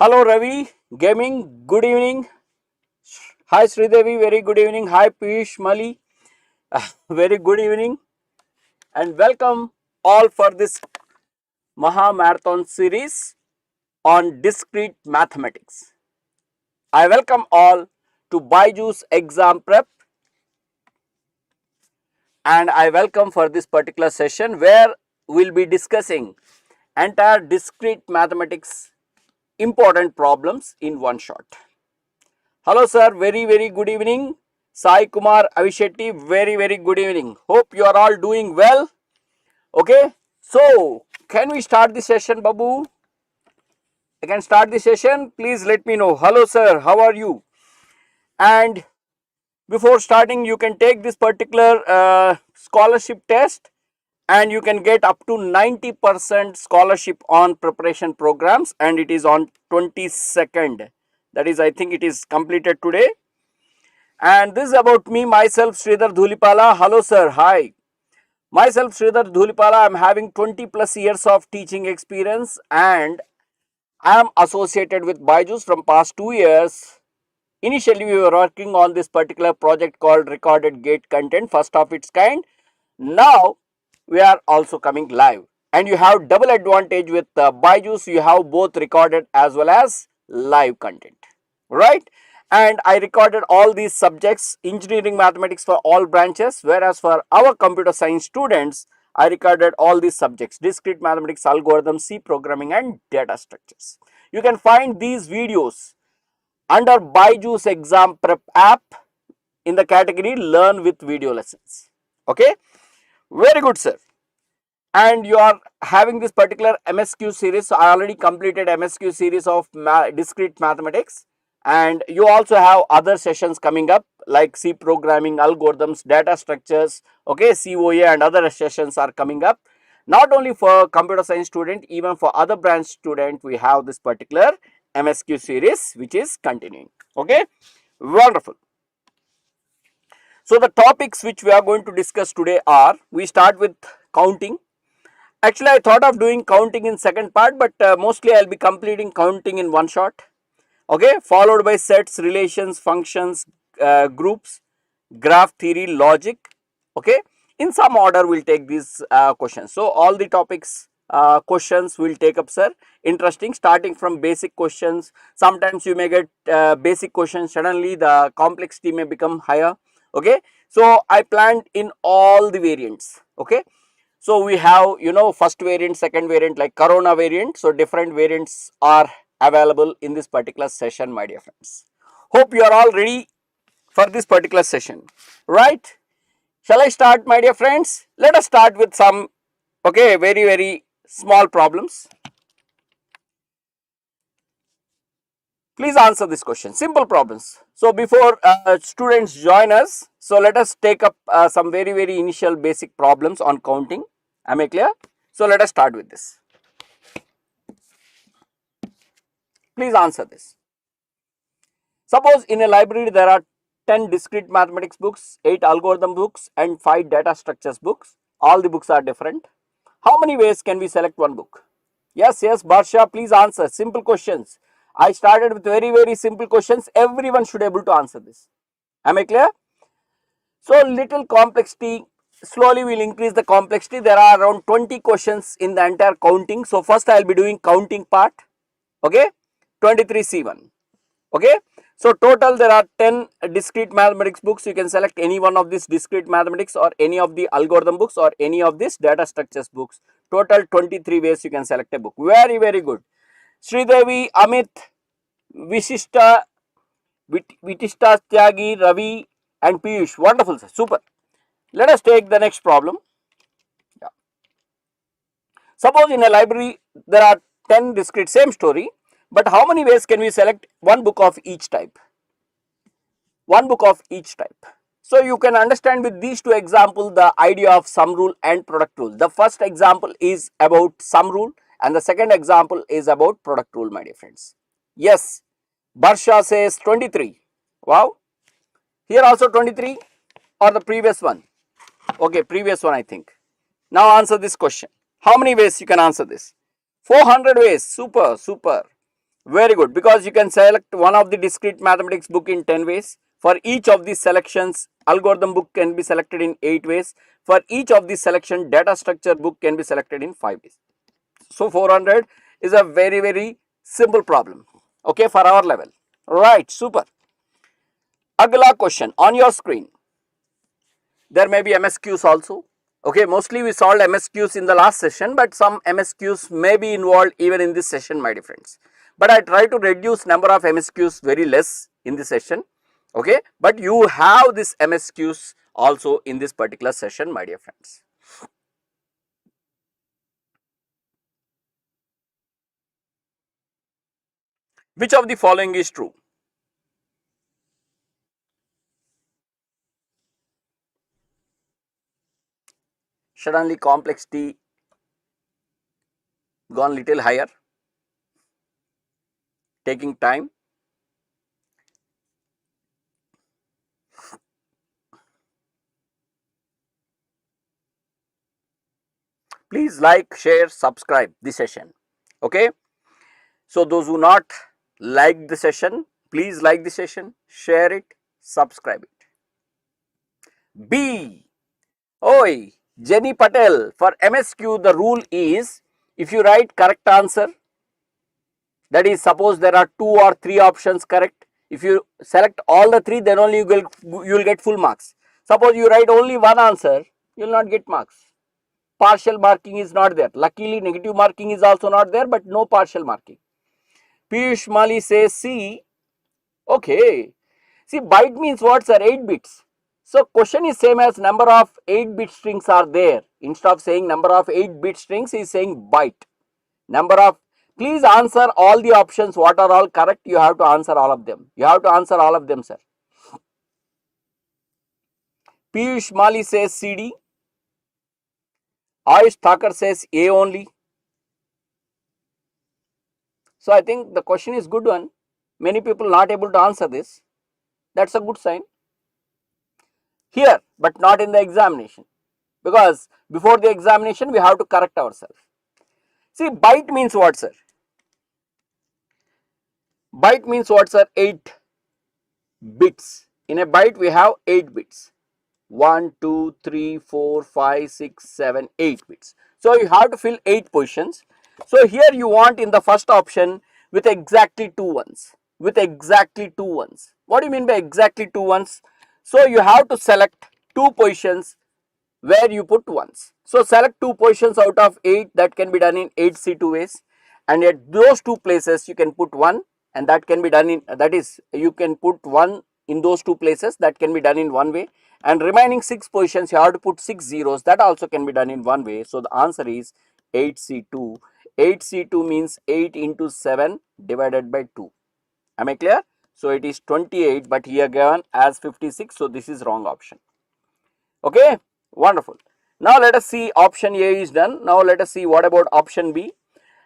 Hello Ravi, gaming, good evening. Hi Sridevi, very good evening. Hi Piyush Mali, very good evening. And welcome all for this Maha Marathon series on Discrete Mathematics. I welcome all to BYJU'S Exam Prep, and I welcome for this particular session where we'll be discussing entire Discrete Mathematics important problems in one shot. Hello sir, very good evening. Sai Kumar Avishetty, very good evening. Hope you are all doing well. Okay, so can we start the session, Babu? I can start the session. Please let me know. Hello sir, how are you? And before starting, you can take this particular scholarship test and you can get up to 90% scholarship on preparation programs, and it is on 22nd. That is, I think it is completed today. And this is about me, myself, Sridhar Dhulipala. Hello sir, hi. Myself, Sridhar Dhulipala, I am having 20 plus years of teaching experience and I am associated with BYJU'S from past 2 years. Initially, we were working on this particular project called Recorded Gate Content, first of its kind. Now, we are also coming live. And you have double advantage with BYJU'S. You have both recorded as well as live content, right? And I recorded all these subjects, engineering mathematics for all branches, whereas for our computer science students, I recorded all these subjects: discrete mathematics, algorithms, C programming and data structures. You can find these videos under BYJU'S Exam Prep app in the category Learn with Video Lessons. Okay, very good sir. And you are having this particular MSQ series. So I already completed MSQ series of discrete mathematics, and you also have other sessions coming up like C programming, algorithms, data structures. Okay, COA and other sessions are coming up. Not only for computer science student, even for other branch student, we have this particular MSQ series which is continuing. Okay, wonderful. So the topics which we are going to discuss today are, we start with counting. Actually, I thought of doing counting in second part, but mostly I will be completing counting in one shot. Okay, followed by sets, relations, functions, groups, graph theory, logic. Okay, in some order we will take these questions. So all the topics questions will take up, sir. Interesting, starting from basic questions. Sometimes you may get basic questions, suddenly the complexity may become higher. Okay, so I planned in all the variants. Okay, so we have, first variant, second variant, like corona variant. So different variants are available in this particular session, my dear friends. Hope you are all ready for this particular session, right? Shall I start, my dear friends? Let us start with some, okay, very small problems. Please answer this question, simple problems. So before students join us, so let us take up some very initial basic problems on counting. Am I clear? So let us start with this. Please answer this. Suppose in a library there are 10 discrete mathematics books, 8 algorithm books and 5 data structures books. All the books are different. How many ways can we select one book? Yes, Barsha, please answer. Simple questions. I started with very simple questions. Everyone should be able to answer this. Am I clear? So little complexity. Slowly we will increase the complexity. There are around 20 questions in the entire counting. So first I will be doing counting part. Okay, 23C1. Okay, so total there are 10 discrete mathematics books. You can select any one of these discrete mathematics or any of the algorithm books or any of these data structures books. Total 23 ways you can select a book. Very good. Sridevi, Amit, Visishta, Vitishta, Tyagi, Ravi and Piyush. Wonderful sir, super. Let us take the next problem. Yeah. Suppose in a library there are 10 discrete, same story, but how many ways can we select one book of each type? One book of each type. So you can understand with these two examples the idea of sum rule and product rule. The first example is about sum rule and the second example is about product rule, my dear friends. Yes, Barsha says 23. Wow. Here also 23 or the previous one? Okay, previous one I think. Now answer this question. How many ways you can answer this? 400 ways. Super. Very good, because you can select one of the discrete mathematics book in 10 ways. For each of these selections, algorithm book can be selected in 8 ways. For each of these selection, data structure book can be selected in 5 ways. So 400 is a very simple problem, okay, for our level. Right, super. Agla question on your screen. There may be MSQs also. Okay, mostly we solved MSQs in the last session, but some MSQs may be involved even in this session, my dear friends. But I try to reduce number of MSQs very less in this session. Okay, but you have this MSQs also in this particular session, my dear friends. Which of the following is true? Suddenly complexity gone little higher, taking time. Please like, share, subscribe this session. Okay, so those who not like the session, please like the session, share it, subscribe it. B. Oi, Jenny Patel, for MSQ the rule is, if you write correct answer, that is suppose there are 2 or 3 options correct, if you select all the 3, then only you will get full marks. Suppose you write only one answer, you will not get marks. Partial marking is not there. Luckily negative marking is also not there, but no partial marking. Piyush Mali says C. Okay. See, byte means what, sir? 8 bits. So question is same as number of 8-bit strings are there. Instead of saying number of 8-bit strings, he is saying byte. Number of, please answer all the options. What are all correct? You have to answer all of them. You have to answer all of them, sir. Piyush Mali says CD. Ayush Thakur says A only. So I think the question is good one. Many people not able to answer this. That's a good sign. Here, but not in the examination. Because before the examination, we have to correct ourselves. See, byte means what, sir? Byte means what, sir? 8 bits. In a byte, we have 8 bits. 1, 2, 3, 4, 5, 6, 7, 8 bits. So you have to fill 8 positions. So here you want in the first option with exactly 2 ones. With exactly 2 ones. What do you mean by exactly 2 ones? So you have to select 2 positions where you put ones. So select 2 positions out of 8, that can be done in 8C2 ways, and at those 2 places you can put 1, and that can be done in, that is, you can put 1 in those 2 places, that can be done in 1 way, and remaining 6 positions you have to put 6 zeros, that also can be done in 1 way. So the answer is 8C2. 8C2 means 8 into 7 divided by 2. Am I clear? So it is 28, but here given as 56, so this is wrong option. Okay, wonderful. Now let us see option A is done. Now let us see what about option B.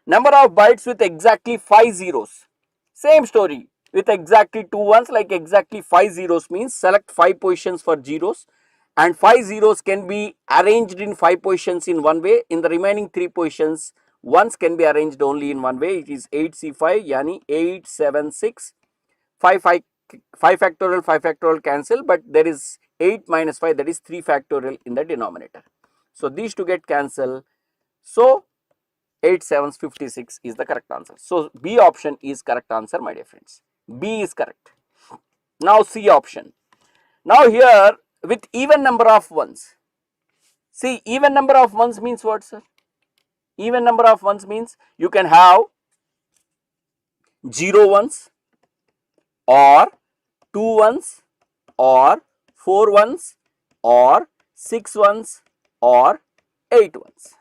Number of bytes with exactly 5 zeros. Same story with exactly 2 ones, like exactly 5 zeros means select 5 positions for zeros, and 5 zeros can be arranged in 5 positions in 1 way. In the remaining 3 positions, ones can be arranged only in 1 way. It is 8C5, yani 8, 7, 6, 5 factorial cancel, but there is 8 minus 5, that is 3 factorial in the denominator. So these two get cancelled. So 8 7s 56 is the correct answer. So B option is correct answer, my dear friends. B is correct. Now C option. Now here with even number of ones. See, even number of ones means what, sir? Even number of ones means you can have 0 ones or 2 ones or 4 ones or 6 ones or 8 ones.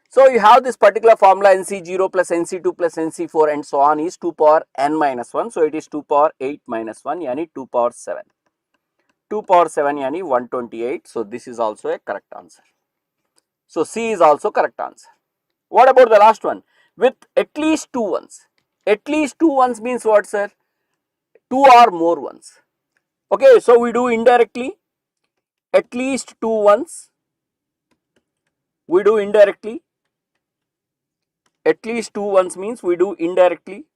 So you have this particular formula NC0 plus NC2 plus NC4 and so on is 2 power n minus 1. So it is 2 power 8 minus 1, yani 2 power 7. 2 power 7 yani 128. So this is also a correct answer. So C is also correct answer. What about the last one? With at least 2 ones. At least 2 ones means what, sir? 2 or more ones. Okay, so we do indirectly. At least 2 ones. We do indirectly. At least 2 ones means we do indirectly.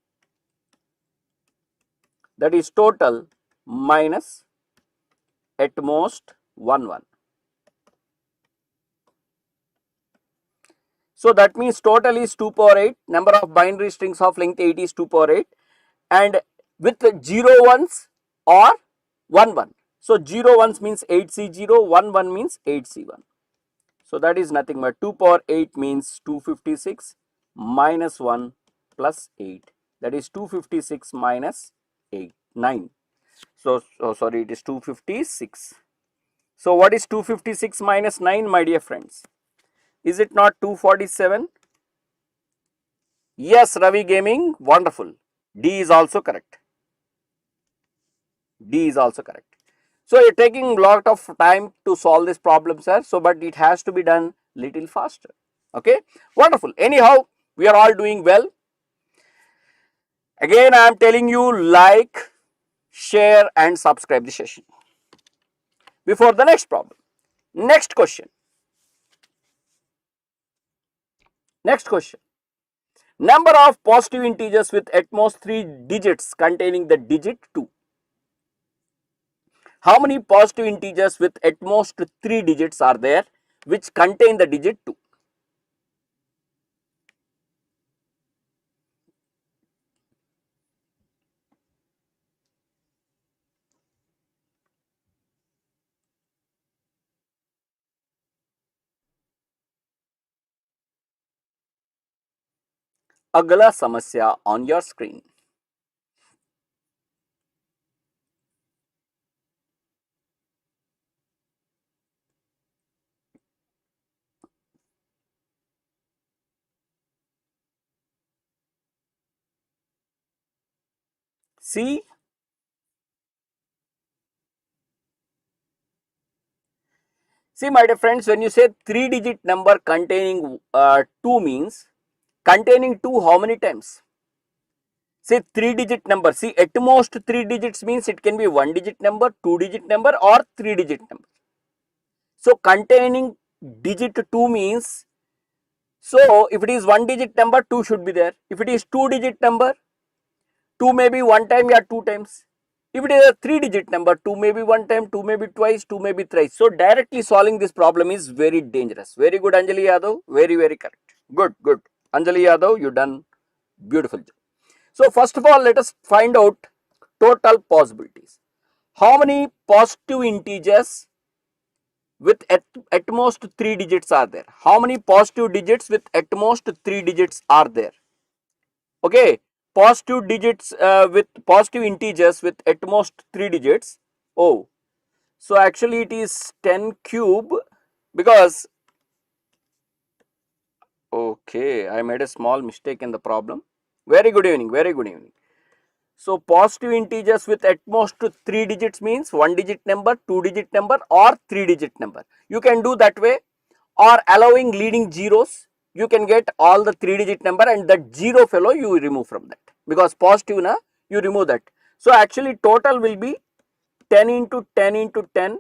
that is total minus at most 1 1. So that means total is 2 power 8, number of binary strings of length 8 is 2 power 8, and with 0 ones or 1 1. So 0 ones means 8C0, 1 1 means 8C1. So that is nothing but 2 power 8 means 256 minus 1 plus 8, that is 256 minus 8, 9. So sorry, it is 256. So what is 256 minus 9, my dear friends? Is it not 247? Yes, Ravi Gaming, wonderful. D is also correct. D is also correct. So you're taking a lot of time to solve this problem, sir. So, but it has to be done little faster. Okay, wonderful. Anyhow, we are all doing well. Again, I am telling you, like, share, and subscribe the session. Before the next problem, next question. Next question. Number of positive integers with at most 3 digits containing the digit 2. How many positive integers with at most 3 digits are there which contain the digit 2? अगला समस्या on your screen. See, my dear friends, when you say 3 digit number containing 2 means containing 2 how many times? Say 3 digit number. See, at most 3 digits means it can be 1 digit number, 2 digit number, or 3 digit number. So containing digit 2 means, so if it is 1 digit number, 2 should be there. If it is 2 digit number, 2 may be 1 time or 2 times. If it is a 3 digit number, 2 may be 1 time, 2 may be twice, 2 may be thrice. So directly solving this problem is very dangerous. Very good, Anjali Yadav. Very, very correct. Good, good. Anjali Yadav, you done beautiful job. So first of all, let us find out total possibilities. How many positive integers with at most 3 digits are there? How many positive digits with at most 3 digits are there? Okay, positive digits with positive integers with at most 3 digits. Oh, so actually it is 10 cube, because okay, I made a small mistake in the problem. Very good evening, very good evening. So positive integers with at most 3 digits means 1 digit number, 2 digit number, or 3 digit number. You can do that way, or allowing leading zeros, you can get all the 3 digit number and that 0 fellow you remove from that, because positive na you remove that. So actually total will be 10 into 10 into 10,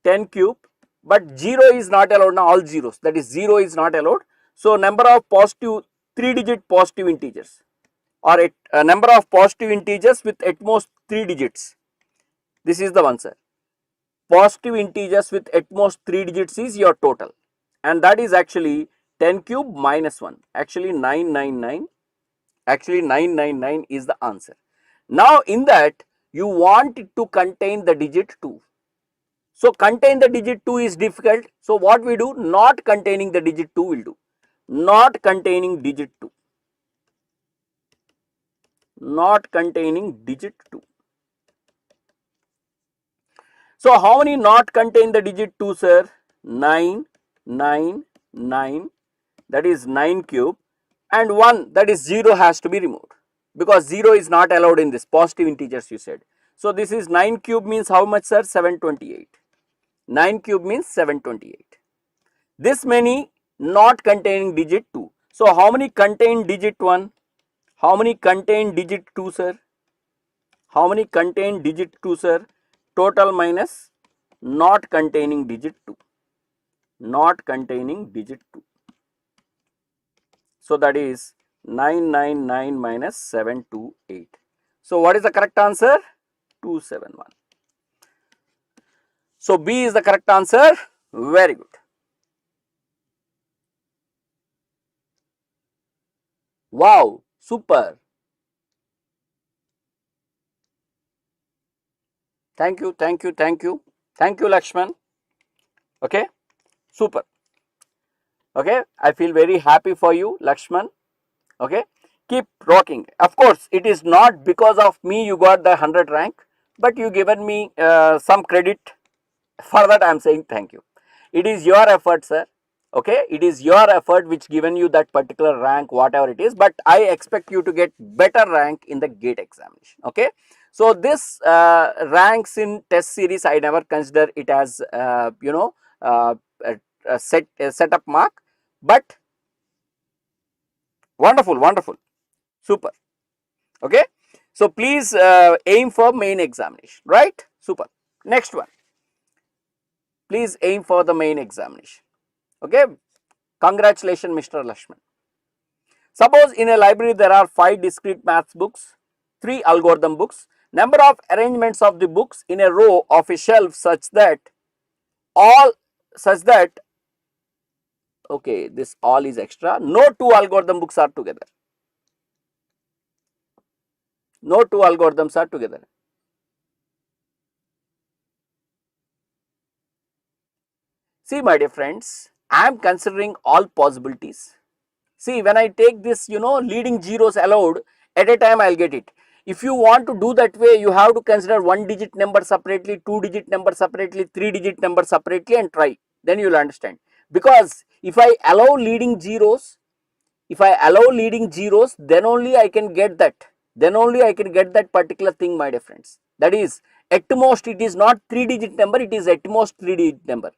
10 cube, but 0 is not allowed now, all zeros, that is 0 is not allowed. So number of positive 3 digit positive integers, or a number of positive integers with at most 3 digits. This is the one, sir. Positive integers with at most 3 digits is your total, and that is actually 10 cube minus 1, actually 999. Actually 999 is the answer. Now in that you want it to contain the digit 2. So contain the digit 2 is difficult. So what we do? Not containing the digit 2 will do. Not containing digit 2. Not containing digit 2. So how many not contain the digit 2, sir? 9, 9, 9, that is 9 cube, and 1, that is 0 has to be removed, because 0 is not allowed in this positive integers you said. So this is 9 cube means how much, sir? 728. 9 cube means 728. This many not containing digit 2. So how many contain digit 1? How many contain digit 2, sir? How many contain digit 2, sir? Total minus not containing digit 2. Not containing digit 2. So that is 999 minus 728. So what is the correct answer? 271. So B is the correct answer. Very good. Wow, super. Thank you, thank you, thank you. Thank you, Lakshman. Okay, super. Okay, I feel very happy for you, Lakshman. Okay, keep rocking. Of course, it is not because of me you got the 100 rank, but you given me some credit. For that I am saying thank you. It is your effort, sir. Okay, it is your effort which given you that particular rank, whatever it is, but I expect you to get better rank in the GATE examination. Okay, so this ranks in test series I never consider it as a setup mark, but wonderful, wonderful, super. Okay, so please aim for main examination, right? Super. Next one, please aim for the main examination. Okay, congratulations, Mr. Lakshman. Suppose in a library there are 5 discrete maths books, 3 algorithm books, number of arrangements of the books in a row of a shelf such that all such that okay, this all is extra, no 2 algorithm books are together. No 2 algorithms are together. See, my dear friends, I am considering all possibilities. See, when I take this, leading zeros allowed, at a time I will get it. If you want to do that way, you have to consider 1 digit number separately, 2 digit number separately, 3 digit number separately and try. Then you will understand. Because if I allow leading zeros, then only I can get that. Then only I can get that particular thing, my dear friends. That is, at most it is not 3 digit number, it is at most 3 digit number.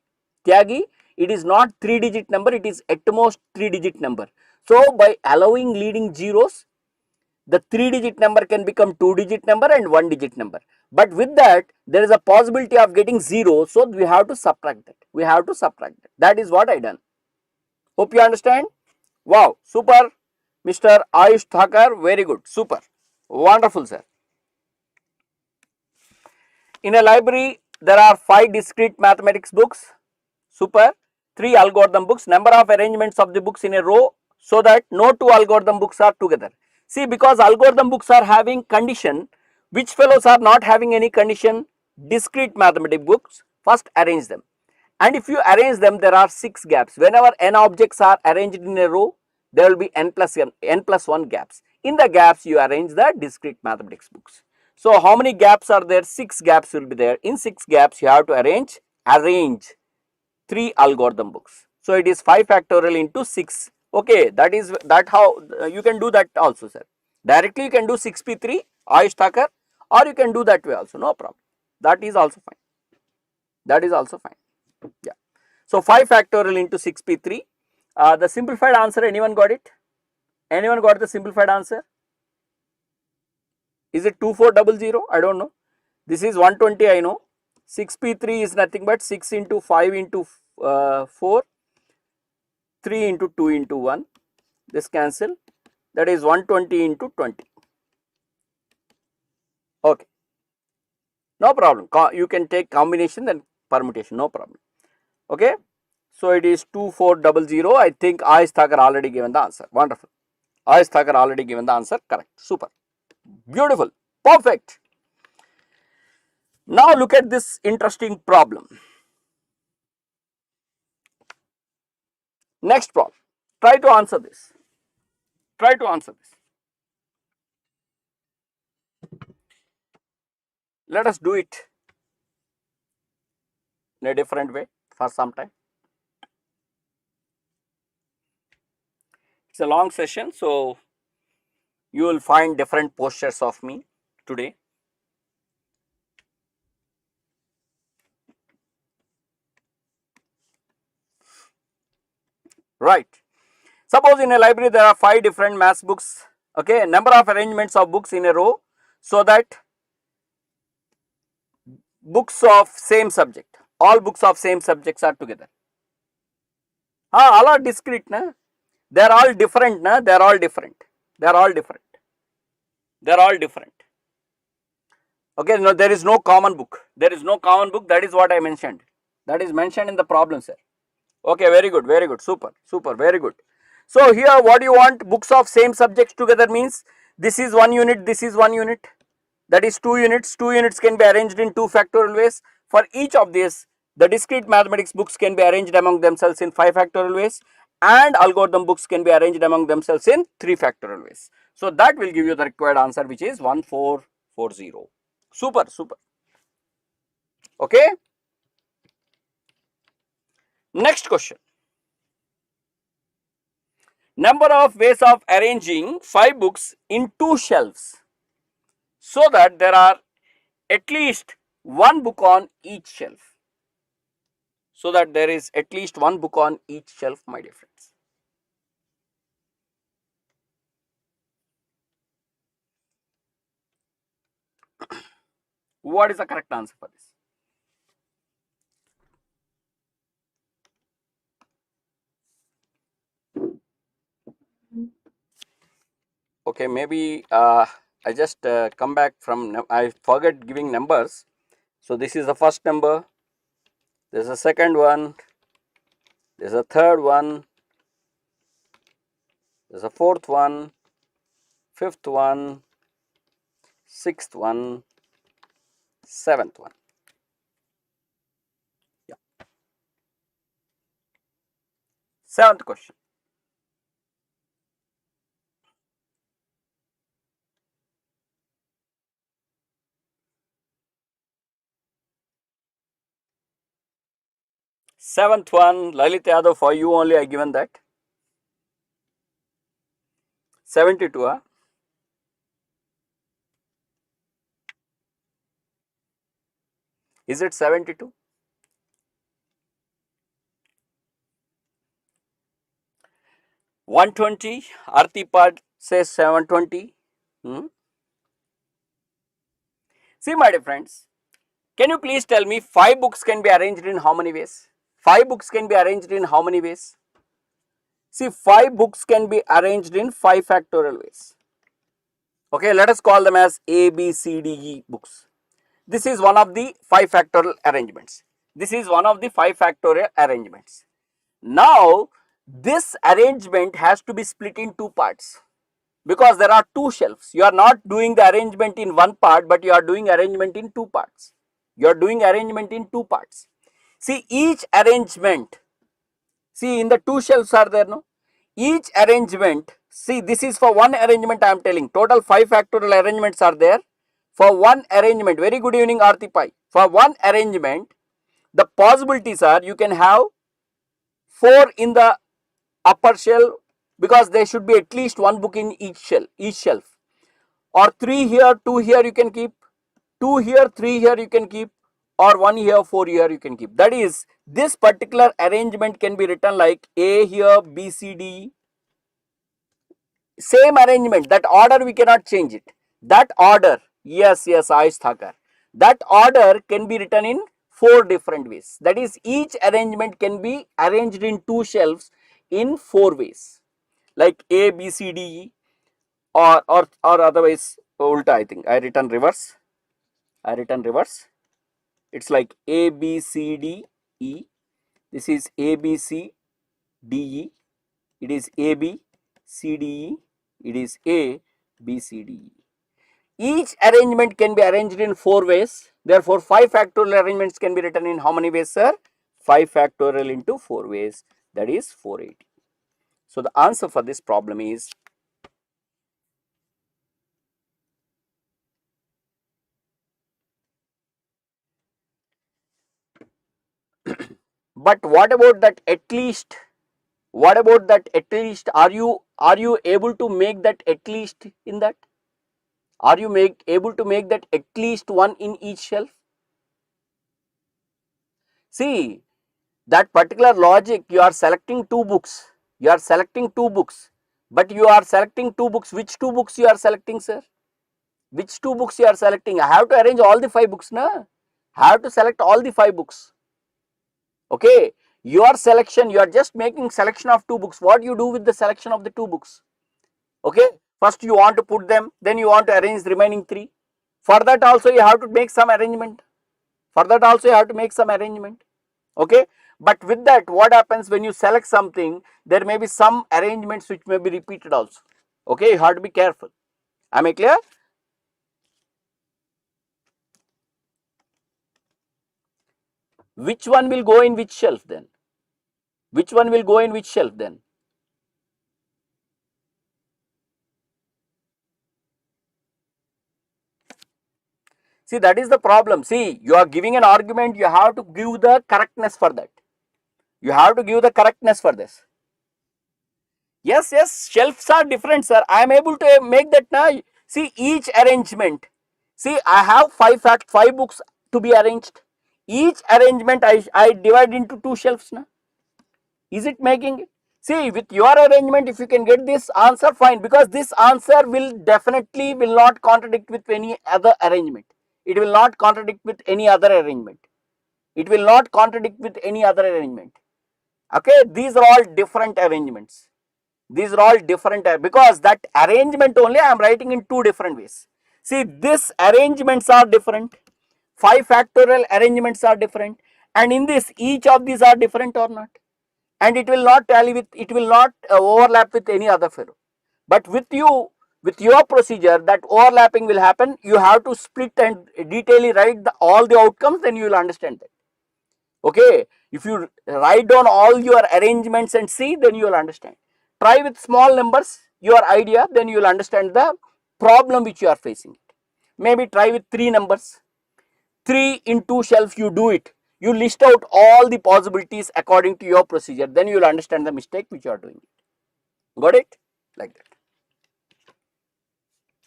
Tyagi, it is not 3 digit number, it is at most 3 digit number. So by allowing leading zeros, the 3 digit number can become 2 digit number and 1 digit number. But with that, there is a possibility of getting 0. So we have to subtract that. We have to subtract that. That is what I done. Hope you understand. Wow, super. Mr. Ayush Thakur, very good. Super. Wonderful, sir. In a library, there are 5 discrete mathematics books. Super. 3 algorithm books. Number of arrangements of the books in a row so that no 2 algorithm books are together. See, because algorithm books are having condition, which fellows are not having any condition? Discrete mathematics books. First arrange them. And if you arrange them, there are 6 gaps. Whenever n objects are arranged in a row, there will be n plus 1 gaps. In the gaps, you arrange the discrete mathematics books. So how many gaps are there? 6 gaps will be there. In 6 gaps, you have to arrange 3 algorithm books. So it is 5 factorial into 6. Okay, that how you can do that also, sir. Directly you can do 6p3 Ayush Thakur, or you can do that way also, no problem. That is also fine. That is also fine. Yeah. So 5 factorial into 6p3. The simplified answer, anyone got it? Anyone got the simplified answer? Is it 2400? I don't know. This is 120, I know. 6p3 is nothing but 6 into 5 into 4, 3 into 2 into 1. This cancel. That is 120 into 20. Okay. No problem. You can take combination and permutation. No problem. Okay. So it is 2400. I think Ayush Thakur already given the answer. Wonderful. Ayush Thakur already given the answer. Correct. Super. Beautiful. Perfect. Now look at this interesting problem. Next problem. Try to answer this. Try to answer this. Let us do it in a different way for some time. It's a long session, so you will find different postures of me today. Right. Suppose in a library there are 5 different maths books. Okay, number of arrangements of books in a row so that books of same subject, all books of same subjects are together. All are discrete, na? They are all different, na? They are all different. They are all different. They are all different. Okay, no, there is no common book. There is no common book. That is what I mentioned. That is mentioned in the problem, sir. Okay, very good, super, very good. So here what you want, books of same subjects together means this is 1 unit, this is 1 unit, that is 2 units. 2 units can be arranged in 2 factorial ways. For each of these, the discrete mathematics books can be arranged among themselves in 5 factorial ways, and algorithm books can be arranged among themselves in 3 factorial ways. So that will give you the required answer, which is 1440. Super. Okay. Next question. Number of ways of arranging 5 books in 2 shelves so that there are at least 1 book on each shelf. So that there is at least 1 book on each shelf, my dear friends. What is the correct answer for this? Okay, maybe I just come back from, I forget giving numbers. So this is the first number, there is a second one, there is a third one, there is a fourth one, fifth one, sixth one, seventh one. Yeah. Seventh question. Seventh one, Lalit Yadav, for you only I given that. 72, huh? Is it 72? $120, Artipad says 720. See, my dear friends, can you please tell me 5 books can be arranged in how many ways? 5 books can be arranged in how many ways? See, 5 books can be arranged in 5 factorial ways. Okay, let us call them as A, B, C, D, E books. This is one of the 5 factorial arrangements. This is one of the 5 factorial arrangements. Now, this arrangement has to be split in 2 parts because there are 2 shelves. You are not doing the arrangement in one part, but you are doing arrangement in 2 parts. You are doing arrangement in 2 parts. See, each arrangement, see in the 2 shelves are there, no? Each arrangement, see this is for one arrangement I am telling, total 5 factorial arrangements are there. For one arrangement, very good evening Aarti Pai. For one arrangement, the possibilities are you can have 4 in the upper shelf because there should be at least 1 book in each shelf, or 3 here, 2 here you can keep, 2 here, 3 here you can keep, or 1 here, 4 here you can keep. That is, this particular arrangement can be written like A here, B, C, D, same arrangement, that order we cannot change it. That order, yes, Ayush Thakur, that order can be written in 4 different ways. That is, each arrangement can be arranged in 2 shelves in 4 ways, like A, B, C, D, E, or otherwise ulta. I think I written reverse. It's like A, B, C, D, E. This is A, B, C, D, E. It is A, B, C, D, E. It is A, B, C, D, E. Each arrangement can be arranged in 4 ways. Therefore, 5 factorial arrangements can be written in how many ways, sir? 5 factorial into 4 ways. That is 480. So, the answer for this problem is but what about that at least? What about that at least? Are you able to make that at least in that? Are you able to make that at least 1 in each shelf? See, that particular logic, you are selecting 2 books. You are selecting 2 books. But you are selecting 2 books. Which 2 books you are selecting, sir? Which 2 books you are selecting? I have to arrange all the 5 books, na? I have to select all the 5 books. Okay. Your selection, you are just making selection of 2 books. What you do with the selection of the 2 books? Okay. First you want to put them, then you want to arrange the remaining 3. For that also you have to make some arrangement. Okay, but with that, what happens when you select something, there may be some arrangements which may be repeated also. Okay, you have to be careful. Am I clear? Which one will go in which shelf then? See, that is the problem. See, you are giving an argument, you have to give the correctness for that. Yes, shelves are different, sir. I am able to make that now. See, each arrangement. See, I have five books to be arranged. Each arrangement I divide into two shelves now. Is it making it? See, with your arrangement, if you can get this answer, fine, because this answer will not contradict with any other arrangement. It will not contradict with any other arrangement. Okay, these are all different arrangements. Because that arrangement only I am writing in two different ways. See, these arrangements are different. 5 factorial arrangements are different, and in this, each of these are different or not, and it will not overlap with any other fellow. But with your procedure, that overlapping will happen. You have to split and detailedly write all the outcomes, then you will understand that. Okay, if you write down all your arrangements and see, then you will understand. Try with small numbers your idea, then you will understand the problem which you are facing. Maybe try with 3 numbers, 3 in 2 shelves, you do it. You list out all the possibilities according to your procedure, then you will understand the mistake which you are doing. Got it? Like that.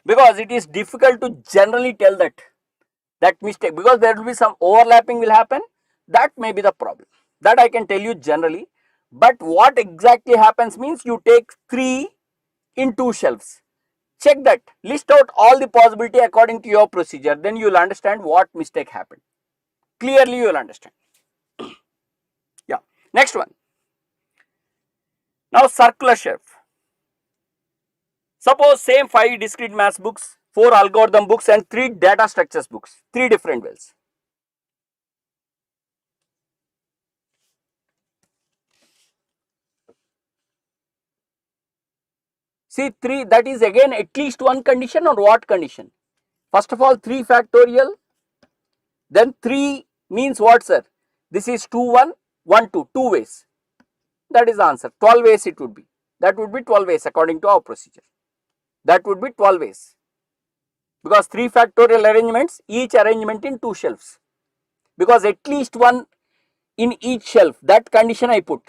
Because it is difficult to generally tell that mistake, because there will be some overlapping will happen. That may be the problem. That I can tell you generally. But what exactly happens means, you take 3 in 2 shelves. Check that. List out all the possibility according to your procedure. Then you will understand what mistake happened. Clearly you will understand. Yeah. Next one. Now circular shelf. Suppose same 5 discrete maths books, 4 algorithm books and 3 data structures books. 3 different wells. See, 3, that is again at least one condition, or what condition? First of all, 3 factorial, then 3 means what, sir? This is 2 1 1 2, 2 ways. That is the answer. 12 ways it would be. That would be 12 ways according to our procedure. That would be 12 ways. Because 3 factorial arrangements, each arrangement in 2 shelves. Because at least one in each shelf, that condition I put.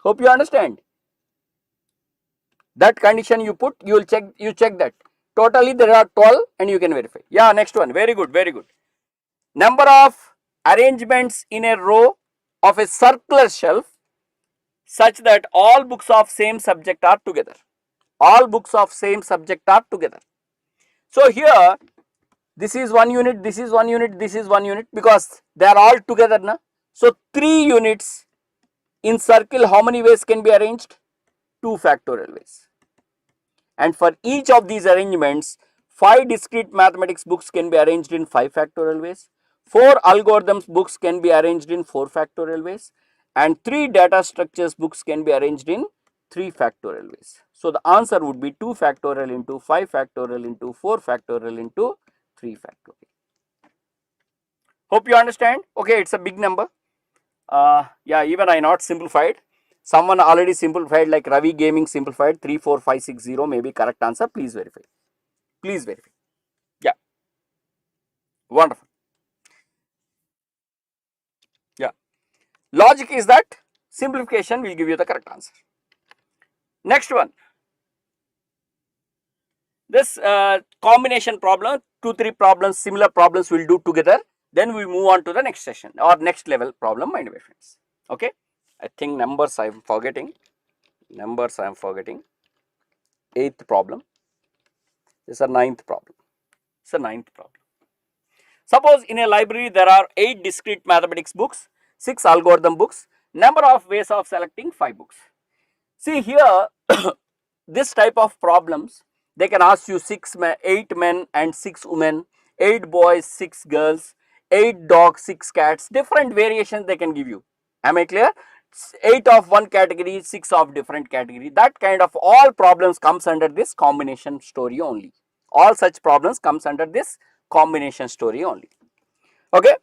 Hope you understand. That condition you put, you check that. Totally there are 12 and you can verify. Yeah, next one. Very good. Number of arrangements in a row of a circular shelf such that all books of same subject are together. So here, this is 1 unit, this is 1 unit, this is 1 unit, because they are all together now. So 3 units in circle, how many ways can be arranged? 2 factorial ways. And for each of these arrangements, 5 discrete mathematics books can be arranged in 5 factorial ways, 4 algorithms books can be arranged in 4 factorial ways, and 3 data structures books can be arranged in 3 factorial ways. So the answer would be 2 factorial into 5 factorial into 4 factorial into 3 factorial. Hope you understand. Okay, it's a big number. Yeah, even I not simplified. Someone already simplified, like Ravi Gaming simplified 34560 may be correct answer. Please verify. Yeah, wonderful. Yeah, logic is that simplification will give you the correct answer. Next one. This combination problem, 2-3 problems, similar problems we'll do together. Then we move on to the next session or next level problem, my dear friends. Okay, I think numbers I am forgetting. 8th problem. This is a 9th problem. Suppose in a library there are 8 discrete mathematics books, 6 algorithm books, number of ways of selecting 5 books. See here, this type of problems, They can ask you 8 men and 6 women, 8 boys, 6 girls, 8 dogs, 6 cats, different variations they can give you. Am I clear? 8 of one category, 6 of different category. That kind of all problems comes under this combination story only. All such problems comes under this combination story only. Okay.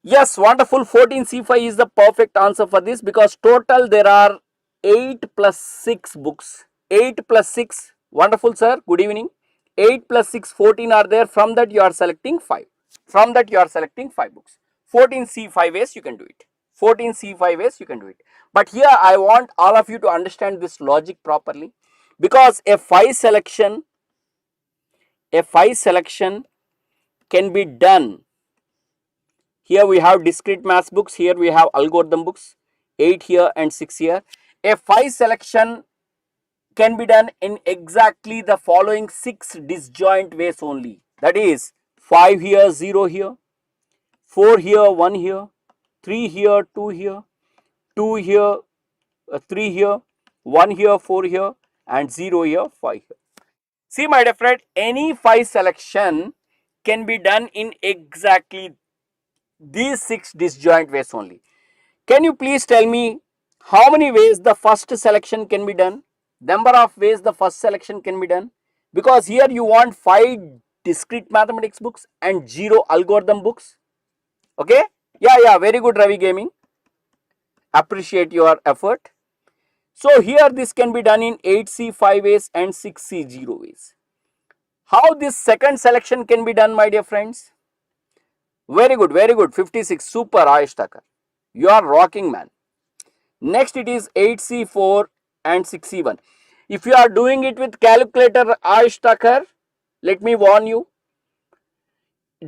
Yes, wonderful. 14C5 is the perfect answer for this, because total there are 8 plus 6 books. 8 plus 6. Wonderful, sir. Good evening. 8 plus 6, 14 are there. From that you are selecting 5. From that you are selecting 5 books. 14C5 ways you can do it. 14C5 ways you can do it. But here I want all of you to understand this logic properly, because a 5 selection can be done. Here we have discrete maths books, here we have algorithm books, 8 here and 6 here. A 5 selection can be done in exactly the following 6 disjoint ways only. That is 5 here, 0 here, 4 here, 1 here, 3 here, 2 here, 2 here, 3 here, 1 here, 4 here, and 0 here, 5 here. See my dear friend, any 5 selection can be done in exactly these 6 disjoint ways only. Can you please tell me how many ways the first selection can be done? Number of ways the first selection can be done? Because here you want 5 discrete mathematics books and 0 algorithm books. Okay? Yeah, very good, Ravi Gaming. Appreciate your effort. So here this can be done in 8C 5 ways and 6C 0 ways. How this second selection can be done, my dear friends? Very good, 56. Super, Ayush Thakur. You are rocking, man. Next it is 8C4 and 6C1. If you are doing it with calculator, Ayush Thakur, let me warn you,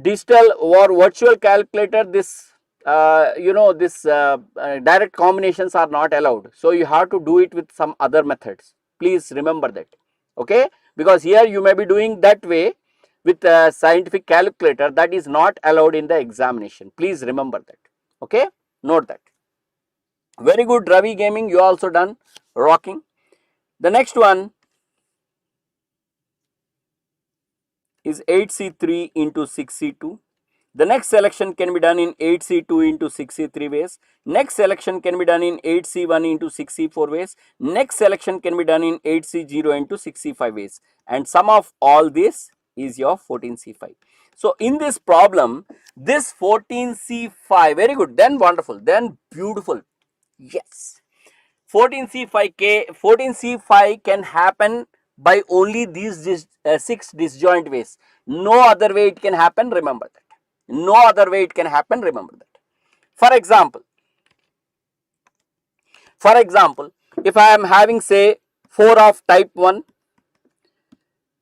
digital or virtual calculator, this direct combinations are not allowed. So you have to do it with some other methods. Please remember that. Okay, because here you may be doing that way with a scientific calculator, that is not allowed in the examination. Please remember that. Okay, note that. Very good, Ravi Gaming, you also done rocking. The next one is 8C3 into 6C2. The next selection can be done in 8C2 into 6C3 ways. Next selection can be done in 8C1 into 6C4 ways. Next selection can be done in 8C0 into 6C5 ways. And sum of all this is your 14C5. So in this problem, this 14C5, very good, then wonderful, then beautiful. Yes. 14C5 can happen by only these 6 disjoint ways. No other way it can happen, remember that. No other way it can happen, remember that. For example, if I am having say 4 of type 1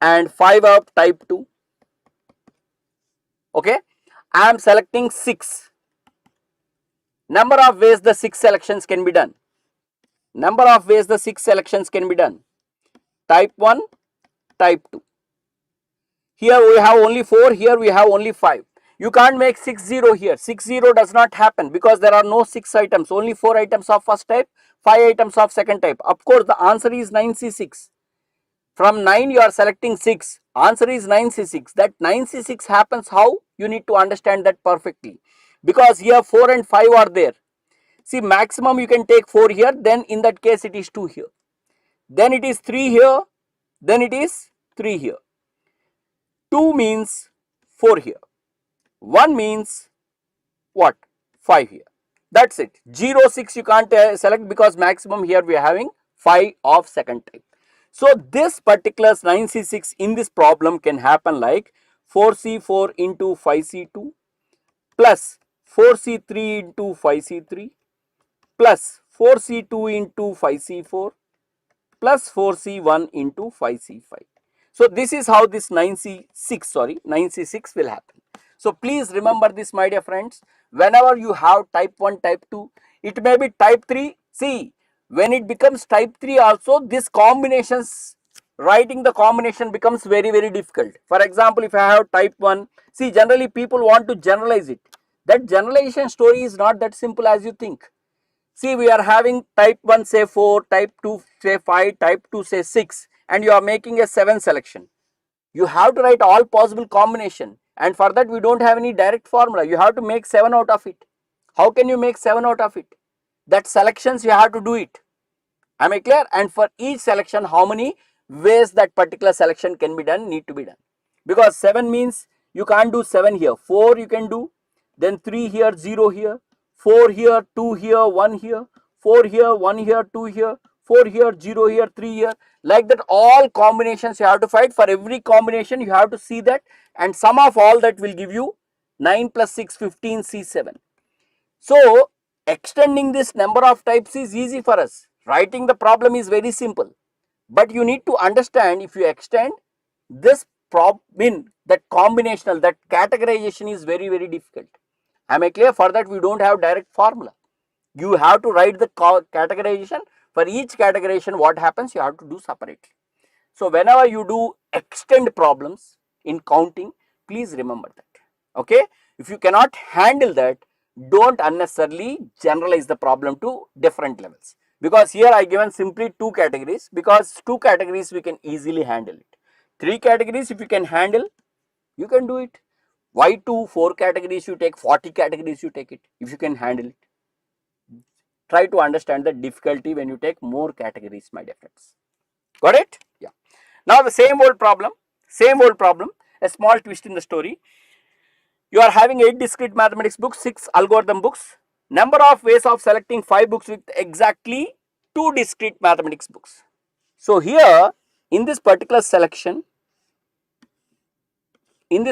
and 5 of type 2, okay, I am selecting 6. Number of ways the 6 selections can be done. Number of ways the 6 selections can be done. Type 1, type 2. Here we have only 4, here we have only 5. You can't make 6 0 here. 6 0 does not happen because there are no 6 items, only 4 items of first type, 5 items of second type. Of course, the answer is 9C6. From 9 you are selecting 6. Answer is 9C6. That 9C6 happens how? You need to understand that perfectly. Because here 4 and 5 are there. See, maximum you can take 4 here, then in that case it is 2 here. Then it is 3 here, then it is 3 here. 2 means 4 here. 1 means what? 5 here. That's it. 0, 6 you can't select because maximum here we are having 5 of second type. So this particular 9C6 in this problem can happen like 4C4 into 5C2 plus 4C3 into 5C3 plus 4C2 into 5C4 plus 4C1 into 5C5. So this is how this 9C6 will happen. So please remember this, my dear friends. Whenever you have type 1, type 2, it may be type 3. See, when it becomes type 3 also, this combinations, writing the combination becomes very, very difficult. For example, if I have type 1, see, generally people want to generalize it. That generalization story is not that simple as you think. See, we are having type 1 say 4, type 2 say 5, type 2 say 6, and you are making a 7 selection. You have to write all possible combination, and for that we don't have any direct formula. You have to make 7 out of it. How can you make 7 out of it? That selections you have to do it. Am I clear? And for each selection, how many ways that particular selection can be done need to be done. Because 7 means you can't do 7 here. 4 you can do, then 3 here, 0 here, 4 here, 2 here, 1 here, 4 here, 1 here, 2 here, 4 here, 0 here, 3 here. Like that, all combinations you have to find. For every combination you have to see that, and sum of all that will give you 9 plus 6, 15, C7. So extending this number of types is easy for us. Writing the problem is very simple. But you need to understand, if you extend this that combinational, that categorization is very, very difficult. Am I clear? For that we don't have direct formula. You have to write the categorization. For each categorization, what happens, you have to do separately. So whenever you do extend problems in counting, please remember that. Okay? If you cannot handle that, don't unnecessarily generalize the problem to different levels. Because here I given simply 2 categories, because 2 categories we can easily handle it. 3 categories if you can handle, you can do it. Why 2, 4 categories you take, 40 categories you take it, if you can handle it. Try to understand the difficulty when you take more categories, my dear friends. Got it? Yeah. Now the same old problem, a small twist in the story. You are having 8 discrete mathematics books, 6 algorithm books, number of ways of selecting 5 books with exactly 2 discrete mathematics books. So here in this particular selection, 8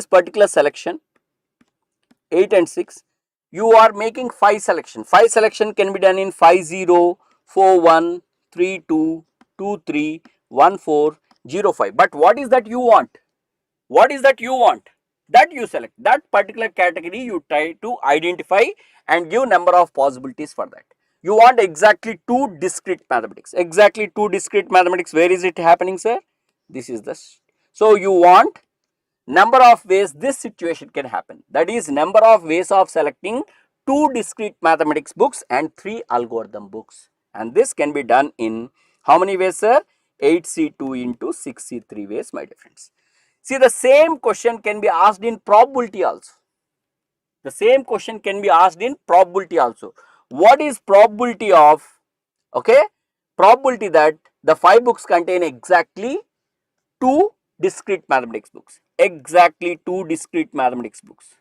and 6, you are making 5 selection. 5 selection can be done in 5 0, 4 1, 3 2, 2 3, 1 4, 0 5. But what is that you want? What is that you want? That you select. That particular category you try to identify and give number of possibilities for that. You want exactly 2 discrete mathematics. Exactly 2 discrete mathematics. Where is it happening, sir? This is this. So you want number of ways this situation can happen. That is number of ways of selecting 2 discrete mathematics books and 3 algorithm books. And this can be done in how many ways, sir? 8C2 into 6C3 ways, my dear friends. See, the same question can be asked in probability also. The same question can be asked in probability also. What is probability of, okay, probability that the 5 books contain exactly 2 discrete mathematics books. Exactly 2 discrete mathematics books.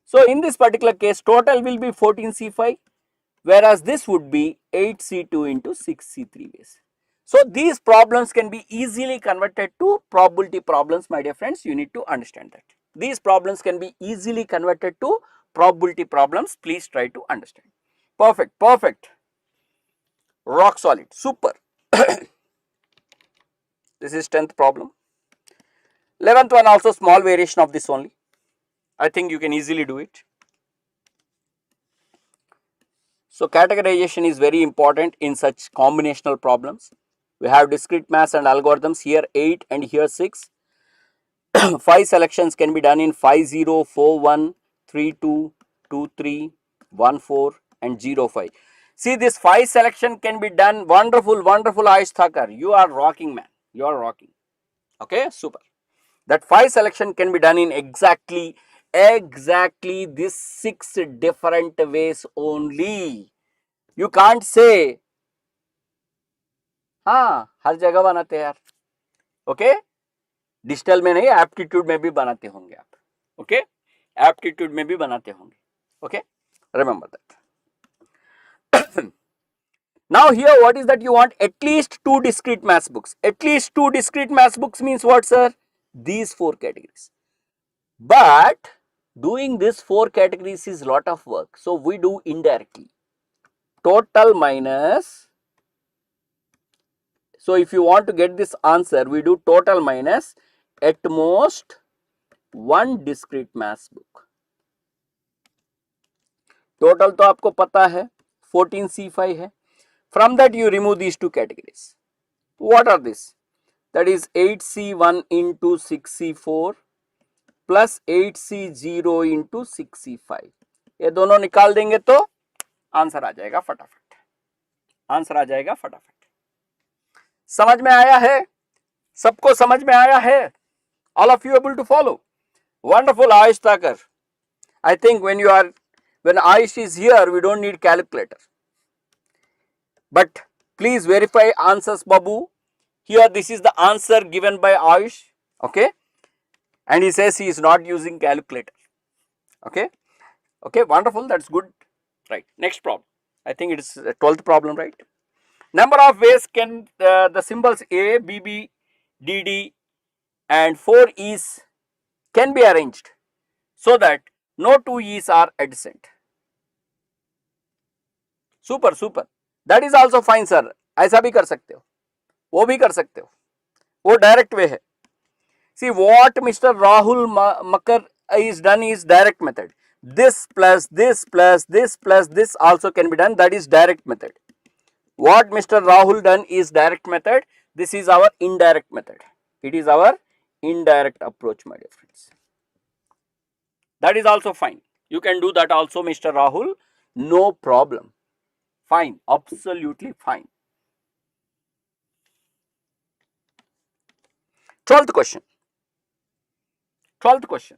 So in this particular case, total will be 14C5, whereas this would be 8C2 into 6C3 ways. So these problems can be easily converted to probability problems, my dear friends. You need to understand that. These problems can be easily converted to probability problems. Please try to understand. Perfect, perfect. Rock solid, super. This is 10th problem. 11th one also small variation of this only. I think you can easily do it. So categorization is very important in such combinational problems. We have discrete maths and algorithms, here 8 and here 6. 5 selections can be done in 5 0, 4 1, 3 2, 2 3, 1 4 and 0 5. See, this 5 selection can be done. Wonderful, wonderful, Ayush Thakur. You are rocking, man. You are rocking. Okay, super. That 5 selection can be done in exactly these 6 different ways only. You can't say, हाँ हर जगह बनाते हैं यार. Okay, digital में नहीं, aptitude में भी बनाते होंगे आप. ओके, एप्टीट्यूड में भी बनाते होंगे. Okay, remember that. Now here what is that you want? At least 2 discrete maths books. At least 2 discrete maths books means what, sir? These 4 categories. But doing this 4 categories is lot of work. So we do indirectly. Total minus. So if you want to get this answer, we do total minus at most 1 discrete maths book. Total तो आपको पता है 14C5 है. From that you remove these 2 categories. What are these? That is 8C1 into 6C4 plus 8C0 into 6C5. ये दोनों निकाल देंगे तो आंसर आ जाएगा फटाफट. आंसर आ जाएगा फटाफट. समझ में आया है? सबको समझ में आया है? All of you able to follow? Wonderful, Ayush Thakur. I think when Ayush is here, we don't need calculator. But please verify answers, Babu. Here this is the answer given by Ayush, okay? And he says he is not using calculator, okay? Okay, wonderful, that's good. Right, next problem. I think it is the 12th problem, right? Number of ways can the symbols A, B, B, D, D and 4 E's can be arranged so that no 2 E's are adjacent. Super, super. That is also fine, sir. ऐसा भी कर सकते हो, वो भी कर सकते हो, वो डायरेक्ट वे है. See what Mr. Rahul Makar is done is direct method. This plus this plus this plus this also can be done. That is direct method. What Mr. Rahul done is direct method. This is our indirect method. It is our indirect approach, my dear friends. That is also fine. You can do that also, Mr. Rahul. No problem. Fine. Absolutely fine. 12th question. 12th question.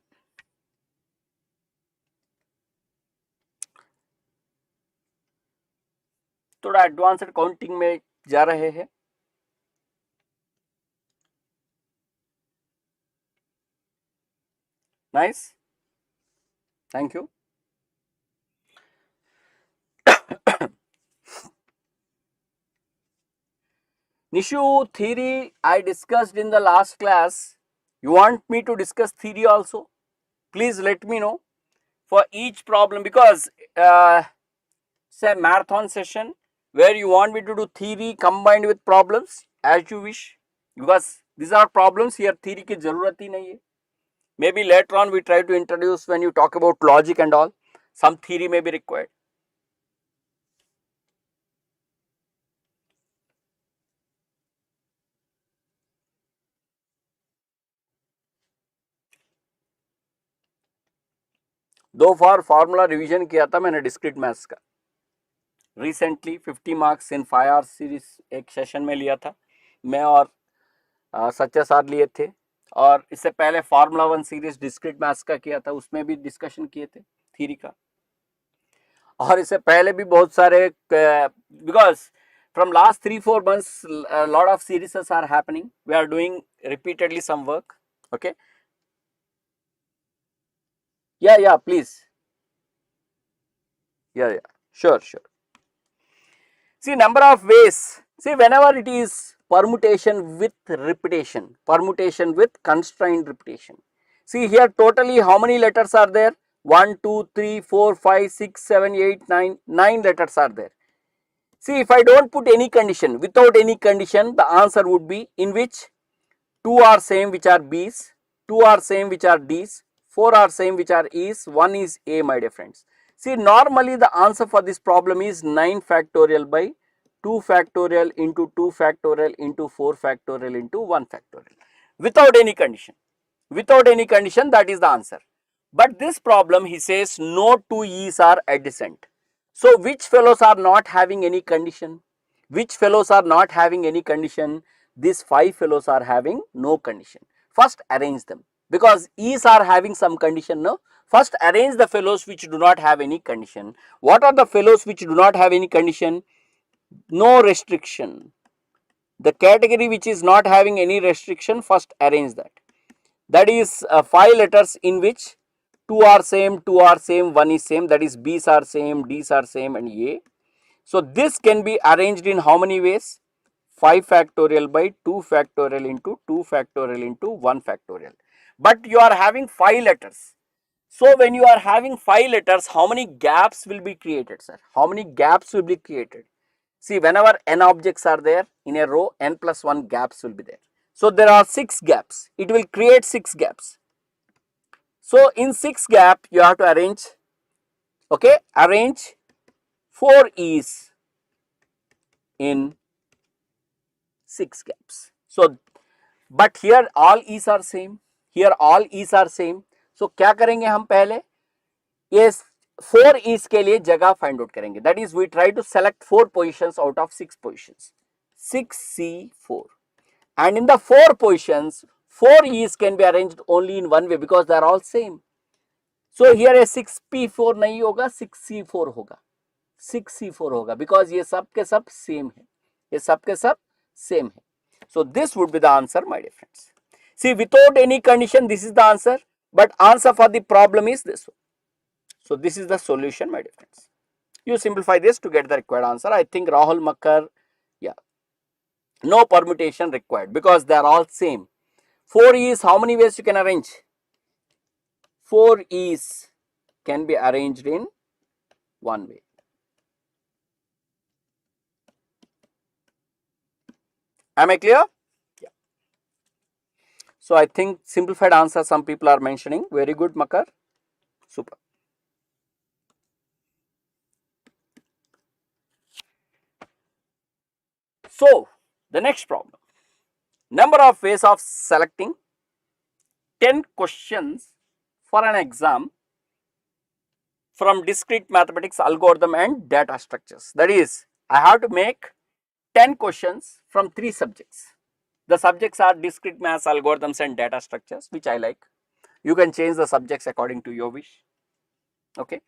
थोड़ा advanced counting में जा रहे हैं. Nice, thank you. Nishu, theory I discussed in the last class. You want me to discuss theory also? Please let me know for each problem, because say marathon session where you want me to do theory combined with problems as you wish, because these are problems here, theory की जरूरत ही नहीं है. Maybe later on we try to introduce, when you talk about logic and all, some theory may be required. दो formula revision किया था मैंने discrete maths का recently. 50 marks in 5 hours series एक सेशन में लिया था मैं और सच्चा साथ लिए थे. और इससे पहले फार्मूला 1 सीरीज डिस्क्रीट मैथ्स का किया था, उसमें भी डिस्कशन किए थे थ्योरी का. और इससे पहले भी बहुत सारे, because from last 3-4 months lot of series are happening. We are doing repeatedly some work. Okay, yeah, please. Yeah, sure. See, number of ways. See, whenever it is permutation with repetition, permutation with constrained repetition. See here, totally how many letters are there? 1, 2, 3, 4, 5, 6, 7, 8, 9. 9 letters are there. See, if I don't put any condition, without any condition, the answer would be in which 2 are same, which are B's, 2 are same, which are D's, 4 are same, which are E's, 1 is A, my dear friends. See, normally the answer for this problem is 9 factorial by 2 factorial into 2 factorial into 4 factorial into 1 factorial. Without any condition. Without any condition, that is the answer. But this problem, he says no 2 E's are adjacent. So, which fellows are not having any condition? Which fellows are not having any condition? These 5 fellows are having no condition. First arrange them, because E's are having some condition, no? First arrange the fellows which do not have any condition. What are the fellows which do not have any condition? No restriction. The category which is not having any restriction, first arrange that. That is 5 letters in which 2 are same, 2 are same, 1 is same, that is B's are same, D's are same and A. So, this can be arranged in how many ways? 5 factorial by 2 factorial into 2 factorial into 1 factorial. But you are having 5 letters. So, when you are having 5 letters, how many gaps will be created, sir? How many gaps will be created? See, whenever n objects are there in a row, n plus 1 gaps will be there. So, there are 6 gaps. It will create 6 gaps. So, in 6 gap, you have to arrange, okay, arrange 4 E's in 6 gaps. So, but here all E's are same. Here all E's are same. So, क्या करेंगे हम पहले? ये 4 E's के लिए जगह find out करेंगे. That is, we try to select 4 positions out of 6 positions. 6C4. And in the 4 positions, 4 E's can be arranged only in one way because they are all same. So here a 6P4 नहीं होगा, 6C4 होगा, 6C4 होगा because ये सब के सब same है, ये सब के सब same है. So this would be the answer, my dear friends. See, without any condition, this is the answer, but answer for the problem is this one. So this is the solution, my dear friends. You simplify this to get the required answer. I think Rahul Makkar, yeah, no permutation required because they are all same. 4 E's, how many ways you can arrange? 4 E's can be arranged in one way. Am I clear? Yeah. So I think simplified answer some people are mentioning. Very good, Makkar. Super. So the next problem. Number of ways of selecting 10 questions for an exam from discrete mathematics algorithm and data structures. That is, I have to make 10 questions from 3 subjects. The subjects are discrete maths, algorithms and data structures, which I like. You can change the subjects according to your wish. Okay.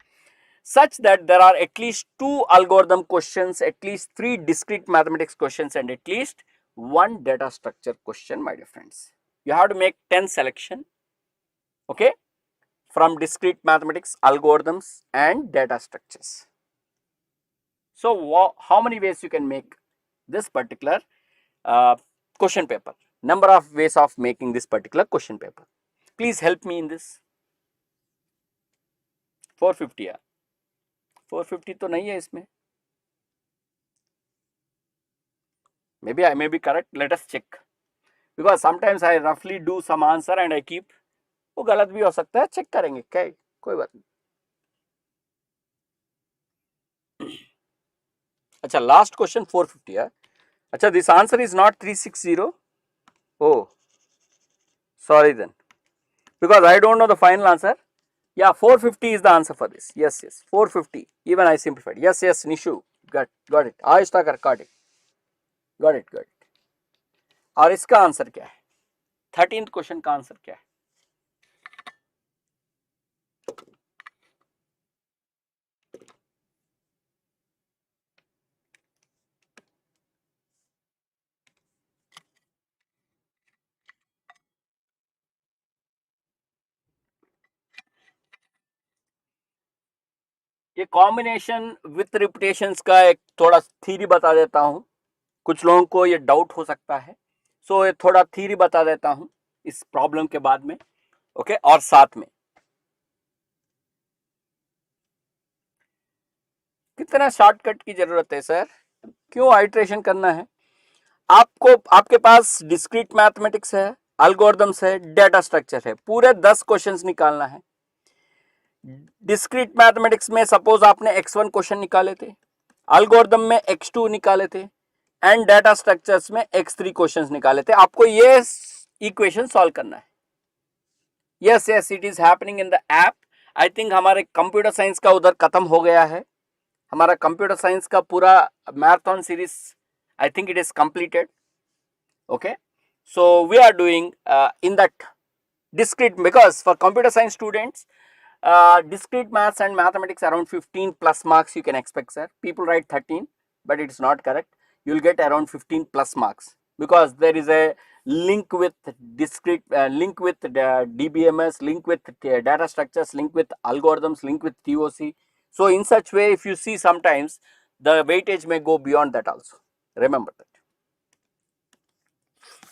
Such that there are at least 2 algorithm questions, at least 3 discrete mathematics questions and at least 1 data structure question, my dear friends. You have to make 10 selection, okay, from discrete mathematics, algorithms and data structures. So how many ways you can make this particular question paper? Number of ways of making this particular question paper. Please help me in this. 450 है, 450 तो नहीं है इसमें. Maybe I may be correct. Let us check. Because sometimes I roughly do some answer and I keep. वो गलत भी हो सकता है, चेक करेंगे, क्या कोई बात नहीं. अच्छा, लास्ट क्वेश्चन 450 है. अच्छा, this answer is not 360. Oh, sorry then, because I don't know the final answer. Yeah, 450 is the answer for this. Yes, 450. Even I simplified. Yes, Nishu, got it. Ayushtakar got it. Got it. और इसका answer क्या है? 13th question का answer क्या है? ये combination with repetitions का एक थोड़ा थ्योरी बता देता हूं. कुछ लोगों को ये डाउट हो सकता है, सो ये थोड़ा थ्योरी बता देता हूं इस प्रॉब्लम के बाद में. ओके, और साथ में कितना शॉर्टकट की जरूरत है सर, क्यों आइट्रेशन करना है? आपको, आपके पास डिस्क्रीट मैथमेटिक्स है, एल्गोरिथम्स है, डेटा स्ट्रक्चर है, पूरे 10 क्वेश्चंस निकालना है. डिस्क्रीट मैथमेटिक्स में सपोज आपने x1 क्वेश्चन निकाले थे, एल्गोरिथम में x2 निकाले थे एंड डाटा स्ट्रक्चर्स में x3 क्वेश्चंस निकाले थे. आपको ये इक्वेशन सॉल्व करना है. Yes, it is happening in the app. I think हमारे कंप्यूटर साइंस का उधर खत्म हो गया है. हमारा कंप्यूटर साइंस का पूरा marathon series I think it is completed. Okay, so we are doing in that discrete, because for computer science students, discrete maths and mathematics around 15 plus marks you can expect, sir. People write 13, but it's not correct. You'll get around 15 plus marks because there is a link with discrete, link with the DBMS, link with data structures, link with algorithms, link with TOC. So in such way, if you see, sometimes the weightage may go beyond that also. Remember that.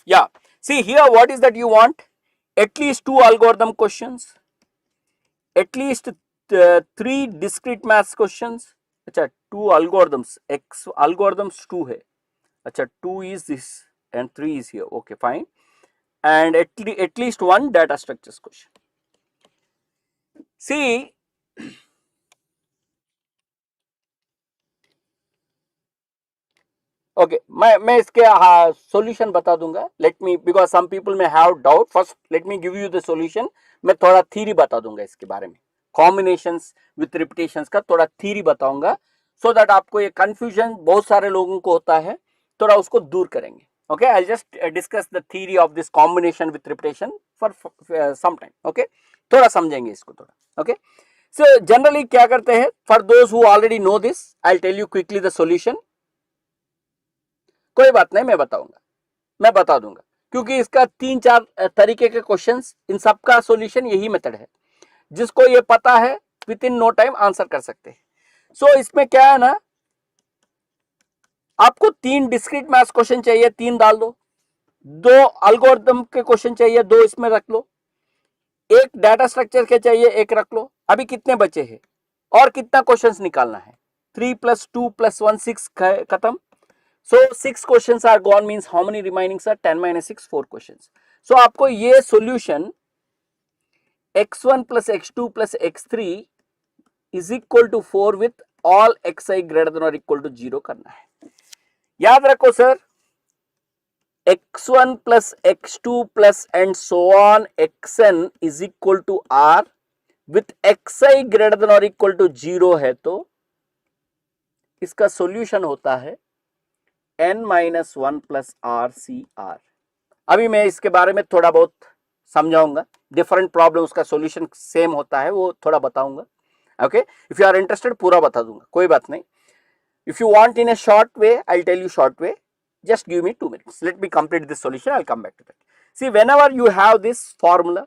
Yeah. See here, what is that you want? At least 2 algorithm questions, at least 3 discrete maths questions. अच्छा, 2 algorithms, x algorithms 2 है. अच्छा, 2 is this and 3 is here. Okay, fine. And at least 1 data structures question. See, okay, मैं इसके solution बता दूंगा. Let me, because some people may have doubt. First let me give you the solution. मैं थोड़ा theory बता दूंगा इसके बारे में, कॉम्बिनेशंस विथ रिपीटेशंस का थोड़ा थ्योरी बताऊंगा, सो दैट आपको ये कंफ्यूजन बहुत सारे लोगों को होता है. थोड़ा उसको दूर करेंगे. Okay, I just discuss the theory of this combination with repetition for some time. Okay, थोड़ा समझेंगे इसको थोड़ा. ओके, सो जनरली क्या करते हैं, for those who already know this I tell you quickly the solution. कोई बात नहीं, मैं बताऊंगा, मैं बता दूंगा, क्योंकि इसका 3-4 तरीके के क्वेश्चंस, इन सबका सॉल्यूशन यही मेथड है. जिसको ये पता है within no time answer कर सकते हैं. सो इसमें क्या है ना, आपको 3 डिस्क्रीट मैथ्स क्वेश्चन चाहिए, 3 डाल दो. 2 एल्गोरिथम के क्वेश्चन चाहिए, 2 इसमें रख लो. 1 डाटा स्ट्रक्चर के चाहिए, 1 रख लो. अभी कितने बचे हैं और कितना क्वेश्चंस निकालना है? 3 + 2 + 1 6 खत्म. So 6 questions are gone, means how many remaining are 10 - 6 4 questions. So आपको ये solution x1 + x2 + x3 is equal to 4 with all xi greater than or equal to 0 करना है. याद रखो sir, x1 + x2 + and so on xn is equal to r with xi greater than or equal to 0 है, तो इसका solution होता है n - 1 + RCR. अभी मैं इसके बारे में थोड़ा बहुत समझाऊंगा. डिफरेंट प्रॉब्लम उसका सॉल्यूशन सेम होता है, वो थोड़ा बताऊंगा. Okay, if you are interested पूरा बता दूंगा, कोई बात नहीं. If you want in a short way, I will tell you short way. Just give me 2 minutes. Let me complete this solution, I will come back to that. See, whenever you have this formula,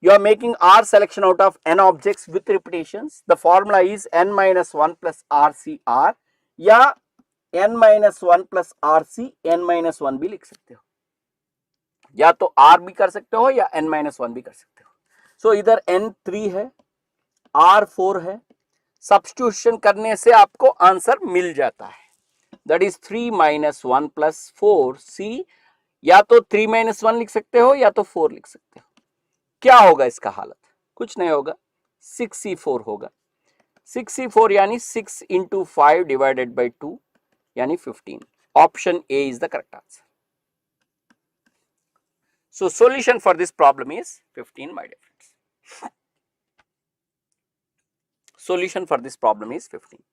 you are making R selection out of n objects with repetitions. The formula is n - 1 + RCR, या n - 1 + RC n - 1 भी लिख सकते हो, या तो R भी कर सकते हो या n - 1 भी कर सकते हो. सो इधर n 3 है, R 4 है. सब्स्टिट्यूशन करने से आपको आंसर मिल जाता है. That is 3 - 1 + 4 C. या तो 3 - 1 लिख सकते हो या तो 4 लिख सकते हो. क्या होगा इसका हालत? कुछ नहीं होगा, 6C4 होगा. 6C4 यानी 6 × 5 / 2 यानी 15. Option A is the correct answer. So solution for this problem is 15, my dear friends. Solution for this problem is 15.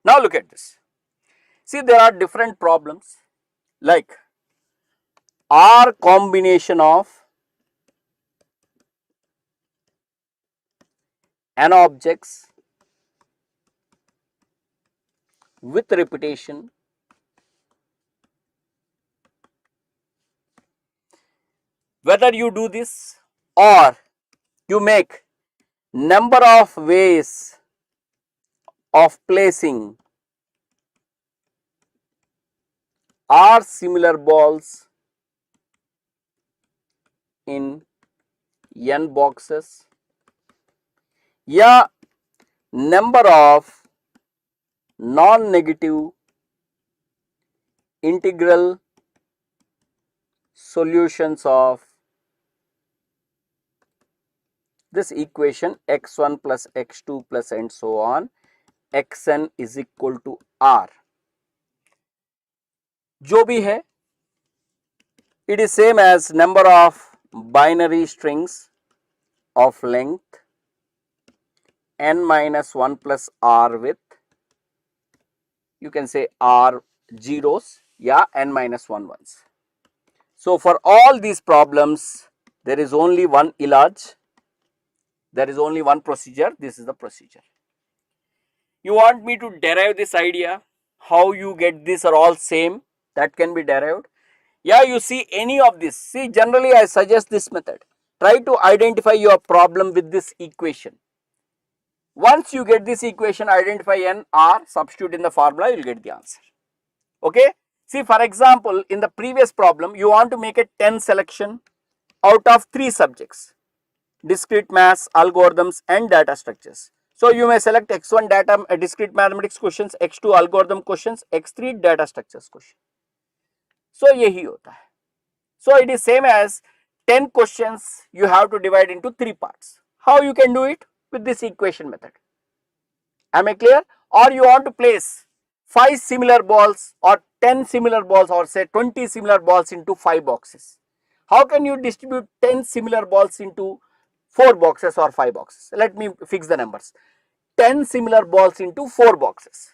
Now look at this. See, there are different problems like R combination of n objects with repetition whether you do this or you make number of ways of placing R similar balls in n boxes, या number of non-negative integral solutions of this equation x1 + x2 + and so on xn is equal to r. जो भी है, it is same as number of binary strings of length n - 1 + r with, you can say r zeros, या n - 1 ones. So for all these problems there is only one ilaj, there is only one procedure. This is the procedure. You want me to derive this idea, how you get this are all same, that can be derived. Yeah, you see any of this. See, generally I suggest this method. Try to identify your problem with this equation. Once you get this equation, identify n, r, substitute in the formula, you will get the answer. Okay. See, for example, in the previous problem, you want to make a 10 selection out of 3 subjects: discrete maths, algorithms and data structures. So you may select x1 data discrete mathematics questions, x2 algorithm questions, x3 data structures question. So यही होता है. So it is same as 10 questions you have to divide into 3 parts. How you can do it? With this equation method. Am I clear? Or you want to place 5 similar balls or 10 similar balls or say 20 similar balls into 5 boxes. How can you distribute 10 similar balls into 4 boxes or 5 boxes? Let me fix the numbers. 10 similar balls into 4 boxes.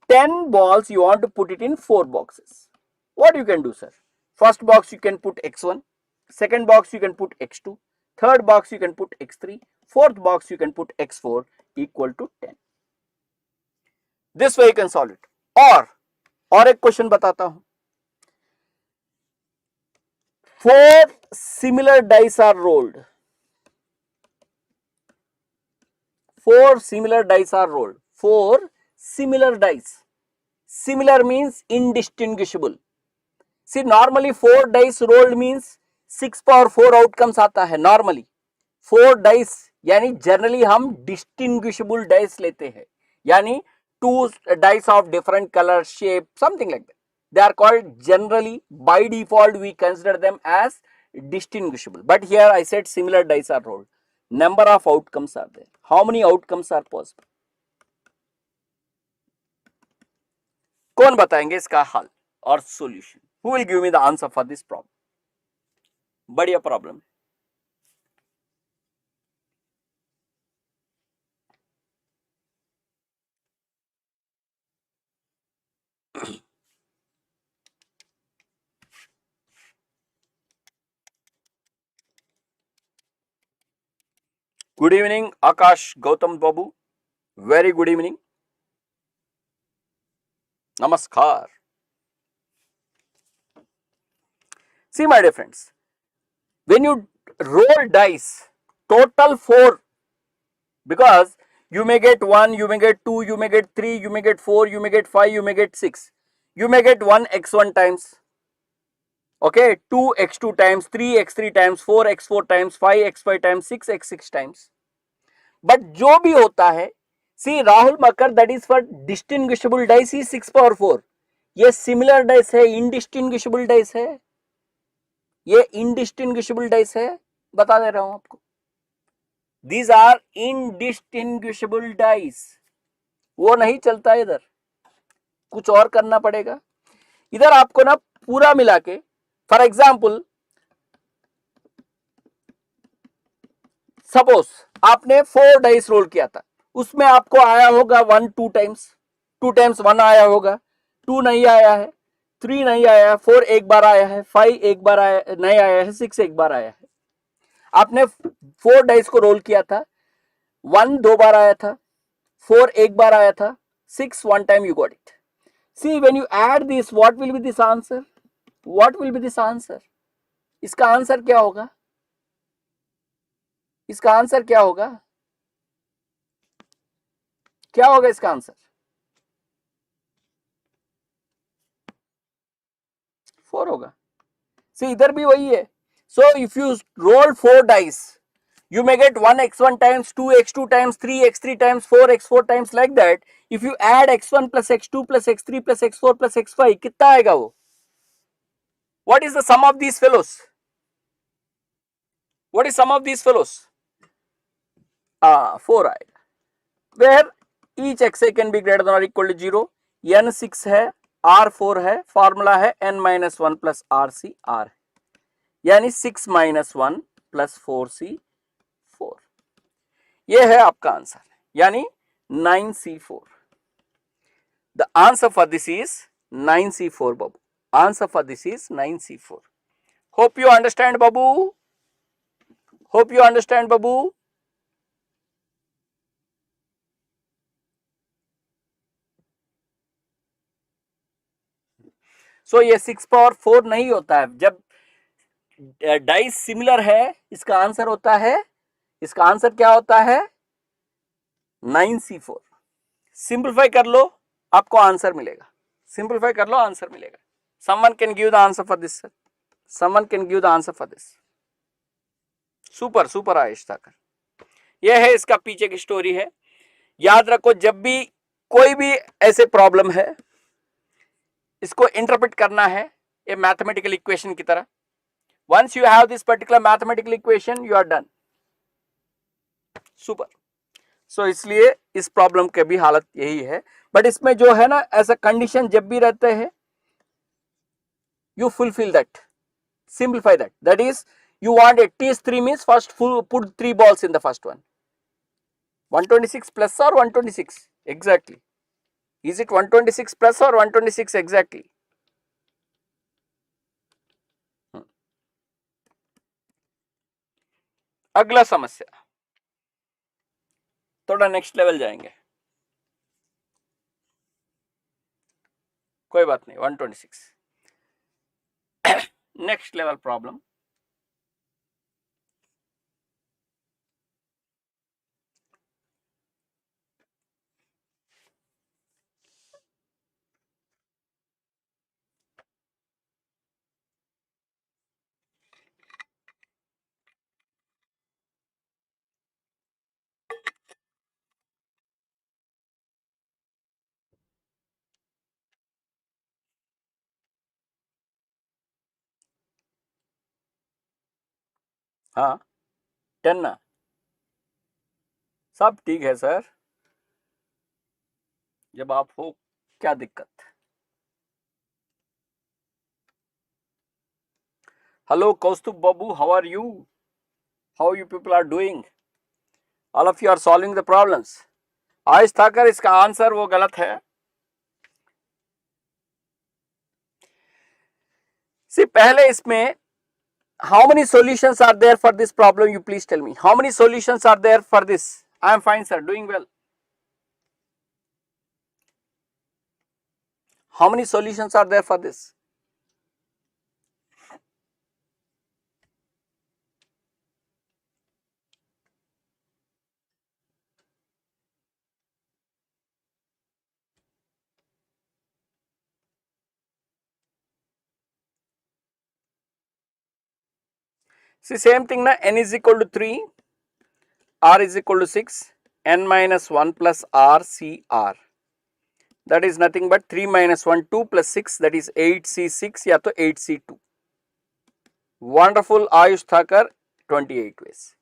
10 balls you want to put it in 4 boxes. What you can do, sir? First box you can put x1, second box you can put x2, third box you can put x3, fourth box you can put x4 equal to 10. This way you can solve it. और एक question बताता हूं. 4 similar dice are rolled. 4 similar dice are rolled. 4 similar dice. Similar means indistinguishable. See, normally 4 dice rolled means 6 power 4 outcomes आता है. Normally 4 dice यानी generally हम distinguishable dice लेते हैं, यानी 2 dice of different color, shape, something like that. They are called generally, by default we consider them as distinguishable. But here I said similar dice are rolled. Number of outcomes are there. How many outcomes are possible? कौन बताएंगे इसका हल और solution? Who will give me the answer for this problem? बढ़िया problem. Good evening, Akash Gautam Babu. Very good evening. Namaskar. See, my dear friends, when you roll dice, total 4, because you may get 1, you may get 2, you may get 3, you may get 4, you may get 5, you may get 6. You may get 1 x1 times, okay, 2 x2 times, 3 x3 times, 4 x4 times, 5 x5 times, 6 x6 times. But जो भी होता है, see Rahul Makar, that is for distinguishable dice is 6 power 4. ये similar dice है, indistinguishable dice है, ये indistinguishable dice है, बता दे रहा हूं आपको. These are indistinguishable dice. वो नहीं चलता इधर, कुछ और करना पड़ेगा. इधर आपको ना पूरा मिला के, फॉर एग्जाम्पल सपोज आपने 4 डाइस रोल किया था, उसमें आपको आया होगा 1 2 टाइम्स, 2 टाइम्स 1 आया होगा, 2 नहीं आया है, 3 नहीं आया है, 4 एक बार आया है, 5 एक बार आया नहीं आया है, 6 एक बार आया है. आपने 4 डाइस को रोल किया था, 1 2 बार आया था, 4 एक बार आया था, 6 1 time you got it. See, when you add this, what will be this answer? What will be this answer? इसका आंसर क्या होगा? इसका आंसर क्या होगा? क्या होगा इसका आंसर? 4 होगा. See, इधर भी वही है. So if you roll 4 dice, you may get 1 x1 times, 2 x2 times, 3 x3 times, 4 x4 times, like that. If you add x1 plus x2 plus x3 plus x4 plus x5, कितना आएगा वो? What is the sum of these fellows? What is sum of these fellows? 4 आएगा. Where each xi can be greater than or equal to 0. n 6 है, r 4 है, formula है n minus 1 plus rc r, यानी 6 minus 1 plus 4c 4. ये है आपका answer, यानी 9c4. The answer for this is 9c4, Babu. Answer for this is 9c4. Hope you understand, Babu. Hope you understand, Babu. So ये 6 power 4 नहीं होता है. जब डाइस सिमिलर है, इसका आंसर होता है, इसका आंसर क्या होता है? 9c4. सिंपलीफाई कर लो, आपको आंसर मिलेगा. सिंपलीफाई कर लो, आंसर मिलेगा. Someone can give the answer for this, sir. Someone can give the answer for this. Super super Ayush Thakar. यह है इसका पीछे की स्टोरी है. याद रखो, जब भी कोई भी ऐसे प्रॉब्लम है, इसको इंटरप्रेट करना है ये मैथमेटिकल इक्वेशन की तरह. Once you have this particular mathematical equation, you are done. Super. सो इसलिए इस प्रॉब्लम के भी हालत यही है, बट इसमें जो है ना ऐसा कंडीशन जब भी रहते हैं you fulfill that, simplify that. That is, you want a T3 means first put 3 balls in the first one. 126 plus or 126 exactly. Is it 126 plus or 126 exactly? अगला समस्या, थोड़ा नेक्स्ट लेवल जाएंगे, कोई बात नहीं. 126 नेक्स्ट लेवल प्रॉब्लम. हाँ 10 ना, सब ठीक है सर, जब आप हो क्या दिक्कत. हेलो कौस्तुभ बाबू, how are you, how you people are doing, all of you are solving the problems. Ayush Thakar, इसका आंसर वो गलत है. सी पहले इसमें how many solutions are there for this problem, you please tell me, how many solutions are there for this? I am fine sir, doing well. How many solutions are there for this? See same thing na, n is equal to 3, r is equal to 6, n minus 1 plus r c r, that is nothing but 3 minus 1 2 plus 6, that is 8c6 या तो 8c2. Wonderful Ayush Thakur, 28 ways.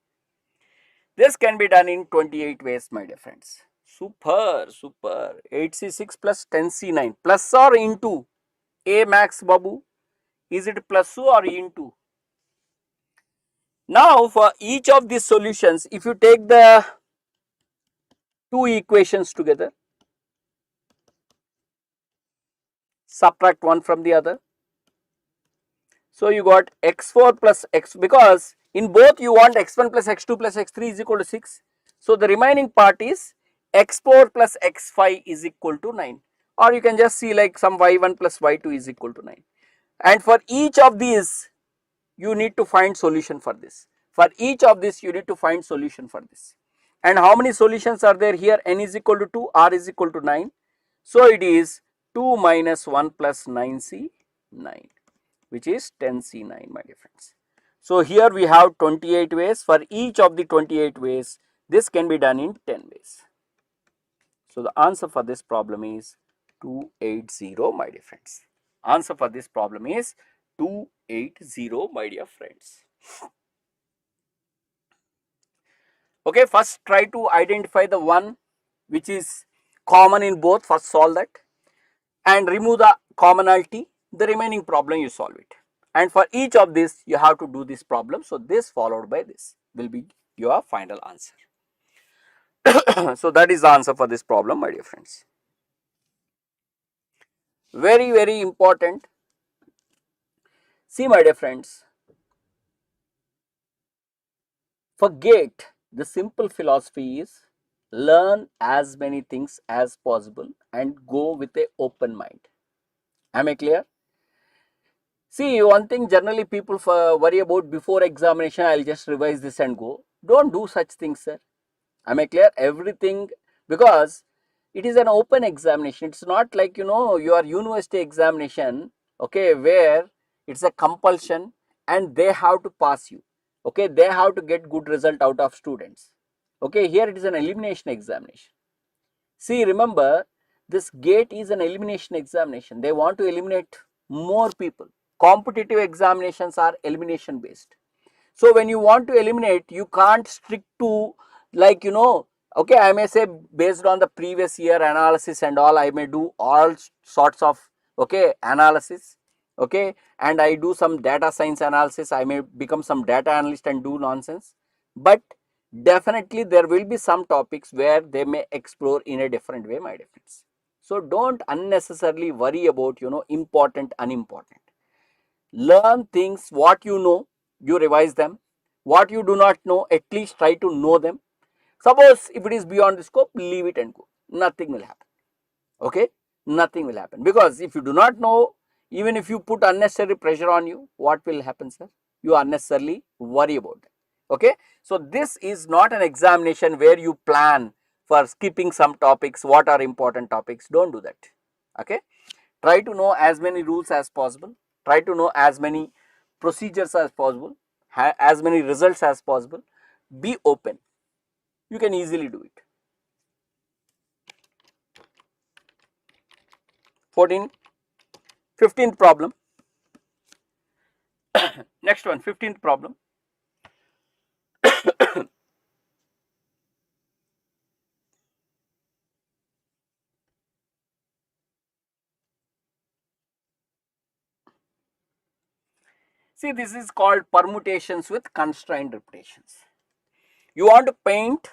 This can be done in 28 ways my dear friends. Super, super. 8c6 plus 10c9 plus or into a max babu, is it plus or into? Now for each of these solutions, if you take the two equations together, subtract one from the other, so you got x4 plus x, because in both you want x1 plus x2 plus x3 is equal to 6, so the remaining part is x4 plus x5 is equal to 9, or you can just see like some y1 plus y2 is equal to 9, and for each of these you need to find solution for this. For each of this you need to find solution for this. And how many solutions are there here? N is equal to 2, r is equal to 9. So it is 2 minus 1 plus 9c 9, which is 10c9 my dear friends. So here we have 28 ways. For each of the 28 ways, this can be done in 10 ways. So the answer for this problem is 280 my dear friends. Answer for this problem is 280 my dear friends. Okay, first try to identify the one which is common in both, first solve that and remove the commonality, the remaining problem you solve it, and for each of this you have to do this problem. So this followed by this will be your final answer. So that is the answer for this problem my dear friends. Very, very important. See my dear friends, for GATE the simple philosophy is learn as many things as possible and go with an open mind. Am I clear? See, one thing generally people worry about before examination, I'll just revise this and go. Don't do such things, sir. Am I clear? Everything, because it is an open examination. It's not like, your university examination, okay, where it's a compulsion and they have to pass you. Okay, they have to get good result out of students. Okay, here it is an elimination examination. See, remember, this GATE is an elimination examination. They want to eliminate more people. Competitive examinations are elimination based. So when you want to eliminate, you can't stick to like, Okay, I may say based on the previous year analysis and all, I may do all sorts of, okay, analysis, okay, and I do some data science analysis. I may become some data analyst and do nonsense, but definitely there will be some topics where they may explore in a different way, my dear friends. So don't unnecessarily worry about, important, unimportant. Learn things, what you know, you revise them. What you do not know, at least try to know them. Suppose if it is beyond the scope, leave it and go. Nothing will happen. Okay? Nothing will happen. Because if you do not know, even if you put unnecessary pressure on you, what will happen, sir? You unnecessarily worry about that. Okay? So this is not an examination where you plan for skipping some topics, what are important topics. Don't do that. Okay? Try to know as many rules as possible. Try to know as many procedures as possible, as many results as possible. Be open. You can easily do it. 14, 15th problem. Next one, 15th problem. See, this is called permutations with constrained repetitions. You want to paint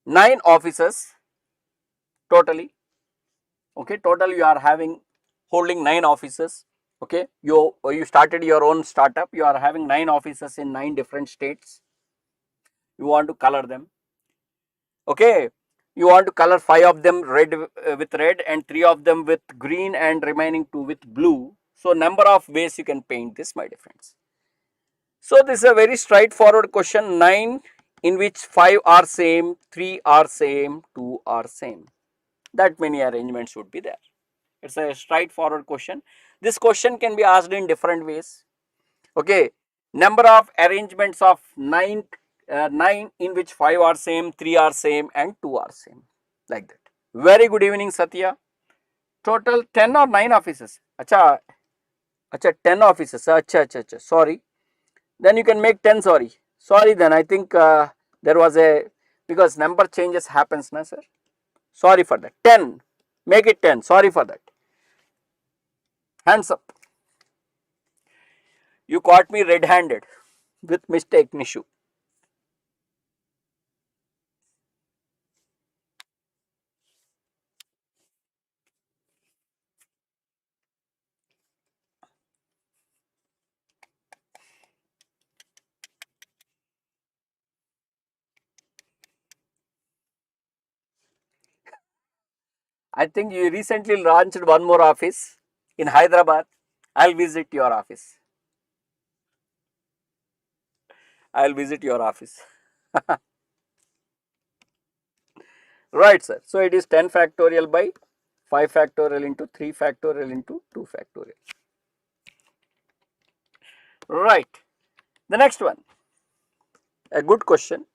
9 offices totally. Okay, total you are having holding 9 offices. Okay, you started your own startup. You are having 9 offices in 9 different states. You want to color them. Okay, you want to color 5 of them red with red and 3 of them with green and remaining 2 with blue. So number of ways you can paint this, my dear friends. So this is a very straightforward question. 9 in which 5 are same, 3 are same, 2 are same. That many arrangements would be there. It's a straightforward question. This question can be asked in different ways. Okay, number of arrangements of 9 in which 5 are same, 3 are same and 2 are same, like that. Very good evening, Satya. Total 10 or 9 offices. Acha, 10 offices. Acha. Sorry. Then you can make 10. Sorry, then I think there was a, because number changes happens, na sir. Sorry for that. 10. Make it 10. Sorry for that. Hands up. You caught me red-handed with mistake, Nishu. I think you recently launched one more office in Hyderabad. I'll visit your office. I'll visit your office. Right, sir. So it is 10 factorial by 5 factorial into 3 factorial into 2 factorial. Right. The next one. A good question.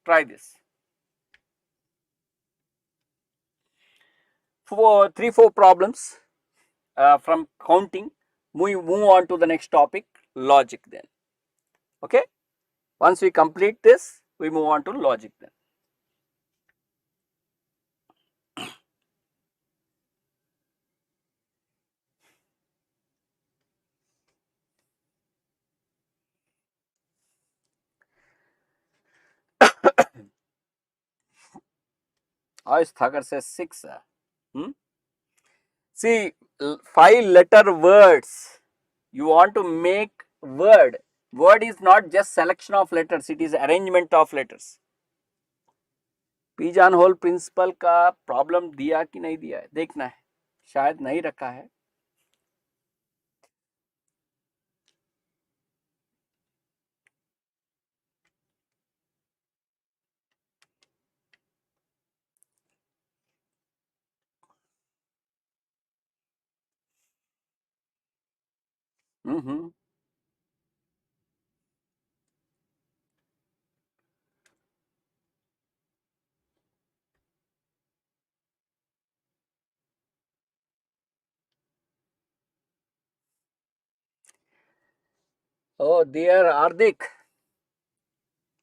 Try this. 3-4 problems from counting. We move on to the next topic, logic then. Okay. Once we complete this, we move on to logic then. Ayush Thakur says 6. See, 5 letter words. You want to make word. Word is not just selection of letters, it is arrangement of letters. Pigeon hole principle का problem दिया कि नहीं दिया है, देखना है, शायद नहीं रखा है. Oh dear Hardik,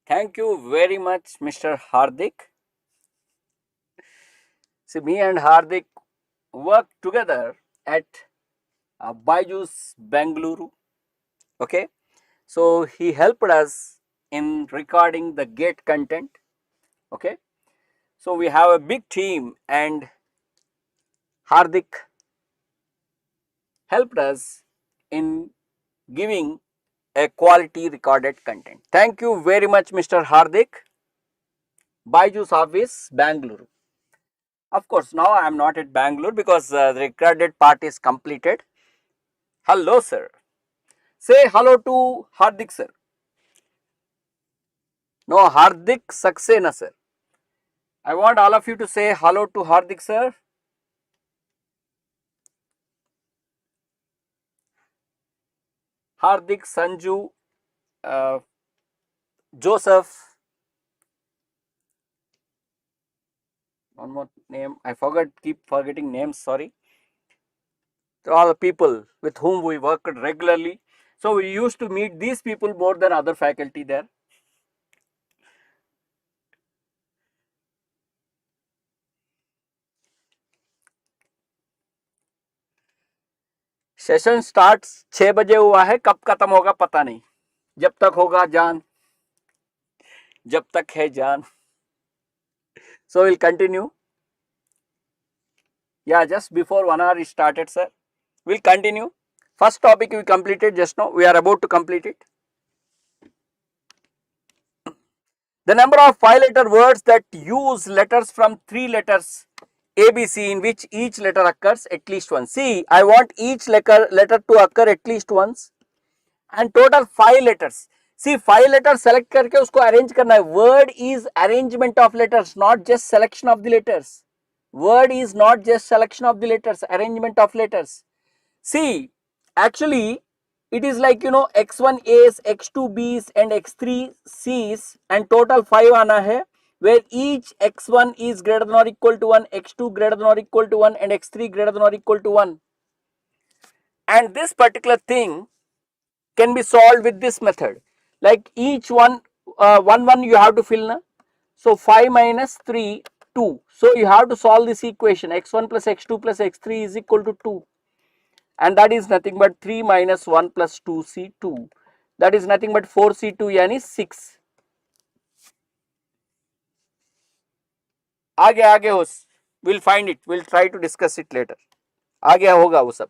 thank you very much Mr. Hardik. See, me and Hardik worked together at BYJU'S Bengaluru. Okay, so he helped us in recording the GATE content. Okay, so we have a big team, and Hardik helped us in giving a quality recorded content. Thank you very much, Mr. Hardik. BYJU'S office, Bangalore. Of course, now I am not at Bangalore because the recorded part is completed. Hello, sir. Say hello to Hardik, sir. No, Hardik Saxena, sir. I want all of you to say hello to Hardik, sir. Hardik, Sanju, Joseph. One more name. I keep forgetting names, sorry. All the people with whom we worked regularly. So we used to meet these people more than other faculty there. Session start 6 बजे हुआ है, कब खत्म होगा पता नहीं, जब तक होगा जान, जब तक है जान. So we'll continue. Yeah, just before 1 hour is started, sir. We'll continue. First topic we completed just now. We are about to complete it. The number of 5-letter words that use letters from 3 letters ABC in which each letter occurs at least once. See, I want each letter to occur at least once and total 5 letters. See, 5 letters select करके उसको arrange करना है. Word is arrangement of letters, not just selection of the letters. Word is not just selection of the letters, arrangement of letters. See, actually it is like, you know, x1 A's, x2 B's and x3 C's and total 5 आना है, where each x1 is greater than or equal to 1, x2 greater than or equal to 1 and x3 greater than or equal to 1. And this particular thing can be solved with this method. Like each one, 1 you have to fill na. So 5 minus 3, 2. So you have to solve this equation, x1 plus x2 plus x3 is equal to 2. And that is nothing but 3 minus 1 plus 2c2. That is nothing but 4c2 yani 6. आगे हो, we'll find it, we'll try to discuss it later. आगे होगा वो सब.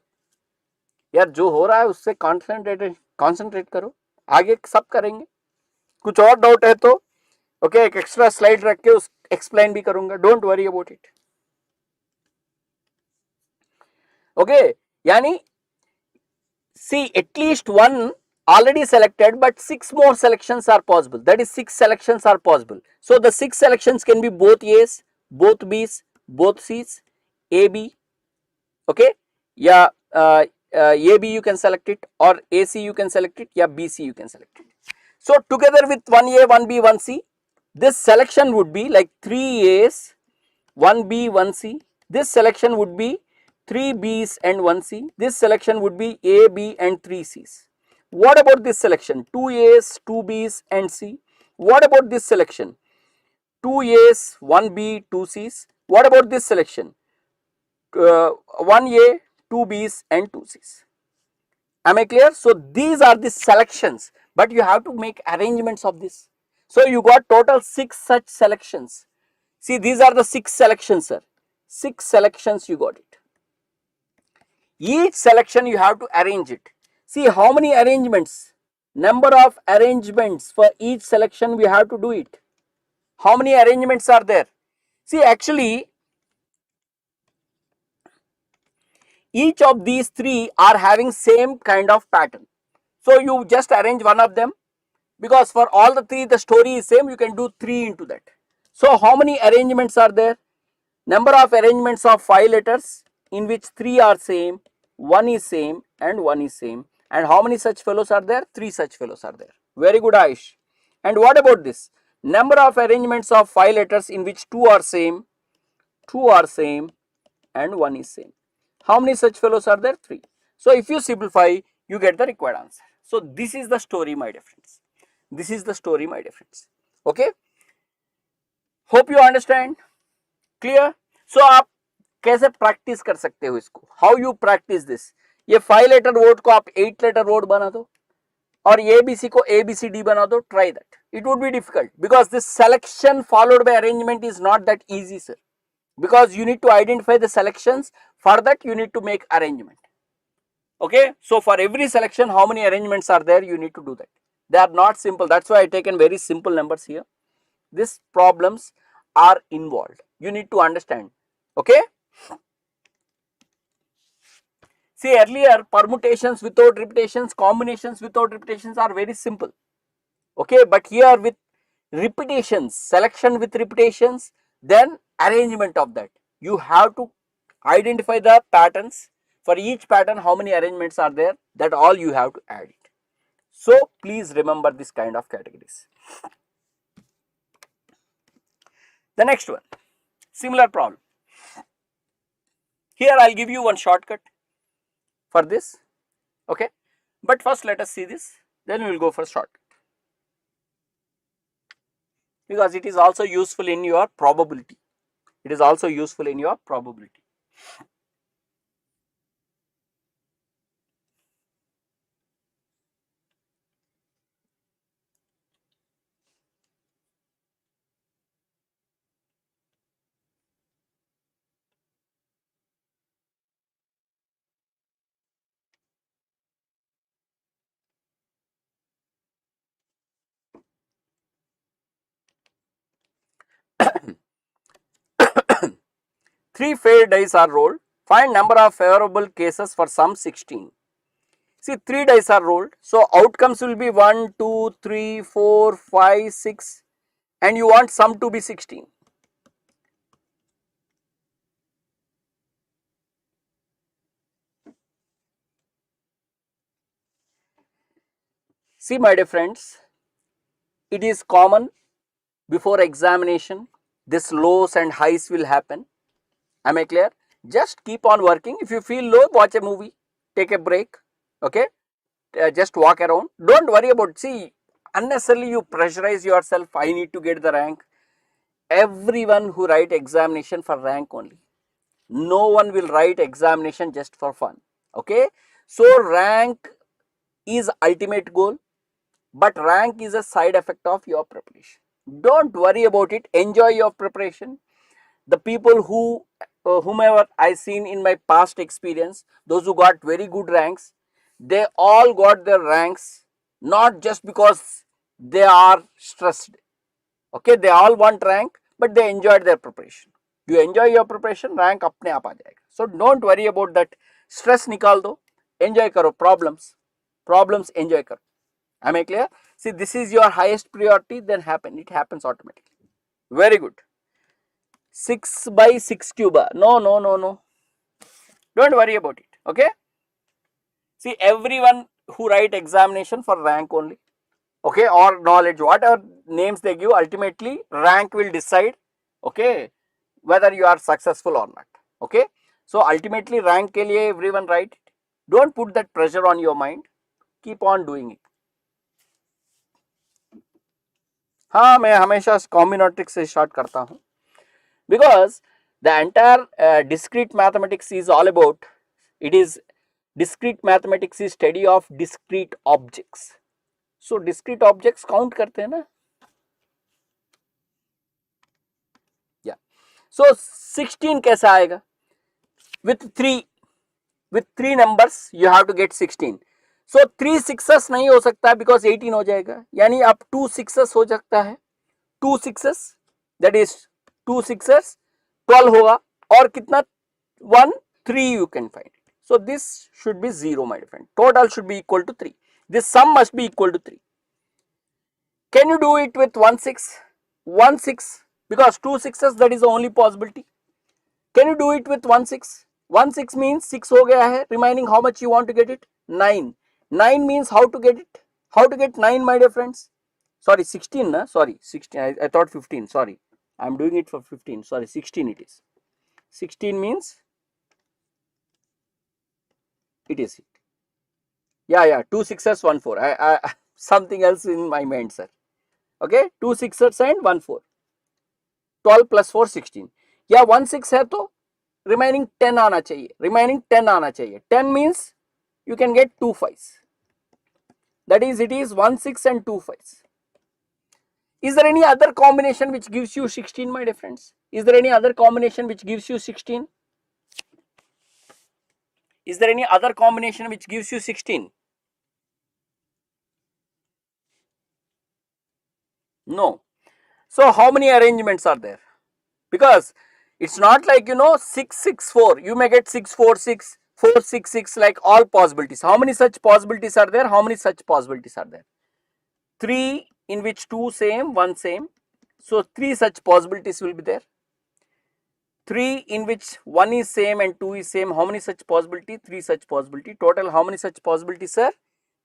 यार जो हो रहा है उससे कॉन्सेंट्रेट करो, आगे सब करेंगे. कुछ और डाउट है तो ओके, एक एक्स्ट्रा स्लाइड रख के उस एक्सप्लेन भी करूंगा, don't worry about it. Okay, यानी see, at least one already selected, but 6 more selections are possible. That is 6 selections are possible. So the 6 selections can be both A's, both B's, both C's, A, B. Okay, yeah, A, B you can select it, or A, C you can select it, yeah, B, C you can select it. So together with 1 A, 1 B, 1 C, this selection would be like 3 A's, 1 B, 1 C. This selection would be 3 B's and 1 C. This selection would be A, B and 3 C's. What about this selection? 2 A's, 2 B's and C. What about this selection? 2 A's, 1 B, 2 C's. What about this selection? 1 A, 2 B's and 2 C's. Am I clear? So these are the selections, but you have to make arrangements of this. So you got total 6 such selections. See, these are the 6 selections, sir. 6 selections you got it. Each selection you have to arrange it. See how many arrangements, number of arrangements for each selection we have to do it. How many arrangements are there? See, actually each of these 3 are having same kind of pattern. So you just arrange one of them, because for all the 3 the story is same, you can do 3 into that. So how many arrangements are there? Number of arrangements of 5 letters in which 3 are same, 1 is same and 1 is same. And how many such fellows are there? 3 such fellows are there. Very good, Aish. And what about this? Number of arrangements of 5 letters in which 2 are same, 2 are same and 1 is same. How many such fellows are there? 3. So if you simplify, you get the required answer. So this is the story, my dear friends. This is the story, my dear friends. Okay. Hope you understand. Clear? So आप कैसे practice कर सकते हो इसको, how you practice this. ये 5 letter word को आप 8 letter word बना दो और एबीसी को ABCD बना दो, try that, it would be difficult because this selection followed by arrangement is not that easy sir, because you need to identify the selections, for that you need to make arrangement. Okay, so for every selection how many arrangements are there, you need to do that. They are not simple, that's why I taken very simple numbers here. These problems are involved, you need to understand. Okay, see earlier permutations without repetitions, combinations without repetitions are very simple. Okay, but here with repetitions, selection with repetitions, then arrangement of that, you have to identify the patterns. For each pattern how many arrangements are there, that all you have to add it. So please remember this kind of categories. The next one, similar problem. Here I'll give you one shortcut for this. Okay, but first let us see this, then we will go for shortcut, because it is also useful in your probability. It is also useful in your probability. Three fair dice are rolled. Find number of favorable cases for sum 16. See, 3 dice are rolled, so outcomes will be 1, 2, 3, 4, 5, 6, and you want sum to be 16. See my dear friends, it is common before examination, this lows and highs will happen. Am I clear? Just keep on working. If you feel low, watch a movie, take a break, okay, just walk around, don't worry about, see, unnecessarily you pressurize yourself, I need to get the rank. Everyone who write examination for rank only, no one will write examination just for fun. Okay, so rank is ultimate goal, but rank is a side effect of your preparation. Don't worry about it, enjoy your preparation. The people who whomever I seen in my past experience, those who got very good ranks, they all got their ranks not just because they are stressed. Okay, they all want rank, but they enjoyed their preparation. You enjoy your preparation, rank अपने आप आ जाएगा. So don't worry about that. Stress निकाल दो, enjoy करो problems enjoy करो. Am I clear? See, this is your highest priority, then it happens automatically. Very good. 6 by 6 cube. No. Don't worry about it. Okay. See, everyone who write examination for rank only, okay, or knowledge, whatever names they give, ultimately rank will decide, okay, whether you are successful or not. Okay. So ultimately rank के लिए everyone write it. Don't put that pressure on your mind. Keep on doing it. हाँ, मैं हमेशा कॉम्बिनेटरिक से start करता हूँ, because the entire discrete mathematics is all about, it is discrete mathematics is study of discrete objects. So discrete objects count करते हैं ना. Yeah. So 16 कैसा आएगा? With three numbers you have to get 16. So 3 sixes नहीं हो सकता because 18 हो जाएगा, यानी अब 2 sixes हो सकता है. 2 sixes, that is 2 sixes 12 होगा, और कितना 1 3 you can find it. So this should be 0 my friend. Total should be equal to 3. This sum must be equal to 3. Can you do it with 1 6? 1 6, because 2 sixes, that is the only possibility. Can you do it with 1 6? 1 6 means 6 हो गया है, remaining how much you want to get it? 9. 9 means how to get it? How to get 9 my dear friends? Sorry, 16 na? Sorry, 16, I thought 15, sorry. I am doing it for 15, sorry, 16 it is. 16 means it is it. Yeah, 2 sixes 1 4. I something else in my mind, sir. Okay, 2 sixes and 1 4. 12 plus 4 16. Yeah, 1 6 है तो remaining 10 आना चाहिए, remaining 10 आना चाहिए. 10 means you can get 2 5s. That is, it is 1 6 and 2 5s. Is there any other combination which gives you 16, my dear friends? Is there any other combination which gives you 16? Is there any other combination which gives you 16? No. So how many arrangements are there? Because it's not like 6 6 4. You may get 6 4 6, 4 6 6, like all possibilities. How many such possibilities are there? How many such possibilities are there? 3 in which 2 same, 1 same. So 3 such possibilities will be there. 3 in which 1 is same and 2 is same. How many such possibility? 3 such possibility. Total how many such possibilities, sir?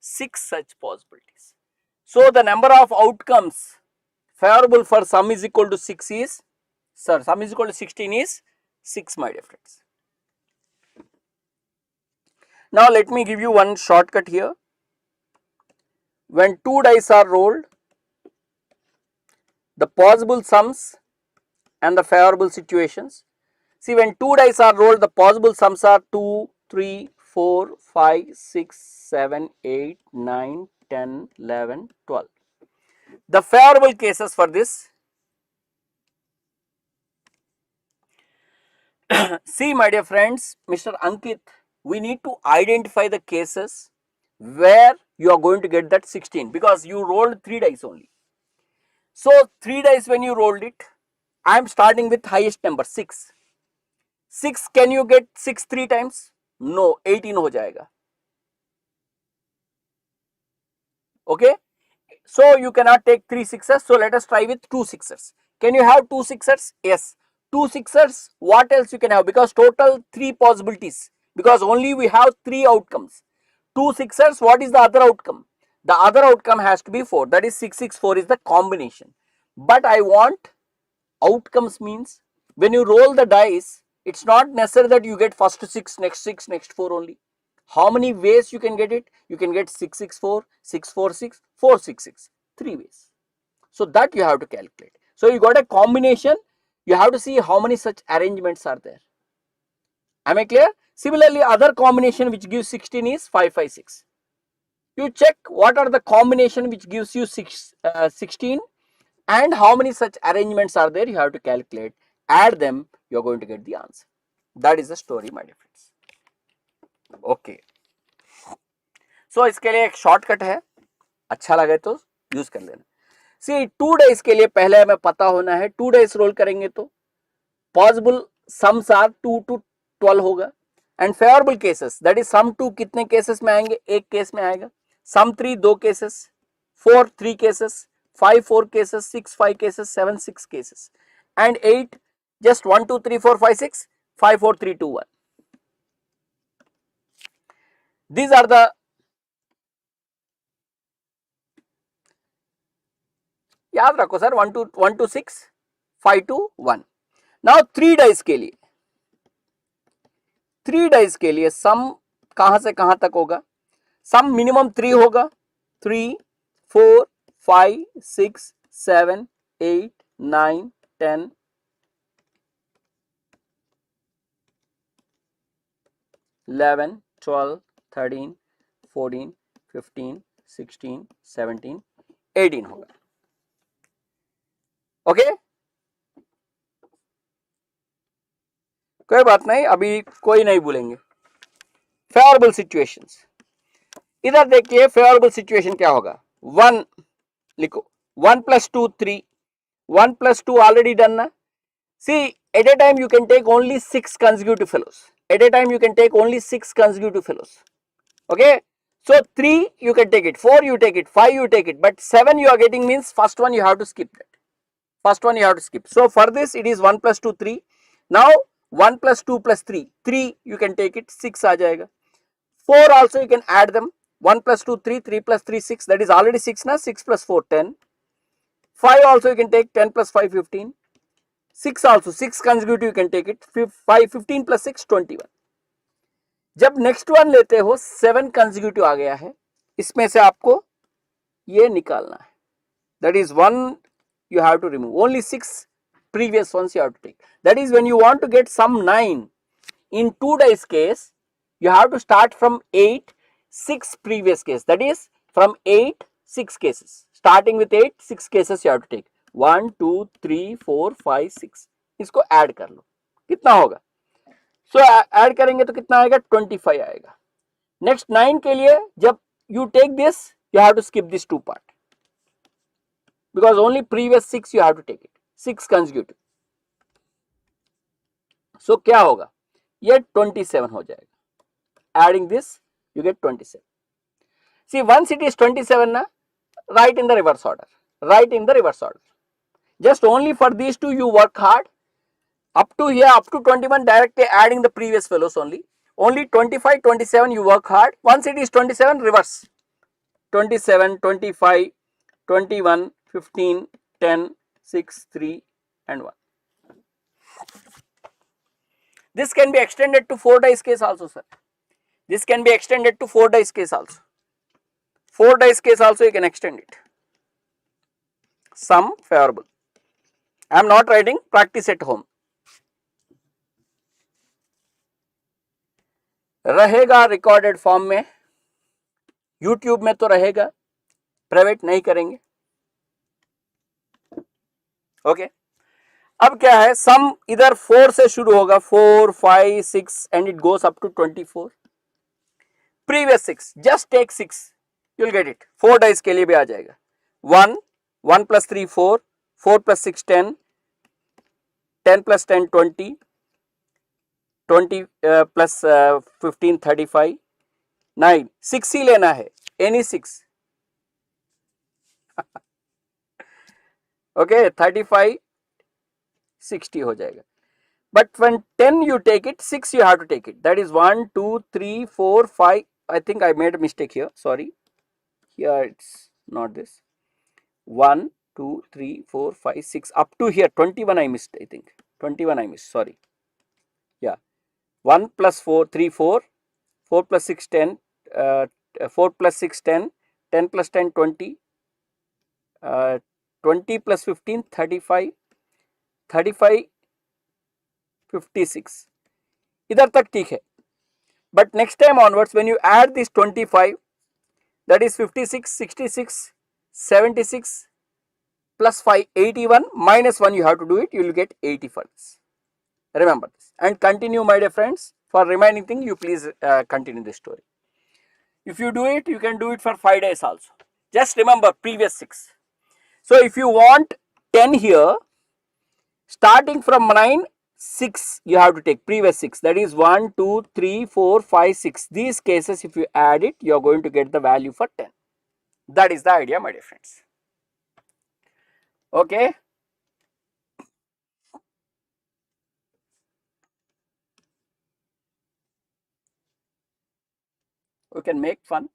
6 such possibilities. So the number of outcomes favorable for sum is equal to 6 is, sir, sum is equal to 16 is 6, my dear friends. Now let me give you one shortcut here. When 2 dice are rolled, the possible sums and the favorable situations. See, when 2 dice are rolled, the possible sums are 2, 3, 4, 5, 6, 7, 8, 9, 10, 11, 12. The favorable cases for this, see my dear friends, Mr. Ankit, we need to identify the cases where you are going to get that 16, because you rolled 3 dice only. So 3 dice when you rolled it, I am starting with highest number 6. 6, can you get 6 3 times? No, 18 हो जाएगा. Okay, so you cannot take 3 sixes. So let us try with 2 sixes. Can you have 2 sixes? Yes. 2 sixes. What else you can have? Because total 3 possibilities. Because only we have 3 outcomes. 2 sixes. What is the other outcome? The other outcome has to be 4. That is 6 6 4 is the combination. But I want outcomes, means when you roll the dice, it's not necessary that you get first 6, next 4 only. How many ways you can get it? You can get 6 6 4, 6 4 6, 4 6 6, 3 ways. So that you have to calculate. So you got a combination, you have to see how many such arrangements are there. Am I clear? Similarly, other combination which gives 16 is 5 5 6. You check what are the combination which gives you 16 and how many such arrangements are there. You have to calculate, add them, you are going to get the answer. That is the story, my dear friends. Okay. So इसके लिए एक shortcut है, अच्छा लगे तो use कर लेना. सी 2 days के लिए पहले हमें पता होना है. 2 days रोल करेंगे तो पॉसिबल सम्स आर 2 to 12 होगा. And favourable cases, that is sum 2 कितने केसेस में आएंगे? एक केस में आएगा. Sum 3 2 cases, 4 3 cases, 5 4 cases, 6 5 cases, 7 6 cases, and 8 just 1 2 3 4 5 6, 5 4 3 2 1. These are the याद रखो sir, 1 to 6, 5 to 1. Now 3 dice के लिए, 3 डाइस के लिए सम कहां से कहां तक होगा? सम मिनिमम 3 होगा. 3 4 5 6 7 8 9 10 11 12 13 14 15 16 17 18 होगा. ओके, कोई बात नहीं, अभी कोई नहीं भूलेंगे. फेवरेबल सिचुएशंस, इधर देखिए फेवरेबल सिचुएशन क्या होगा? 1 लिखो, 1 plus 2 3, 1 plus 2 already done ना. See, at a time you can take only 6 consecutive fellows. At a time you can take only 6 consecutive fellows. Okay, so 3 you can take it, 4 you take it, 5 you take it, but 7 you are getting, means first one you have to skip that. First one you have to skip. So for this it is 1 plus 2 3. Now 1 plus 2 plus 3, 3 you can take it, 6 आ जाएगा. 4 also you can add them. 1 plus 2 3, 3 plus 3 6, that is already 6 ना. 6 plus 4 10. 5 also you can take, 10 plus 5 15. 6 also, 6 consecutive you can take it, 5 15 plus 6 21. जब next one लेते हो 7 consecutive आ गया है, इसमें से आपको ये निकालना है. That is 1 you have to remove, only 6 previous ones you have to take. That is when you want to get sum 9, in 2 dice case, you have to start from 8, 6 previous case. That is from 8, 6 cases. Starting with 8, 6 cases you have to take. 1, 2, 3, 4, 5, 6. इसको add कर लो, कितना होगा? सो add करेंगे तो कितना आएगा? 25 आएगा. Next 9 के लिए जब you take this, you have to skip this 2 part because only previous 6 you have to take it. 6 consecutive. So क्या होगा? ये 27 हो जाएगा. Adding this, you get 27. See, once it is 27 na, write in the reverse order. Write in the reverse order. Just only for these two you work hard. Up to here, up to 21, directly adding the previous values only. Only 25, 27 you work hard. Once it is 27, reverse. 27, 25, 21, 15, 10, 6, 3 and 1. This can be extended to 4 dice case also, sir. This can be extended to 4 dice case also. 4 dice case also you can extend it. Sum favorable. I am not writing, practice at home. रहेगा recorded form में, YouTube में तो रहेगा, private नहीं करेंगे. Okay. अब क्या है, सम इधर 4 से शुरू होगा, 4, 5, 6 and it goes up to 24. Previous 6, just take 6, you will get it. 4 dice के लिए भी आ जाएगा. 1, 1 plus 3 4, 4 plus 6 10, 10 plus 10 20, 20 plus 15 35, 9, 6 ही लेना है, एनी 6. ओके, 35 60 हो जाएगा. But when 10 you take it, 6 you have to take it. That is 1, 2, 3, 4, 5. I think I made a mistake here. Sorry. Here it's not this. 1, 2, 3, 4, 5, 6. Up to here 21 I missed. I think 21 I missed. Sorry. Yeah. 1 plus 4, 3, 4. 4 plus 6, 10. 4 plus 6, 10. 10 plus 10, 20. 20 plus 15, 35. 35 56. इधर तक ठीक है. But next time onwards, when you add this 25, that is 56, 66, 76 plus 5, 81, minus 1 you have to do it, you will get 80 for this. Remember this and continue, my dear friends. For remaining thing, you please continue this story. If you do it, you can do it for 5 days also. Just remember previous 6. So if you want 10 here, starting from 9, 6 you have to take previous 6, that is 1, 2, 3, 4, 5, 6. These cases if you add it, you are going to get the value for 10. That is the idea, my dear friends. Okay. We can make fun.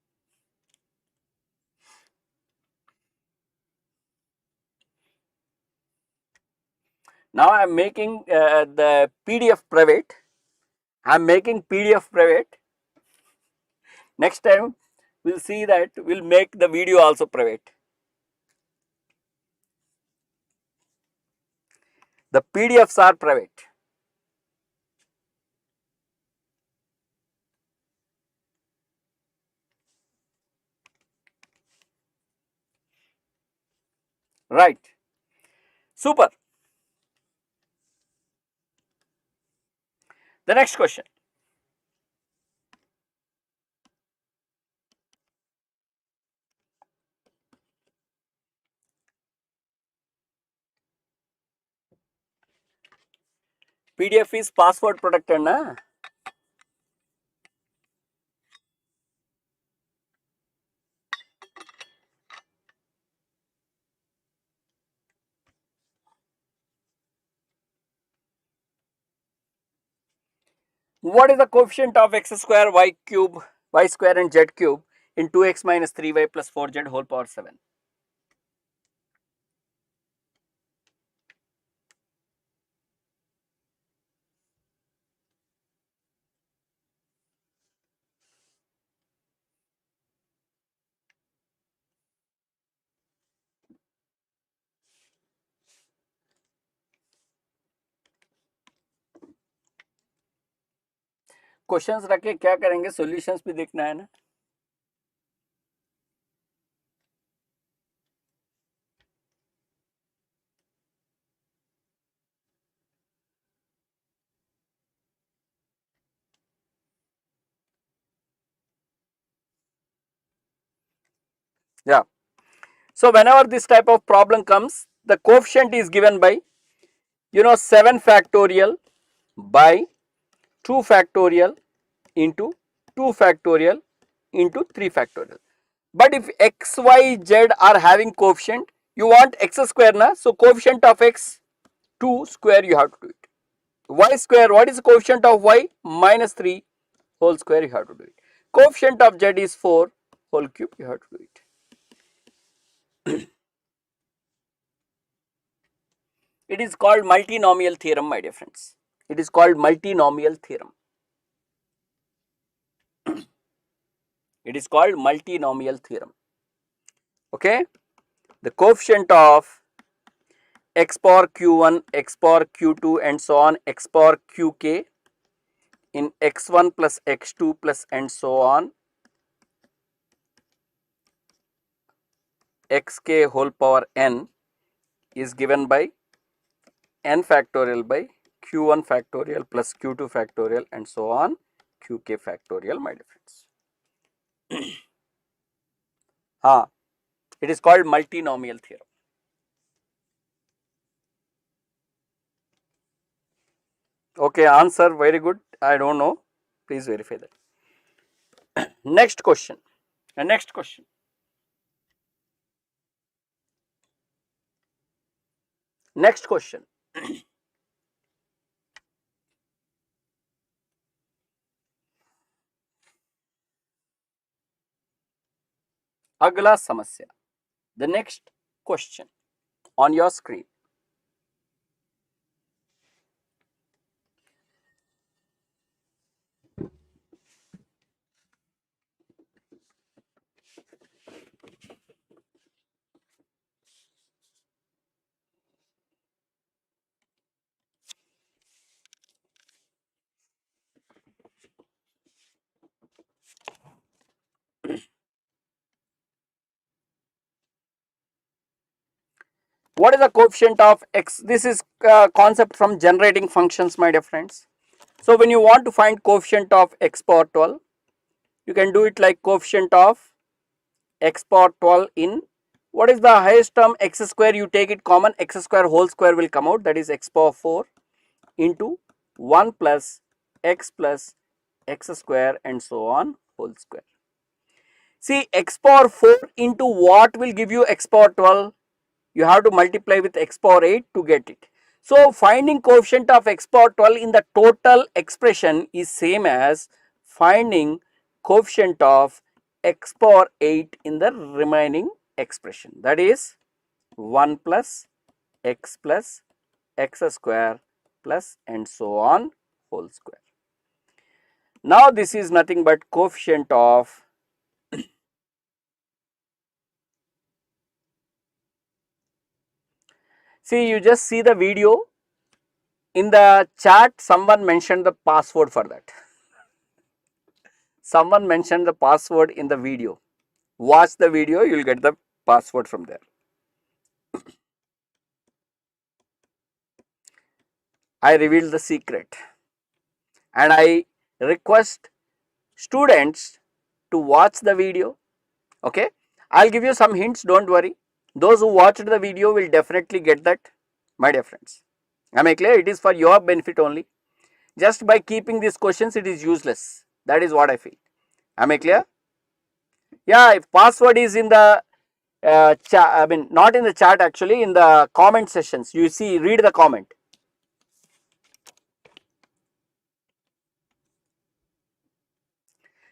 Now I am making the PDF private. I am making PDF private. Next time we'll see that we'll make the video also private. The PDFs are private. Right. Super. The next question. PDF is password protected, na? What is the coefficient of x square, y cube, y square and z cube in 2x minus 3y plus 4z whole power 7? Questions रख के क्या करेंगे, solutions भी देखना है ना। Yeah. So whenever this type of problem comes, the coefficient is given by 7 factorial by 2 factorial into 2 factorial into 3 factorial. But if x, y, z are having coefficient, you want x square na, so coefficient of x 2 square you have to do it. Y square, what is the coefficient of y? Minus 3 whole square you have to do it. Coefficient of z is 4 whole cube, you have to do it. It is called multinomial theorem, my dear friends. It is called multinomial theorem. It is called multinomial theorem. Okay, the coefficient of x power q1, x power q2 and so on, x power qk in x1 plus x2 plus and so on, xk whole power n is given by n factorial by q1 factorial plus q2 factorial and so on, qk factorial, my dear friends. It is called multinomial theorem. Okay, answer very good. I don't know. Please verify that. Next question. Next question. Next question. अगला समस्या. The next question on your screen. What is the coefficient of x? This is concept from generating functions, my dear friends. So when you want to find coefficient of x power 12, you can do it like coefficient of x power 12 in what is the highest term, x square, you take it common, x square whole square will come out, that is x power 4 into 1 plus x square and so on whole square. See, x power 4 into what will give you x power 12? You have to multiply with x power 8 to get it. So finding coefficient of x power 12 in the total expression is same as finding coefficient of x power 8 in the remaining expression, that is 1 plus x square plus and so on whole square. Now this is nothing but coefficient of see, you just see the video. In the chat, someone mentioned the password for that. Someone mentioned the password in the video. Watch the video, you will get the password from there. I revealed the secret. And I request students to watch the video. Okay. I will give you some hints, don't worry. Those who watched the video will definitely get that, my dear friends. Am I clear? It is for your benefit only. Just by keeping these questions, it is useless. That is what I feel. Am I clear? Yeah, if password is in the chat, I mean not in the chat, actually in the comment sessions, you see, read the comment.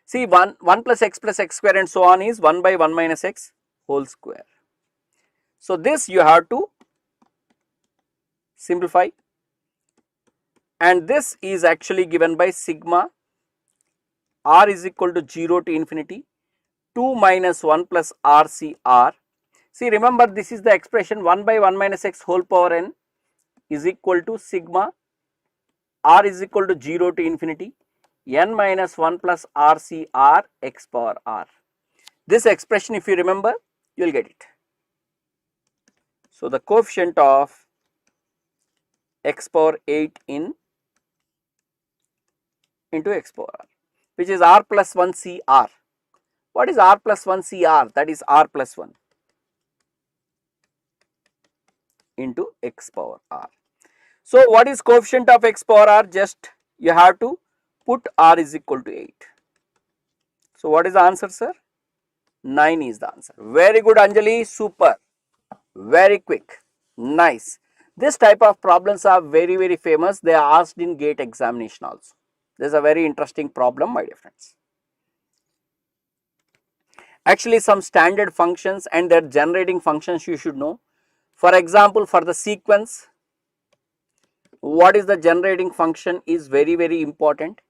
See, 1 plus x square and so on is 1 by 1 minus x whole square. So this you have to simplify, and this is actually given by sigma r is equal to 0 to infinity 2 minus 1 plus RCR. See, remember, this is the expression 1 by 1 minus x whole power n is equal to sigma r is equal to 0 to infinity n minus 1 plus RCR x power r. This expression, if you remember, you will get it. So, the coefficient of x power 8 into x power r, which is r plus 1 CR. What is r plus 1 CR? That is r plus 1 into x power r. So, what is coefficient of x power r? Just you have to put r is equal to 8. So, what is the answer, sir? 9 is the answer. Very good, Anjali, super, very quick, nice. This type of problems are very famous. They are asked in GATE examination also. This is a very interesting problem, my dear friends. Actually, some standard functions and their generating functions you should know. For example, for the sequence, what is the generating function is very important.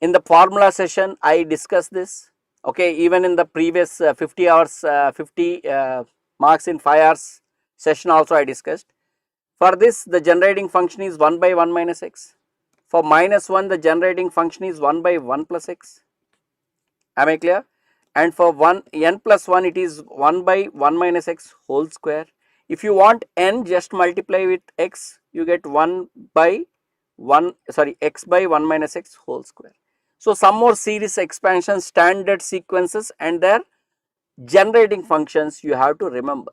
In the formula session, I discussed this. Okay, even in the previous 50 hours, 50 marks in 5 hours session also I discussed. For this, the generating function is 1 by 1 minus x. For minus 1, the generating function is 1 by 1 plus x. Am I clear? And for n plus 1, it is 1 by 1 minus x whole square. If you want n, just multiply with x, you get 1 by 1, sorry, x by 1 minus x whole square. So, some more series expansion, standard sequences and their generating functions you have to remember.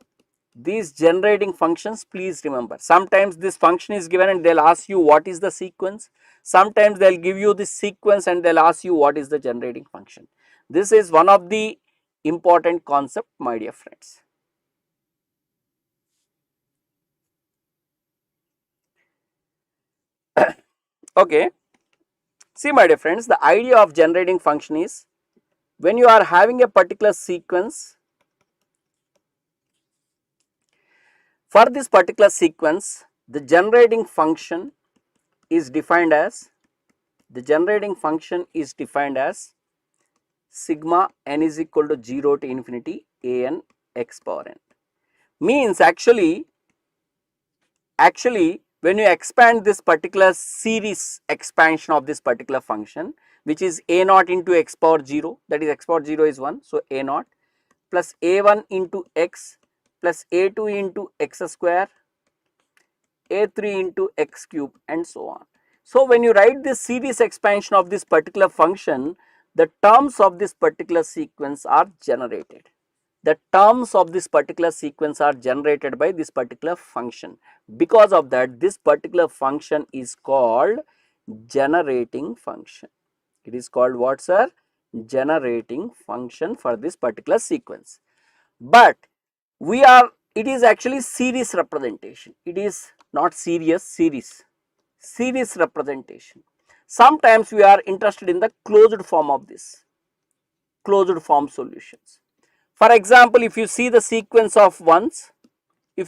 These generating functions, please remember. Sometimes this function is given and they will ask you what is the sequence. Sometimes they will give you this sequence and they will ask you what is the generating function. This is one of the important concept, my dear friends. Okay. See, my dear friends, the idea of generating function is when you are having a particular sequence, for this particular sequence, the generating function is defined as sigma n is equal to 0 to infinity a n x power n. Means actually when you expand this particular series expansion of this particular function, which is a naught into x power 0, that is x power 0 is 1, so a naught plus a1 into x plus a2 into x square, a3 into x cube and so on. So, when you write this series expansion of this particular function, the terms of this particular sequence are generated. The terms of this particular sequence are generated by this particular function. Because of that, this particular function is called generating function. It is called what, sir? Generating function for this particular sequence. But it is actually series representation. It is not series representation. Sometimes we are interested in the closed form of this, closed form solutions. For example, if you see the sequence of ones, for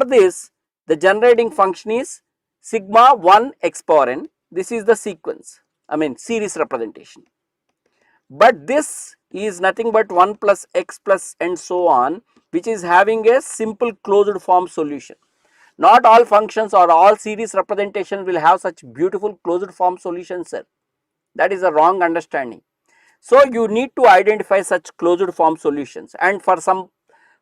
this the generating function is sigma 1 x power n. This is the sequence, I mean series representation. But this is nothing but 1 plus x plus and so on, which is having a simple closed form solution. Not all functions or all series representation will have such beautiful closed form solutions, sir. That is a wrong understanding. So, you need to identify such closed form solutions, and for some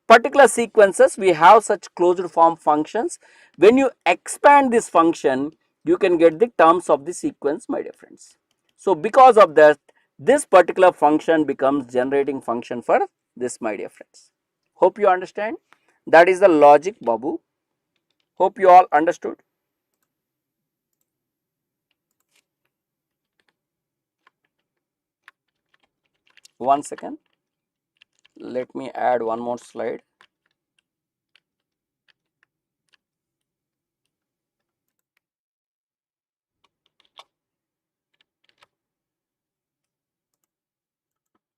particular sequences we have such closed form functions. When you expand this function, you can get the terms of the sequence, my dear friends. So, because of that, this particular function becomes generating function for this, my dear friends. Hope you understand. That is the logic, Babu. Hope you all understood. One second. Let me add one more slide.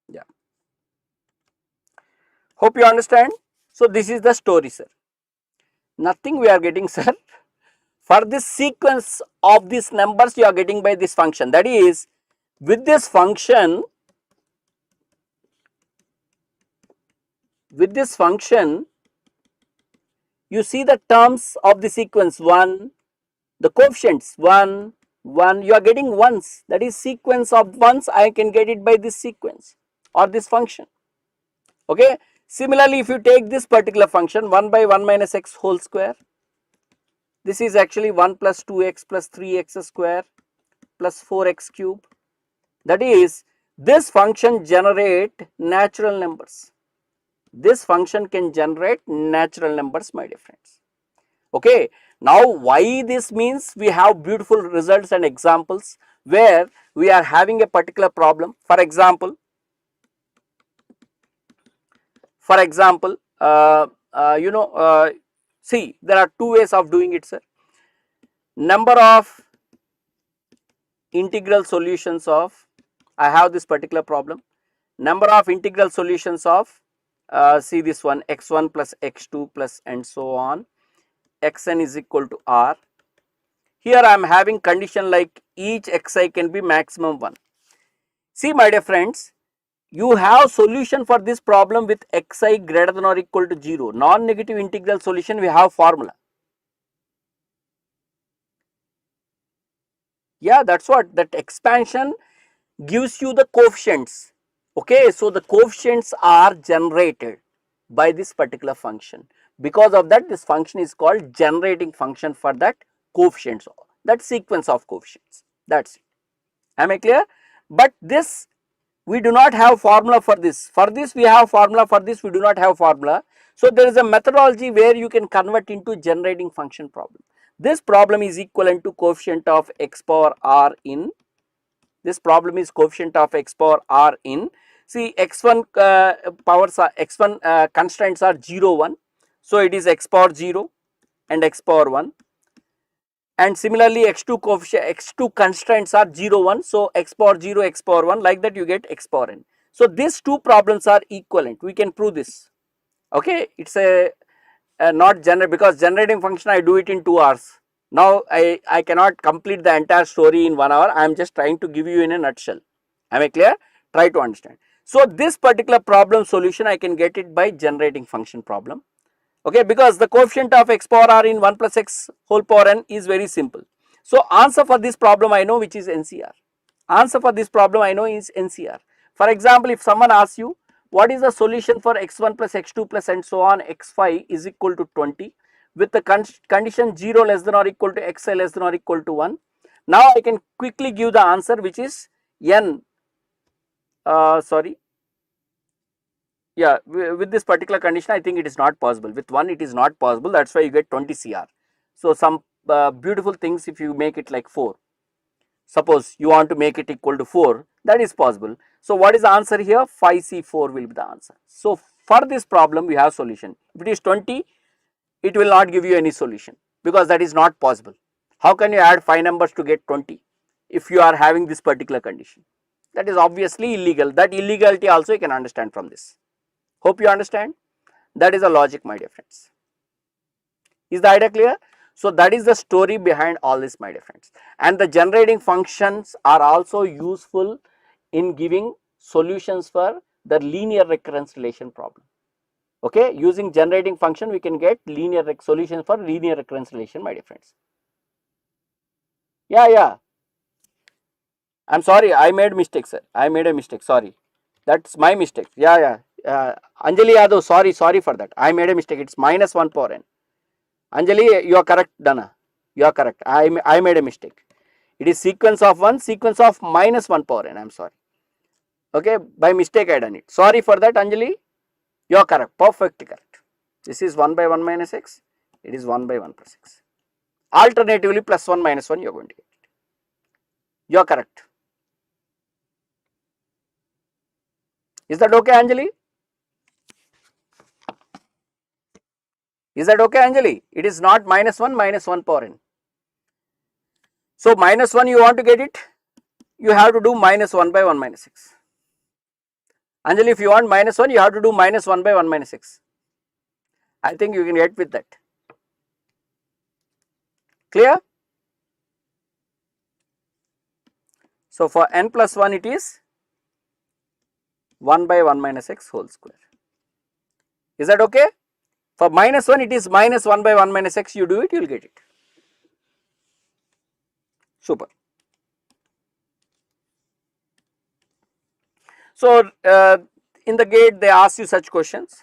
Yeah. Hope you understand. So, this is the story, sir. Nothing we are getting, sir. For this sequence of these numbers you are getting by this function. That is, with this function, you see the terms of the sequence 1, the coefficients 1, 1, you are getting ones, that is sequence of ones. I can get it by this sequence or this function. Okay. Similarly, if you take this particular function 1 by 1 minus x whole square, this is actually 1 plus 2x plus 3x square plus 4x cube. That is, this function generate natural numbers. This function can generate natural numbers, my dear friends. Okay. Now, why this means? We have beautiful results and examples where we are having a particular problem. For example, see, there are two ways of doing it, sir. Number of integral solutions of, I have this particular problem, number of integral solutions of, see this one, x1 plus x2 plus and so on, xn is equal to r. Here I am having condition like each xi can be maximum 1. See, my dear friends, you have solution for this problem with xi greater than or equal to 0. Non-negative integral solution, we have formula. Yeah, that's what, that expansion gives you the coefficients. Okay, so the coefficients are generated by this particular function. Because of that, this function is called generating function for that coefficients, that sequence of coefficients. That's it. Am I clear? But this, we do not have formula for this. For this we have formula, for this we do not have formula. So there is a methodology where you can convert into generating function problem. This problem is equivalent to coefficient of x power r in, this problem is coefficient of x power r in, see x1 powers are, x1 constraints are 0, 1. So it is x power 0 and x power 1. And similarly x2 coefficient, x2 constraints are 0, 1. So x power 0, x power 1, like that you get x power n. So these two problems are equivalent, we can prove this. Okay, it's a not generate, because generating function I do it in 2 hours. Now I cannot complete the entire story in 1 hour. I am just trying to give you in a nutshell. Am I clear? Try to understand. So this particular problem solution I can get it by generating function problem. Okay, because the coefficient of x power r in 1 plus x whole power n is very simple. So answer for this problem I know, which is NCR. Answer for this problem I know is NCR. For example, if someone asks you what is the solution for x1 plus x2 plus and so on, x5 is equal to 20 with the condition 0 less than or equal to xi less than or equal to 1. Now I can quickly give the answer, which is n, with this particular condition I think it is not possible, with 1 it is not possible, that is why you get 20 CR. So some beautiful things, if you make it like 4, suppose you want to make it equal to 4, that is possible. So what is the answer here? 5C4 will be the answer. So for this problem we have solution. If it is 20, it will not give you any solution, because that is not possible. How can you add 5 numbers to get 20 if you are having this particular condition? That is obviously illegal. That illegality also you can understand from this. Hope you understand. That is the logic, my dear friends. Is the idea clear? So that is the story behind all this, my dear friends. And the generating functions are also useful in giving solutions for the linear recurrence relation problem. Okay, using generating function we can get linear solutions for linear recurrence relation, my dear friends. Yeah. I'm sorry, I made mistake, sir. I made a mistake. Sorry, that's my mistake. Yeah. Anjali Yadav, sorry for that. I made a mistake. It's minus 1 power n. Anjali, you are correct, Dana. You are correct. I made a mistake. It is sequence of 1, sequence of minus 1 power n. I'm sorry. Okay, by mistake I done it. Sorry for that, Anjali. You are correct. Perfectly correct. This is 1 by 1 minus x. It is 1 by 1 plus x. Alternatively, plus 1 minus 1 you are going to get it. You are correct. Is that okay, Anjali? Is that okay, Anjali? It is not minus 1 power n. So minus 1 you want to get it, you have to do minus 1 by 1 minus x. Anjali, if you want minus 1, you have to do minus 1 by 1 minus x. I think you can get with that. Clear? So for n plus 1 it is 1 by 1 minus x whole square. Is that okay? For minus 1 it is minus 1 by 1 minus x, you do it, you will get it. Super. So, in the GATE they ask you such questions,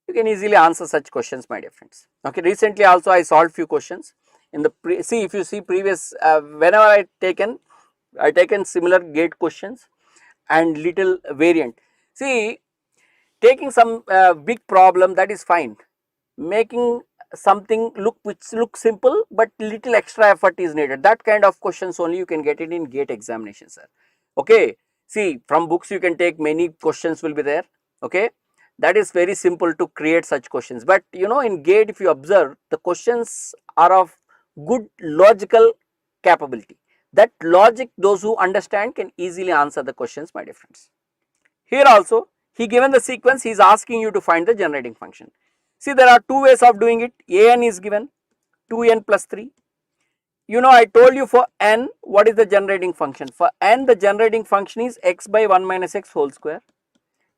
you can easily answer such questions, my dear friends. Okay, recently also I solved few questions in the see, if you see previous whenever I taken similar GATE questions and little variant. See, taking some big problem, that is fine, making something which looks simple but little extra effort is needed, that kind of questions only you can get it in GATE examination, sir. Okay, see, from books you can take many questions will be there. Okay, that is very simple to create such questions, but you know, in GATE if you observe, the questions are of good logical capability. That logic, those who understand can easily answer the questions, my dear friends. Here also he given the sequence, he is asking you to find the generating function. See, there are two ways of doing it. An is given 2n plus 3. You know, I told you for n what is the generating function. For n the generating function is x by 1 minus x whole square,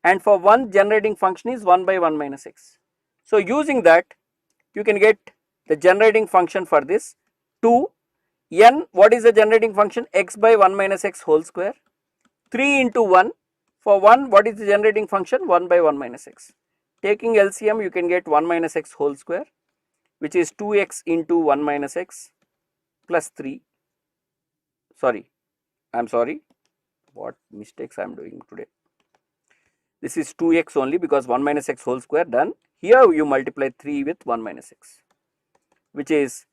and for 1 generating function is 1 by 1 minus x. So using that you can get the generating function for this 2 n, what is the generating function, x by 1 minus x whole square, 3 into 1, for 1 what is the generating function, 1 by 1 minus x. Taking LCM you can get 1 minus x whole square, which is 2x into 1 minus x plus 3, sorry, I am sorry, what mistakes I am doing today. This is 2x only because 1 minus x whole square done. Here you multiply 3 with 1 minus x, which is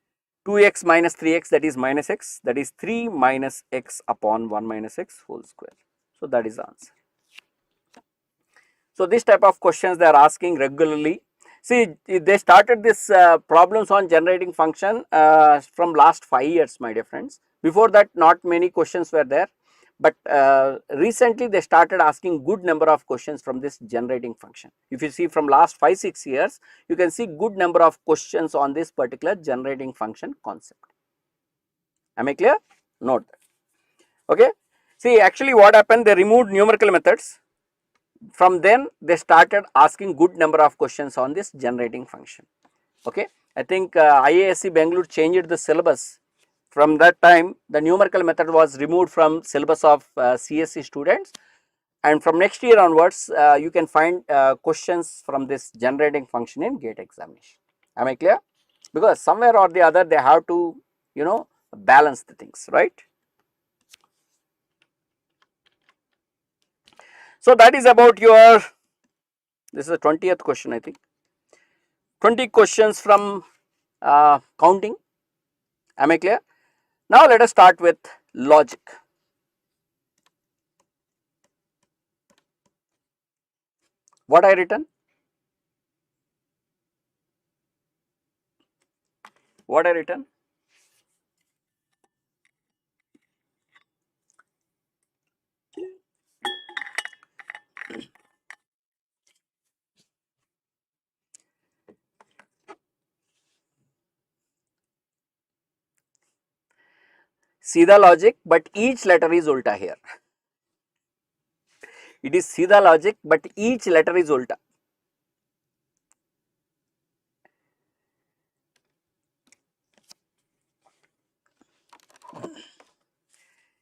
2x minus 3x, that is minus x, that is 3 minus x upon 1 minus x whole square. So that is the answer. So this type of questions they are asking regularly. See, they started this problems on generating function from last 5 years, my dear friends. Before that not many questions were there, but recently they started asking good number of questions from this generating function. If you see from last 5-6 years, you can see good number of questions on this particular generating function concept. Am I clear? Note that. Okay. See, actually what happened, they removed numerical methods. From then they started asking good number of questions on this generating function. Okay, I think IASC Bangalore changed the syllabus. From that time the numerical method was removed from syllabus of CSC students, and from next year onwards you can find questions from this generating function in GATE examination. Am I clear? Because somewhere or the other they have to, you know, balance the things, right? So that is about your, this is the 20th question, I think. 20 questions from counting. Am I clear? Now let us start with logic. What I written? What I written? Seedha logic, but each letter is ulta here. It is Seedha logic, but each letter is ulta.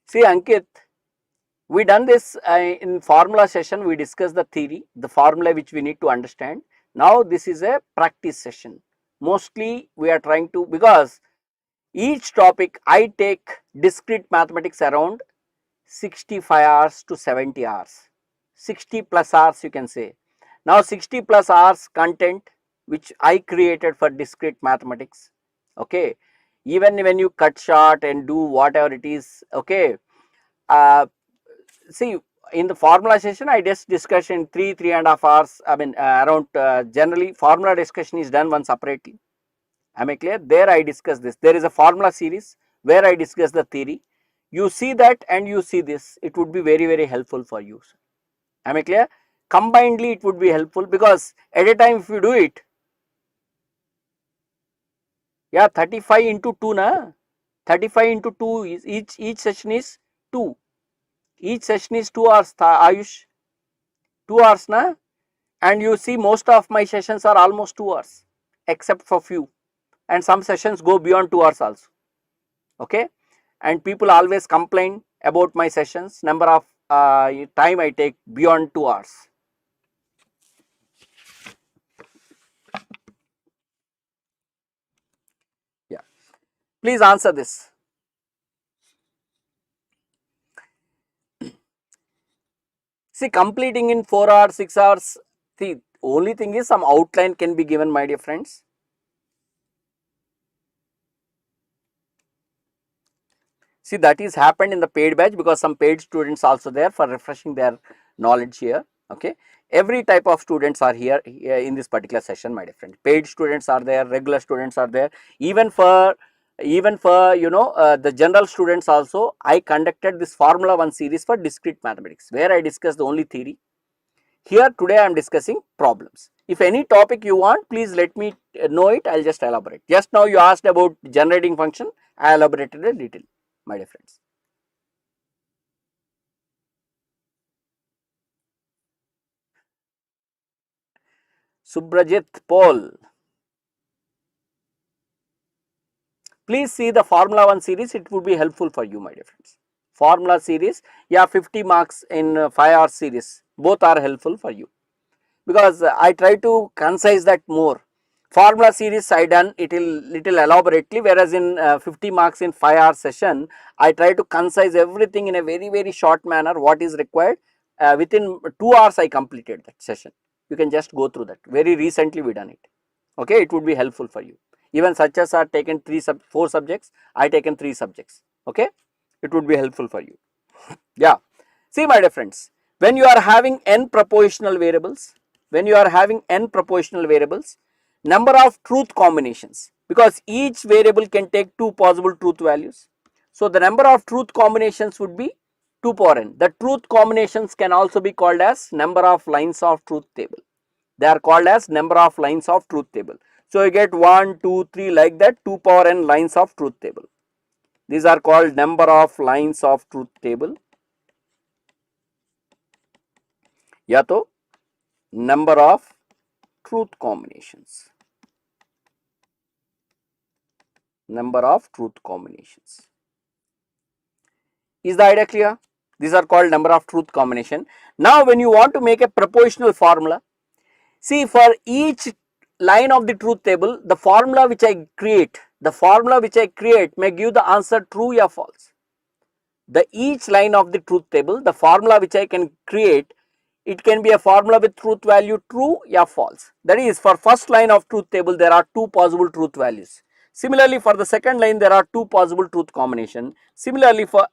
See, Ankit, we done this in formula session. We discussed the theory, the formula which we need to understand. Now this is a practice session. Mostly we are trying to, because each topic I take discrete mathematics around 65 hours to 70 hours, 60 plus hours you can say. Now 60 plus hours content which I created for discrete mathematics. Okay, even when you cut short and do whatever it is, okay, see, in the formula session I just discussed in 3.5 hours. I mean around generally formula discussion is done one separately. Am I clear? There I discuss this. There is a formula series where I discuss the theory. You see that and you see this, it would be very helpful for you. Am I clear? Combinedly it would be helpful, because at a time if you do it, yeah, 35 into 2 na, 35 into 2 is each session is 2. Each session is 2 hours, Ayush, 2 hours na, and you see most of my sessions are almost 2 hours except for few, and some sessions go beyond 2 hours also. Okay, and people always complain about my sessions, number of time I take beyond 2 hours? Yeah, please answer this. See, completing in 4 hours, 6 hours, the only thing is some outline can be given, my dear friends. See, that is happened in the paid batch because some paid students also there for refreshing their knowledge here. Okay, every type of students are here in this particular session, my dear friend. Paid students are there, regular students are there, even for the general students also. I conducted this Formula 1 series for discrete mathematics where I discussed the only theory. Here today I am discussing problems. If any topic you want, please let me know it. I will just elaborate. Just now you asked about generating function. I elaborated a little, my dear friends. Subrajit Paul. Please see the Formula 1 series. It would be helpful for you, my dear friends. Formula series, yeah, 50 marks in 5 hours series. Both are helpful for you because I try to concise that more. Formula series I done it little elaborately, whereas in 50 marks in 5 hour session I try to concise everything in a very short manner what is required. Within 2 hours I completed that session. You can just go through that. Very recently we done it. Okay, it would be helpful for you. Even such as are taken 4 subjects, I taken 3 subjects. Okay, it would be helpful for you. Yeah, see my dear friends, when you are having n propositional variables, number of truth combinations, because each variable can take 2 possible truth values. So the number of truth combinations would be 2 power n. The truth combinations can also be called as number of lines of truth table. They are called as number of lines of truth table. So you get 1, 2, 3 like that, 2 power n lines of truth table. These are called number of lines of truth table. या तो number of truth combinations. Is the idea clear? These are called number of truth combination. Now when you want to make a propositional formula, see, for each line of the truth table, the formula which I create may give the answer true or false. Each line of the truth table, the formula which I can create, it can be a formula with truth value true or false. That is, for first line of truth table there are 2 possible truth values. Similarly, for the second line there are 2 possible truth combination. Similarly, for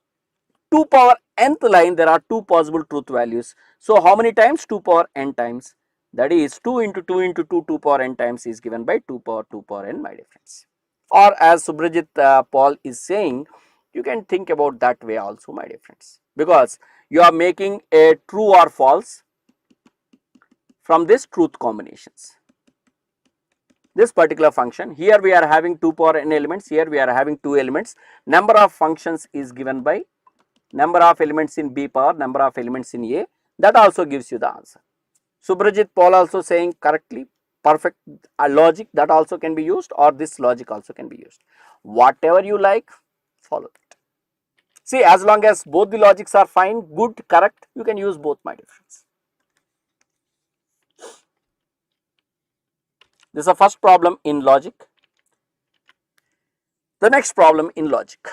2 power nth line there are 2 possible truth values. So how many times? 2 power n times. That is 2 into 2 into 2, 2 power n times is given by 2 power n, my dear friends. Or as Subrajit Paul is saying, you can think about that way also, my dear friends, because you are making a true or false from this truth combinations. This particular function, here we are having 2 power n elements, here we are having 2 elements. Number of functions is given by number of elements in B power, number of elements in A. That also gives you the answer. Subrajit Paul also saying correctly, perfect logic, that also can be used, or this logic also can be used. Whatever you like, follow it. See, as long as both the logics are fine, good, correct, you can use both, my dear friends. This is the first problem in logic. The next problem in logic.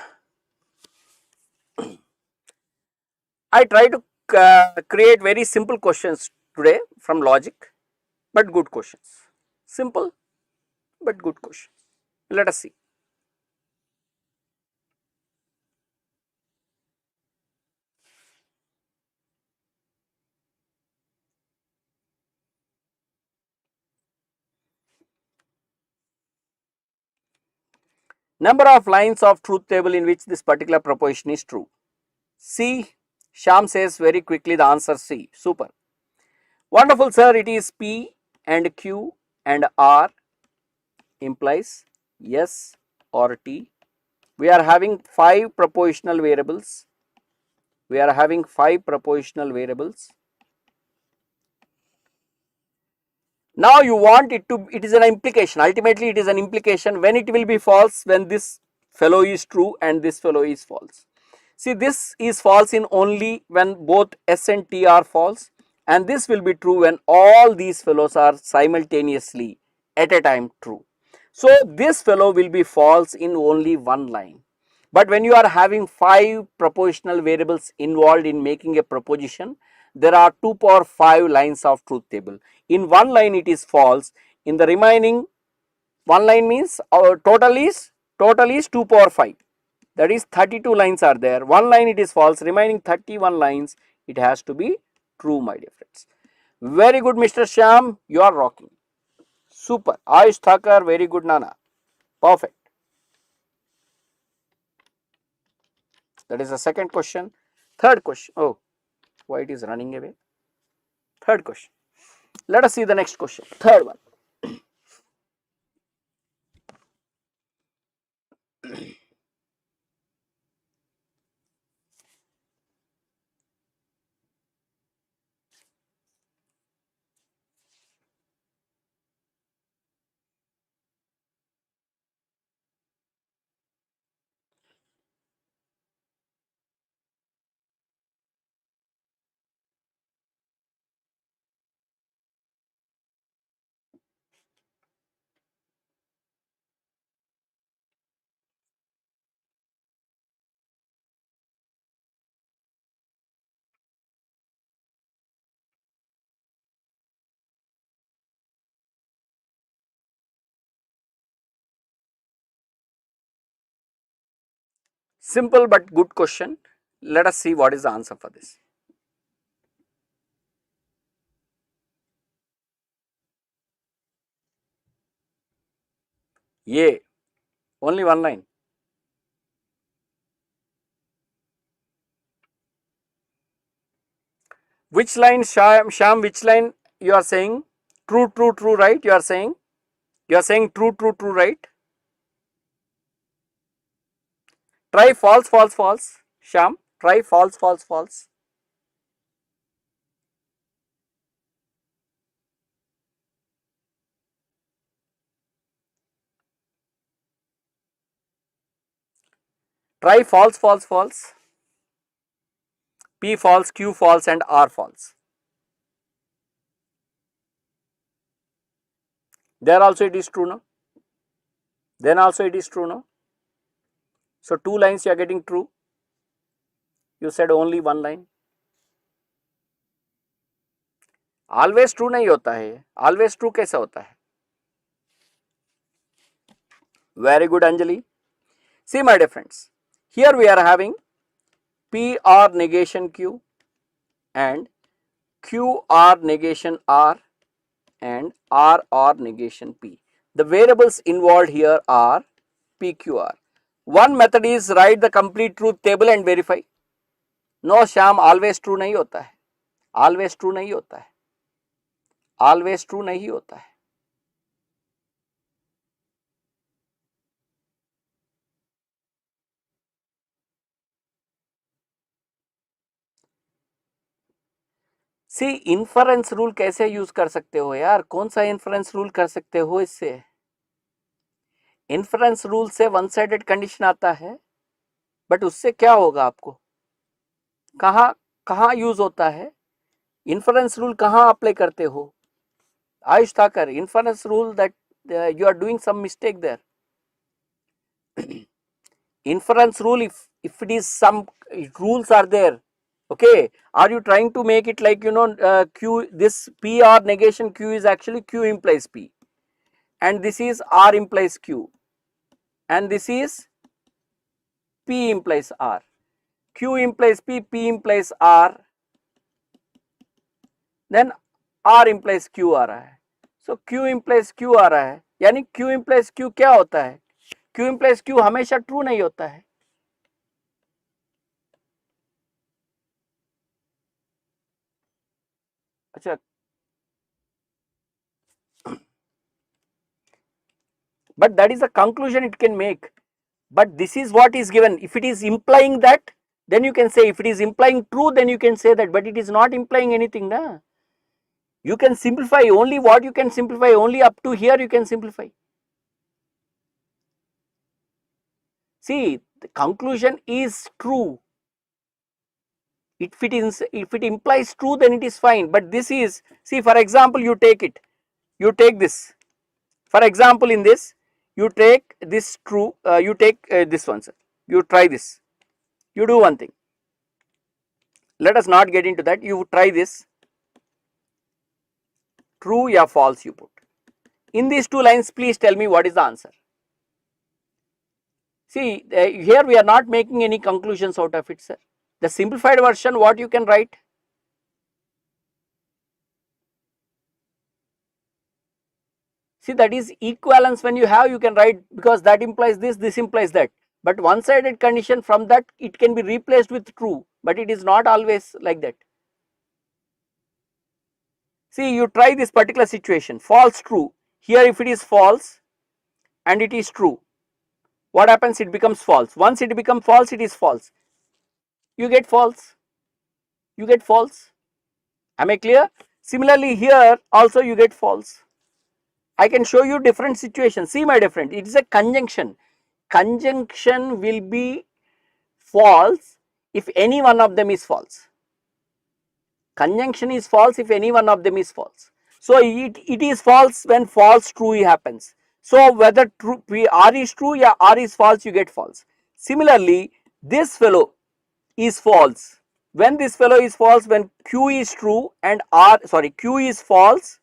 I try to create very simple questions today from logic, but good questions. Simple, but good questions. Let us see. Number of lines of truth table in which this particular proposition is true. C. Sham says very quickly the answer C. Super. Wonderful, sir. It is P and Q and R implies S or T. We are having 5 propositional variables. Now you want it is an implication. Ultimately it is an implication when it will be false, when this fellow is true and this fellow is false. See, this is false in only when both S and T are false, and this will be true when all these fellows are simultaneously at a time true. So, this fellow will be false in only one line. But when you are having 5 propositional variables involved in making a proposition, there are 2 power 5 lines of truth table. In one line it is false, in the remaining one line means our total is 2 power 5, that is 32 lines are there. One line it is false, remaining 31 lines it has to be true, my dear friends. Very good, Mr. Shyam, you are rocking. Super. Ayush Thakur, very good, Nana. Perfect. That is the second question. Third question. Oh, why it is running away? Third question. Let us see the next question. Third one. Simple but good question. Let us see what is the answer for this. A. Only one line. Which line, Sham, which line you are saying? True, true, true, right? You are saying true, true, true, right? Try false, false, false. Sham, try false, false, false. Try false, false, false. P false, Q false, and R false. There also it is true, no? Then also it is true, no? So 2 lines you are getting true. You said only one line. Always true नहीं होता है. Always true कैसे होता है? Very good, Anjali. See, my dear friends, here we are having PR negation Q and QR negation R and RR negation P. The variables involved here are PQR. One method is write the complete truth table and verify. No, Sham, always true नहीं होता है. Always true नहीं होता है. Always true नहीं होता है. सी inference rule कैसे यूज कर सकते हो यार? कौन सा इन्फरेंस रूल कर सकते हो इससे? इन्फरेंस रूल से वन साइडेड कंडीशन आता है, बट उससे क्या होगा आपको? कहाँ कहाँ यूज होता है? इन्फरेंस रूल कहाँ अप्लाई करते हो? Ayush Thakar, inference rule that you are doing some mistake there. Inference rule, if it is some rules are there, okay, are you trying to make it like, you know, Q, this P R negation Q is actually Q implies P, and this is R implies Q, and this is P implies R. Q implies P, P implies R, then R implies Q आ रहा है. So Q implies Q आ रहा है, यानी Q implies Q क्या होता है? Q implies Q हमेशा true नहीं होता है. अच्छा, but that is the conclusion it can make. But this is what is given. If it is implying that, then you can say. If it is implying true, then you can say that, but it is not implying anything, na? You can simplify only what you can simplify, only up to here you can simplify. See, the conclusion is true, If it implies true, then it is fine. But this is, see, for example, you take this. For example, in this, you take this true, you take this one, sir. You try this. You do one thing. Let us not get into that. You try this. True or false you put. In these two lines, please tell me what is the answer. See, here we are not making any conclusions out of it, sir. The simplified version, what you can write? See, that is equivalence. When you have, you can write, because that implies this, this implies that. But one-sided condition, from that it can be replaced with true, but it is not always like that. See, you try this particular situation, false, true. Here if it is false and it is true, what happens? It becomes false. Once it becomes false, it is false. You get false. You get false. Am I clear? Similarly, here also you get false. I can show you different situations. See, my dear friend, it is a conjunction. Conjunction will be false if any one of them is false. Conjunction is false if any one of them is false. So it is false when false true happens. So whether true R is true, yeah, R is false, you get false. Similarly, this fellow is false. When this fellow is false, when Q is true and Q is false,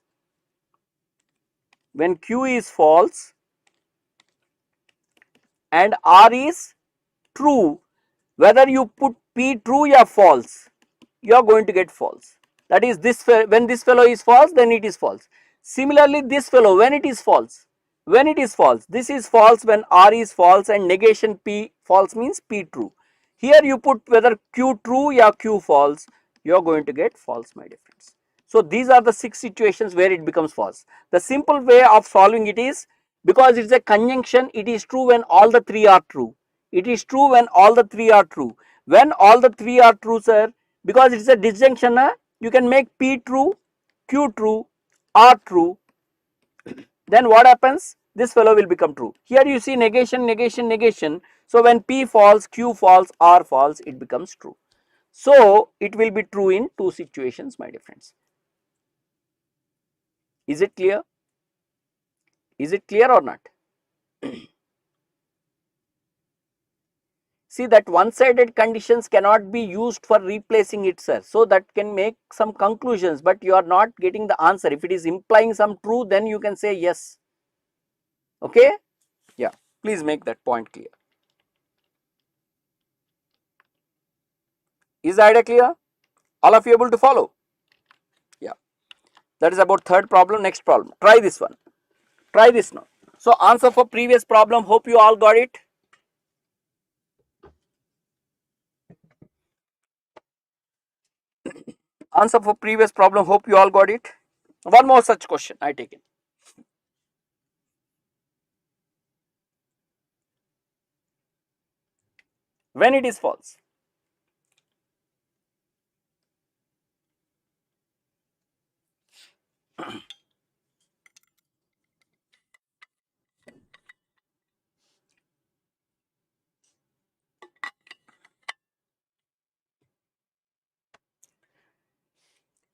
when Q is false and R is true, whether you put P true or false, you are going to get false. That is, this when this fellow is false, then it is false. Similarly, this fellow, when it is false, this is false when R is false and negation P false means P true. Here you put whether Q true or Q false, you are going to get false, my dear friends. So these are the 6 situations where it becomes false. The simple way of solving it is, because it is a conjunction, it is true when all the 3 are true. It is true when all the 3 are true. When all the 3 are true, sir, because it is a disjunction, you can make P true, Q true, R true. Then what happens? This fellow will become true. Here you see negation, negation, negation. So when P false, Q false, R false, it becomes true. So it will be true in 2 situations, my dear friends. Is it clear? Is it clear or not? See, that one-sided conditions cannot be used for replacing it, sir. So that can make some conclusions, but you are not getting the answer. If it is implying some true, then you can say yes. Okay? Yeah, please make that point clear. Is the idea clear? All of you able to follow? Yeah. That is about third problem. Next problem. Try this one. Try this now. So answer for previous problem. Hope you all got it. Answer for previous problem. Hope you all got it. One more such question I take it. When it is false.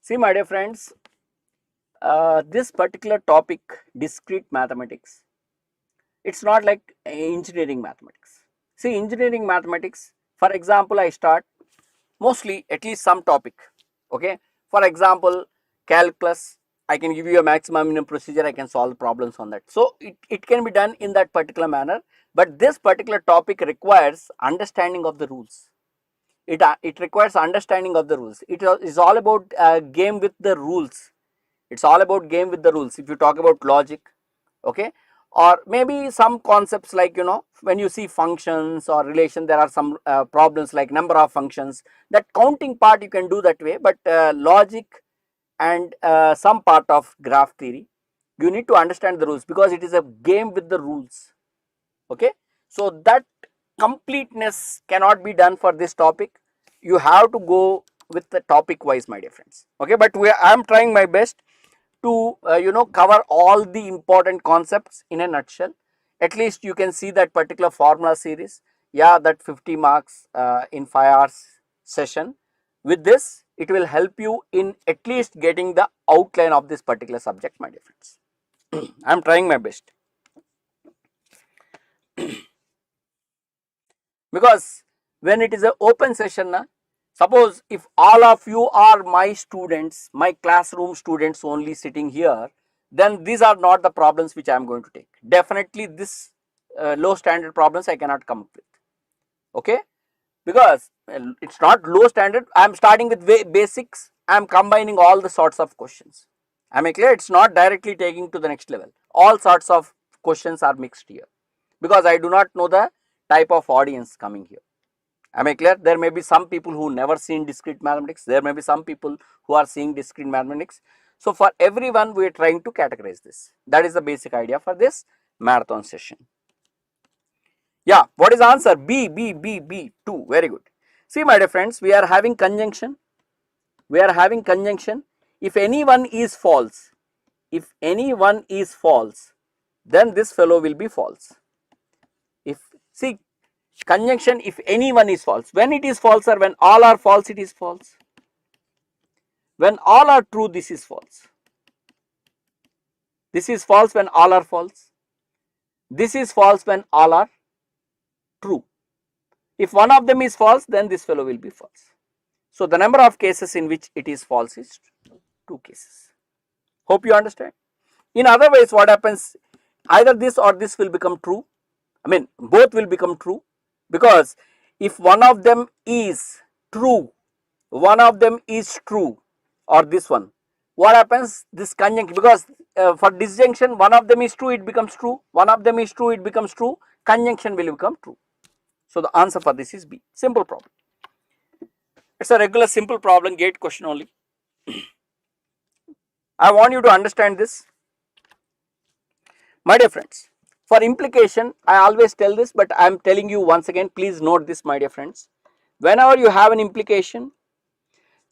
See, my dear friends, this particular topic, discrete mathematics, it's not like engineering mathematics. See, engineering mathematics, for example, I start mostly at least some topic. Okay, for example, calculus, I can give you a maximum minimum procedure, I can solve problems on that. So it can be done in that particular manner, but this particular topic requires understanding of the rules. It requires understanding of the rules. It is all about game with the rules. It's all about game with the rules. If you talk about logic, okay, or maybe some concepts like, you know, when you see functions or relation, there are some problems like number of functions. That counting part you can do that way, but logic and some part of graph theory, you need to understand the rules, because it is a game with the rules. Okay, so that completeness cannot be done for this topic. You have to go with the topic wise, my dear friends. Okay, but I am trying my best to you know, cover all the important concepts in a nutshell. At least you can see that particular formula series. Yeah, that 50 marks in 5 hours session. With this, it will help you in at least getting the outline of this particular subject, my dear friends. I am trying my best. Because when it is an open session, suppose if all of you are my students, my classroom students only sitting here, then these are not the problems which I am going to take. Definitely this low standard problems I cannot come up with, okay, because it's not low standard. I am starting with basics, I am combining all the sorts of questions. Am I clear? It's not directly taking to the next level. All sorts of questions are mixed here because I do not know the type of audience coming here. Am I clear? There may be some people who never seen discrete mathematics. There may be some people who are seeing discrete mathematics. So for everyone, we are trying to categorize this. That is the basic idea for this marathon session. Yeah, what is the answer? B, 2. Very good. See, my dear friends, we are having conjunction. We are having conjunction. If anyone is false, then this fellow will be false. If, see, conjunction, if anyone is false. When it is false or when all are false, it is false. When all are true, this is false. This is false when all are false. This is false when all are true. If one of them is false, then this fellow will be false. So the number of cases in which it is false is 2 cases. Hope you understand. In other ways, what happens, either this or this will become true. I mean, both will become true, because if one of them is true, or this one, what happens, this conjunction, because for disjunction one of them is true, it becomes true, one of them is true, it becomes true, conjunction will become true. So the answer for this is B. Simple problem. It's a regular simple problem, gate question only. I want you to understand this, my dear friends. For implication, I always tell this, but I am telling you once again, please note this, my dear friends. Whenever you have an implication,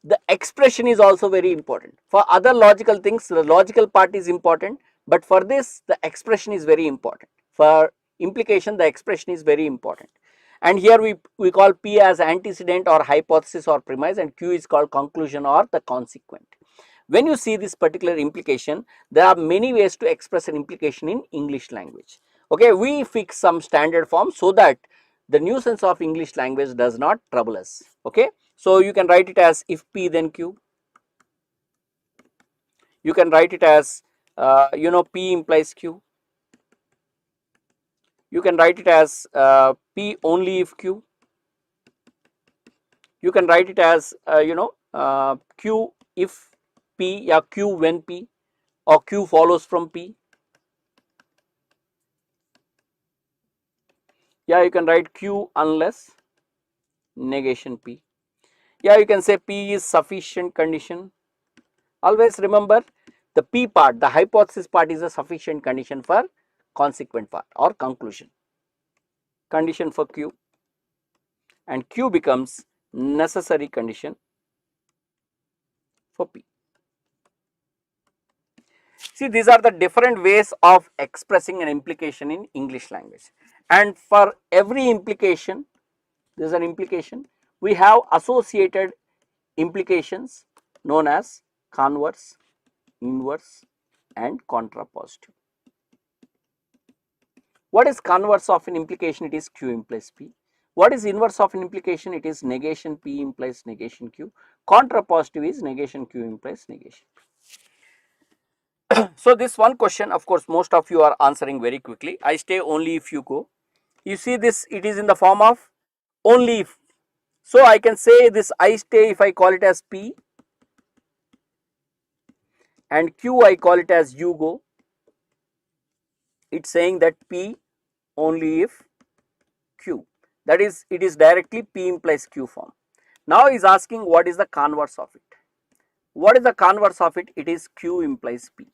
the expression is also very important. For other logical things, the logical part is important, but for this, the expression is very important. For implication, the expression is very important. And here we call P as antecedent or hypothesis or premise, and Q is called conclusion or the consequent. When you see this particular implication, there are many ways to express an implication in English language. Okay, we fix some standard form so that the nuisance of English language does not trouble us. Okay, so you can write it as if P then Q. You can write it as P implies Q. You can write it as P only if Q. You can write it as Q if P, yeah, Q when P, or Q follows from P. Yeah, you can write Q unless negation P. Yeah, you can say P is sufficient condition. Always remember, the P part, the hypothesis part, is a sufficient condition for consequent part or conclusion. Condition for Q, and Q becomes necessary condition for P. See, these are the different ways of expressing an implication in English language, and for every implication, there is an implication, we have associated implications known as converse, inverse and contrapositive. What is converse of an implication? It is Q implies P. What is inverse of an implication? It is negation P implies negation Q. Contrapositive is negation Q implies negation P. So this one question, of course, most of you are answering very quickly. I stay only if you go. You see this, it is in the form of only if. So I can say this I stay if I call it as P, and Q I call it as you go. It's saying that P only if Q. That is, it is directly P implies Q form. Now is asking what is the converse of it. What is the converse of it? It is Q implies P.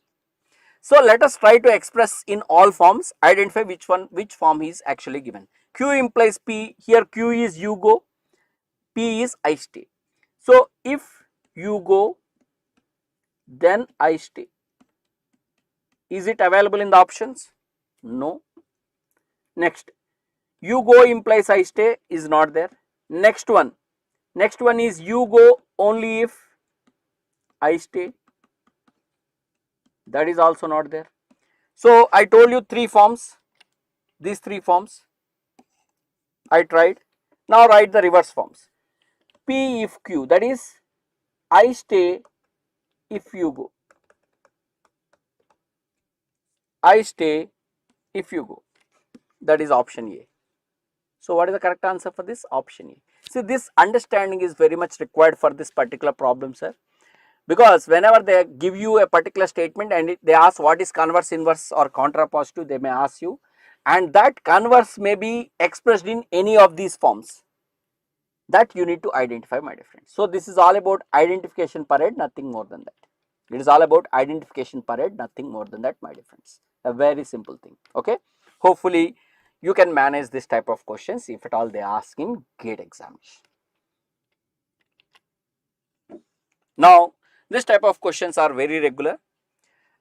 So let us try to express in all forms, identify which form is actually given. Q implies P, here Q is you go, P is I stay. So if you go, then I stay. Is it available in the options? No. Next, you go implies I stay is not there. Next one is you go only if I stay, that is also not there. So I told you three forms, these three forms I tried. Now write the reverse forms. P if Q, that is I stay if you go, I stay if you go, that is option A. So what is the correct answer for this? Option A. See, this understanding is very much required for this particular problem, sir, because whenever they give you a particular statement and they ask what is converse, inverse or contrapositive, they may ask you, and that converse may be expressed in any of these forms, that you need to identify, my dear friends. So this is all about identification parade, nothing more than that. It is all about identification parade, nothing more than that, my dear friends. A very simple thing. Okay. Hopefully you can manage this type of questions if at all they ask in GATE examination. Now this type of questions are very regular,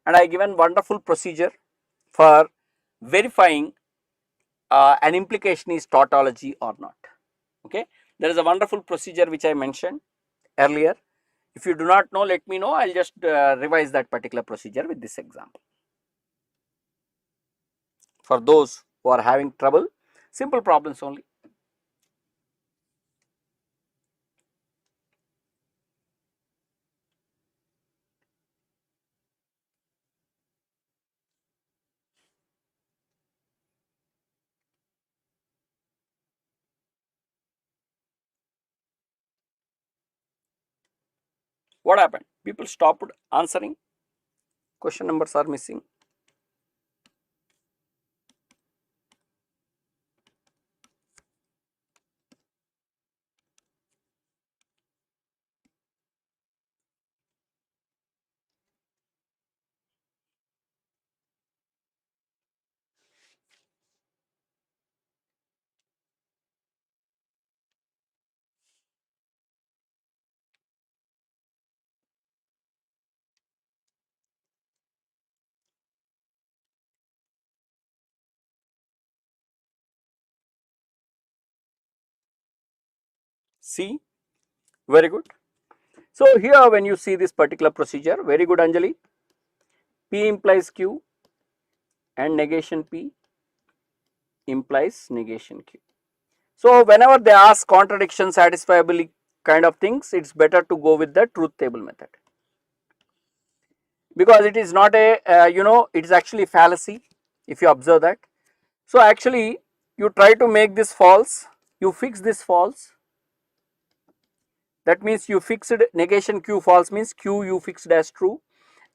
and I given wonderful procedure for verifying an implication is tautology or not. Okay. There is a wonderful procedure which I mentioned earlier. If you do not know, let me know. I will just revise that particular procedure with this example. For those who are having trouble, simple problems only. What happened? People stopped answering. Question numbers are missing. See, very good. So here when you see this particular procedure, very good, Anjali. P implies Q and negation P implies negation Q. So whenever they ask contradiction satisfiably kind of things, it's better to go with the truth table method, because it is not a it is actually fallacy if you observe that. So actually you try to make this false, you fix this false, that means you fixed negation Q false means Q you fixed as true,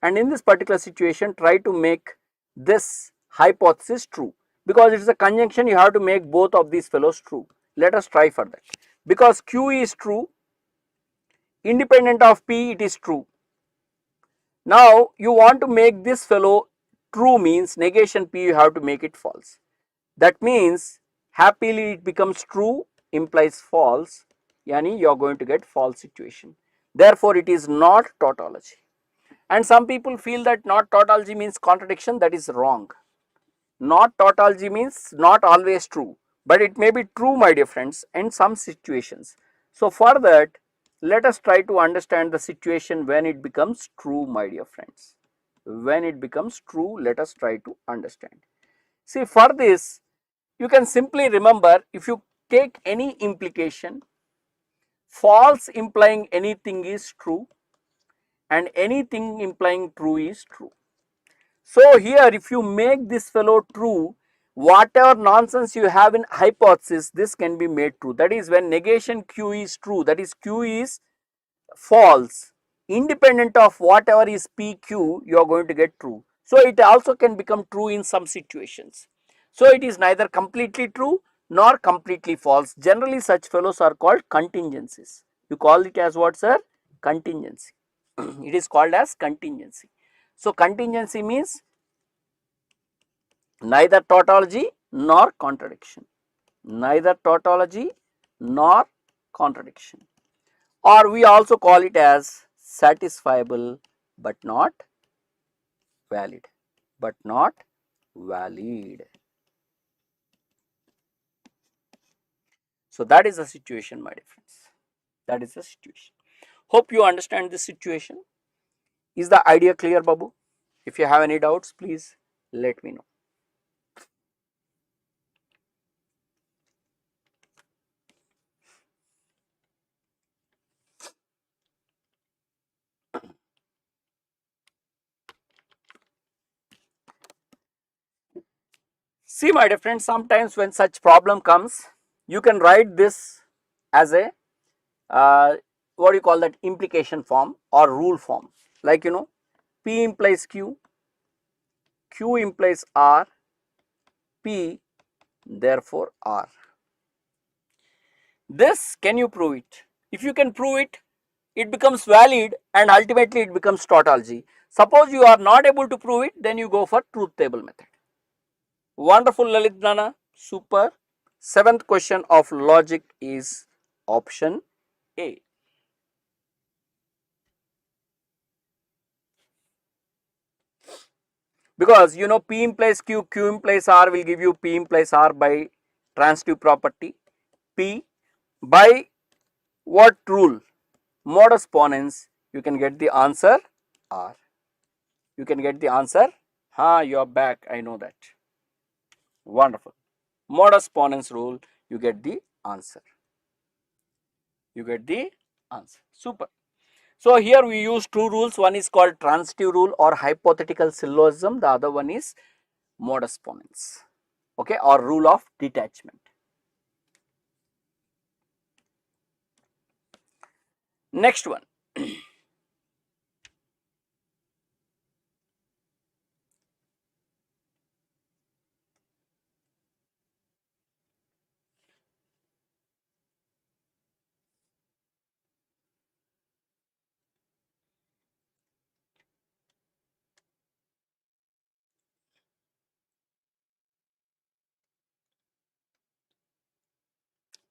and in this particular situation try to make this hypothesis true, because it is a conjunction, you have to make both of these fellows true. Let us try for that. Because Q is true, independent of P it is true. Now you want to make this fellow true means negation P you have to make it false. That means happily it becomes true implies false, yani you are going to get false situation. Therefore it is not tautology. And some people feel that not tautology means contradiction. That is wrong. Not tautology means not always true, but it may be true, my dear friends, in some situations. So for that, let us try to understand the situation when it becomes true, my dear friends. When it becomes true, let us try to understand. See, for this you can simply remember, if you take any implication, false implying anything is true and anything implying true is true. So here if you make this fellow true, whatever nonsense you have in hypothesis, this can be made true. That is when negation Q is true, that is Q is false, independent of whatever is PQ, you are going to get true. So it also can become true in some situations. So it is neither completely true nor completely false. Generally such fellows are called contingencies. You call it as what, sir? Contingency. It is called as contingency. So contingency means neither tautology nor contradiction, neither tautology nor contradiction, or we also call it as satisfiable but not valid, but not valid. So that is the situation, my dear friends, that is the situation. Hope you understand this situation. Is the idea clear, Babu? If you have any doubts, please let me know. See, my dear friends, sometimes when such problem comes, you can write this as a what do you call that, implication form or rule form, like P implies Q, Q implies R, P therefore R. This, can you prove it? If you can prove it, it becomes valid and ultimately it becomes tautology. Suppose you are not able to prove it, then you go for truth table method. Wonderful, Lalit Nana, super. Seventh question of logic is option A. Because P implies Q, Q implies R will give you P implies R by transitive property. P by what rule? Modus ponens, you can get the answer R. You can get the answer. You are back, I know that. Wonderful. Modus ponens rule, you get the answer. You get the answer. Super. So here we use two rules. One is called transitive rule or hypothetical syllogism. The other one is modus ponens. Okay, or rule of detachment. Next one.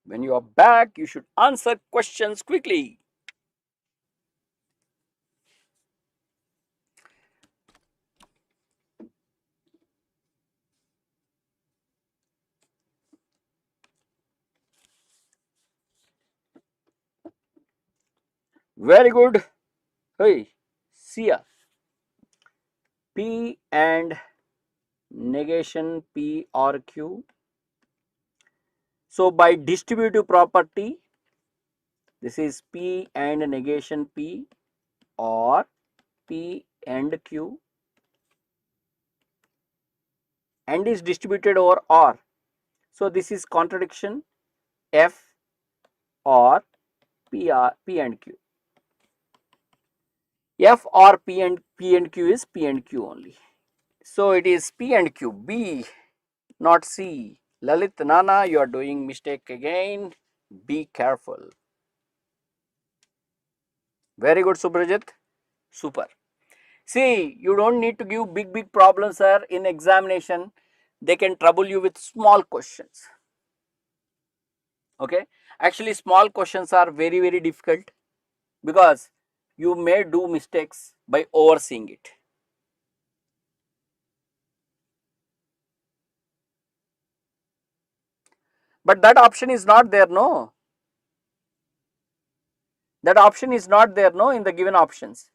When you are back, you should answer questions quickly. Very good. Hey, Sia. P and negation P or Q. So by distributive property, this is P and negation P or P and Q, and is distributed over R. So this is contradiction F or P and Q. F or P and Q is P and Q only. So it is P and Q. B, not C. Lalit, Nana, you are doing mistake again. Be careful. Very good, Subrajit. Super. See, you don't need to give big problems, sir. In examination, they can trouble you with small questions. Okay. Actually, small questions are very difficult because you may do mistakes by overseeing it. But that option is not there, no. That option is not there, no, in the given options.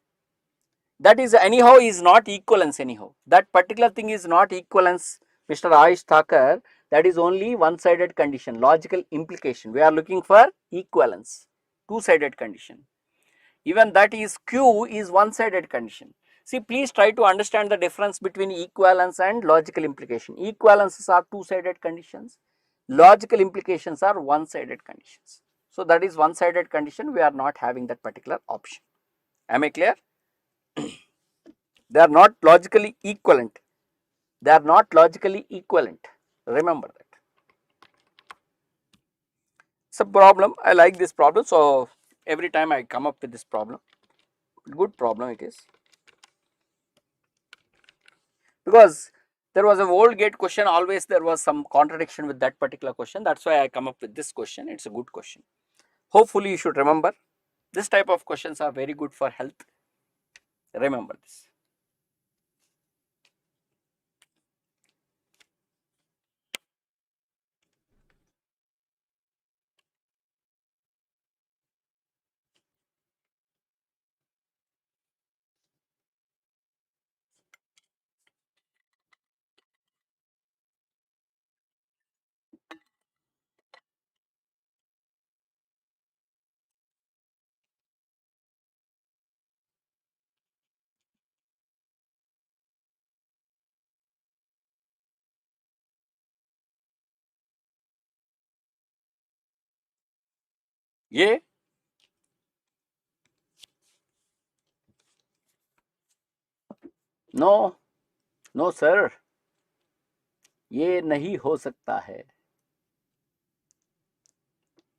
That is anyhow is not equivalence anyhow. That particular thing is not equivalence, Mr. Ayush Thakur. That is only one-sided condition, logical implication. We are looking for equivalence, two-sided condition. Even that is Q is one-sided condition. See, please try to understand the difference between equivalence and logical implication. Equivalences are two-sided conditions. Logical implications are one-sided conditions. So that is one-sided condition. We are not having that particular option. Am I clear? They are not logically equivalent. They are not logically equivalent. Remember that. It's a problem. I like this problem. So every time I come up with this problem, good problem it is. Because there was an old GATE question, always there was some contradiction with that particular question. That's why I come up with this question. It's a good question. Hopefully you should remember. This type of questions are very good for health. Remember this. ये no no sir, ये नहीं हो सकता है,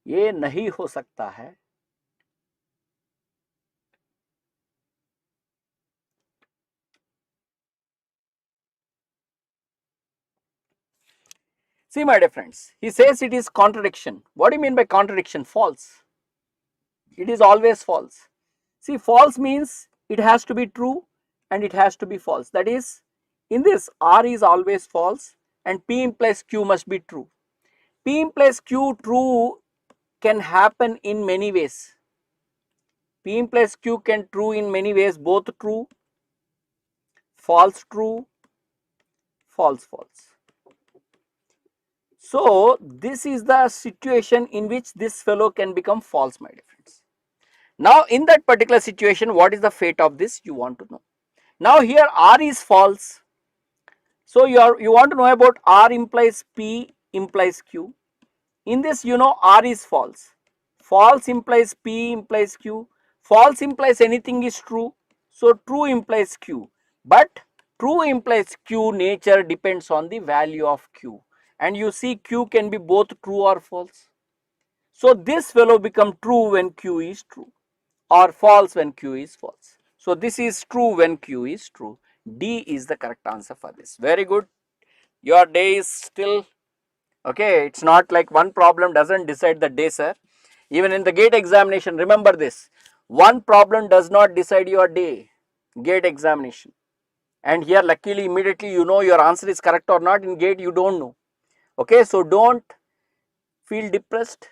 ये नहीं हो सकता है। See my dear friends, he says it is contradiction. What do you mean by contradiction? False. It is always false. See, false means it has to be true and it has to be false. That is, in this R is always false and P implies Q must be true. P implies Q true can happen in many ways. P implies Q can true in many ways, both true, false true, false false. So this is the situation in which this fellow can become false, my dear friends. Now in that particular situation, what is the fate of this you want to know. Now here R is false. So you want to know about R implies P implies Q. In this you know R is false. False implies P implies Q. False implies anything is true. So true implies Q. But true implies Q nature depends on the value of Q. And you see Q can be both true or false. So this fellow become true when Q is true or false when Q is false. So this is true when Q is true. D is the correct answer for this. Very good. Your day is still okay. It's not like one problem doesn't decide the day, sir. Even in the GATE examination, remember this. One problem does not decide your day. GATE examination. And here luckily immediately you know your answer is correct or not. In GATE you don't know. Okay, so don't feel depressed.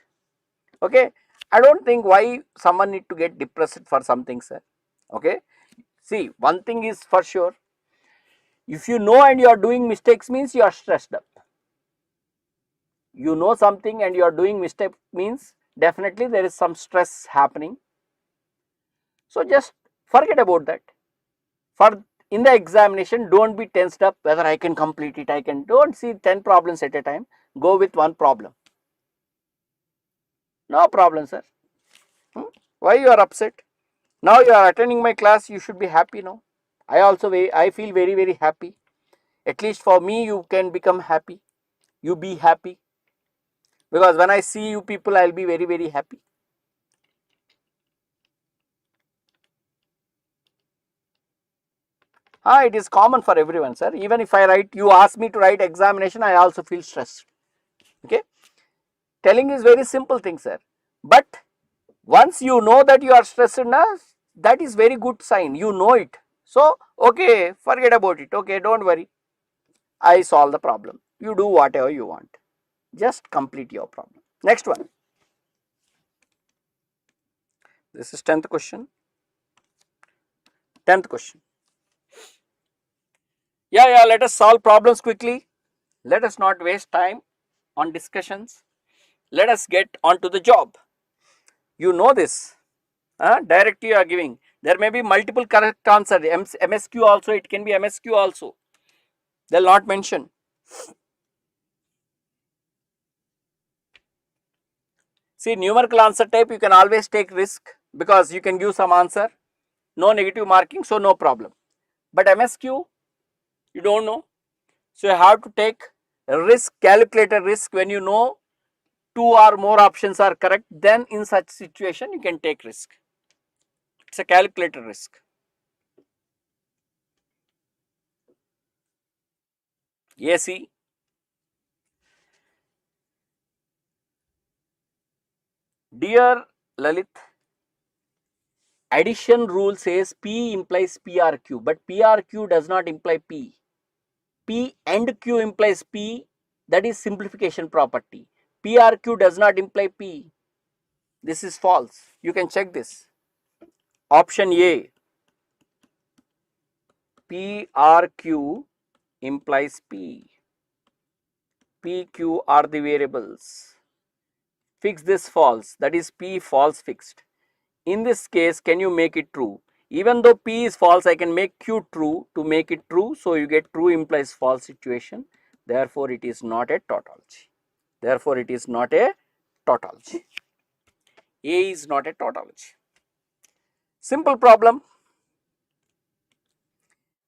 Okay, I don't think why someone need to get depressed for something, sir. Okay, see, one thing is for sure, if you know and you are doing mistakes means you are stressed up. You know something and you are doing mistake means definitely there is some stress happening. So just forget about that. For in the examination, don't be tensed up whether I can complete it, I can. Don't see 10 problems at a time. Go with one problem. No problem, sir. Why you are upset? Now you are attending my class, you should be happy now. I feel very happy. At least for me, you can become happy. You be happy. Because when I see you people, I will be very happy. It is common for everyone, sir. Even if I write, you ask me to write examination, I also feel stressed. Okay. Telling is very simple thing, sir. But once you know that you are stressed enough, that is very good sign. You know it. So, okay, forget about it. Okay, don't worry. I solve the problem. You do whatever you want. Just complete your problem. Next one. This is 10th question. 10th question. Yeah, let us solve problems quickly. Let us not waste time on discussions. Let us get on to the job. You know this. Directly you are giving. There may be multiple correct answers. MSQ also, it can be MSQ also. They will not mention. See, numerical answer type, you can always take risk because you can give some answer. No negative marking, so no problem. But MSQ, you don't know. So you have to take a risk, calculated risk. When you know 2 or more options are correct, then in such situation you can take risk. It's a calculated risk. AC. Dear Lalit, addition rule says P implies PRQ, but PRQ does not imply P. P and Q implies P, that is simplification property. PRQ does not imply P. This is false. You can check this. Option A, PRQ implies P. PQ are the variables. Fix this false, that is P false fixed. In this case, can you make it true? Even though P is false, I can make Q true to make it true. So you get true implies false situation. Therefore, it is not a tautology. Therefore, it is not a tautology. A is not a tautology. Simple problem.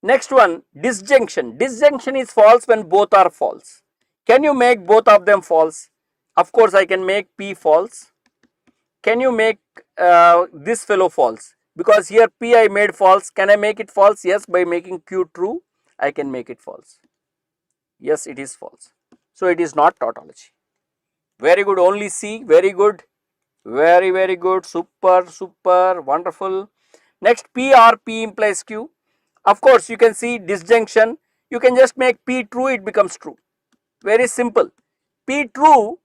Next one, disjunction. Disjunction is false when both are false. Can you make both of them false? Of course, I can make P false. Can you make this fellow false? Because here P I made false. Can I make it false? Yes, by making Q true, I can make it false. Yes, it is false. So it is not tautology. Very good, only C. Very good. Very good. Super, wonderful. Next, P or P implies Q. Of course, you can see disjunction. You can just make P true, it becomes true. Very simple. P true,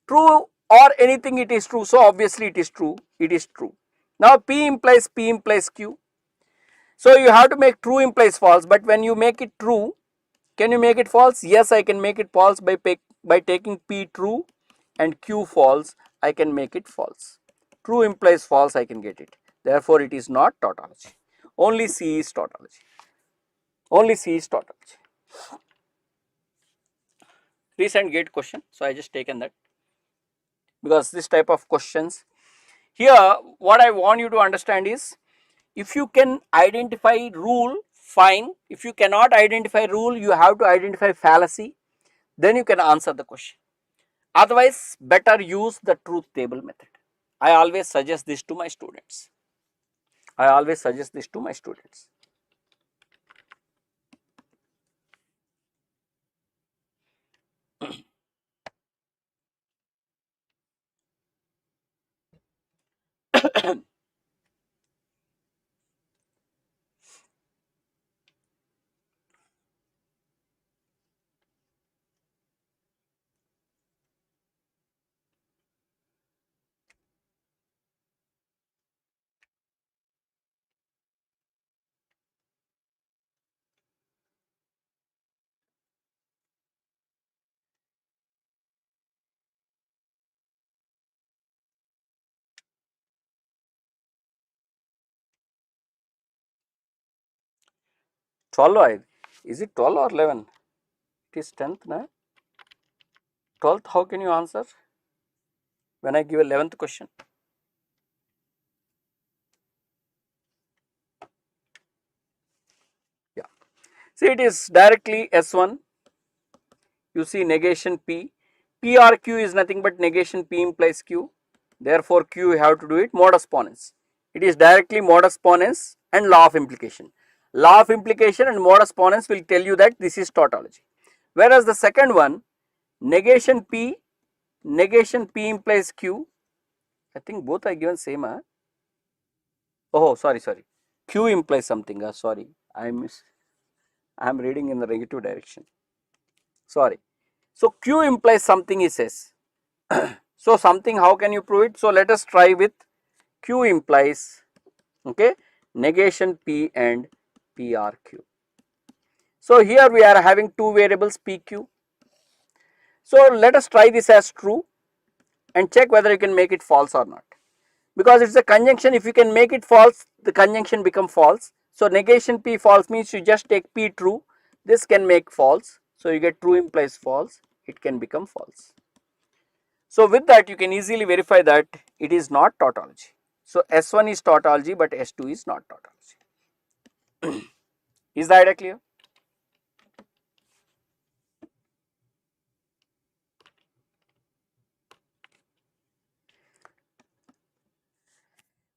true or anything it is true. So obviously it is true. It is true. Now P implies Q. So you have to make true implies false. But when you make it true, can you make it false? Yes, I can make it false by taking P true and Q false. I can make it false. True implies false. I can get it. Therefore, it is not tautology. Only C is tautology. Only C is tautology. Recent GATE question. So I just taken that because this type of questions. Here, what I want you to understand is, if you can identify rule, fine. If you cannot identify rule, you have to identify fallacy. Then you can answer the question. Otherwise, better use the truth table method. I always suggest this to my students. I always suggest this to my students. Is it 12 or 11? It is 10th, na? 12th, how can you answer when I give 11th question? Yeah. See, it is directly S1. You see negation P. P or Q is nothing but negation P implies Q. Therefore, Q you have to do it modus ponens. It is directly modus ponens and law of implication. Law of implication and modus ponens will tell you that this is tautology. Whereas the second one, negation P implies Q. I think both are given same. Oh, sorry. Q implies something. Sorry, I am reading in the negative direction. Sorry. So Q implies something, he says. So something, how can you prove it? So let us try with Q implies, okay, negation P and PRQ. So here we are having two variables PQ. So let us try this as true and check whether you can make it false or not. Because it's a conjunction, if you can make it false, the conjunction become false. So negation P false means you just take P true, this can make false. So you get true implies false, it can become false. So with that you can easily verify that it is not tautology. So S1 is tautology but S2 is not tautology. Is the idea clear?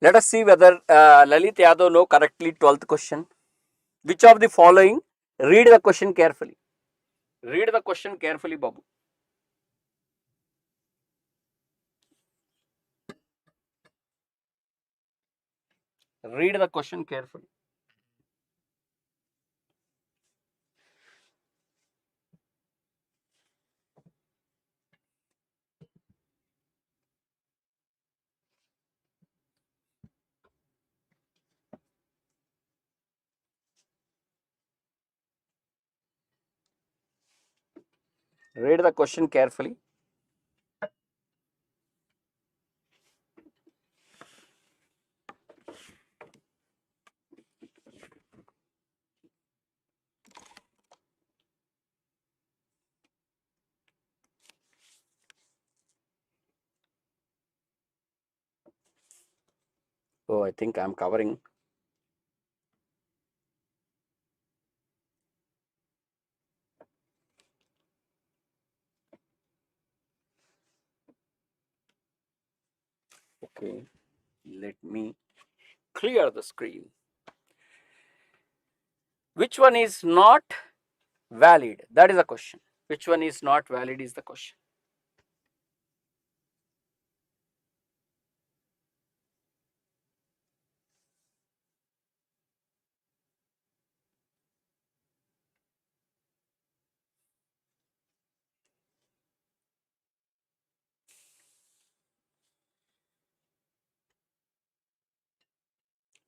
Let us see whether Lalit Yadav know correctly 12th question. Which of the following? Read the question carefully. Read the question carefully, Babu. Read the question carefully. Read the question carefully. Oh, I think I'm covering. Okay, let me clear the screen. Which one is not valid? That is the question. Which one is not valid is the question.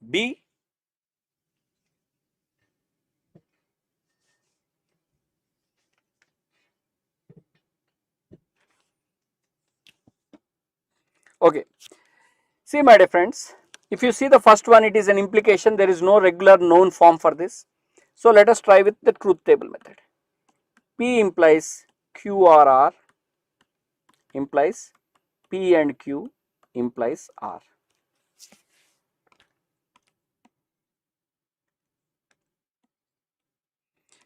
B. Okay. See, my dear friends, if you see the first one, it is an implication. There is no regular known form for this. So let us try with the truth table method. P implies QRR implies P and Q implies R.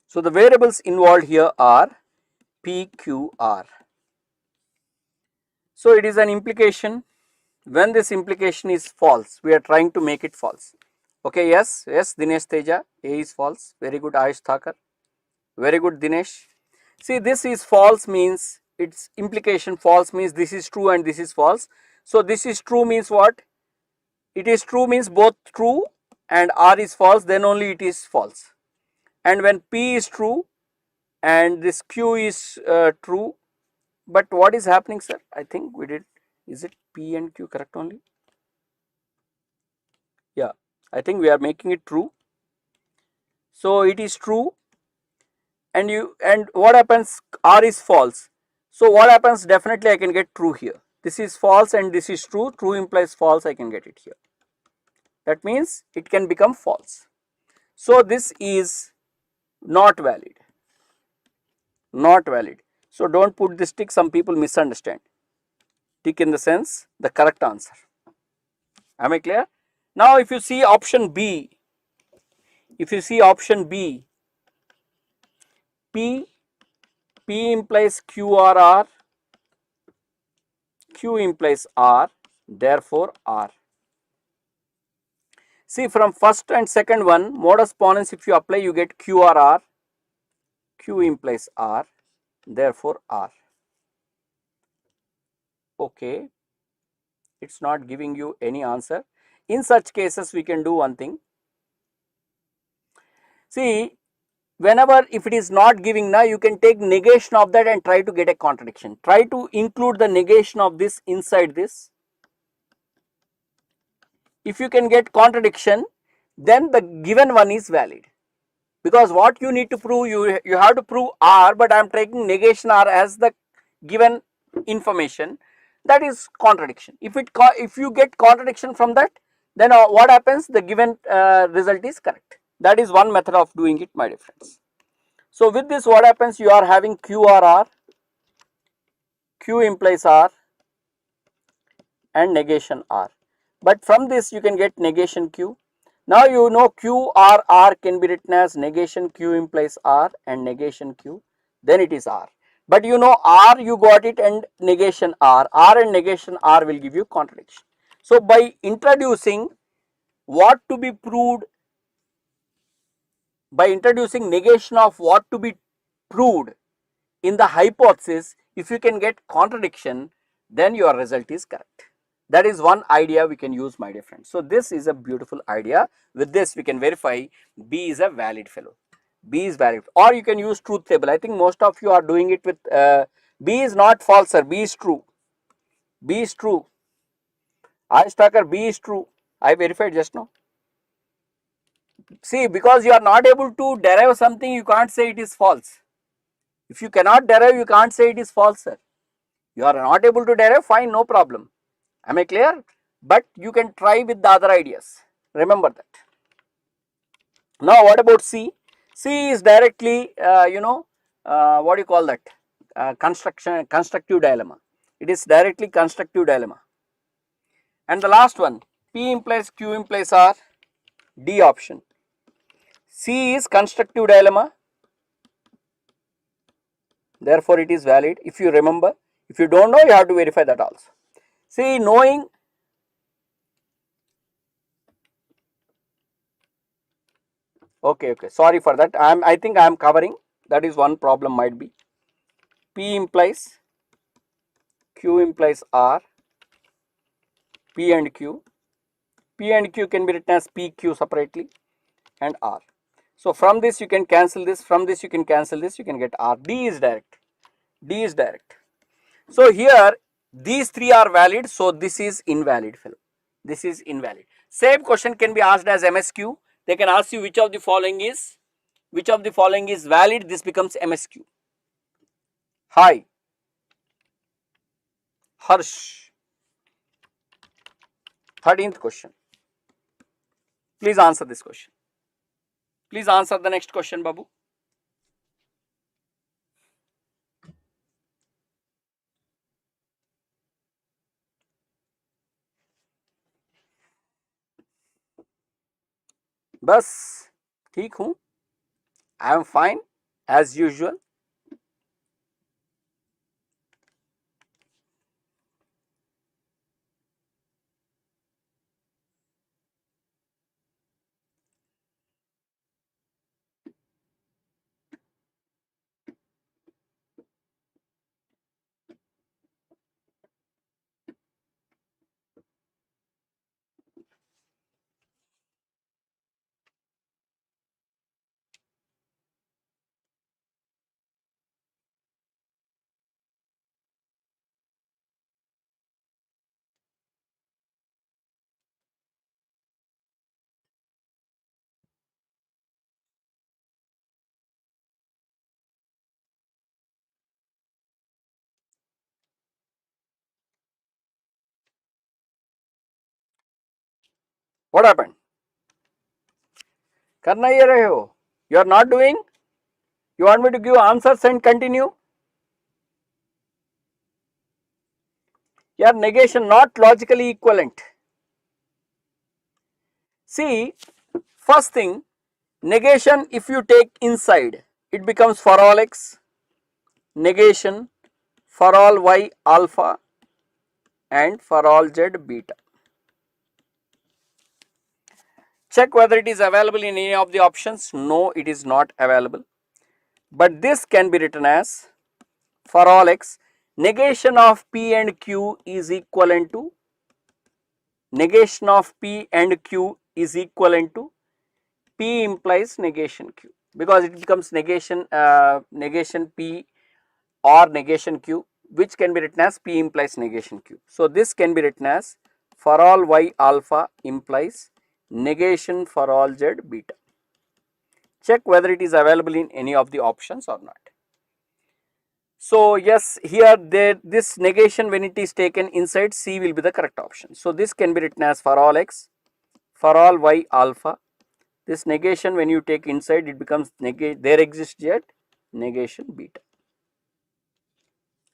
So the variables involved here are P, Q, R. So it is an implication. When this implication is false, we are trying to make it false. Okay, yes, Dinesh Teja, A is false. Very good, Ayush Thakur. Very good, Dinesh. See, this is false means its implication false means this is true and this is false. So this is true means what? It is true means both true and R is false, then only it is false. And when P is true and this Q is true, but what is happening, sir? I think we did, is it P and Q correct only? Yeah, I think we are making it true. So it is true and what happens? R is false. So what happens? Definitely I can get true here. This is false and this is true. True implies false, I can get it here. That means it can become false. So this is not valid. Not valid. So don't put this tick, some people misunderstand. Tick in the sense the correct answer. Am I clear? Now if you see option B, P implies QRR, Q implies R, therefore R. See, from first and second one, modus ponens, if you apply, you get QRR, Q implies R, therefore R. Okay, it's not giving you any answer. In such cases, we can do one thing. See, whenever if it is not giving now, you can take negation of that and try to get a contradiction. Try to include the negation of this inside this. If you can get contradiction, then the given one is valid. Because what you need to prove, you have to prove R, but I am taking negation R as the given information. That is contradiction. If you get contradiction from that, then what happens? The given result is correct. That is one method of doing it, my dear friends. So with this, what happens? You are having QRR, Q implies R, and negation R. But from this, you can get negation Q. Now you know QRR can be written as negation Q implies R and negation Q, then it is R. But you know R, you got it, and negation R and negation R will give you contradiction. So by introducing what to be proved, by introducing negation of what to be proved in the hypothesis, if you can get contradiction, then your result is correct. That is one idea we can use, my dear friends. So this is a beautiful idea. With this, we can verify B is a valid fellow. B is valid, or you can use truth table. I think most of you are doing it with B is not false, sir. B is true. B is true. I stalker, B is true. I verified just now. See, because you are not able to derive something, you can't say it is false. If you cannot derive, you can't say it is false, sir. You are not able to derive, fine, no problem. Am I clear? But you can try with the other ideas. Remember that. Now what about C? C is directly what do you call that? Constructive dilemma. It is directly constructive dilemma. And the last one, P implies Q implies R, D option. C is constructive dilemma, therefore it is valid. If you remember, if you don't know, you have to verify that also. See, knowing okay, sorry for that. I think I am covering, that is one problem might be. P implies Q implies R, P and Q. P and Q can be written as PQ separately and R. So from this you can cancel this, from this you can cancel this, you can get R. D is direct. D is direct. So here these three are valid, so this is invalid, fellow. This is invalid. Same question can be asked as MSQ. They can ask you which of the following is valid. This becomes MSQ. Hi, Harsh. 13th question. Please answer this question. Please answer the next question, Babu. बस ठीक हूँ, I am fine as usual. What happened? करना ये रहे हो? You are not doing? You want me to give answers and continue? Your negation not logically equivalent. See, first thing, negation if you take inside, it becomes for all x, negation for all y alpha and for all z beta. Check whether it is available in any of the options. No, it is not available. But this can be written as for all x, negation of p and q is equivalent to negation of p and q is equivalent to p implies negation q, because it becomes negation negation p or negation q, which can be written as p implies negation q. So this can be written as for all y alpha implies negation for all z beta. Check whether it is available in any of the options or not. So yes, here this negation when it is taken inside, C will be the correct option. So this can be written as for all x, for all y alpha. This negation when you take inside, it becomes there exists yet negation beta.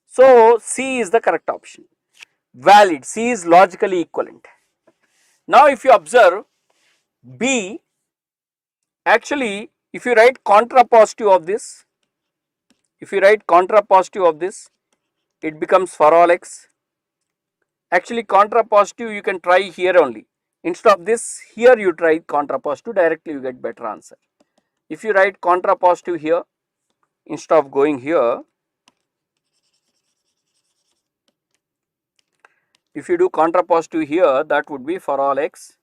So C is the correct option. Valid. C is logically equivalent. Now if you observe B, actually if you write contrapositive of this, it becomes for all x. Actually contrapositive you can try here only. Instead of this, here you try contrapositive, directly you get better answer. If you write contrapositive here, instead of going here, if you do contrapositive here, that would be for all x.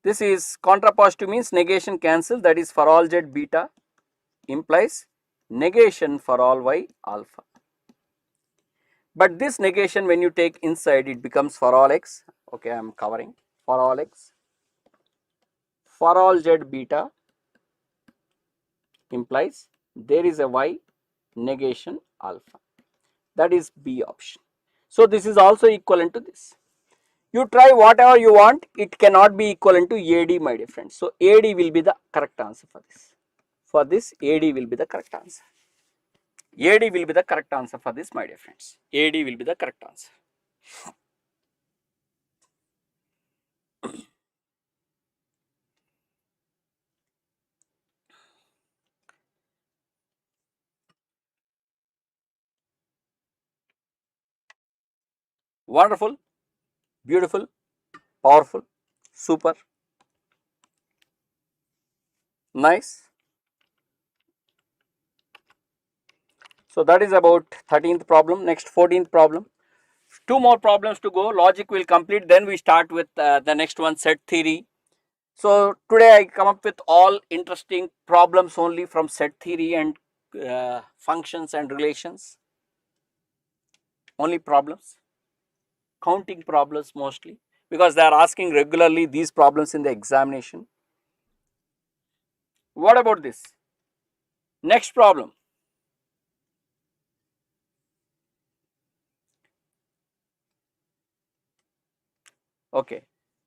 This is contrapositive means negation cancel, that is for all z beta implies negation for all y alpha. But this negation when you take inside, it becomes for all x. Okay, I am covering for all x, for all z beta implies there is a y negation alpha, that is B option. So this is also equivalent to this. You try whatever you want, it cannot be equivalent to AD, my dear friends. So AD will be the correct answer for this. For this, AD will be the correct answer. AD will be the correct answer for this, my dear friends. AD will be the correct answer. Wonderful, beautiful, powerful, super, nice. So that is about 13th problem. Next 14th problem. Two more problems to go. Logic will complete. Then we start with the next one, set theory. So today I come up with all interesting problems only from set theory and functions and relations. Only problems, counting problems mostly, because they are asking regularly these problems in the examination. What about this? Next problem. Okay.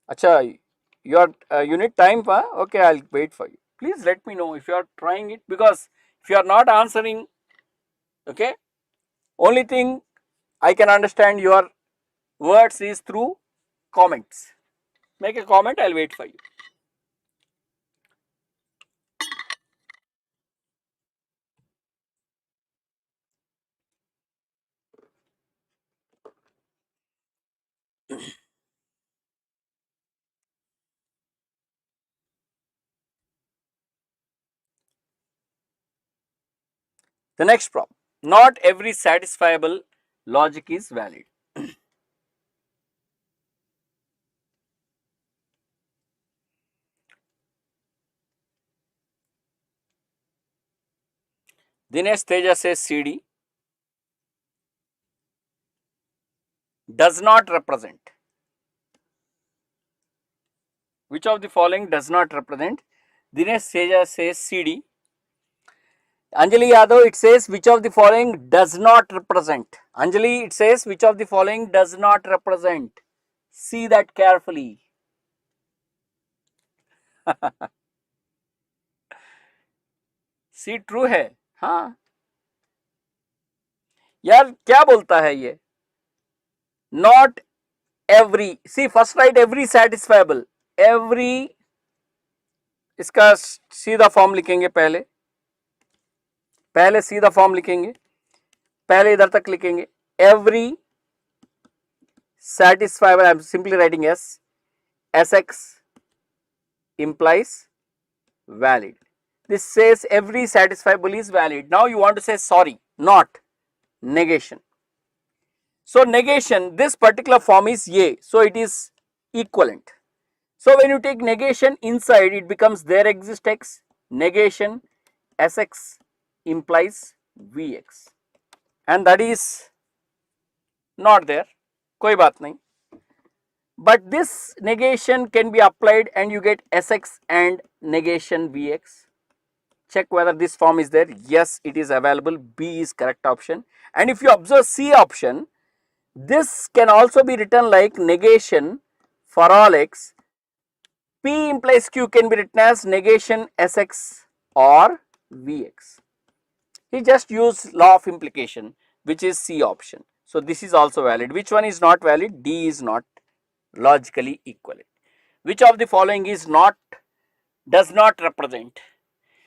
Acha, your you need time, pa? Okay, I'll wait for you. Please let me know if you are trying it, because if you are not answering, okay, only thing I can understand your words is through comments. Make a comment, I'll wait for you. The next problem. Not every satisfiable logic is valid. Dinesh Teja says CD does not represent. Which of the following does not represent? Dinesh Teja says CD. Anjali Yadav, it says which of the following does not represent. Anjali, it says which of the following does not represent. See that carefully. See true है. हाँ यार क्या बोलता है ये? Not every. See first write every satisfiable. Every, इसका सीधा form लिखेंगे. पहले सीधा फॉर्म लिखेंगे. पहले इधर तक लिखेंगे. Every satisfiable, I am simply writing S. Sx implies valid. This says every satisfiable is valid. Now you want to say sorry, not negation. So negation, this particular form is A, so it is equivalent. So when you take negation inside, it becomes there exists X, negation Sx implies Vx, and that is not there. कोई बात नहीं. But this negation can be applied and you get Sx and negation Vx. Check whether this form is there. Yes, it is available. B is correct option. And if you observe C option, this can also be written like negation for all x. P implies Q can be written as negation Sx or Vx. He just used law of implication, which is C option. So this is also valid. Which one is not valid? D is not logically equivalent. Which of the following is not, does not represent?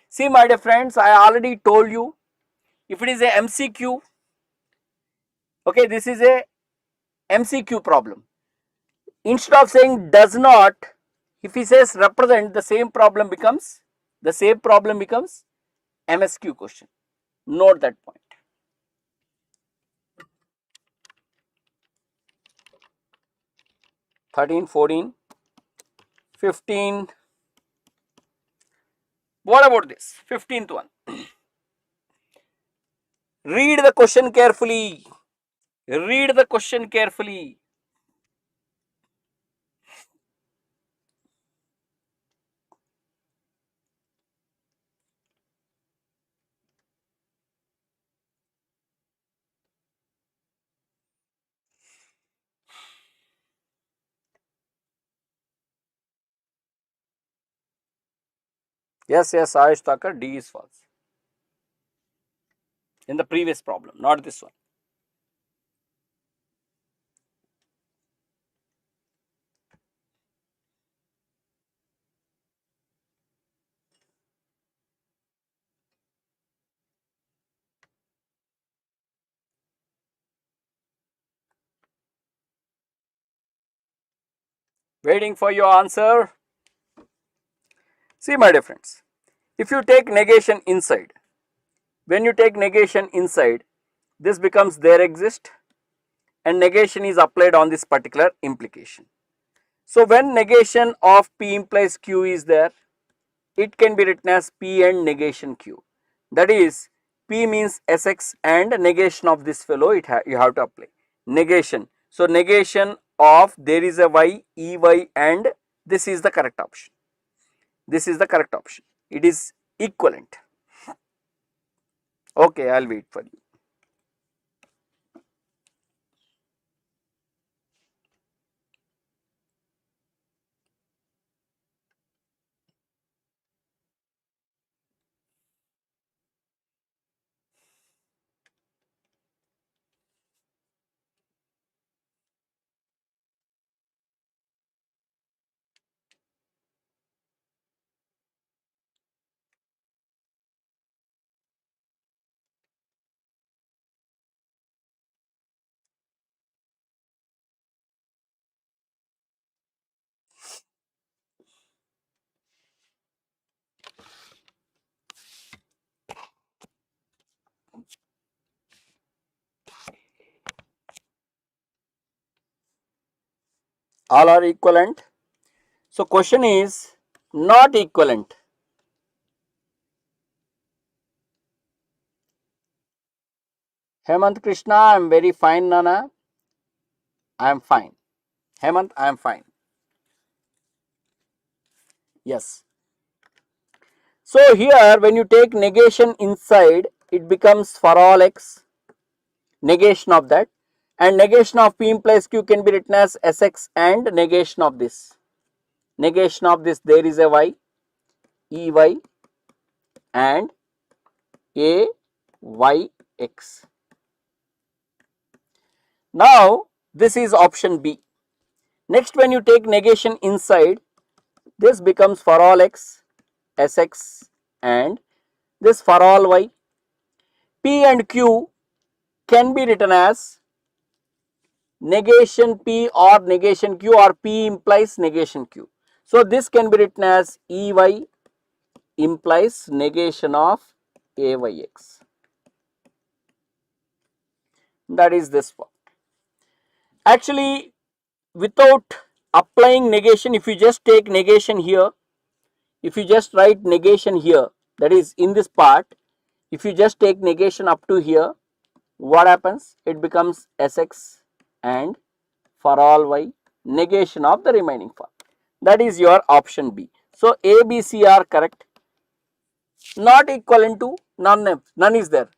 See my dear friends, I already told you, if it is a MCQ, okay, this is a MCQ problem. Instead of saying does not, if he says represent, the same problem becomes MSQ question. Note that point. (13, 14, 15). What about this 15th one? Read the question carefully. Read the question carefully. Yes, Ayush Thakur, D is false. In the previous problem, not this one. Waiting for your answer. See my dear friends, if you take negation inside, when you take negation inside, this becomes there exist and negation is applied on this particular implication. So when negation of P implies Q is there, it can be written as P and negation Q. That is, P means Sx and negation of this fellow you have to apply. Negation. So negation of there is a y, Ey, and this is the correct option. This is the correct option. It is equivalent. Okay, I'll wait for you. All are equivalent. So question is not equivalent. Hemant Krishna, I am very fine. Nana, I am fine. Hemant, I am fine. Yes. So here when you take negation inside, it becomes for all x, negation of that, and negation of P implies Q can be written as Sx and negation of this. Negation of this, there is a y, Ey and Ayx. Now this is option B. Next, when you take negation inside, this becomes for all x, Sx, and this for all y. P and Q can be written as negation P or negation Q, or P implies negation Q. So this can be written as Ey implies negation of Ayx. That is this one. Actually, without applying negation, if you just take negation here, if you just write negation here, that is in this part, if you just take negation up to here, what happens? It becomes Sx and for all y, negation of the remaining part. That is your option B. So A, B, C are correct. Not equivalent to none is there.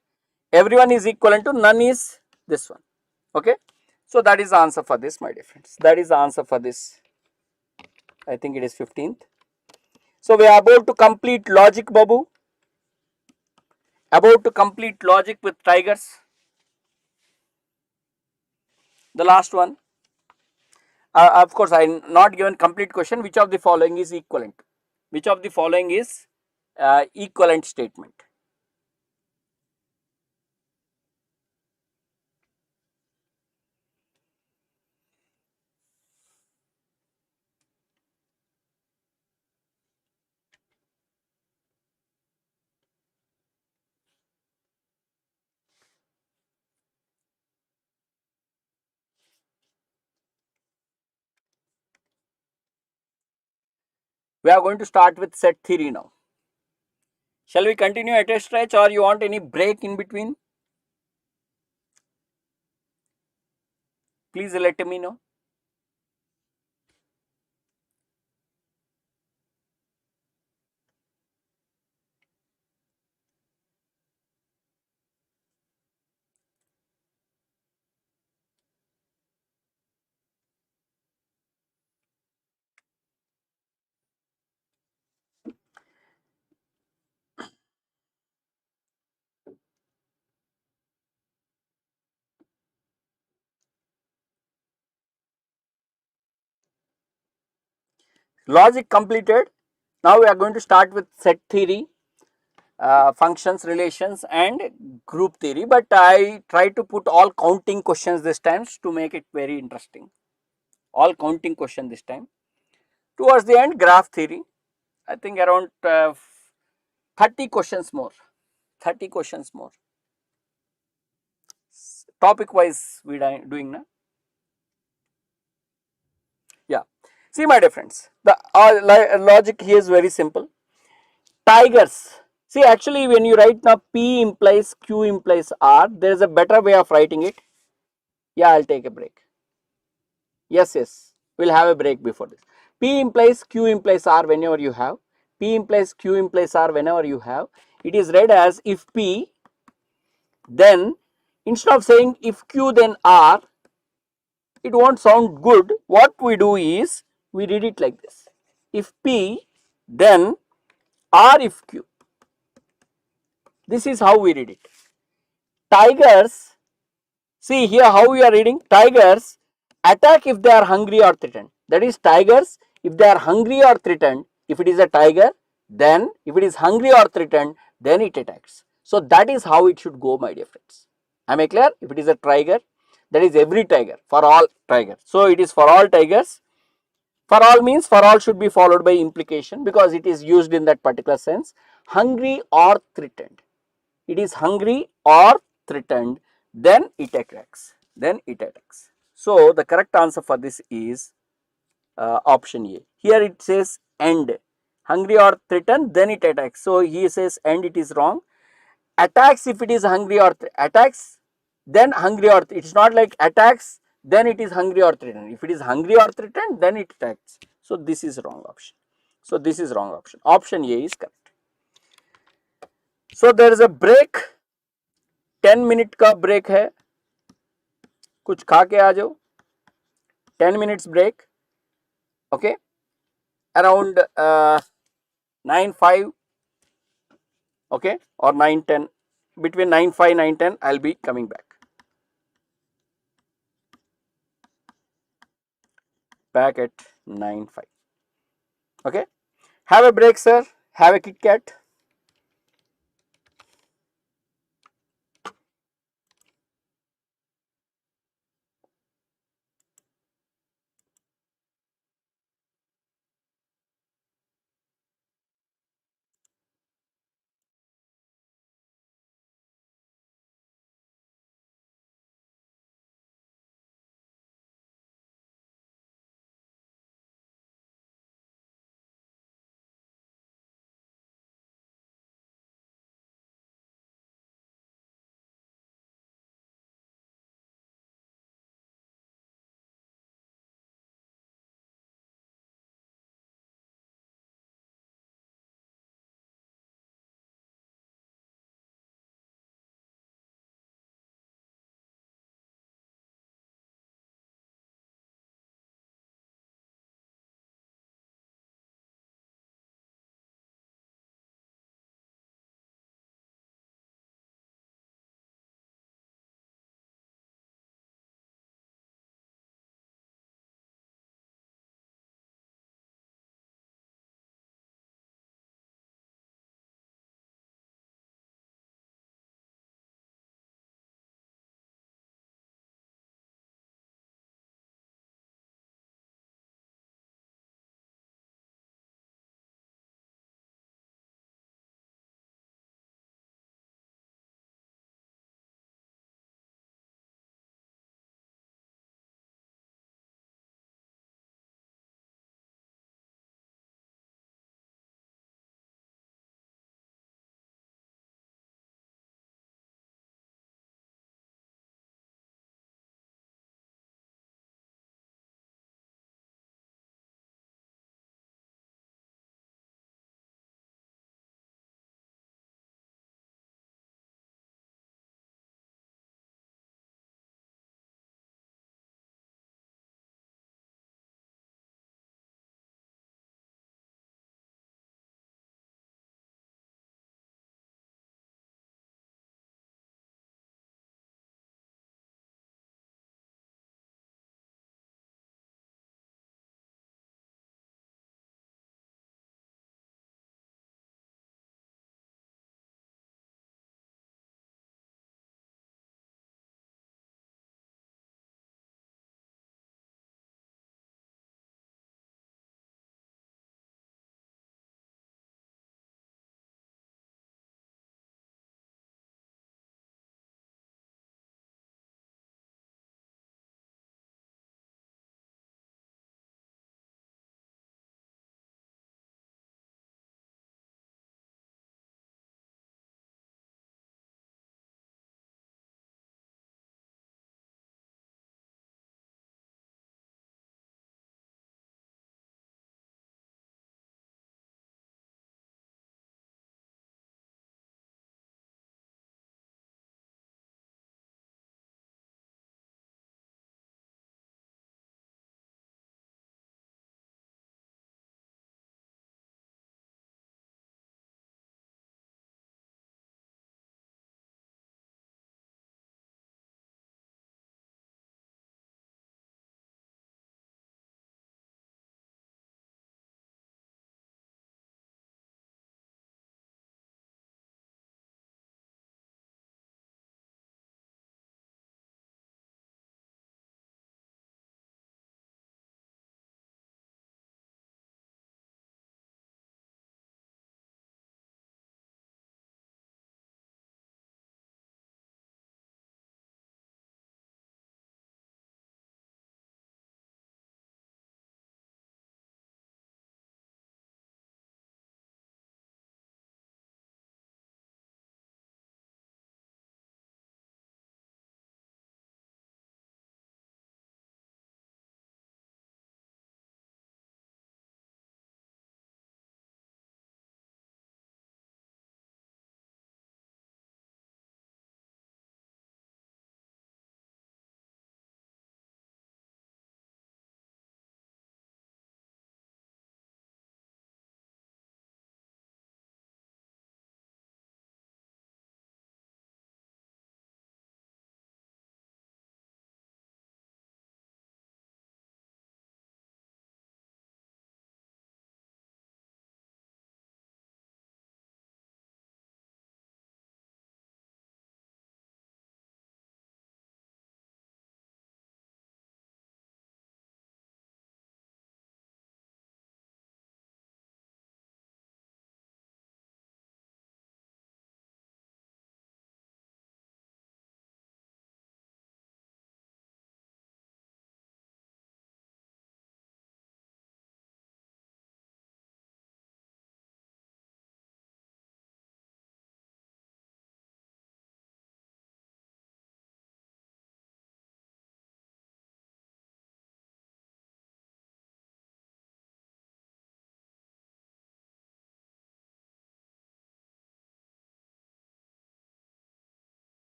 Everyone is equivalent to none is this one. Okay. So that is the answer for this, my dear friends. That is the answer for this. I think it is 15th. So we are about to complete logic, Babu. About to complete logic with tigers. The last one. Of course, I am not given complete question. Which of the following is equivalent? Which of the following is equivalent statement? We are going to start with set theory now. Shall we continue at a stretch, or you want any break in between? Please let me know. Logic completed. Now we are going to start with set theory, functions, relations, and group theory. But I try to put all counting questions this time to make it very interesting. All counting question this time. Towards the end, graph theory. I think around 30 questions more. 30 questions more. Topic wise we are doing now. Yeah. See my dear friends, the logic here is very simple. Tigers. See actually when you write now P implies Q implies R, there is a better way of writing it. Yeah, I'll take a break. Yes, yes, we'll have a break before this. P implies Q implies R whenever you have. P implies Q implies R whenever you have. It is read as if P, then instead of saying if Q then R, it won't sound good. What we do is we read it like this. If P, then R if Q. This is how we read it. Tigers, see here how we are reading. Tigers attack if they are hungry or threatened. That is tigers if they are hungry or threatened. If it is a tiger, then if it is hungry or threatened, then it attacks. So that is how it should go, my dear friends. Am I clear? If it is a tiger, that is every tiger, for all tigers. So it is for all tigers. For all means for all should be followed by implication because it is used in that particular sense. Hungry or threatened. It is hungry or threatened, then it attacks. Then it attacks. So the correct answer for this is option A. Here it says end. Hungry or threatened, then it attacks. So he says end, it is wrong. Attacks if it is hungry or attacks, then hungry or it is not like attacks, then it is hungry or threatened. If it is hungry or threatened, then it attacks. So this is wrong option. So this is wrong option. Option A is correct. So there is a break. 10 minute का break है, कुछ खा के आ जाओ. 10 minutes break. Okay, around 9:05. Okay, or 9:10. Between 9:05 9:10 I'll be coming back. Back at 9:05. Okay, have a break, sir. Have a Kit Kat.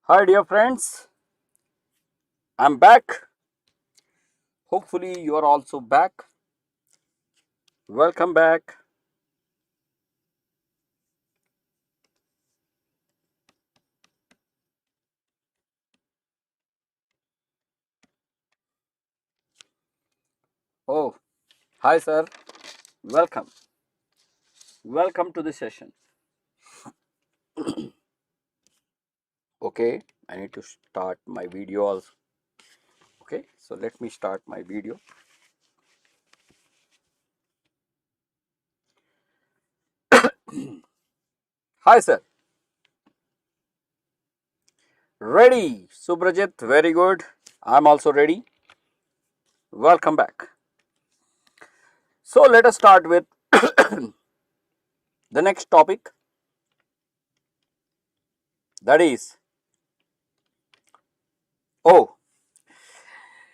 Hi dear friends, I'm back. Hopefully you are also back. Welcome back. Oh, hi sir. Welcome. Welcome to the session. Okay, I need to start my video also. Okay, so let me start my video. Hi sir. Ready, Subrajit, very good. I'm also ready. Welcome back. So let us start with the next topic, that is, oh,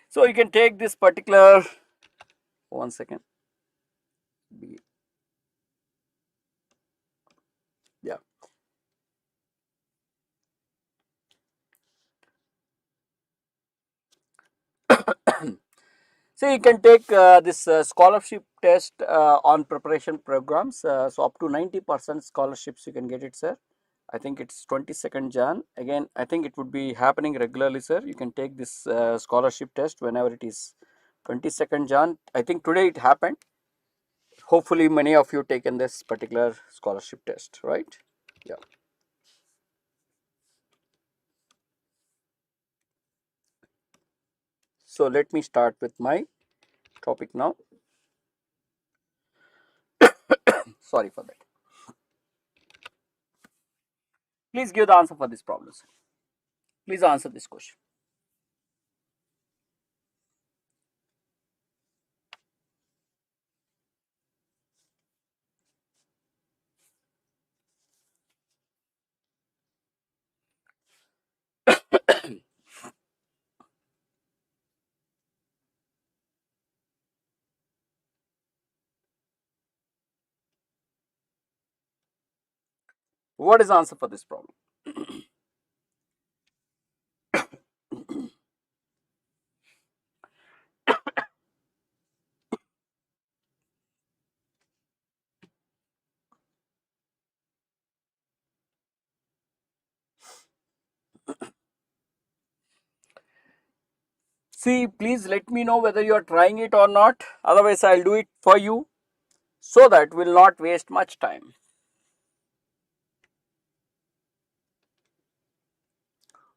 so you can take this particular, one second, yeah. So you can take this scholarship test on preparation programs. So up to 90% scholarships you can get it, sir. I think it's 22nd Jan. Again, I think it would be happening regularly, sir. You can take this scholarship test whenever it is 22nd Jan. I think today it happened. Hopefully many of you taken this particular scholarship test, right? Yeah. So let me start with my topic now. Sorry for that. Please give the answer for this problem, sir. Please answer this question. What is the answer for this problem? See, please let me know whether you are trying it or not. Otherwise, I'll do it for you so that we'll not waste much time.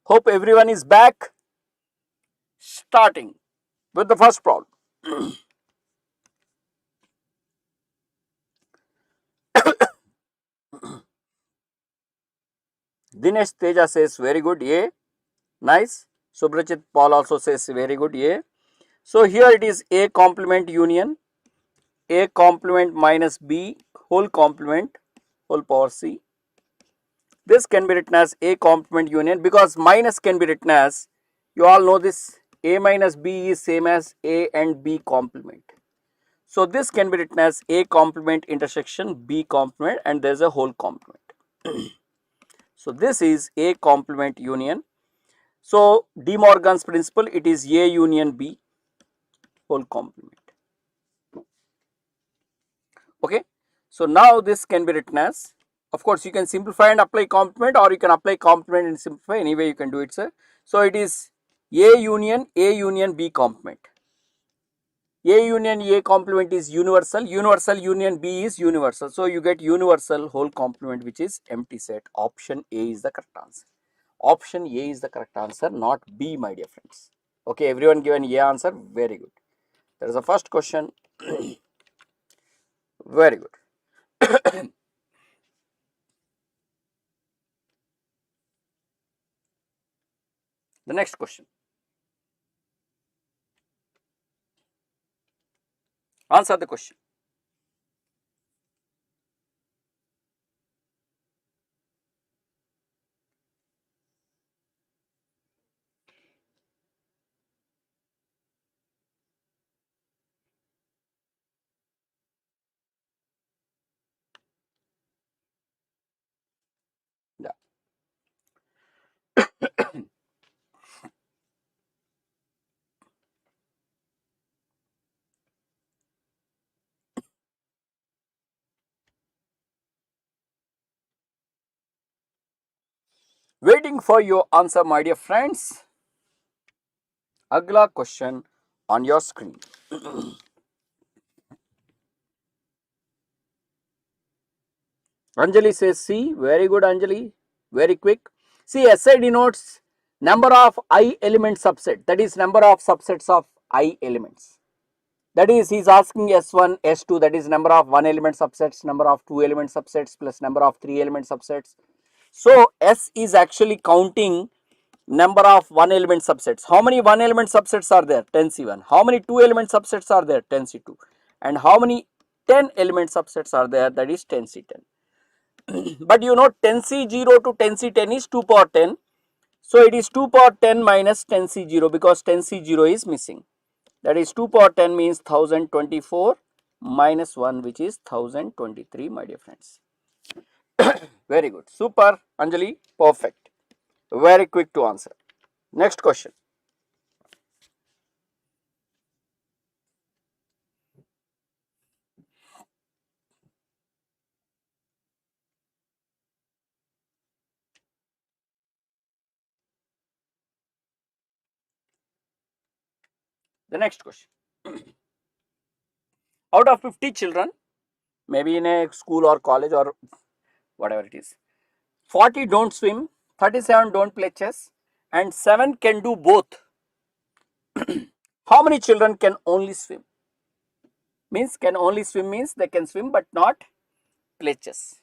Hope everyone is back. Starting with the first problem. Dinesh Teja says very good, yeah. Nice. Subrachit Paul also says very good, yeah. So here it is A complement union, A complement minus B whole complement whole power C. This can be written as A complement union because minus can be written as, you all know this, A minus B is same as A and B complement. So this can be written as A complement intersection B complement and there is a whole complement. So this is A complement union. So De Morgan's principle, it is A union B whole complement. Okay. So now this can be written as, of course you can simplify and apply complement, or you can apply complement and simplify, anyway you can do it, sir. So it is A union B complement. A union A complement is universal, universal union B is universal. So you get universal whole complement, which is empty set. Option A is the correct answer. Option A is the correct answer, not B, my dear friends. Okay, everyone given A answer, very good. There is a first question. Very good. The next question. Answer the question. Yeah. Waiting for your answer, my dear friends. Agla question on your screen. Anjali says C. Very good, Anjali. Very quick. See, SI denotes number of I element subset. That is number of subsets of I elements. That is, he is asking S1, S2. That is number of one element subsets, number of two element subsets plus number of three element subsets. So S is actually counting number of one element subsets. How many one element subsets are there? 10C1. How many two element subsets are there? 10C2. And how many 10 element subsets are there? That is 10C10. But you know 10C0 to 10C10 is 2 power 10. So it is 2 power 10 minus 10C0 because 10C0 is missing. That is 2 power 10 means 1024 minus 1, which is 1023, my dear friends. Very good. Super, Anjali. Perfect. Very quick to answer. Next question. The next question. Out of 50 children, maybe in a school or college or whatever it is, 40 don't swim, 37 don't play chess, and 7 can do both. How many children can only swim? Means can only swim means they can swim but not play chess.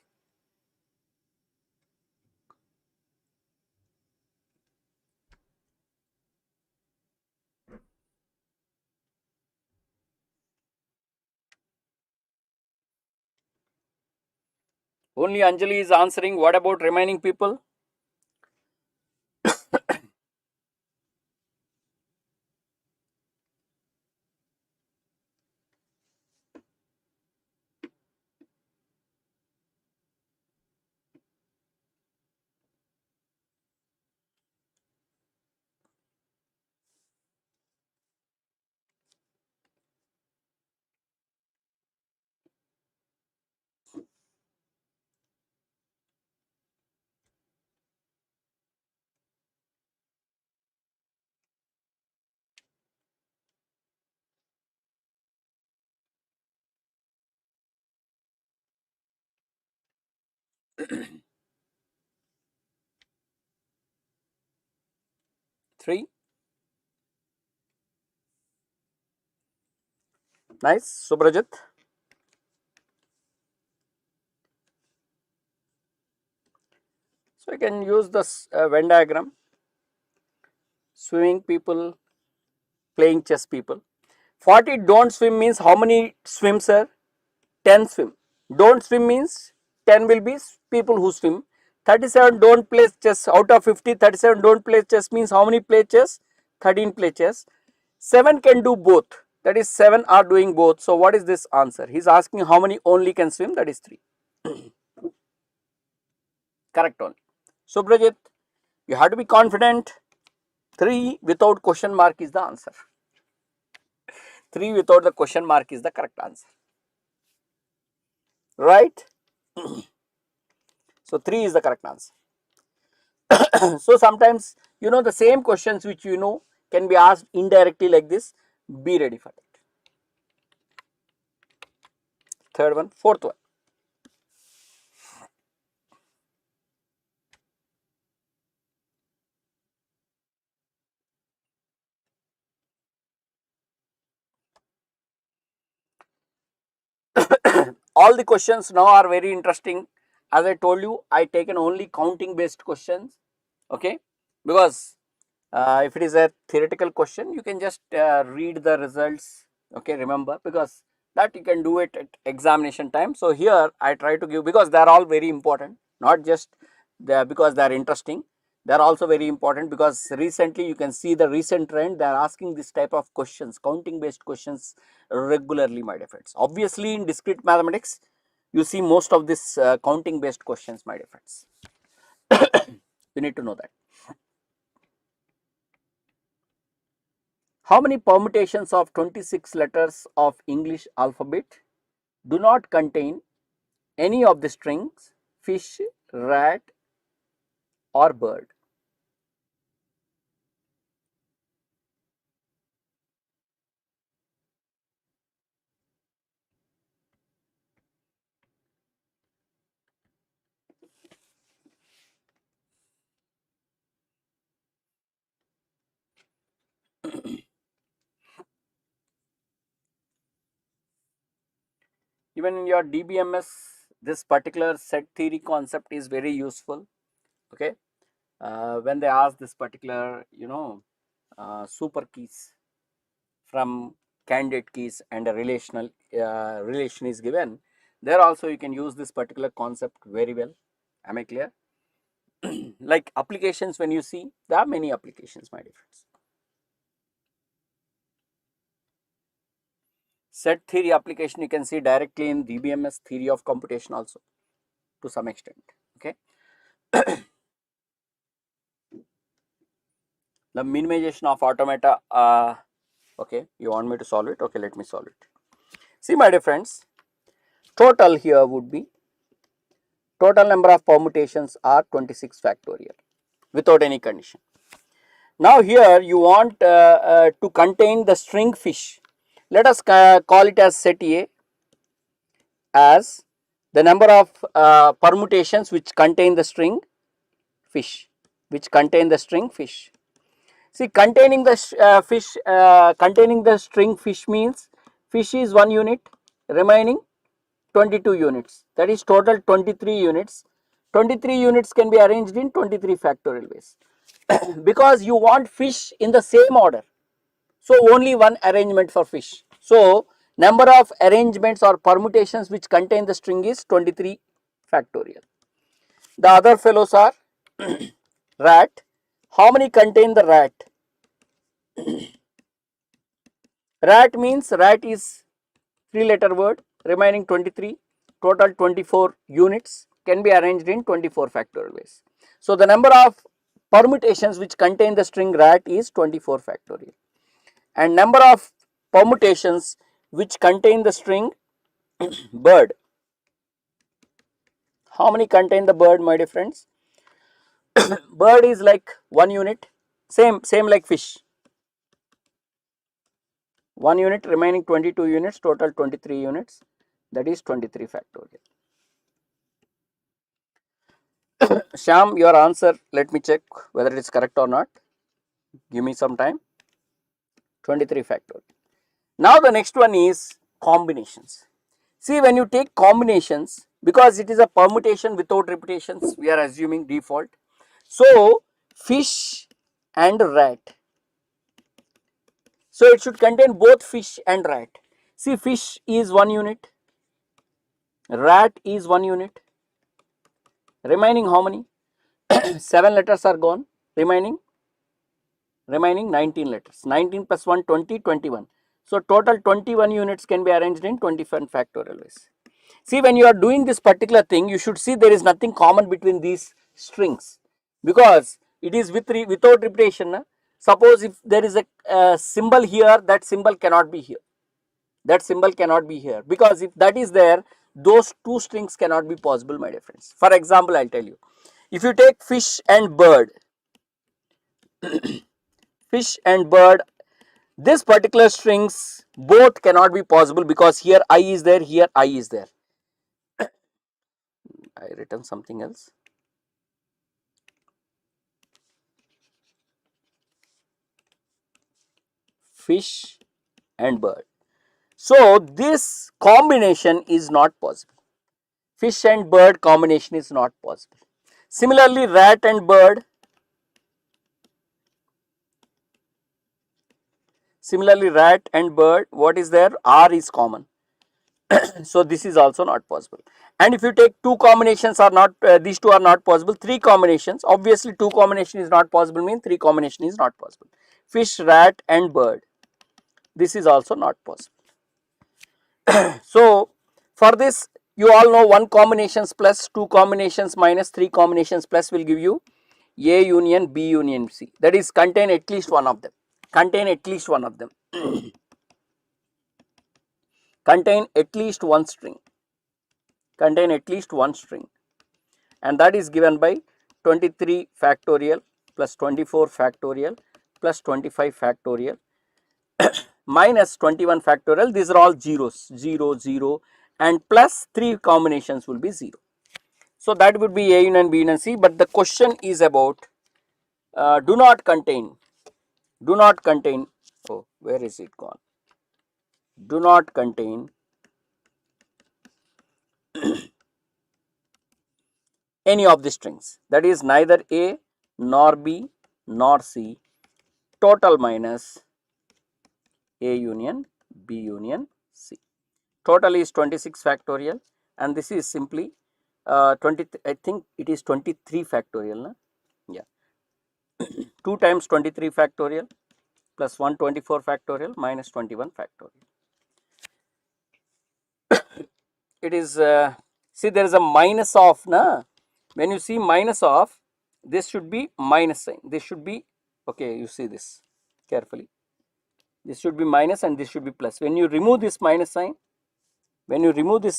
Only Anjali is answering. What about remaining people? Three. Nice. Subrajit. So you can use this Venn diagram. Swimming people, playing chess people. 40 don't swim means how many swim, sir? 10 swim. Don't swim means 10 will be people who swim. 37 don't play chess. Out of 50, 37 don't play chess means how many play chess? 13 play chess. 7 can do both. That is 7 are doing both. So what is this answer? He is asking how many only can swim. That is 3. Correct only. Subrajit, you have to be confident. 3 without question mark is the answer. 3 without the question mark is the correct answer. Right? So 3 is the correct answer. So sometimes you know the same questions which you know can be asked indirectly like this. Be ready for that. Third one, fourth one. All the questions now are very interesting. As I told you, I taken only counting based questions. Okay, because if it is a theoretical question, you can just read the results. Okay, remember, because that you can do it at examination time. So here I try to give, because they are all very important, not just because they are interesting. They are also very important because recently you can see the recent trend. They are asking this type of questions, counting based questions regularly, my dear friends. Obviously in discrete mathematics you see most of this counting based questions, my dear friends. You need to know that. How many permutations of 26 letters of English alphabet do not contain any of the strings fish, rat or bird. Even in your DBMS, this particular set theory concept is very useful. Okay, when they ask this particular, super keys from candidate keys and a relational relation is given, there also you can use this particular concept very well. Am I clear? Like applications, when you see, there are many applications, my dear friends. Set theory application you can see directly in DBMS, theory of computation also to some extent. Okay. The minimization of automata, okay, you want me to solve it? Okay, let me solve it. See, my dear friends, total here would be, total number of permutations are 26 factorial without any condition. Now here you want to contain the string fish. Let us call it as set A as the number of permutations which contain the string fish, See, containing the containing the string fish means fish is 1 unit, remaining 22 units, that is total 23 units. 23 units can be arranged in 23 factorial ways because you want fish in the same order. So, only one arrangement for fish. So, number of arrangements or permutations which contain the string is 23 factorial. The other fellows are rat. How many contain the rat? Rat means rat is 3-letter word, remaining 23, total 24 units can be arranged in 24 factorial ways. So, the number of permutations which contain the string rat is 24 factorial, and number of permutations which contain the string bird. How many contain the bird, my dear friends? Bird is like 1 unit, same like fish. 1 unit, remaining 22 units, total 23 units, that is 23 factorial. Shyam, your answer, let me check whether it is correct or not. Give me some time. 23 factorial. Now the next one is combinations. See, when you take combinations, because it is a permutation without repetitions, we are assuming default. So, fish and rat. So, it should contain both fish and rat. See, fish is 1 unit, rat is 1 unit, remaining how many? 7 letters are gone, remaining 19 letters. 19 plus 1, 20, 21. So, total 21 units can be arranged in 25 factorial ways. See, when you are doing this particular thing, you should see there is nothing common between these strings, because it is without repetition. Suppose if there is a symbol here, that symbol cannot be here. That symbol cannot be here, because if that is there, those two strings cannot be possible, my dear friends. For example, I will tell you. If you take fish and bird, fish and bird, this particular strings both cannot be possible, because here I is there, here I is there. I written something else. Fish and bird. So, this combination is not possible. Fish and bird combination is not possible. Similarly, rat and bird. Similarly, rat and bird, what is there? R is common. So, this is also not possible. And if you take two combinations are not, these two are not possible. Three combinations, obviously two combination is not possible, means three combination is not possible. Fish, rat and bird, this is also not possible. So, for this you all know 1 combinations plus 2 combinations minus 3 combinations plus will give you A union B union C, that is contain at least one of them, contain at least one of them, contain at least one string, contain at least one string, and that is given by 23 factorial plus 24 factorial plus 25 factorial minus 21 factorial, these are all zeros, 0, 0 and plus 3 combinations will be 0. So, that would be A union B union C, but the question is about do not contain, oh where is it gone, do not contain any of the strings, that is neither A nor B nor C, total minus A union B union C. Total is 26 factorial and this is simply 20, I think it is 23 factorial, na? Yeah, 2 times 23 factorial plus 124 factorial minus 21 factorial. It is see there is a minus of, na, when you see minus of, this should be minus sign, this should be, okay, you see this carefully, this should be minus and this should be plus. When you remove this minus sign, when you remove this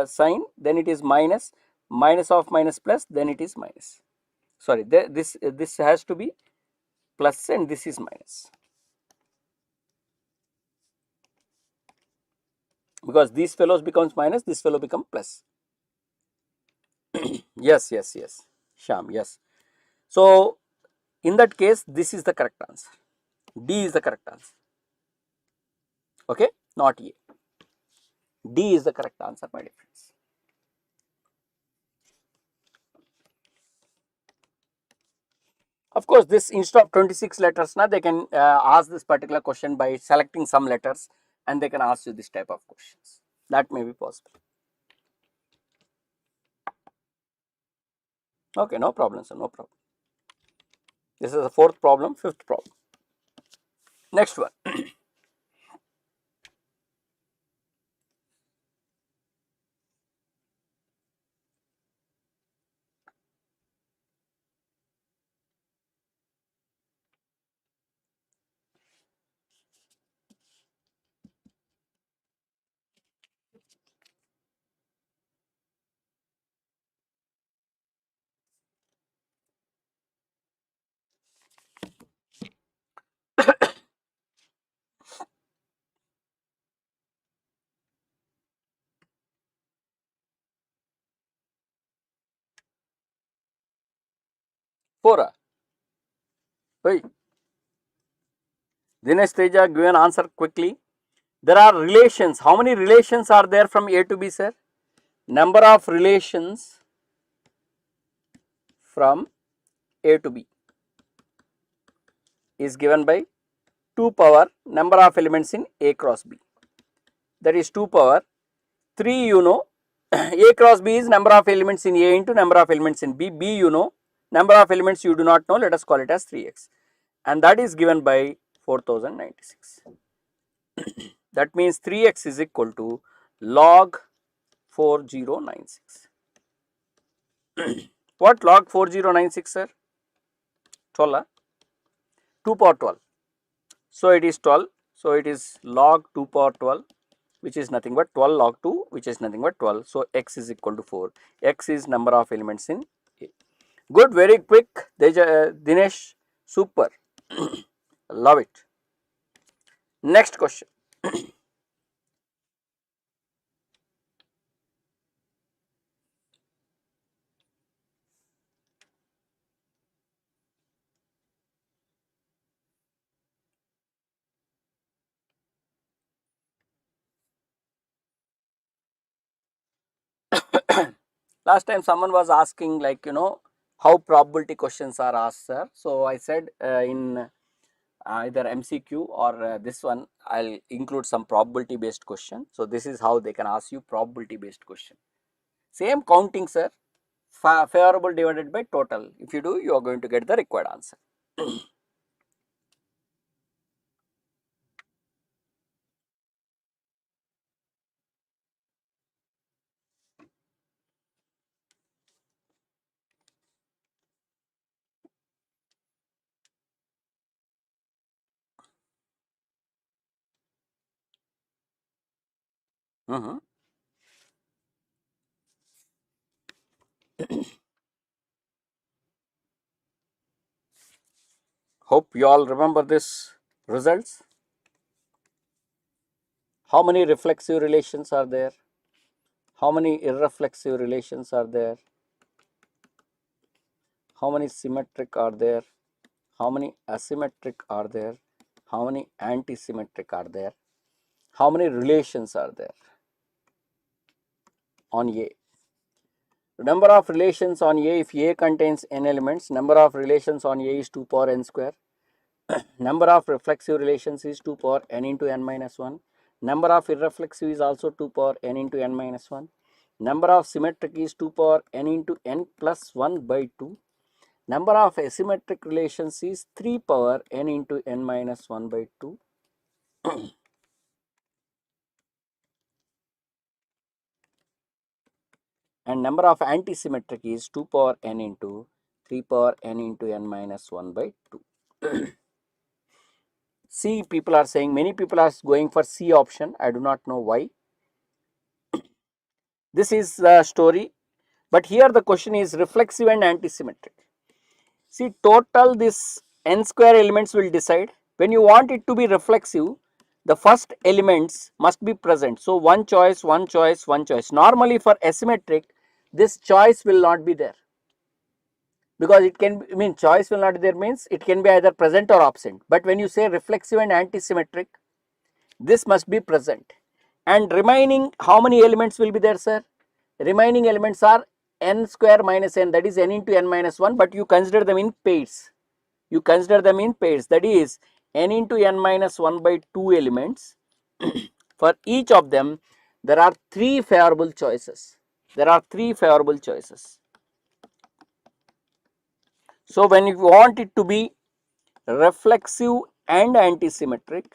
sign, then it is minus, minus of minus plus, then it is minus, sorry, this has to be plus and this is minus, because these fellows becomes minus, this fellow become plus. Yes, yes, yes, Sham, yes. So, in that case, this is the correct answer, D is the correct answer, okay, not A, D is the correct answer, my dear friends. Of course, this instead of 26 letters, now they can ask this particular question by selecting some letters and they can ask you this type of questions. That may be possible. Okay, no problem, sir, no problem. This is the fourth problem, fifth problem. Next one. Four. Hey, Dinesh Teja, give an answer quickly. There are relations. How many relations are there from A to B, sir? Number of relations from A to B is given by 2 power number of elements in A cross B. That is 2 power 3, you know. A cross B is number of elements in A into number of elements in B. B, you know. Number of elements you do not know, let us call it as 3x. And that is given by 4096. That means 3x is equal to log 4096. What log 4096, sir? 12, 2 power 12. So it is 12. So it is log 2 power 12, which is nothing but 12 log 2, which is nothing but 12. So x is equal to 4. X is number of elements in A. Good, very quick, Dinesh, super. Love it. Next question. Last time someone was asking, like, you know, how probability questions are asked, sir. So I said in either MCQ or this one, I'll include some probability based question. So this is how they can ask you probability based question. Same counting, sir. Favorable divided by total. If you do, you are going to get the required answer. Hope you all remember this results. How many reflexive relations are there? How many irreflexive relations are there? How many symmetric are there? How many asymmetric are there? How many anti-symmetric are there? How many relations are there on A? Number of relations on A, if A contains n elements, number of relations on A is 2 power n square. Number of reflexive relations is 2 power n into n minus 1. Number of irreflexive is also 2 power n into n minus 1. Number of symmetric is 2 power n into n plus 1 by 2. Number of asymmetric relations is 3 power n into n minus 1 by 2. And number of antisymmetric is 2 power n into 3 power n into n minus 1 by 2. C, people are saying, many people are going for C option. I do not know why. This is the story, but here the question is reflexive and antisymmetric. See, total this n square elements will decide. When you want it to be reflexive, the first elements must be present. So, one choice, one choice, one choice. Normally for asymmetric, this choice will not be there, because it can mean choice will not be there means it can be either present or absent. But when you say reflexive and antisymmetric, this must be present. And remaining, how many elements will be there, sir? Remaining elements are n square minus n, that is n into n minus 1, but you consider them in pairs. You consider them in pairs, that is n into n minus 1 by 2 elements. For each of them, there are 3 favorable choices. There are 3 favorable choices. So, when you want it to be reflexive and antisymmetric,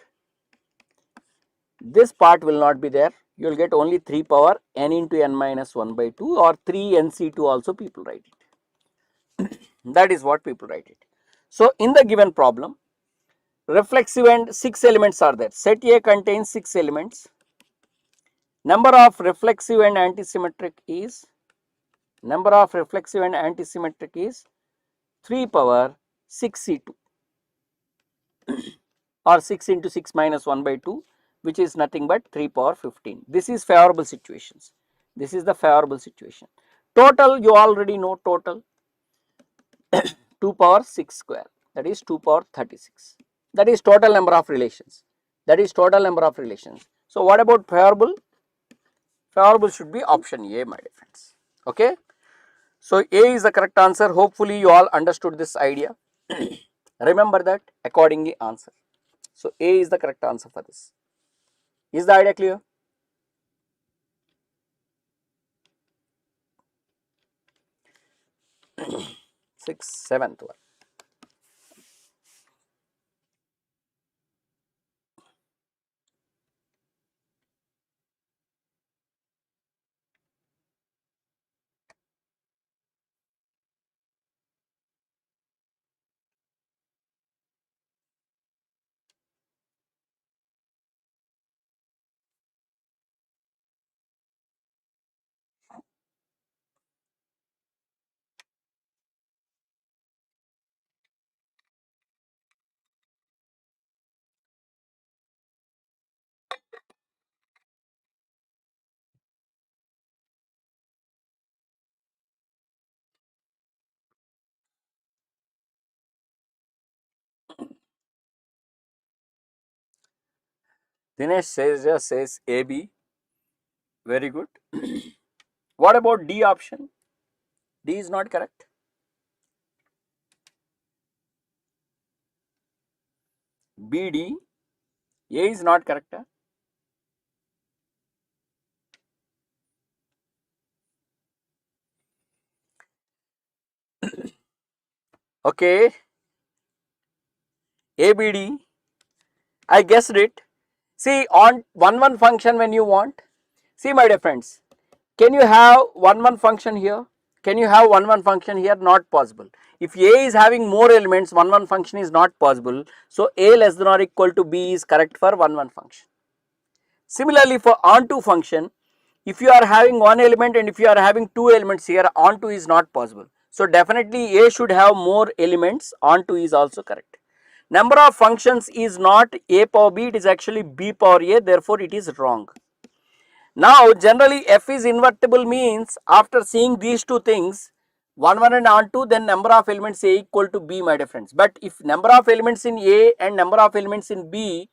this part will not be there. You will get only 3 power n into n minus 1 by 2 or 3 nc2 also people write it. That is what people write it. So, in the given problem, reflexive and 6 elements are there. Set A contains 6 elements. Number of reflexive and antisymmetric is 3 power 6c2 or 6 into 6 minus 1 by 2, which is nothing but 3 power 15. This is favorable situations. This is the favorable situation. Total, you already know total 2 power 6 square, that is 2 power 36. That is total number of relations. That is total number of relations. So, what about favorable? Favorable should be option A, my dear friends. Okay. So, A is the correct answer. Hopefully, you all understood this idea. Remember that, accordingly answer. So, A is the correct answer for this. Is the idea clear? Seventh one. Dinesh says AB. Very good. What about D option? D is not correct. BD, A is not correct. Okay, ABD, I guessed it. See, on 1 function when you want, see my dear friends, can you have 1 function here? Can you have 1 function here? Not possible. If A is having more elements, 1 function is not possible. So, A less than or equal to B is correct for 1 function. Similarly, for onto function, if you are having 1 element and if you are having 2 elements here, onto is not possible. So, definitely A should have more elements, onto is also correct. Number of functions is not a power b, it is actually b power a, therefore it is wrong. Now generally f is invertible means after seeing these two things, 1 1 and on 2, then number of elements a equal to b, my dear friends. But if number of elements in a and number of elements in b,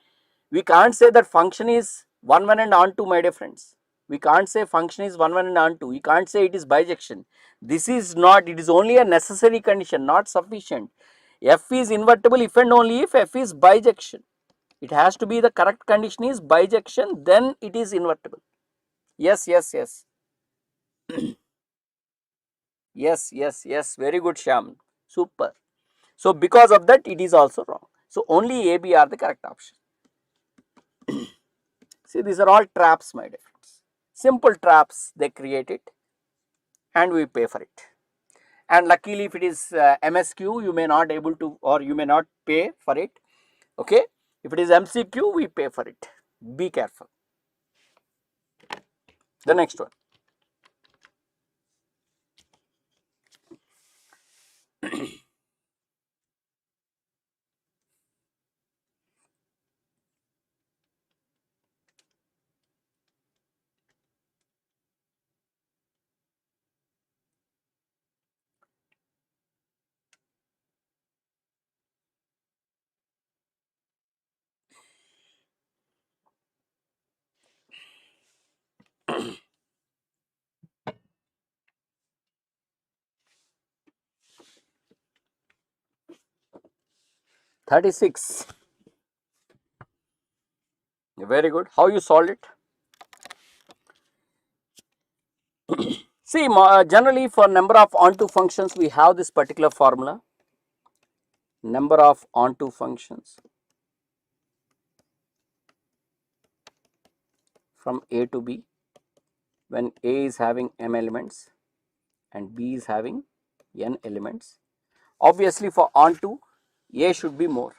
we can't say that function is 1 1 and on 2, my dear friends. We can't say function is 1 1 and on 2. We can't say it is bijection. This is not, it is only a necessary condition, not sufficient. F is invertible if and only if f is bijection. It has to be, the correct condition is bijection, then it is invertible. Yes, yes, yes. Yes, very good, Shyam. Super. So because of that it is also wrong. So only A, B are the correct option. See, these are all traps, my dear friends. Simple traps they created and we pay for it. And luckily if it is MSQ, you may not able to, or you may not pay for it. Okay. If it is MCQ, we pay for it. Be careful. The next one. (36). Very good. How you solved it? See, generally for number of onto functions, we have this particular formula. Number of onto functions from A to B, when A is having m elements and B is having n elements. Obviously for onto, A should be more.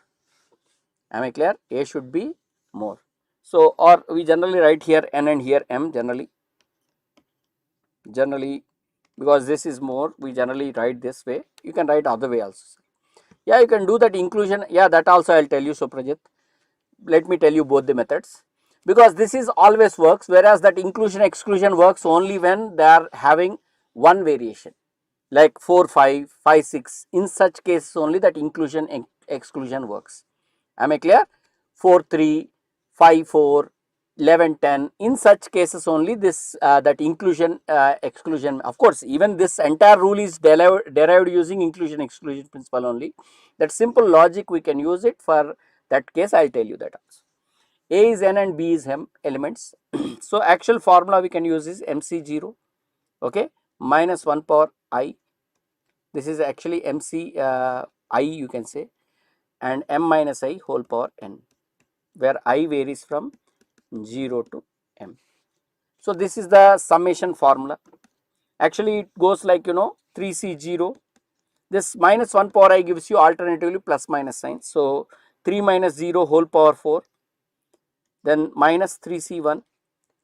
Am I clear? A should be more. So, or we generally write here n and here m generally, because this is more, we generally write this way. You can write other way also. Yeah, you can do that inclusion. Yeah, that also I will tell you, Suprajit. Let me tell you both the methods, because this is always works, whereas that inclusion exclusion works only when they are having one variation, like 4 5 5 6. In such cases only that inclusion exclusion works. Am I clear? 4 3 5 4 11 10. In such cases only this that inclusion exclusion. Of course, even this entire rule is derived using inclusion exclusion principle only. That simple logic we can use it for that case. I will tell you that also. A is n and B is m elements. So actual formula we can use is MC0, okay, minus 1 power I. This is actually MC I, you can say, and m minus I whole power n, where I varies from 0 to m. So this is the summation formula. Actually it goes like, 3C0. This minus 1 power I gives you alternatively plus minus sign. So 3 minus 0 whole power 4, then minus 3C1,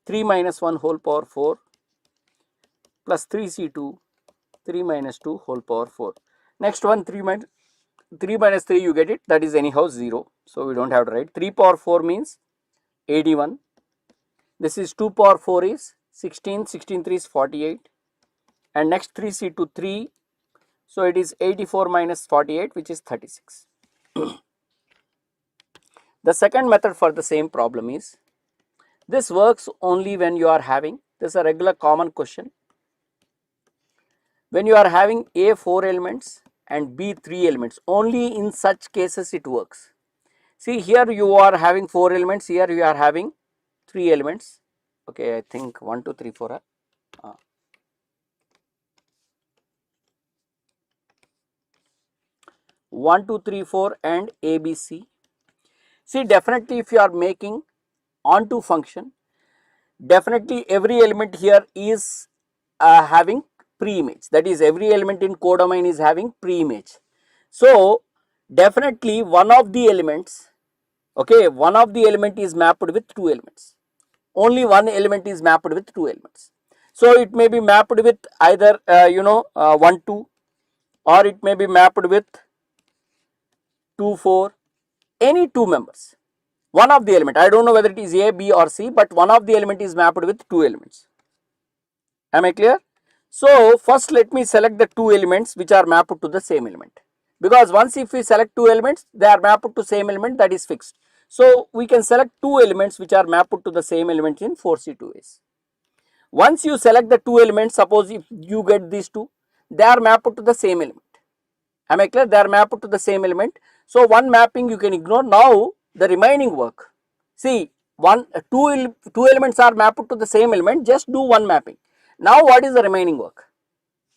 3 minus 1 whole power 4, plus 3C2, 3 minus 2 whole power 4. Next one, 3 minus 3, you get it, that is anyhow 0. So we don't have to write. 3 power 4 means 81. This is 2 power 4 is 16, 16 3 is 48, and next 3C2 3, so it is 84 minus 48, which is 36. The second method for the same problem is, this works only when you are having, this is a regular common question, when you are having A 4 elements and B 3 elements, only in such cases it works. See, here you are having 4 elements, here you are having 3 elements. Okay, I think 1 2 3 4. 1 2 3 4 and ABC. See, definitely if you are making onto function, definitely every element here is having pre-image, that is every element in codomain is having pre-image. So definitely one of the elements, okay, one of the element is mapped with 2 elements. Only one element is mapped with 2 elements. So it may be mapped with either 1 2, or it may be mapped with 2 4, any two members, one of the element, I don't know whether it is A, B or C, but one of the element is mapped with two elements. Am I clear? So first let me select the two elements which are mapped to the same element, because once if we select two elements, they are mapped to same element, that is fixed. So we can select two elements which are mapped to the same element in 4C2 ways. Once you select the two elements, suppose if you get these two, they are mapped to the same element. Am I clear? They are mapped to the same element. So one mapping you can ignore. Now the remaining work. See, two elements are mapped to the same element. Just do one mapping. Now what is the remaining work?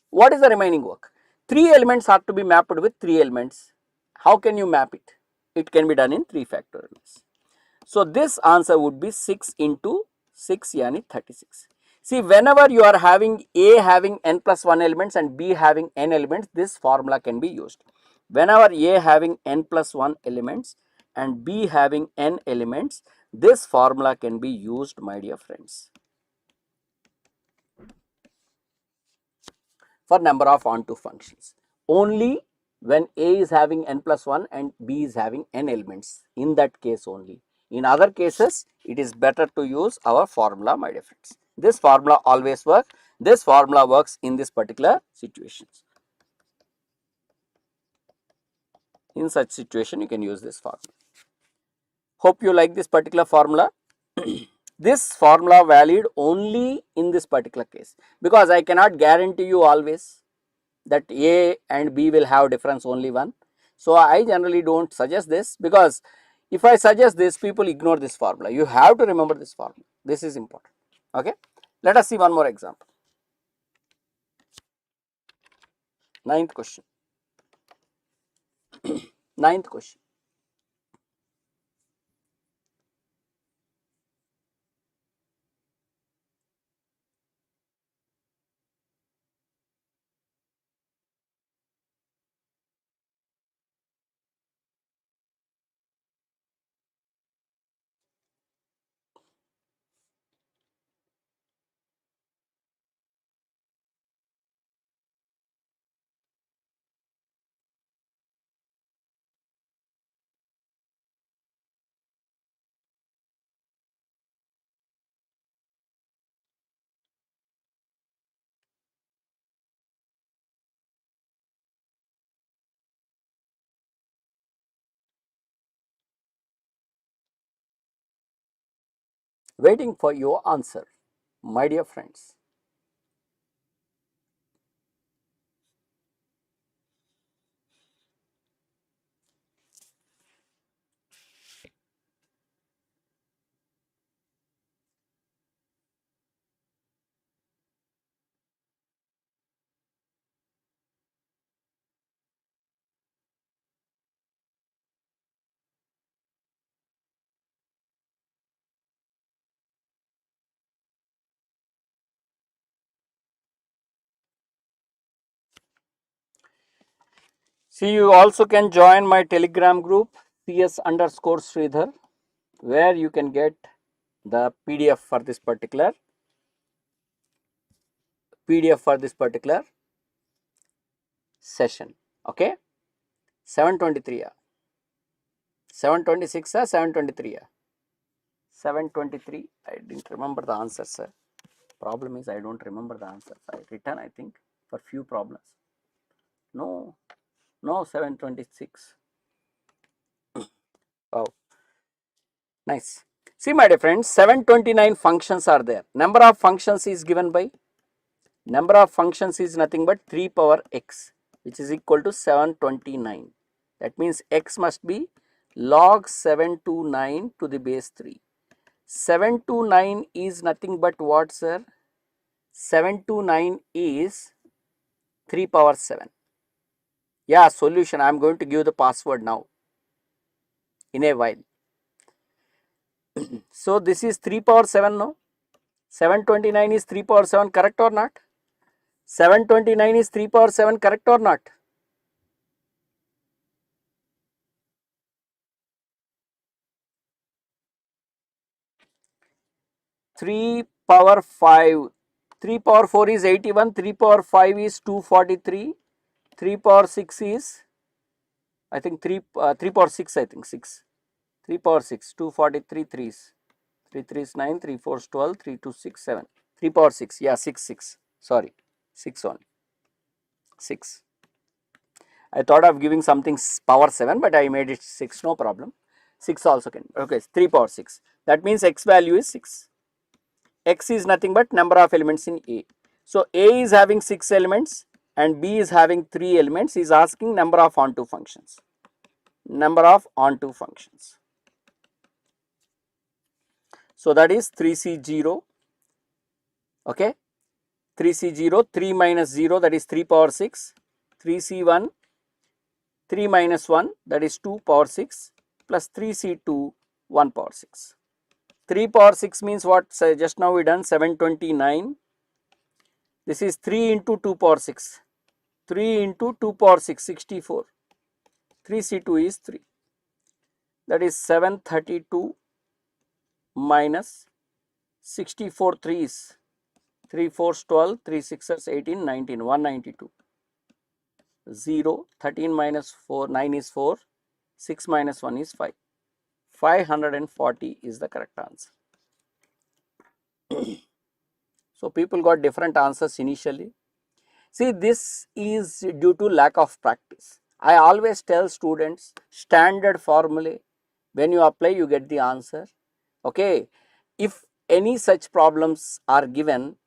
What is the remaining work? Three elements are to be mapped with three elements. How can you map it? It can be done in 3 factorials. So this answer would be 6 into 6 yani 36. See, whenever you are having A having n plus 1 elements and B having n elements, this formula can be used. Whenever A having n plus 1 elements and B having n elements, this formula can be used, my dear friends, for number of onto functions. Only when A is having n plus 1 and B is having n elements, in that case only. In other cases, it is better to use our formula, my dear friends. This formula always works. This formula works in this particular situations. In such situation, you can use this formula. Hope you like this particular formula. This formula valid only in this particular case, because I cannot guarantee you always that A and B will have difference only one. So I generally don't suggest this, because if I suggest this, people ignore this formula. You have to remember this formula. This is important. Okay. Let us see one more example. Ninth question. Ninth question. Waiting for your answer, my dear friends. See, you also can join my Telegram group, CS_Sridhar, where you can get the PDF for this particular session. Okay. 723. 726 or 723? 723. I didn't remember the answer, sir. Problem is I don't remember the answers. I written, I think, for few problems. No, 726. Oh, nice. See, my dear friends, 729 functions are there. Number of functions is given by, number of functions is nothing but 3 power x, which is equal to 729. That means x must be log 729 to the base 3. 729 is nothing but what, sir? 729 is 3 power 7. Yeah, solution. I am going to give the password now in a while. So this is 3 power 7 now. 729 is 3 power 7, correct or not? 729 is 3 power 7, correct or not? Three power 5. 3 power 4 is 81. 3 power 5 is 243. 3 power 6 is, I think 3 power 6, I think 6. 3 power 6, 243 threes. 3 3s 9, 3 4s 12, 3 2 6 7. 3 power 6, yeah, 6 6. Sorry, 6 only. 6. I thought of giving something power 7, but I made it 6, no problem. 6 also can. Okay, 3 power 6. That means x value is 6. X is nothing but number of elements in A. So A is having 6 elements and B is having 3 elements. He is asking number of onto functions. Number of onto functions. So that is 3C0. Okay. 3C0, 3 minus 0, that is 3 power 6. 3C1, 3 minus 1, that is 2 power 6, plus 3C2, 1 power 6. 3 power 6 means what? So just now we done 729. This is 3 into 2 power 6. 3 into 2 power 6, 64. 3C2 is 3. That is 732 minus 64 3s. 3 4s 12, 3 6s 18, 19, 192. 0, 13 minus 4, 9 is 4, 6 minus 1 is 5. 540 is the correct answer. So people got different answers initially. See, this is due to lack of practice. I always tell students standard formulae, when you apply you get the answer. Okay, if any such problems are given,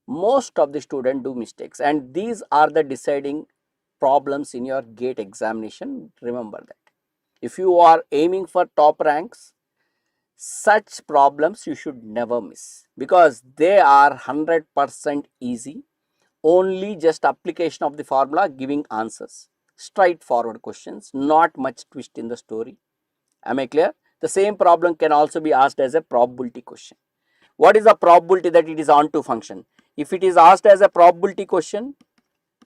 most of the students do mistakes, and these are the deciding problems in your GATE examination. Remember that. If you are aiming for top ranks, such problems you should never miss, because they are 100% easy. Only just application of the formula, giving answers, straightforward questions, not much twist in the story. Am I clear? The same problem can also be asked as a probability question. What is the probability that it is onto function? If it is asked as a probability question,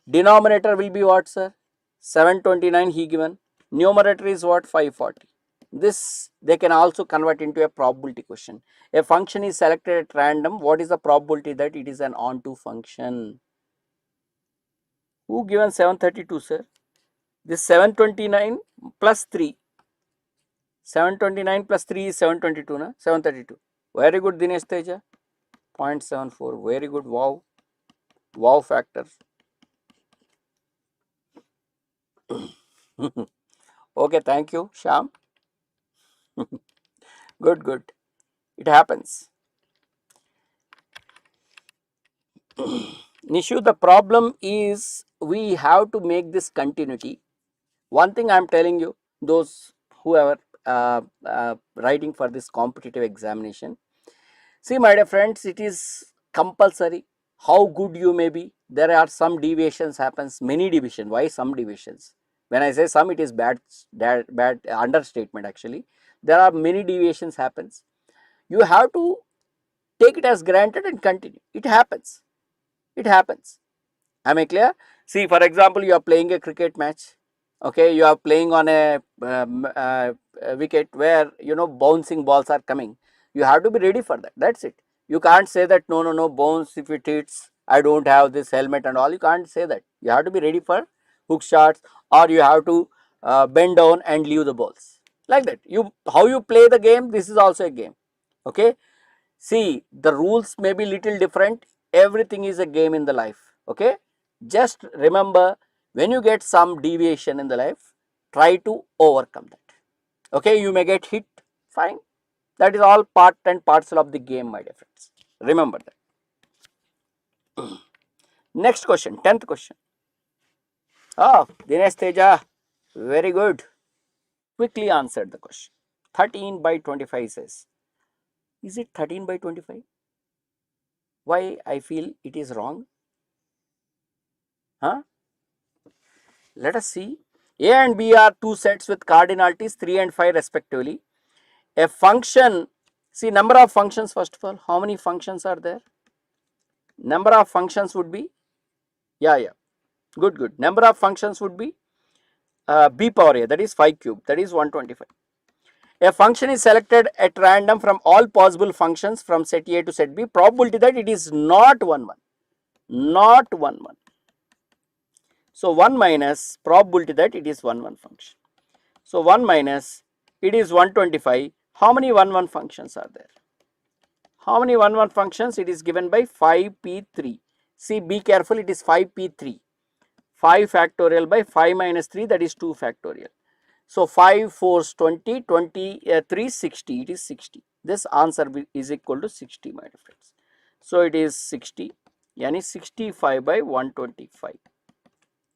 denominator will be what, sir? 729 he given. Numerator is what? 540. This they can also convert into a probability question. A function is selected at random. What is the probability that it is an onto function? Who given 732, sir? This 729 plus 3. 729 plus 3 is 722, na? 732. Very good, Dinesh Teja. 0.74. Very good. Wow. Wow factor. Okay, thank you, Sham. Good, good. It happens. Nishu, the problem is we have to make this continuity. One thing I am telling you, those who are writing for this competitive examination, see my dear friends, it is compulsory. How good you may be, there are some deviations happens, many deviations. Why some deviations? When I say some, it is bad understatement actually. There are many deviations happens. You have to take it as granted and continue. It happens. It happens. Am I clear? See, for example, you are playing a cricket match. Okay, you are playing on a wicket where bouncing balls are coming. You have to be ready for that. That's it. You can't say that no bounce if it hits. I don't have this helmet and all. You can't say that. You have to be ready for hook shots, or you have to bend down and leave the balls like that. How you play the game. This is also a game. Okay. See, the rules may be little different. Everything is a game in the life. Okay. Just remember, when you get some deviation in the life, try to overcome that. Okay, you may get hit, fine. That is all part and parcel of the game, my dear friends. Remember that. Next question, 10th question. Oh, Dinesh Teja, very good. Quickly answered the question. 13 by 25 says. Is it 13 by 25? Why I feel it is wrong? Huh? Let us see. A and B are two sets with cardinalities 3 and 5 respectively. A function, see number of functions first of all. How many functions are there? Number of functions would be, yeah, good. Number of functions would be b power a, that is 5 cube, that is 125. A function is selected at random from all possible functions from set A to set B. Probability that it is not 1 1. Not 1 1. So 1 minus probability that it is 1 1 function. So 1 minus it is 125. How many 1 functions are there? How many 1 functions? It is given by 5p3. See, be careful, it is 5p3. 5 factorial by 5 minus 3, that is 2 factorial. So 5 4s 20, 3 60, it is 60. This answer is equal to 60, my friends. So it is 60, yani 65 by 125.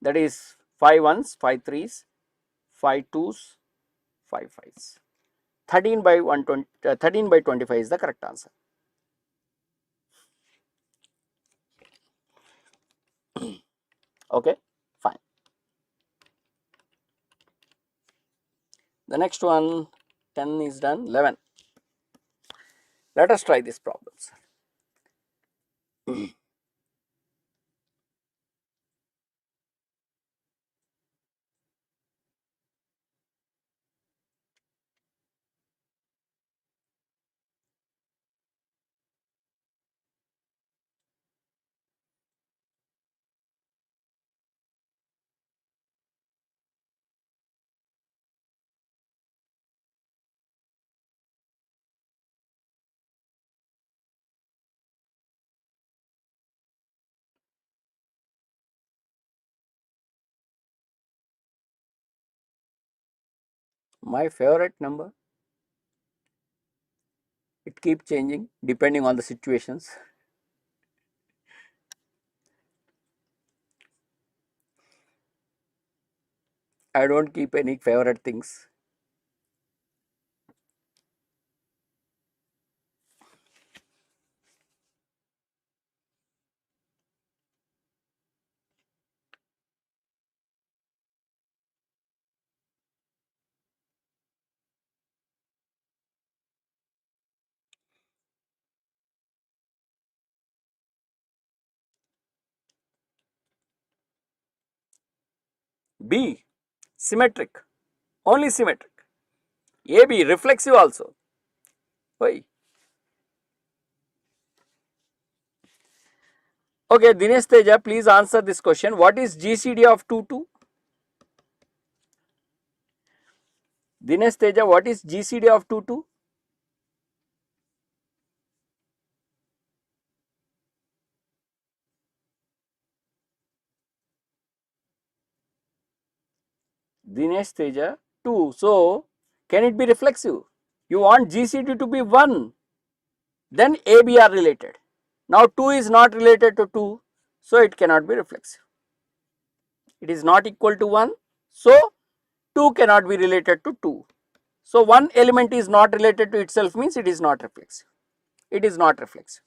That is 5 1s, 5 3s, 5 2s, 5 5s. 13 by 120, 13 by 25 is the correct answer. Okay, fine. The next one, 10 is done, 11. Let us try these problems. My favorite number, it keeps changing depending on the situations. I don't keep any favorite things. B, symmetric, only symmetric. AB, reflexive also. Why? Okay, Dinesh Teja, please answer this question. What is GCD of 2 2? Dinesh Teja, what is GCD of 2 2? Dinesh Teja, 2. So, can it be reflexive? You want GCD to be 1, then AB are related. Now 2 is not related to 2, so it cannot be reflexive. It is not equal to 1, so 2 cannot be related to 2. So one element is not related to itself means it is not reflexive. It is not reflexive.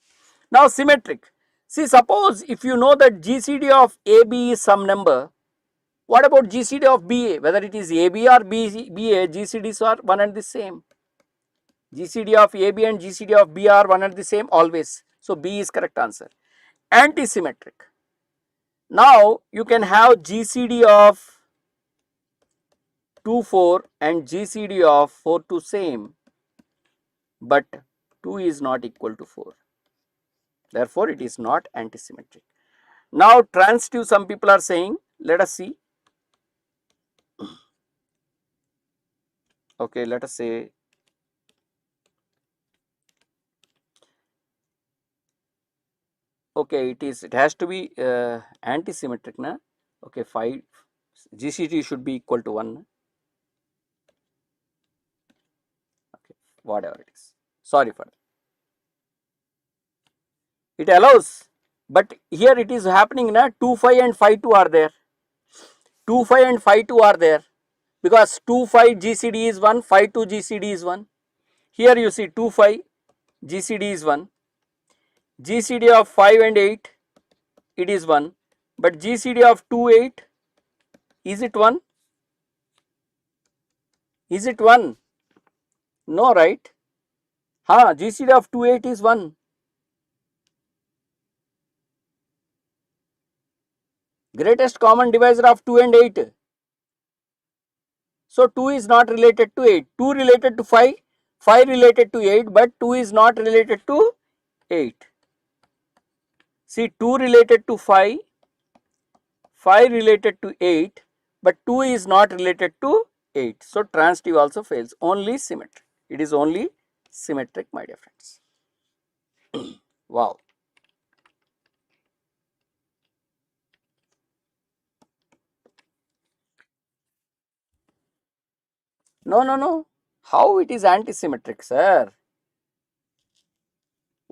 Now symmetric. See, suppose if you know that GCD of AB is some number, what about GCD of BA? Whether it is AB or BA, GCDs are one and the same. GCD of AB and GCD of B are one and the same always. So B is correct answer. Antisymmetric. Now you can have GCD of 2 4 and GCD of 4 2 same, but 2 is not equal to 4. Therefore, it is not antisymmetric. Now transitive, some people are saying, let us see. Okay, let us say okay, it has to be antisymmetric na. Okay, 5 GCD should be equal to 1. Okay, whatever it is. Sorry for that. It allows, but here it is happening na, 2 5 and 5 2 are there. 2 5 and 5 2 are there because 2 5 GCD is 1, 5 2 GCD is 1. Here you see 2 5 GCD is 1. GCD of 5 and 8, it is 1, but GCD of 2 8, is it 1? Is it 1? No, right? GCD of 2 8 is 1. Greatest common divisor of 2 and 8. So 2 is not related to 8. 2 related to 5, 5 related to 8, but 2 is not related to 8. See, 2 related to 5, 5 related to 8, but 2 is not related to 8. So transitive also fails, only symmetric. It is only symmetric, my dear friends. Wow. No, no, no. How it is antisymmetric, sir?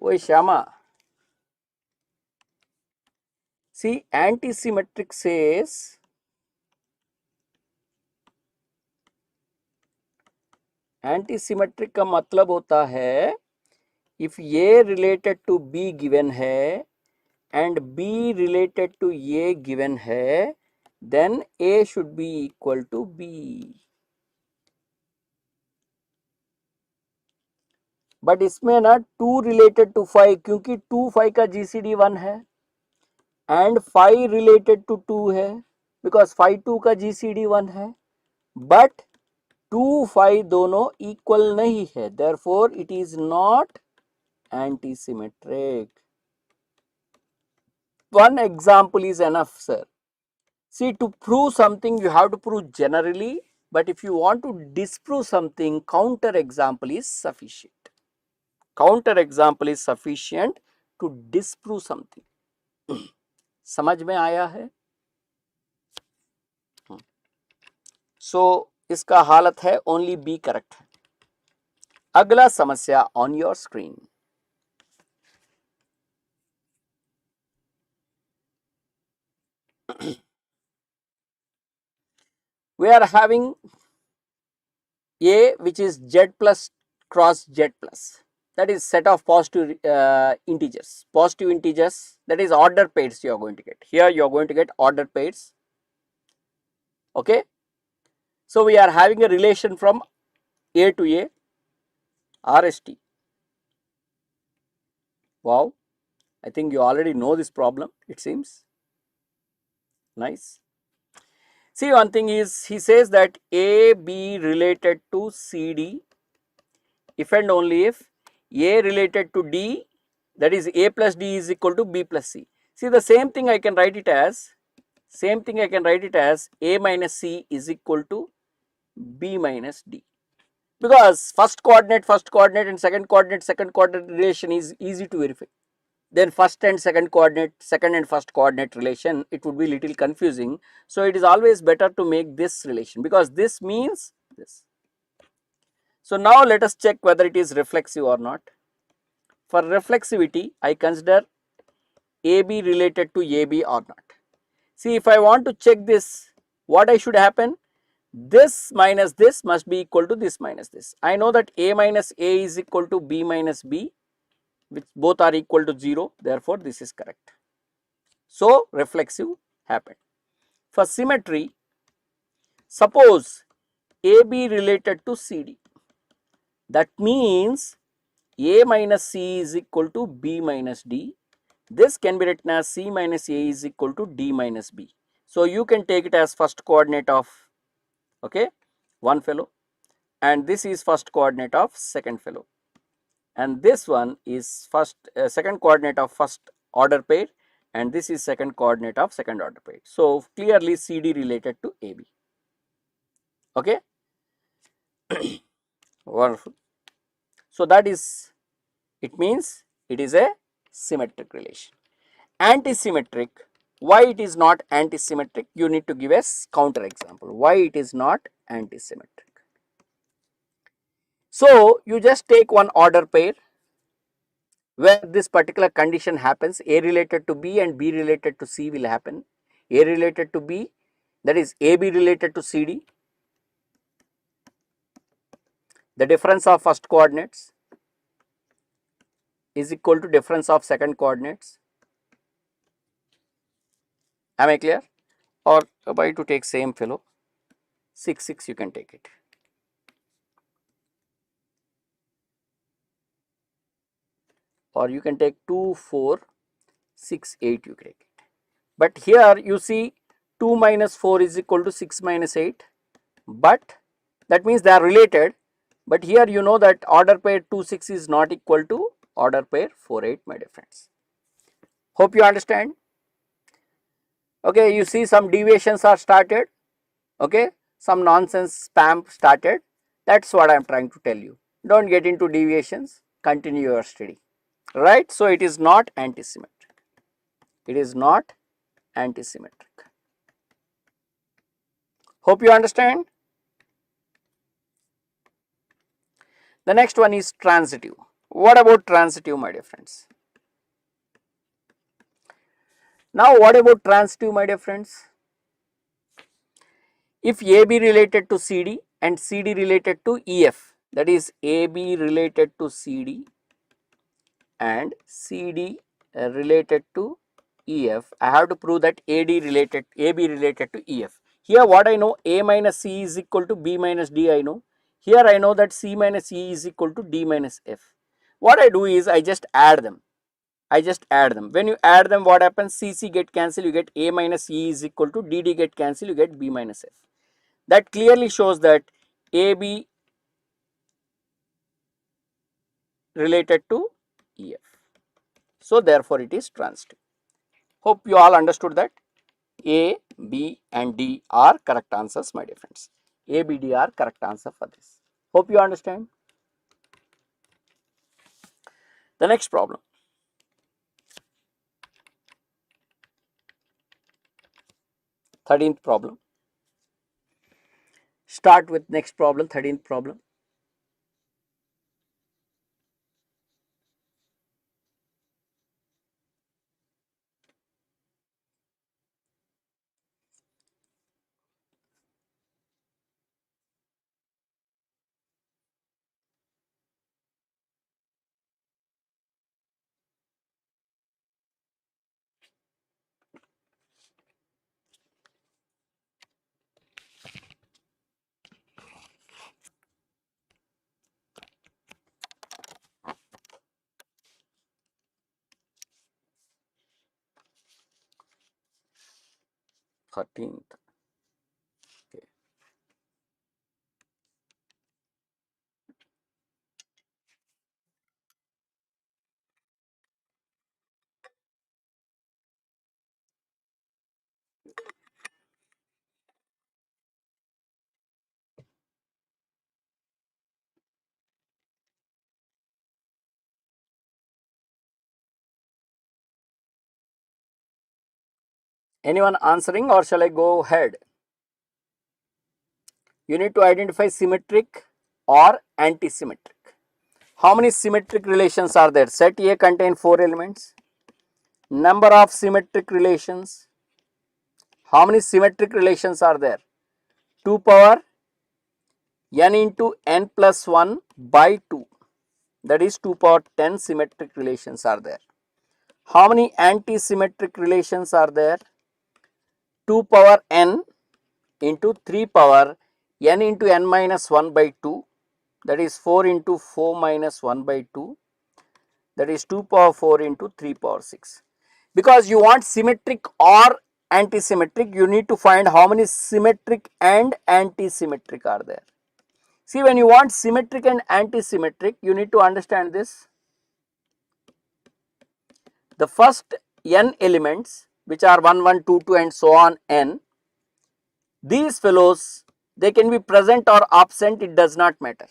Oi, Shama. See, antisymmetric says antisymmetric का मतलब होता है if A related to B given है and B related to A given है then A should be equal to B. But इसमें ना 2 related to 5 क्योंकि 2 5 का GCD 1 है and 5 related to 2 है because 5 2 का GCD 1 है but 2 5 दोनों equal नहीं है, therefore it is not antisymmetric. One example is enough, sir. See, to prove something you have to prove generally, but if you want to disprove something, counter example is sufficient. Counter example is sufficient to disprove something. समझ में आया है? So इसका हालत है only B correct है. अगला समस्या on your screen. We are having A which is Z plus cross Z plus. That is set of positive integers. Positive integers, that is order pairs you are going to get. Here you are going to get order pairs. Okay. So we are having a relation from A to A, RST. Wow. I think you already know this problem, it seems. Nice. See, one thing is, he says that A, B related to CD if and only if A related to D, that is A plus D is equal to B plus C. See, the same thing I can write it as, A minus C is equal to B minus D. Because first coordinate and second coordinate relation is easy to verify. Then first and second coordinate, second and first coordinate relation, it would be little confusing. So it is always better to make this relation because this means this. So now let us check whether it is reflexive or not. For reflexivity, I consider AB related to AB or not. See, if I want to check this, what I should happen? This minus this must be equal to this minus this. I know that A minus A is equal to B minus B, which both are equal to 0. Therefore, this is correct. So, reflexive happened. For symmetry, suppose AB related to CD. That means A minus C is equal to B minus D. This can be written as C minus A is equal to D minus B. So, you can take it as first coordinate of, okay, one fellow, and this is first coordinate of second fellow, and this one is second coordinate of first order pair, and this is second coordinate of second order pair. So, clearly CD related to AB. Okay. Wonderful. So, that is, it means it is a symmetric relation. Antisymmetric, why it is not antisymmetric? You need to give a counter example. Why it is not antisymmetric? So, you just take one order pair where this particular condition happens, A related to B and B related to C will happen. A related to B, that is AB related to CD. The difference of first coordinates is equal to difference of second coordinates. Am I clear? Or why to take same fellow? 6 6 you can take it. Or you can take 2 4 6 8 you can take it. But here you see 2 minus 4 is equal to 6 minus 8, but that means they are related. But here you know that order pair 2 6 is not equal to order pair 4 8, my dear friends. Hope you understand. Okay, you see some deviations are started. Okay, some nonsense spam started. That's what I am trying to tell you. Don't get into deviations, continue your study, right? So it is not antisymmetric. It is not antisymmetric. Hope you understand. The next one is transitive. What about transitive, my dear friends? Now what about transitive, my dear friends? If AB related to CD and CD related to EF, that is AB related to CD and CD related to EF, I have to prove that AB related to EF. Here what I know, A minus C is equal to B minus D I know. Here I know that C minus E is equal to D minus F. What I do is I just add them. When you add them, what happens? CC get cancelled, you get A minus E is equal to DD get cancelled, you get B minus F. That clearly shows that AB related to EF. So therefore it is transitive. Hope you all understood that. A, B and D are correct answers, my dear friends. A, B, D are correct answer for this. Hope you understand. The next problem. Thirteenth problem. Start with next problem, 13th problem. Thirteenth. Okay. Anyone answering or shall I go ahead? You need to identify symmetric or antisymmetric. How many symmetric relations are there? Set A contain 4 elements. Number of symmetric relations. How many symmetric relations are there? 2 power n into n plus 1 by 2. That is 2 power 10 symmetric relations are there. How many antisymmetric relations are there? 2 power n into 3 power n into n minus 1 by 2. That is 4 into 4 minus 1 by 2. That is 2 power 4 into 3 power 6. Because you want symmetric or antisymmetric, you need to find how many symmetric and antisymmetric are there. See, when you want symmetric and antisymmetric, you need to understand this. The first n elements, which are 1, 1, 2, 2 and so on n, these fellows, they can be present or absent, it does not matter.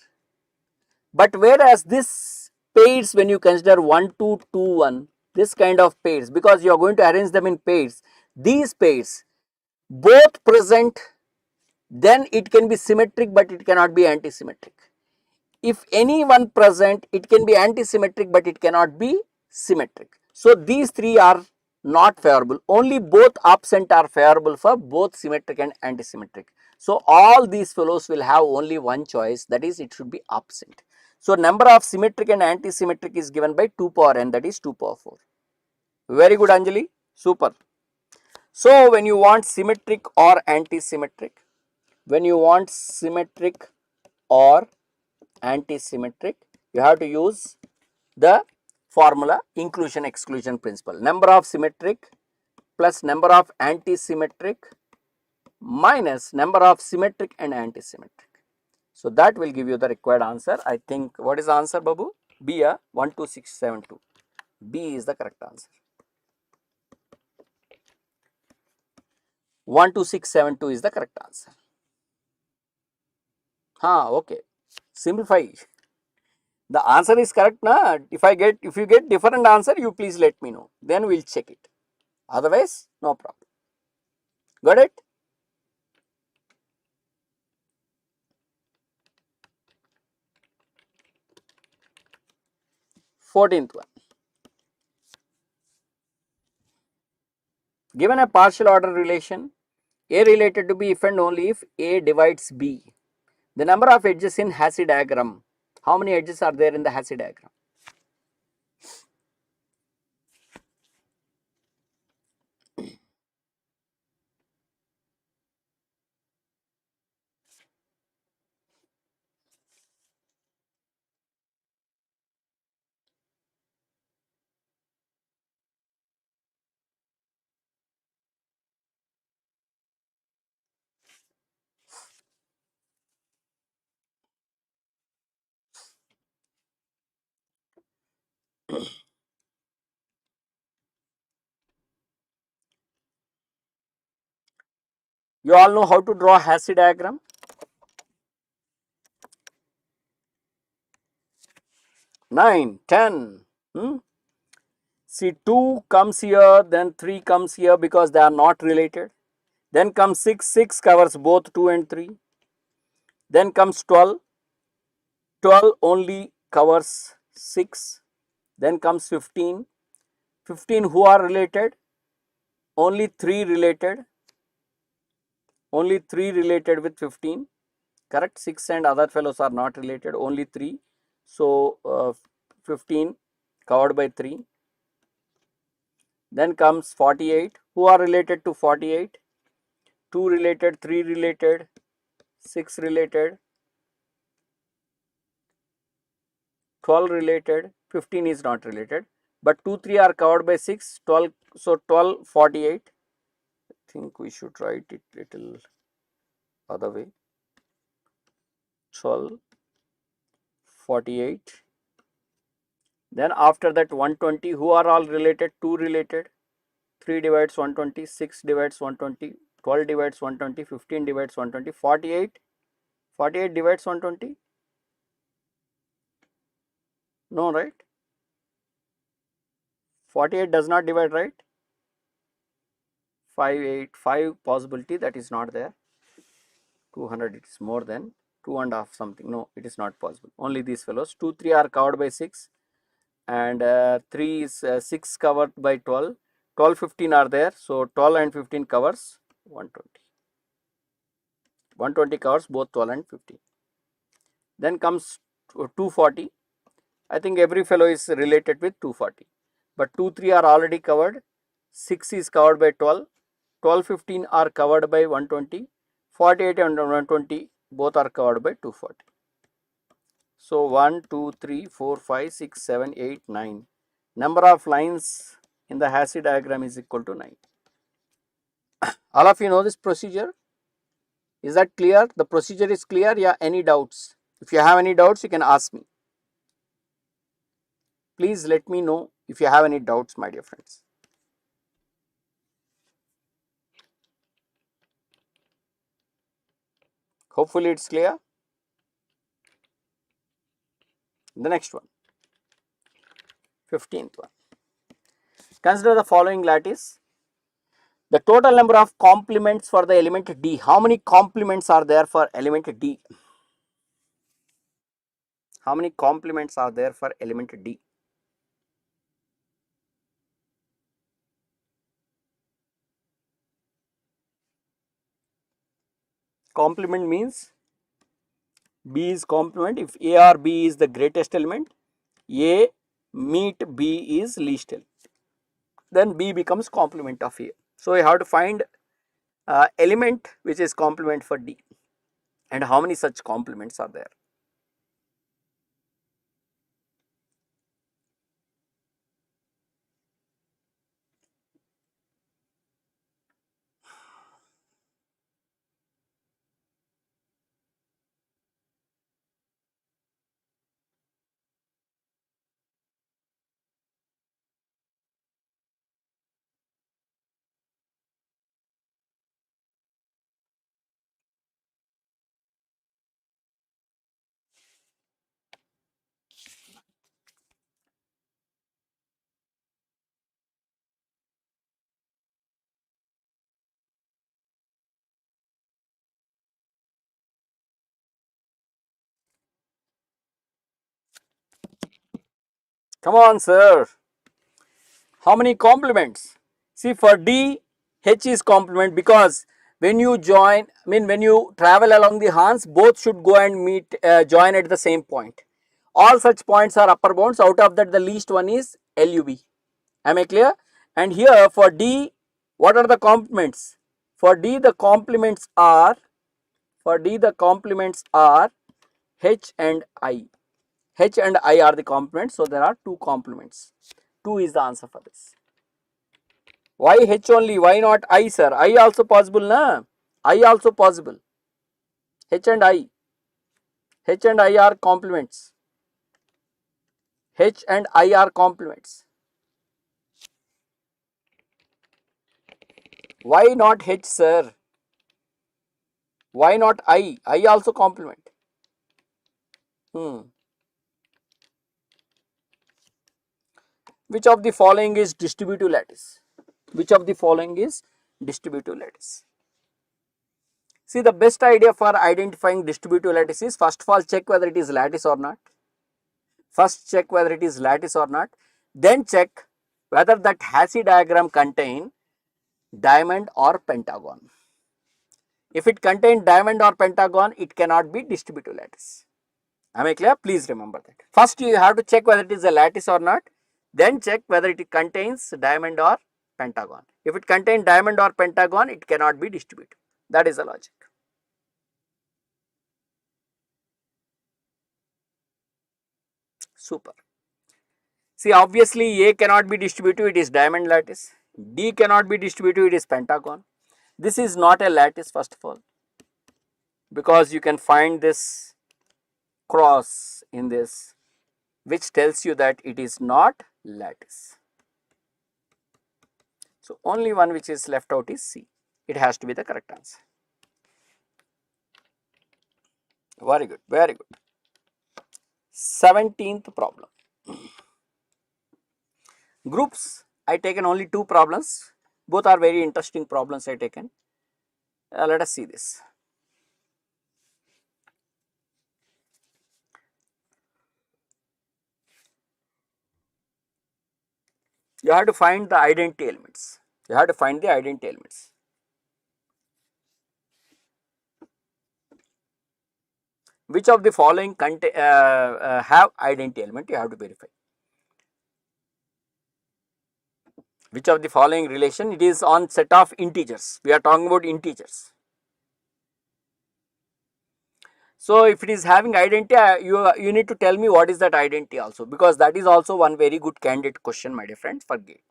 But whereas this pairs, when you consider 1, 2, 2, 1, this kind of pairs, because you are going to arrange them in pairs, these pairs both present, then it can be symmetric but it cannot be antisymmetric. If any one present, it can be antisymmetric but it cannot be symmetric. So these three are not favorable. Only both absent are favorable for both symmetric and antisymmetric. So all these fellows will have only one choice, that is it should be absent. So number of symmetric and antisymmetric is given by 2 power n, that is 2 power 4. Very good, Anjali, super. So when you want symmetric or antisymmetric, or antisymmetric, you have to use the formula inclusion-exclusion principle. Number of symmetric plus number of antisymmetric minus number of symmetric and antisymmetric. So that will give you the required answer. I think, what is the answer, Babu? B, 12672. B is the correct answer. 12672 is the correct answer. Okay. Simplify. The answer is correct, na? If you get different answer, you please let me know. Then we'll check it. Otherwise, no problem. Got it? Fourteenth one. Given a partial order relation, A related to B if and only if A divides B. The number of edges in Hasse diagram. How many edges are there in the Hasse diagram? You all know how to draw Hasse diagram? 9, 10. See, 2 comes here, then 3 comes here because they are not related. Then comes 6, 6 covers both 2 and 3. Then comes 12, 12 only covers 6. Then comes 15, 15 who are related? Only 3 related. Only 3 related with 15. Correct? 6 and other fellows are not related, only 3. So, 15 covered by 3. Then comes 48. Who are related to 48? 2 related, 3 related, 6 related, 12 related, 15 is not related, but 2, 3 are covered by 6, 12, so 12, 48. I think we should write it little other way. 12, 48. Then after that 120, who are all related? 2 related, 3 divides 120, 6 divides 120, 12 divides 120, 15 divides 120, 48, 48 divides 120? No, right? 48 does not divide, right? 5, 8, 5 possibility that is not there. 200 it is more than 2.5 something. No, it is not possible. Only these fellows. 2, 3 are covered by 6 and 3 is 6 covered by 12. 12, 15 are there. So 12 and 15 covers 120. 120 covers both 12 and 15. Then comes 240. I think every fellow is related with 240. But 2, 3 are already covered. 6 is covered by 12. 12, 15 are covered by 120. 48 and 120 both are covered by 240. So 1, 2, 3, 4, 5, 6, 7, 8, 9. Number of lines in the Hasse diagram is equal to 9. All of you know this procedure? Is that clear? The procedure is clear? Yeah, any doubts? If you have any doubts, you can ask me. Please let me know if you have any doubts, my dear friends. Hopefully it's clear. The next one, 15th one. Consider the following lattice. The total number of complements for the element D. How many complements are there for element D? How many complements are there for element D? Complement means B is complement. If A or B is the greatest element, A meet B is least element. Then B becomes complement of A. So you have to find element which is complement for D. And how many such complements are there? Come on, sir. How many complements? See, for D, H is complement because when you join, when you travel along the Hans, both should go and meet, join at the same point. All such points are upper bounds. Out of that, the least one is LUB. Am I clear? And here for D, what are the complements? For D, the complements are H and I. H and I are the complements, so there are two complements. 2 is the answer for this. Why H only? Why not I, sir? I also possible, na? I also possible. H and I. H and I are complements. H and I are complements. Why not H, sir? Why not I? I also complement. Which of the following is distributive lattice? Which of the following is distributive lattice? See, the best idea for identifying distributive lattice is first of all check whether it is lattice or not. First check whether it is lattice or not. Then check whether that Hasse diagram contain diamond or pentagon. If it contains diamond or pentagon, it cannot be distributive lattice. Am I clear? Please remember that. First you have to check whether it is a lattice or not. Then check whether it contains diamond or pentagon. If it contains diamond or pentagon, it cannot be distributive. That is the logic. Super. See, obviously A cannot be distributive, it is diamond lattice. D cannot be distributive, it is pentagon. This is not a lattice first of all, because you can find this cross in this, which tells you that it is not lattice. So, only one which is left out is C. It has to be the correct answer. Very good, very good. 17th problem. Groups, I taken only 2 problems. Both are very interesting problems I taken. Let us see this. You have to find the identity elements. You have to find the identity elements. Which of the following have identity element? You have to verify. Which of the following relation? It is on set of integers. We are talking about integers. So, if it is having identity, you need to tell me what is that identity also, because that is also one very good candidate question, my dear friends, for GATE.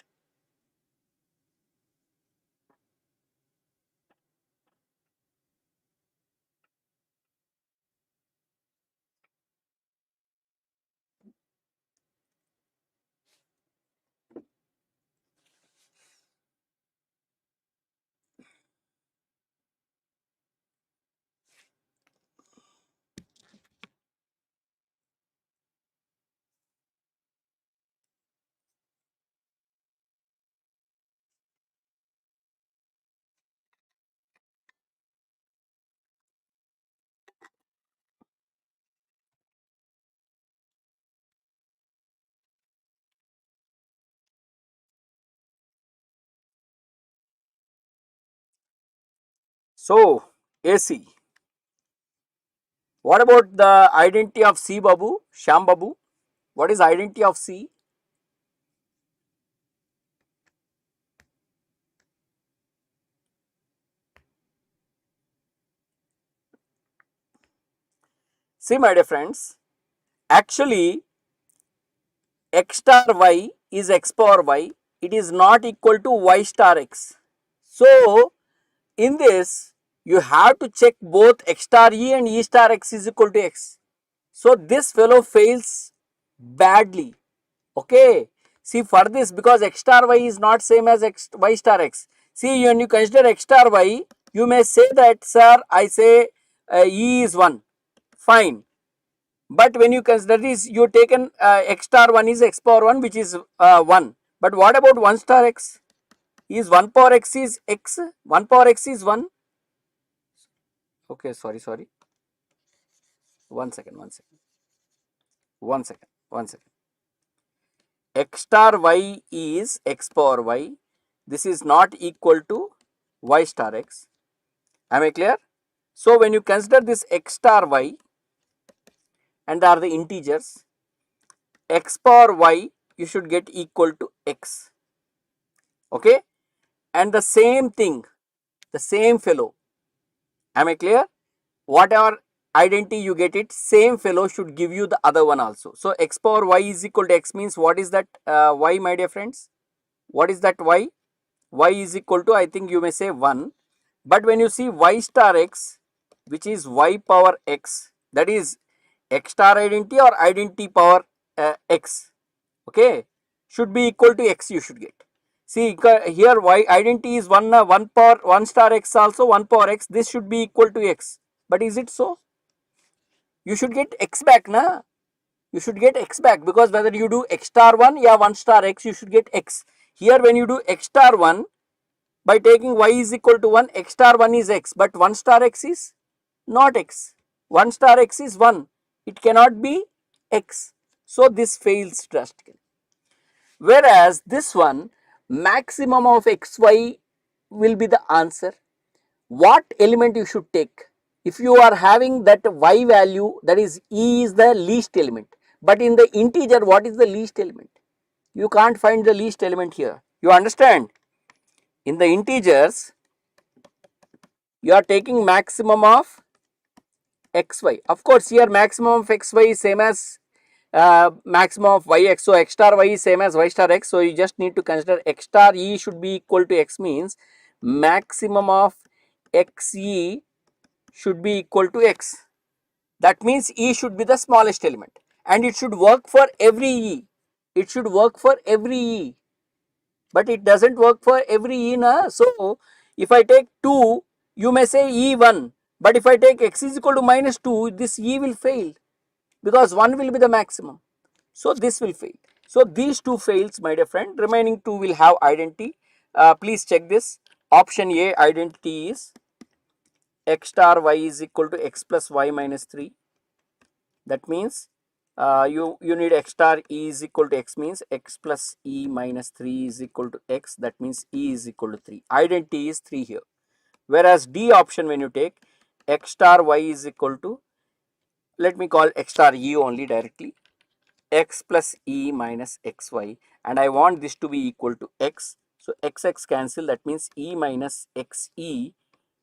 So, AC. What about the identity of C, Babu? Sham Babu? What is identity of C? See, my dear friends, actually x star y is x power y. It is not equal to y star x. So, in this, you have to check both x star e and e star x is equal to x. So, this fellow fails badly. Okay. See, for this, because x star y is not same as y star x. See, when you consider x star y, you may say that, sir, I say e is 1. Fine. But when you consider this, you taken x star 1 is x power 1, which is 1. But what about 1 star x? Is 1 power x is x? 1 power x is 1. Okay, sorry. 1 second. 1 second. x star y is x power y. This is not equal to y star x. Am I clear? So when you consider this x star y and they are the integers, x power y you should get equal to x. Okay, and the same thing, the same fellow. Am I clear? Whatever identity you get it, same fellow should give you the other one also. So x power y is equal to x means what is that y, my dear friends? What is that y? Y is equal to, I think you may say 1. But when you see y star x, which is y power x, that is x star identity or identity power x, okay, should be equal to x you should get. See here y identity is 1, 1 power 1 star x also 1 power x, this should be equal to x. But is it so? You should get x back, na? You should get x back, because whether you do x star 1 or 1 star x, you should get x. Here when you do x star 1, by taking y is equal to 1, x star 1 is x, but 1 star x is not x. 1 star x is 1. It cannot be x. So this fails drastically. Whereas this one, maximum of xy will be the answer. What element you should take? If you are having that y value, that is e is the least element. But in the integer, what is the least element? You can't find the least element here. You understand? In the integers, you are taking maximum of xy. Of course, here maximum of xy is same as maximum of yx. So x star y is same as y star x. So you just need to consider x star e should be equal to x, means maximum of xe should be equal to x. That means e should be the smallest element, and it should work for every e. It should work for every e. But it doesn't work for every e, na. So if I take 2, you may say e1, but if I take x is equal to minus 2, this e will fail, because 1 will be the maximum. So this will fail. So these two fails, my dear friend. Remaining two will have identity. Please check this. Option A identity is x star y is equal to x plus y minus 3. That means you need x star e is equal to x, means x plus e minus 3 is equal to x. That means e is equal to 3. Identity is 3 here. Whereas D option, when you take x star y is equal to, let me call x star e only directly, x plus e minus xy, and I want this to be equal to x. So x cancel, that means e minus xe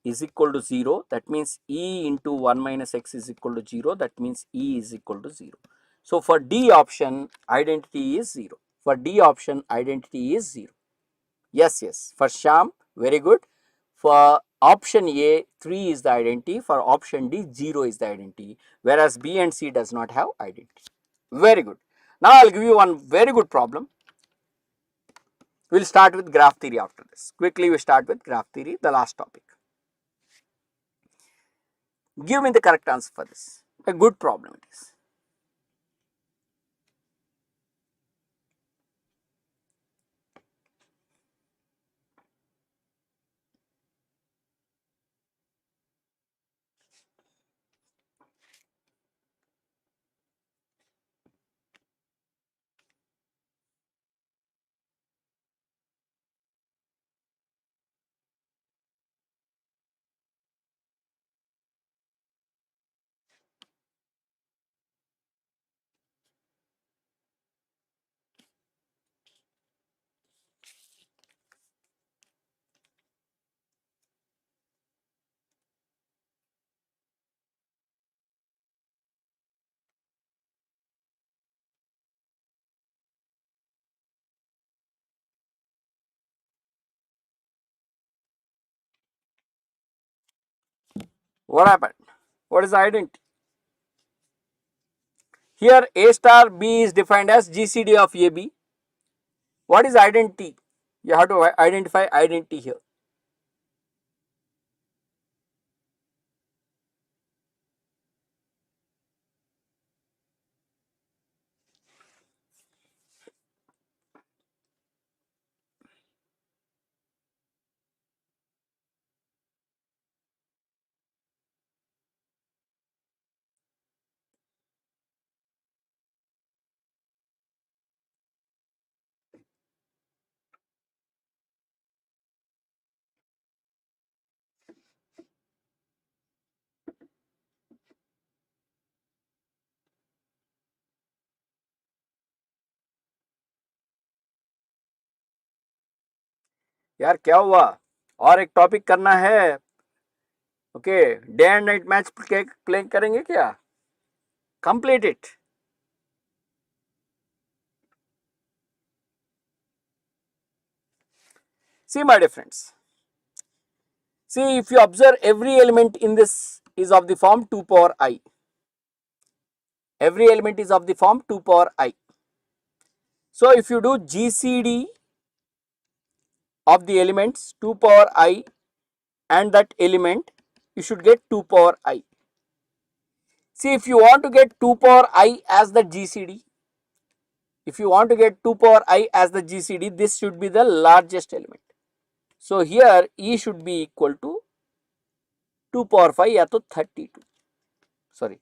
is equal to 0. That means e into 1 minus x is equal to 0. That means e is equal to 0. So for D option, identity is 0. For D option, identity is 0. Yes, yes. For Sham, very good. For option A, 3 is the identity. For option D, 0 is the identity. Whereas B and C does not have identity. Very good. Now I'll give you one very good problem. We'll start with graph theory after this. Quickly we start with graph theory, the last topic. Give me the correct answer for this. A good problem it is. What happened? What is the identity? Here A star B is defined as GCD of AB. What is identity? You have to identify identity here. यार क्या हुआ, और एक topic करना है। Okay, day and night match play करेंगे क्या? Complete it. See my dear friends, see if you observe every element in this is of the form 2 power I. Every element is of the form 2 power I. So if you do GCD of the elements 2 power I and that element, you should get 2 power I. See, if you want to get 2 power I as the GCD, if you want to get 2 power I as the GCD, this should be the largest element. So here E should be equal to 2 power 5 या तो 32, sorry,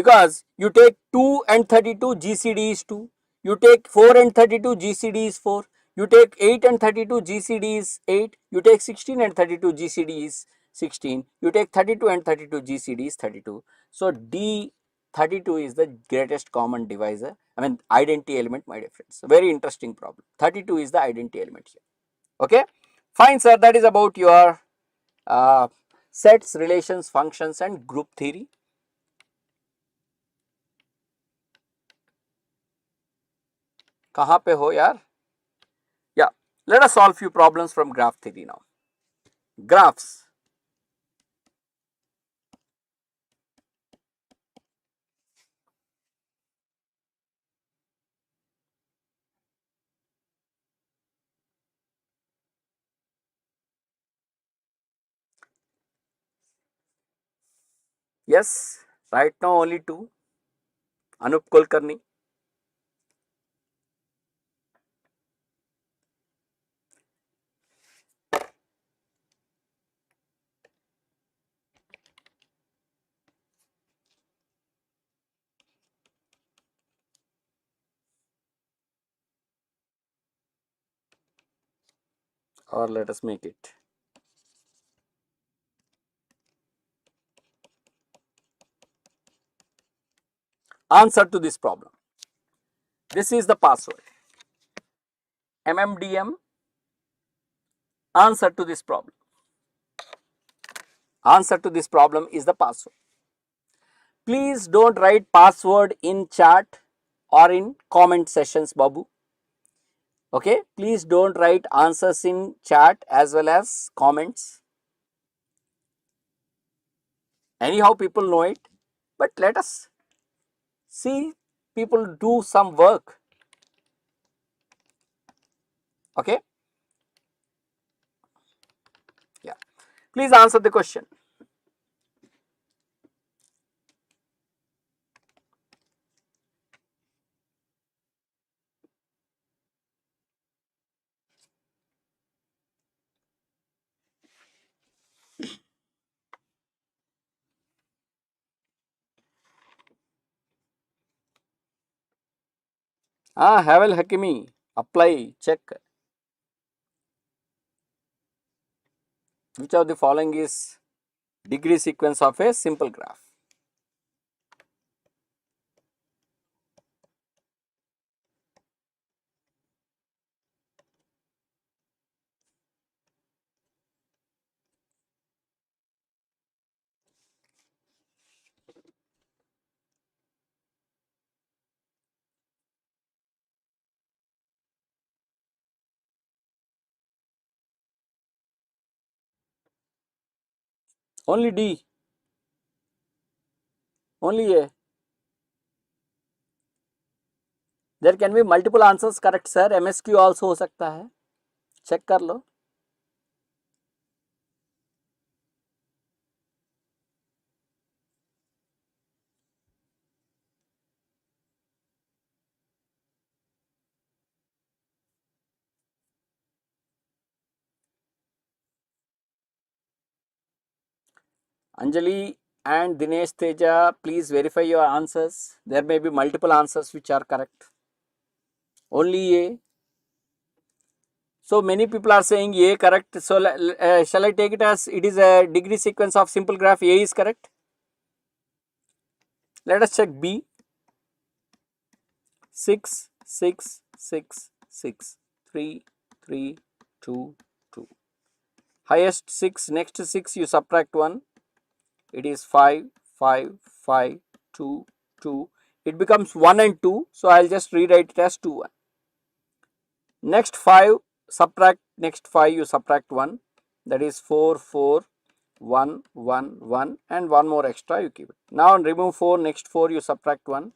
because you take 2 and 32, GCD is 2, you take 4 and 32, GCD is 4, you take 8 and 32, GCD is 8, you take 16 and 32, GCD is 16, you take 32 and 32, GCD is 32. So D 32 is the greatest common divisor, I mean identity element, my dear friends. Very interesting problem. 32 is the identity element here. Okay, fine sir, that is about your sets, relations, functions and group theory. कहाँ पे हो यार? Yeah, let us solve few problems from graph theory now. Graphs. Yes, right now only two. Anup Kulkarni. Or let us make it. Answer to this problem. This is the password. MMDM. Answer to this problem. Answer to this problem is the password. Please don't write password in chat or in comment sessions, Babu. Okay, please don't write answers in chat as well as comments. Anyhow, people know it, but let us see people do some work. Okay, yeah, please answer the question. Havel Hakimi, apply, check. Which of the following is degree sequence of a simple graph? Only D, only A. There can be multiple answers correct sir, MSQ also हो सकता है, check कर लो. Anjali and Dinesh Teja, please verify your answers. There may be multiple answers which are correct. Only A. So many people are saying A correct. So shall I take it as it is a degree sequence of simple graph? A is correct. Let us check B. 6, 6, 6, 6, 3, 3, 2, 2. Highest 6, next 6 you subtract 1, it is 5, 5, 5, 2, 2. It becomes 1 and 2, so I will just rewrite it as 2, 1. Next 5, subtract next 5 you subtract 1, that is 4, 4, 1, 1, 1 and 1 more extra you keep it. Now remove 4, next 4 you subtract 1,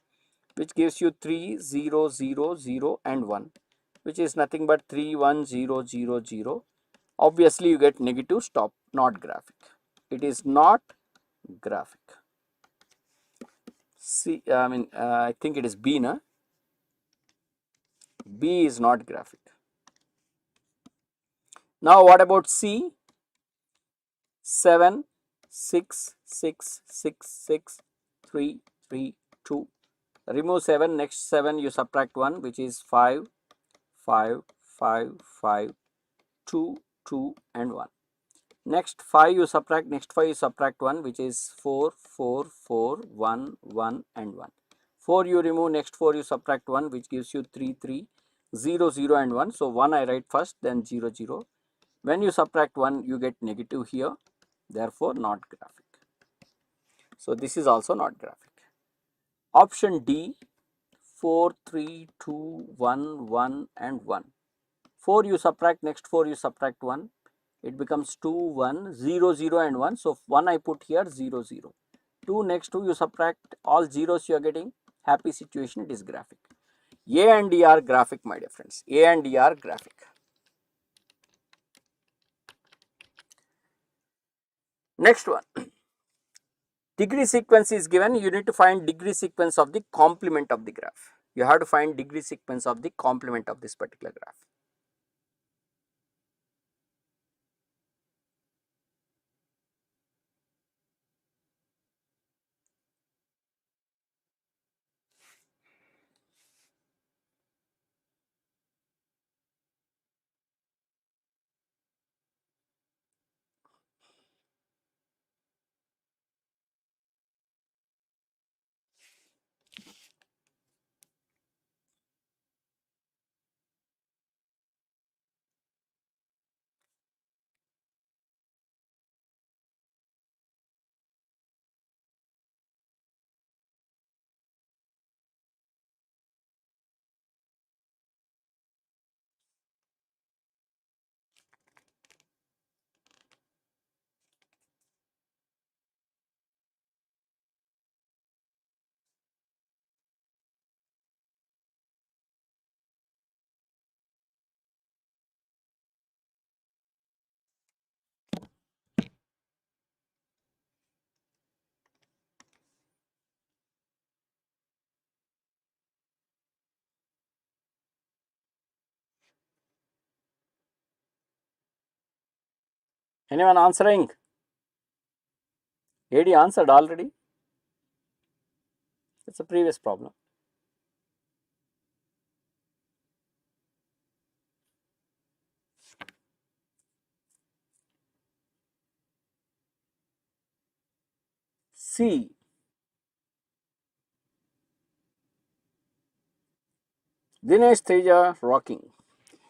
which gives you 3, 0, 0, 0 and 1, which is nothing but 3, 1, 0, 0, 0. Obviously you get negative, stop, not graphic. It is not graphic. C, I think it is B, na? B is not graphic. Now what about C? 7, 6, 6, 6, 6, 3, 3, 2. Remove 7, next 7 you subtract 1, which is 5, 5, 5, 5, 2, 2 and 1. Next 5 you subtract, next 5 you subtract 1, which is 4, 4, 4, 1, 1 and 1. 4 you remove, next 4 you subtract 1, which gives you 3, 3, 0, 0 and 1. So 1 I write first, then 0, 0. When you subtract 1, you get negative here, therefore not graphic. So this is also not graphic. Option D, 4, 3, 2, 1, 1 and 1. 4 you subtract, next 4 you subtract 1. It becomes 2, 1, 0, 0 and 1. So 1 I put here, 0, 0. 2, next 2 you subtract, all zeros you are getting, happy situation, it is graphic. A and D are graphic, my dear friends. A and D are graphic. Next one. Degree sequence is given, you need to find degree sequence of the complement of the graph. You have to find degree sequence of the complement of this particular graph. Anyone answering? AD answered already. It's a previous problem. C. Dinesh Teja rocking.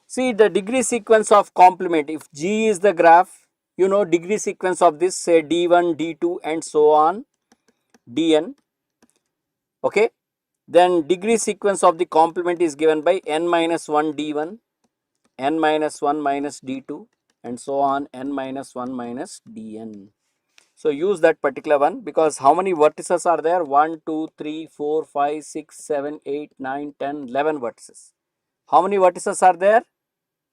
See the degree sequence of complement. If G is the graph, you know degree sequence of this, say D1, D2 and so on, Dn. Okay. Then degree sequence of the complement is given by n minus 1 D1, n minus 1 minus D2 and so on, n minus 1 minus Dn. So use that particular one, because how many vertices are there? 1, 2, 3, 4, 5, 6, 7, 8, 9, 10, 11 vertices. How many vertices are there?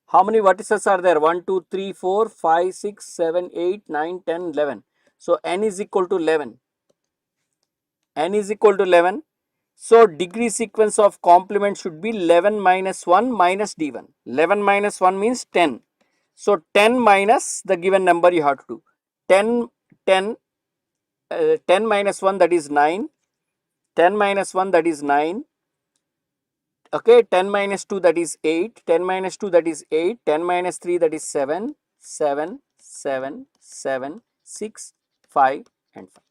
How many vertices are there? 1, 2, 3, 4, 5, 6, 7, 8, 9, 10, 11. So n is equal to 11. N is equal to 11. So degree sequence of complement should be 11 minus 1 minus D1. 11 minus 1 means 10. So 10 minus the given number you have to do. 10, 10, 10 minus 1, that is 9. 10 minus 1, that is 9. Okay, 10 minus 2, that is 8. 10 minus 2, that is 8. 10 minus 3, that is 7. 7, 7, 7, 6, 5 and 5.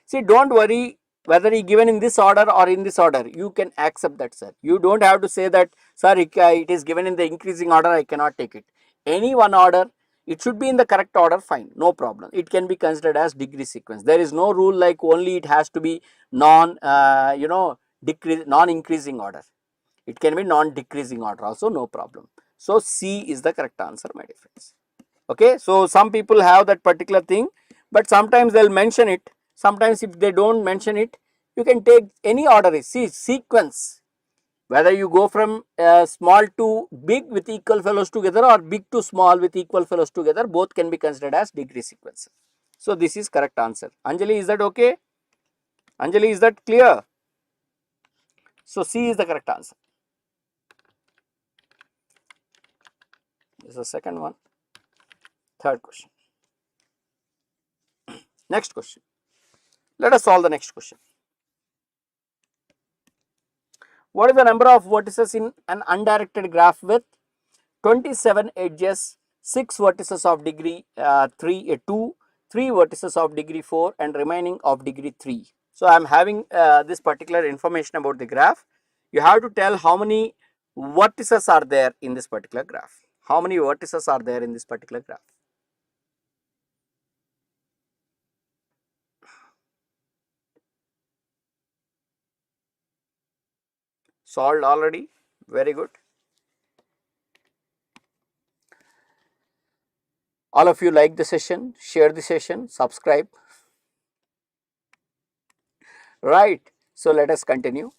See, don't worry whether he given in this order or in this order, you can accept that, sir. You don't have to say that, sir, it is given in the increasing order, I cannot take it. Any one order, it should be in the correct order, fine, no problem. It can be considered as degree sequence. There is no rule like only it has to be non-increasing order. It can be non-decreasing order also, no problem. So C is the correct answer, my dear friends. Okay, so some people have that particular thing, but sometimes they'll mention it. Sometimes if they don't mention it, you can take any order. See, sequence, whether you go from small to big with equal fellows together or big to small with equal fellows together, both can be considered as degree sequences. So this is correct answer. Anjali, is that okay? Anjali, is that clear? So C is the correct answer. This is the second one. Third question. Next question. Let us solve the next question. What is the number of vertices in an undirected graph with 27 edges, 6 vertices of degree 2, 3 vertices of degree 4 and remaining of degree 3. So I am having this particular information about the graph. You have to tell how many vertices are there in this particular graph. How many vertices are there in this particular graph? Solved already? Very good. All of you like the session, share the session, subscribe. Right. So let us continue.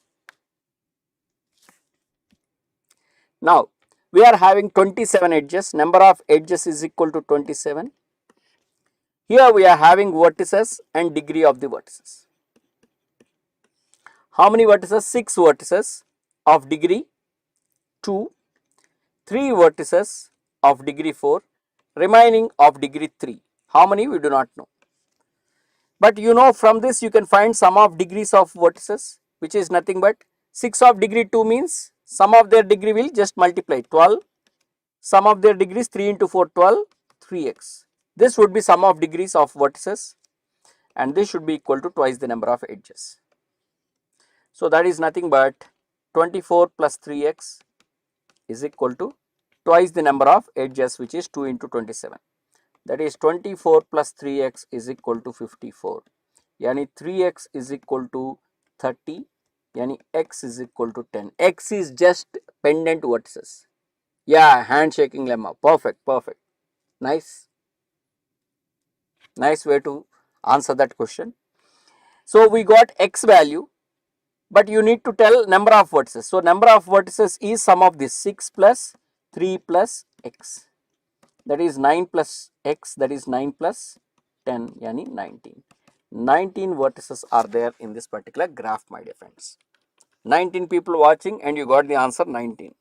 Now we are having 27 edges. Number of edges is equal to 27. Here we are having vertices and degree of the vertices. How many vertices? 6 vertices of degree 2, 3 vertices of degree 4, remaining of degree 3. How many we do not know. But you know from this you can find sum of degrees of vertices, which is nothing but 6 of degree 2 means sum of their degree will just multiply 12. Sum of their degrees 3 into 4 12, 3x. This would be sum of degrees of vertices and this should be equal to twice the number of edges. So that is nothing but 24 plus 3x is equal to twice the number of edges, which is 2 into 27. That is 24 plus 3x is equal to 54. Yani 3x is equal to 30. Yani x is equal to 10. X is just pendant vertices. Yeah, handshaking lemma. Perfect, perfect. Nice. Nice way to answer that question. So we got x value, but you need to tell number of vertices. So number of vertices is sum of this 6 plus 3 plus x. That is 9 plus x, that is 9 plus 10, yani 19. 19 vertices are there in this particular graph, my dear friends. 19 people watching and you got the answer 19,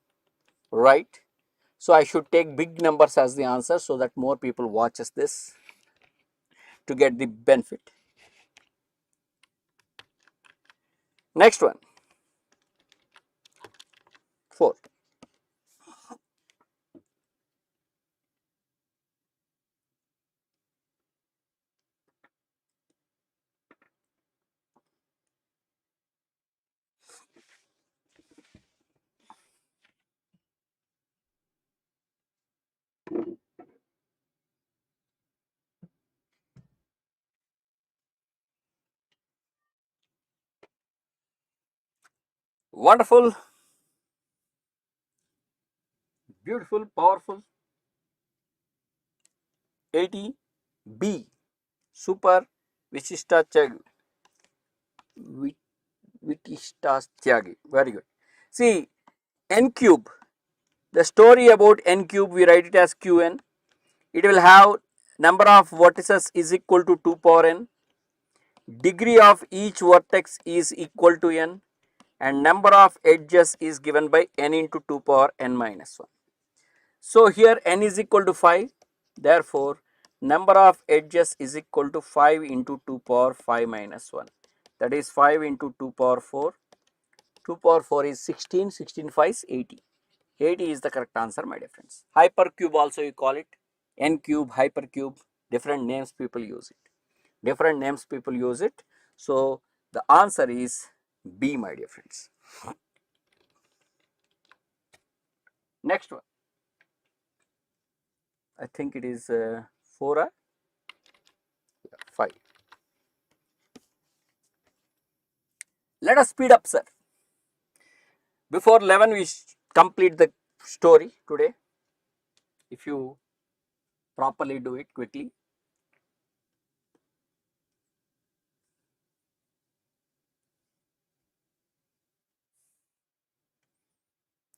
right? So I should take big numbers as the answer so that more people watches this to get the benefit. Next one, 4. Wonderful, beautiful, powerful. 80 B, super Vishishta Tyagi. Very good. See, n cube, the story about n cube, we write it as qn. It will have number of vertices is equal to 2 power n. Degree of each vertex is equal to n. And number of edges is given by n into 2 power n minus 1. So here n is equal to 5. Therefore, number of edges is equal to 5 into 2 power 5 minus 1. That is 5 into 2 power 4. 2 power 4 is 16. 16 5 is 80. 80 is the correct answer, my dear friends. Hypercube also you call it. N cube, hypercube, different names people use it. Different names people use it. So The answer is B, my dear friends. Next one. I think it is 4 or 5. Let us speed up, sir. Before 11, we complete the story today. If you properly do it quickly.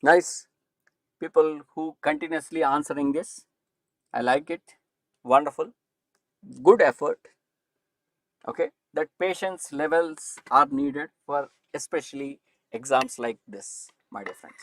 Nice. People who continuously answering this. I like it. Wonderful. Good effort. Okay. That patience levels are needed for especially exams like this, my dear friends.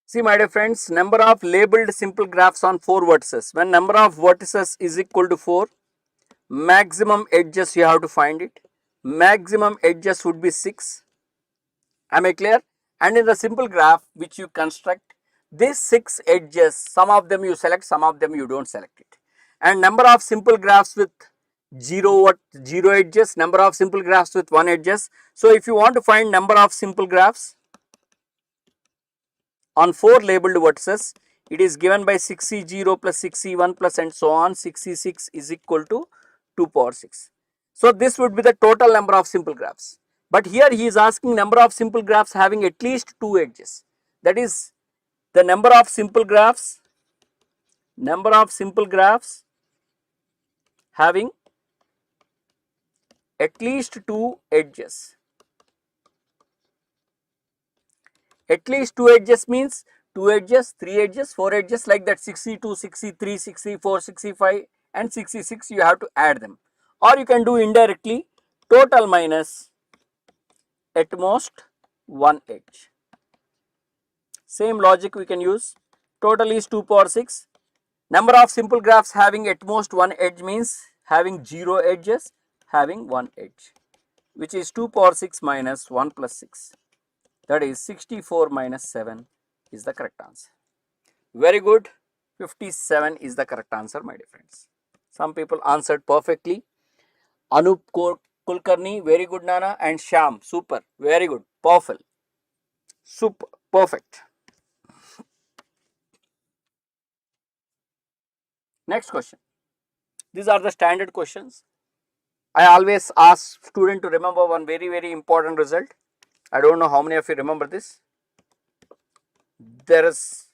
See, my dear friends, number of labeled simple graphs on 4 vertices. When number of vertices is equal to 4, maximum edges you have to find it. Maximum edges would be 6. Am I clear? And in the simple graph which you construct, these 6 edges, some of them you select, some of them you don't select it. And number of simple graphs with 0 edges, number of simple graphs with 1 edges. So if you want to find number of simple graphs on 4 labeled vertices, it is given by 6C0 plus 6C1 plus and so on. 6C6 is equal to 2 power 6. So this would be the total number of simple graphs. But here he is asking number of simple graphs having at least 2 edges. That is the number of simple graphs having at least 2 edges. At least 2 edges means 2 edges, 3 edges, 4 edges, like that. 62, 63, 64, 65 and 66 you have to add them, or you can do indirectly total minus at most 1 edge. Same logic we can use. Total is 2 power 6. Number of simple graphs having at most 1 edge means having 0 edges, having 1 edge, which is 2 power 6 minus 1 plus 6. That is 64 minus 7 is the correct answer. Very good. 57 is the correct answer, my dear friends. Some people answered perfectly. Anup Kulkarni, very good, Nana. And Sham, super, very good. Powerful. Super, perfect. Next question. These are the standard questions. I always ask student to remember one very important result. I don't know how many of you remember this. There is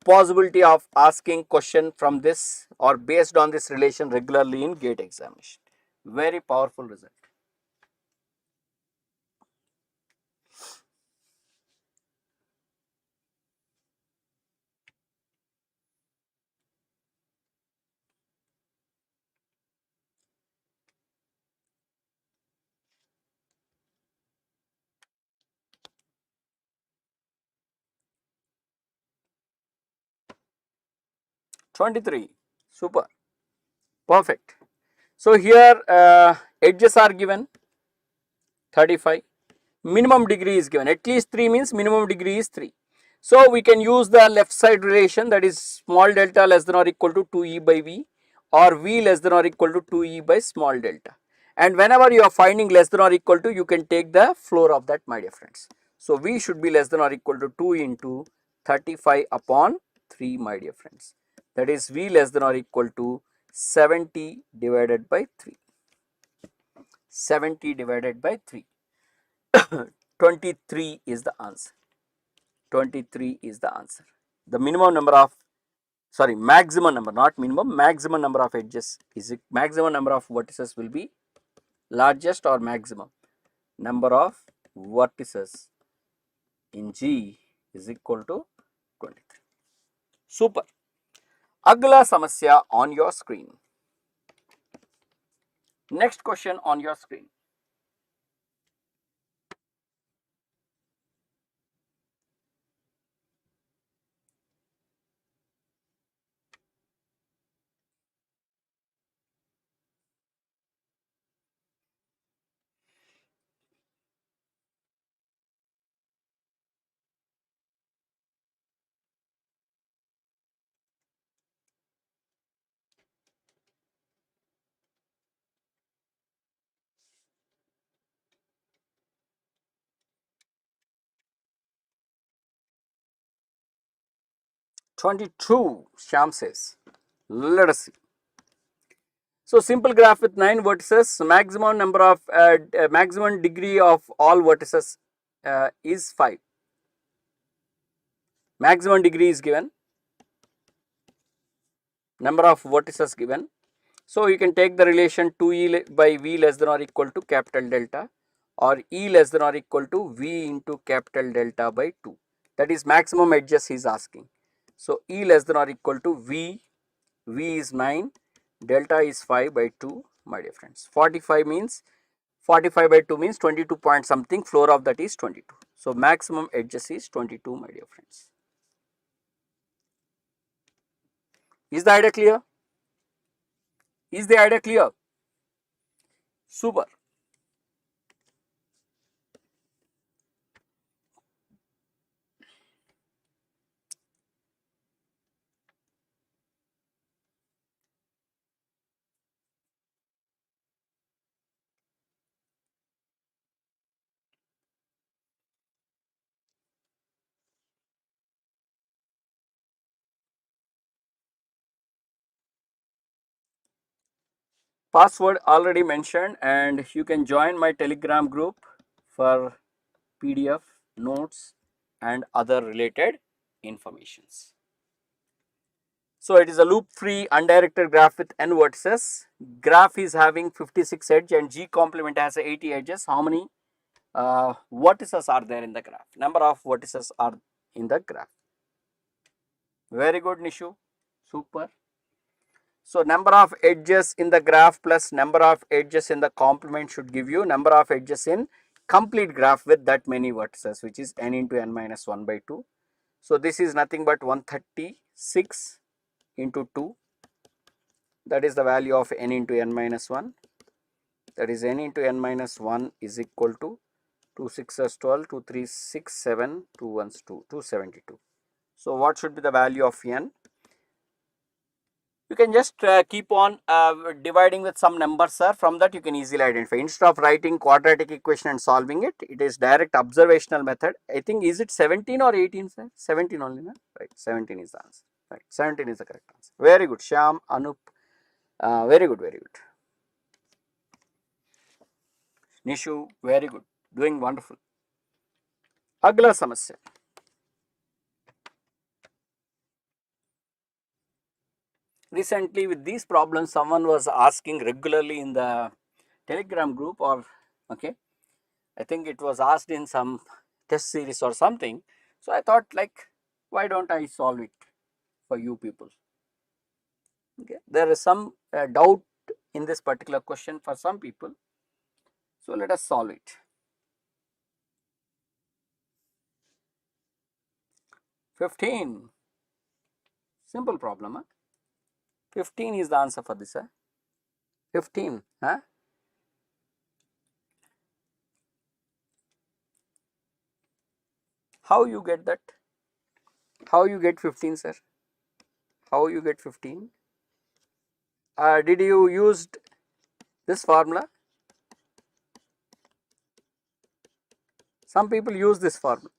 possibility of asking question from this or based on this relation regularly in GATE examination. Very powerful result. '23, super, perfect. So here edges are given 35, minimum degree is given, at least 3 means minimum degree is 3. So we can use the left side relation, that is small delta less than or equal to 2e by v, or v less than or equal to 2e by small delta. And whenever you are finding less than or equal to, you can take the floor of that, my dear friends. So v should be less than or equal to 2 into 35 upon 3, my dear friends. That is v less than or equal to 70 divided by 3. 70 divided by 3. 23 is the answer. 23 is the answer. The minimum number of, sorry, maximum number, not minimum, maximum number of edges is it, maximum number of vertices will be largest or maximum number of vertices in G is equal to 23. Super. Agla samasya on your screen. Next question on your screen. 22, Shyam says. Let us see. So simple graph with 9 vertices, maximum number of maximum degree of all vertices is 5. Maximum degree is given, number of vertices given. So you can take the relation 2e by v less than or equal to capital delta, or e less than or equal to v into capital delta by 2. That is maximum edges he is asking. So e less than or equal to v is 9, delta is 5 by 2, my dear friends. 45 means 45 by 2 means 22 point something, floor of that is 22. So maximum edges is 22, my dear friends. Is the idea clear? Is the idea clear? Super. Password already mentioned, and you can join my Telegram group for PDF, notes and other related informations. So it is a loop free undirected graph with n vertices. Graph is having 56 edge and G complement has 80 edges. How many vertices are there in the graph? Number of vertices are in the graph. Very good, Nishu. Super. So number of edges in the graph plus number of edges in the complement should give you number of edges in complete graph with that many vertices, which is n into n minus 1 by 2. So this is nothing but 136 into 2. That is the value of n into n minus 1. That is n into n minus 1 is equal to 2 6s 12, 2 3 6 7, 2 1s 2, 272. So what should be the value of n? You can just keep on dividing with some numbers, sir. From that you can easily identify. Instead of writing quadratic equation and solving it, it is direct observational method. I think, is it 17 or 18, sir? 17 only, no? Right, 17 is the answer. Right, 17 is the correct answer. Very good, Shyam, Anup. Very good, very good. Nishu, very good. Doing wonderful. Agla samasya. Recently with these problems, someone was asking regularly in the Telegram group, or okay, I think it was asked in some test series or something. So I thought, like, why don't I solve it for you people? Okay, there is some doubt in this particular question for some people. So let us solve it. 15. Simple problem. Huh? 15 is the answer for this. Huh? 15. Huh? How you get that? How you get 15, sir? How you get 15? Did you use this formula? Some people use this formula.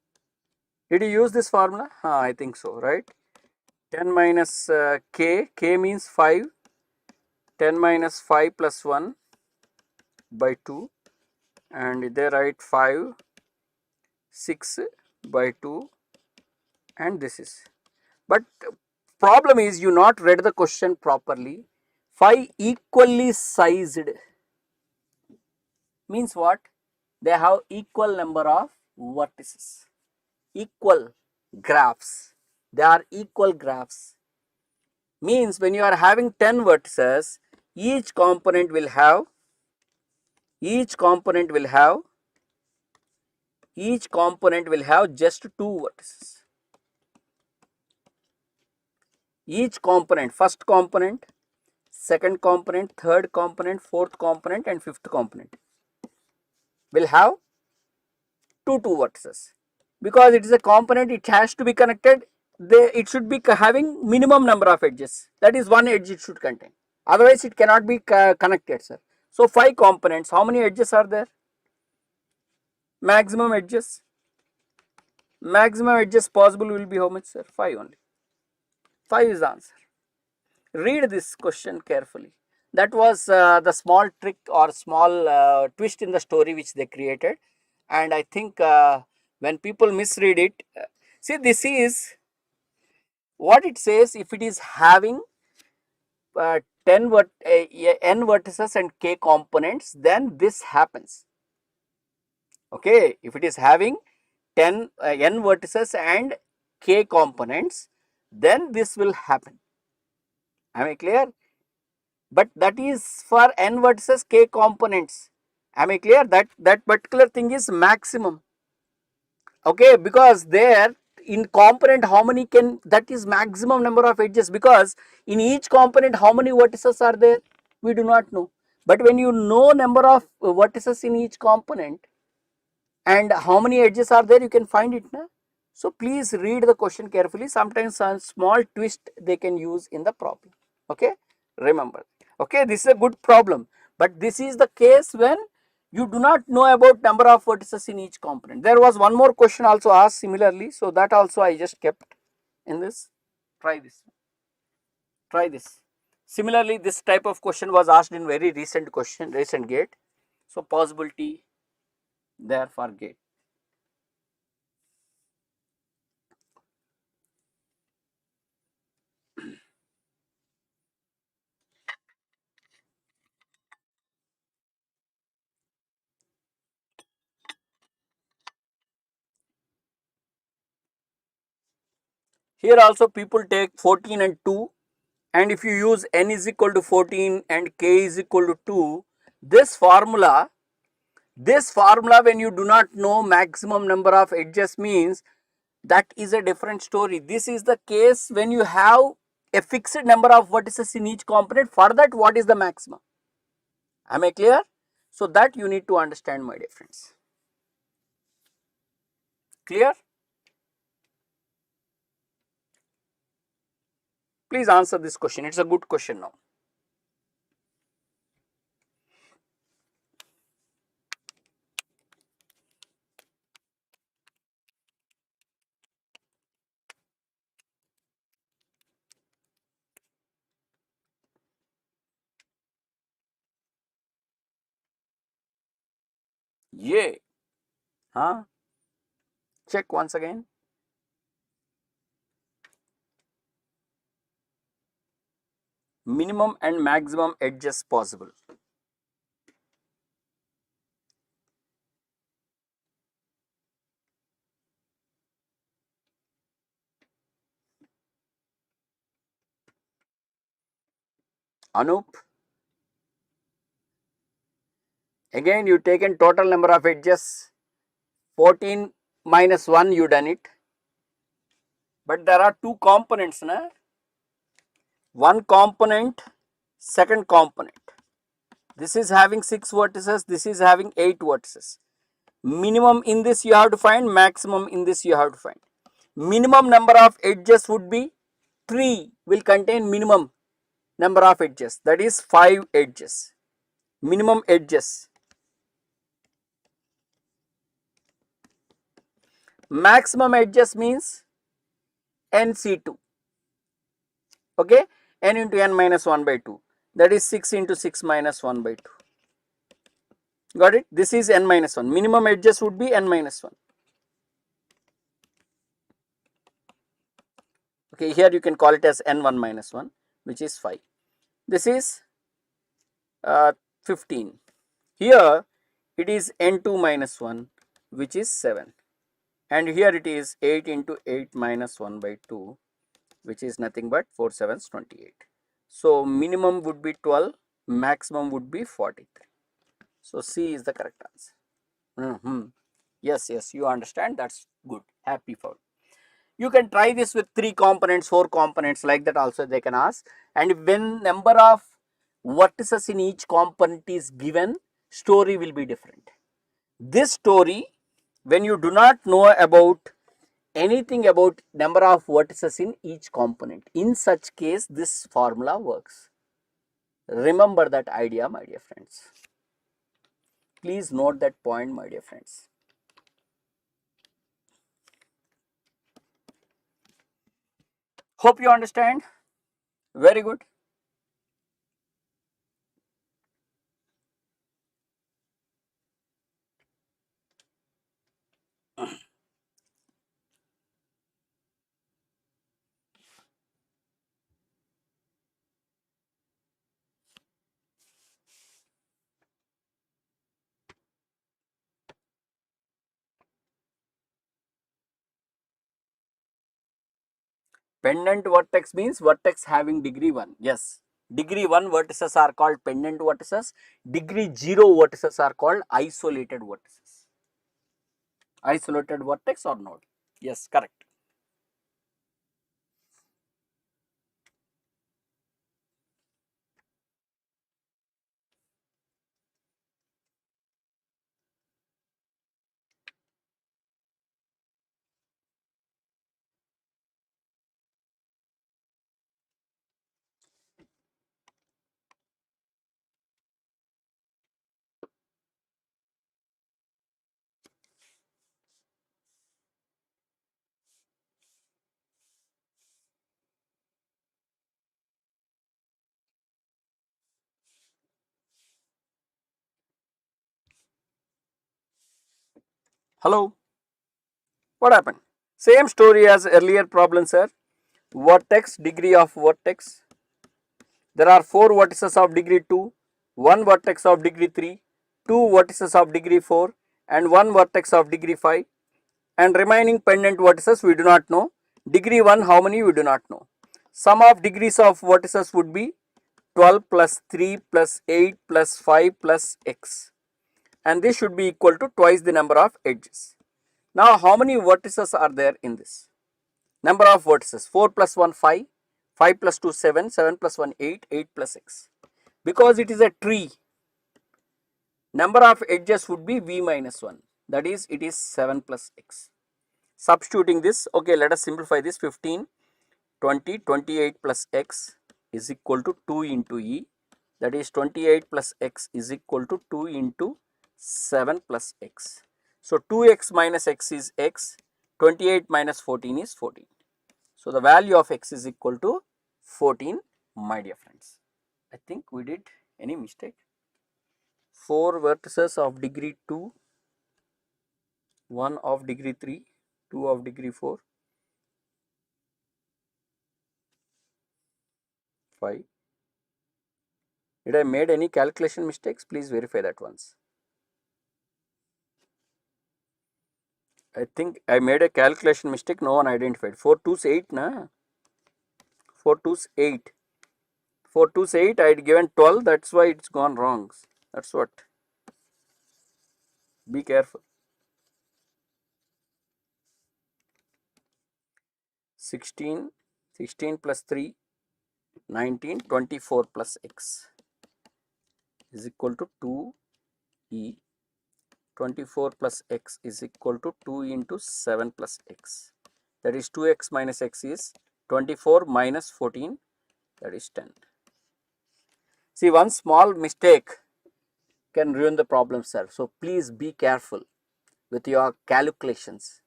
Did you use this formula? I think so, right? 10 minus k, k means 5, 10 minus 5 plus 1 by 2, and they write 5, 6 by 2, and this is. But problem is you not read the question properly. 5 equally sized means what? They have equal number of vertices, equal graphs. They are equal graphs. Means when you are having 10 vertices, each component will have just 2 vertices. Each component, first component, second component, third component, fourth component and fifth component will have 2 vertices. Because it is a component, it has to be connected. It should be having minimum number of edges. That is one edge it should contain. Otherwise it cannot be connected, sir. So 5 components, how many edges are there? Maximum edges. Maximum edges possible will be how much, sir? 5 only. 5 is the answer. Read this question carefully. That was the small trick or small twist in the story which they created, and I think when people misread it, see, this is what it says. If it is having 10 n vertices and k components, then this happens. Okay, if it is having 10 n vertices and k components, then this will happen. Am I clear? But that is for n vertices k components. Am I clear? That particular thing is maximum. Okay, because there in component how many can, that is maximum number of edges, because in each component how many vertices are there, we do not know. But when you know number of vertices in each component and how many edges are there, you can find it, na? So please read the question carefully. Sometimes a small twist they can use in the problem. Okay, remember. Okay, this is a good problem, but this is the case when you do not know about number of vertices in each component. There was one more question also asked similarly, so that also I just kept in this. Try this. Try this. Similarly, this type of question was asked in very recent GATE. So possibility there for GATE. Here also people take 14 and 2, and if you use n is equal to 14 and k is equal to 2, this formula when you do not know maximum number of edges means that is a different story. This is the case when you have a fixed number of vertices in each component. For that, what is the maximum? Am I clear? So that you need to understand, my dear friends. Clear? Please answer this question. It's a good question now. Yeah. Huh? Check once again. Minimum and maximum edges possible. Anup, again you taken total number of edges, 14 minus 1 you done it, but there are two components, na? One component, second component. This is having 6 vertices, this is having 8 vertices. Minimum in this you have to find, maximum in this you have to find. Minimum number of edges would be 3, will contain minimum number of edges, that is 5 edges. Minimum edges. Maximum edges means NC2. Okay, n into n minus 1 by 2, that is 6 into 6 minus 1 by 2. Got it? This is n minus 1. Minimum edges would be n minus 1. Okay, here you can call it as n1 minus 1, which is 5. This is 15. Here it is n2 minus 1, which is 7. And here it is 8 into 8 minus 1 by 2, which is nothing but 4 sevens 28. So minimum would be 12, maximum would be 43. So C is the correct answer. Yes, you understand. That's good. Happy for you. You can try this with 3 components, 4 components, like that also they can ask. And when number of vertices in each component is given, story will be different. This story, when you do not know about anything about number of vertices in each component, in such case this formula works. Remember that idea, my dear friends. Please note that point, my dear friends. Hope you understand. Very good. Pendant vertex means vertex having degree 1. Yes. Degree 1 vertices are called pendant vertices. Degree 0 vertices are called isolated vertices. Isolated vertex or node. Yes, correct. Hello. What happened? Same story as earlier problem, sir. Vertex, degree of vertex. There are 4 vertices of degree 2, 1 vertex of degree 3, 2 vertices of degree 4 and 1 vertex of degree 5, and remaining pendant vertices we do not know. Degree 1 how many we do not know. Sum of degrees of vertices would be 12 plus 3 plus 8 plus 5 plus x, and this should be equal to twice the number of edges. Now how many vertices are there in this? Number of vertices: 4 plus 1 5, 5 plus 2 7, 7 plus 1 8, 8 plus x. Because it is a tree, number of edges would be v minus 1, that is it is 7 plus x. Substituting this, okay, let us simplify this. 15, 20, 28 plus x is equal to 2 into e, that is 28 plus x is equal to 2 into 7 plus x. So 2x minus x is x, 28 minus 14 is 14. So the value of x is equal to 14, my dear friends. I think we did any mistake. 4 vertices of degree 2, 1 of degree 3, 2 of degree 4, 5. Did I made any calculation mistakes? Please verify that once. I think I made a calculation mistake, no one identified. 4 2's 8 na? 4 2's 8. 4 2's 8, I had given 12, that's why it's gone wrong. That's what. Be careful. 16, 16 plus 3, 19, 24 plus x is equal to 2e. 24 plus x is equal to 2 into 7 plus x, that is 2x minus x is 24 minus 14, that is 10. See, one small mistake can ruin the problem, sir. So please be careful with your calculations.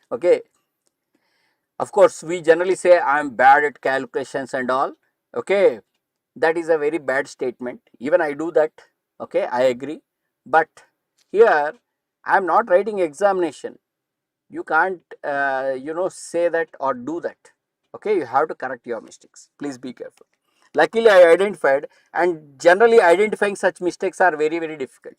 Okay. Of course, we generally say I am bad at calculations and all. Okay. That is a very bad statement. Even I do that. Okay. I agree. But here I am not writing examination. You can't, say that or do that. Okay. You have to correct your mistakes. Please be careful. Luckily, I identified, and generally identifying such mistakes are very, very difficult.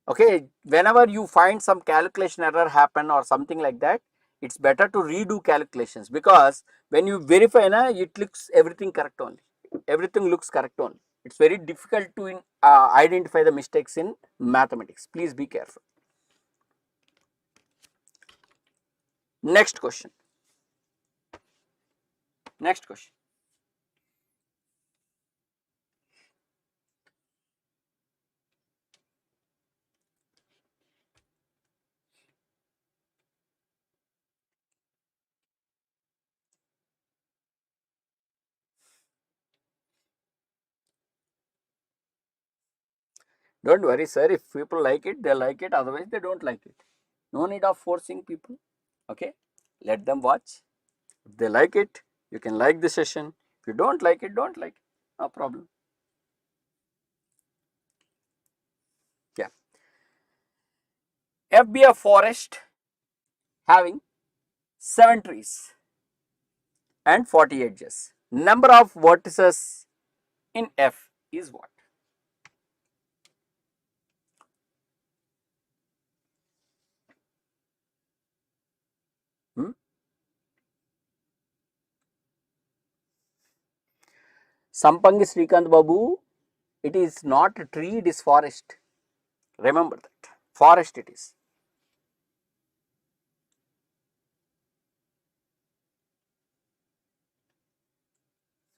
Okay, whenever you find some calculation error happen or something like that, it's better to redo calculations, because when you verify, it looks everything correct only. Everything looks correct only. It's very difficult to identify the mistakes in mathematics. Please be careful. Next question. Next question. Don't worry, sir. If people like it, they like it. Otherwise, they don't like it. No need of forcing people. Okay, let them watch. If they like it, You can like the session. If you don't like it, don't like it. No problem. Yeah. F be a forest having 7 trees and 40 edges. Number of vertices in F is what? Hmm? Sampangi Srikant Babu, it is not a tree, it is forest. Remember that. Forest it is.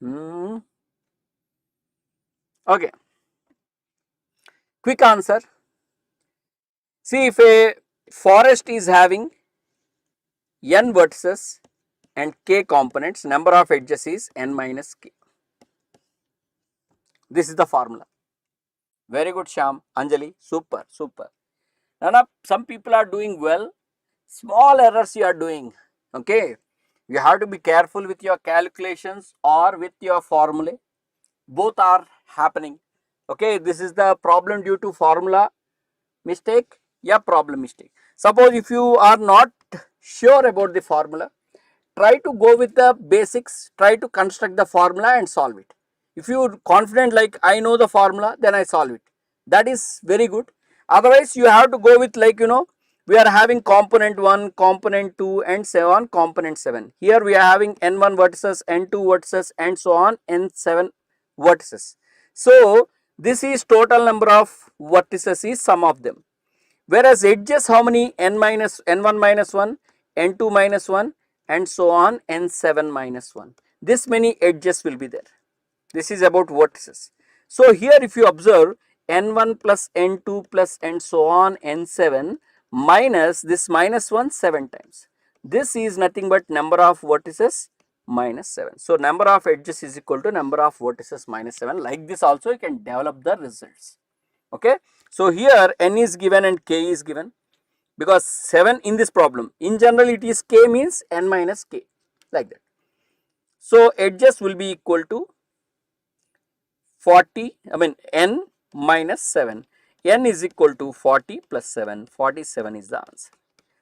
Hmm. Okay. Quick answer. See, if a forest is having n vertices and k components, number of edges is n minus k. This is the formula. Very good, Sham. Anjali, super, super. Nana, some people are doing well. Small errors you are doing. Okay. You have to be careful with your calculations or with your formulae. Both are happening. Okay. This is the problem due to formula mistake. Yeah, problem mistake. Suppose if you are not sure about the formula, try to go with the basics, try to construct the formula and solve it. If you are confident like I know the formula, then I solve it. That is very good. Otherwise, you have to go with like we are having component 1, component 2 and so on, component 7. Here we are having n1 vertices, n2 vertices and so on, n7 vertices. So, this is total number of vertices is sum of them. Whereas edges, how many? n1 minus 1, n2 minus 1 and so on, n7 minus 1. This many edges will be there. This is about vertices. So here if you observe n1 plus n2 plus and so on, n7 minus this minus 1 7 times. This is nothing but number of vertices minus 7. So number of edges is equal to number of vertices minus 7. Like this also you can develop the results. Okay. So here n is given and k is given, because 7 in this problem, in general it is k means n minus k, like that. So edges will be equal to 40, n minus 7, n is equal to 40 plus 7, 47 is the answer.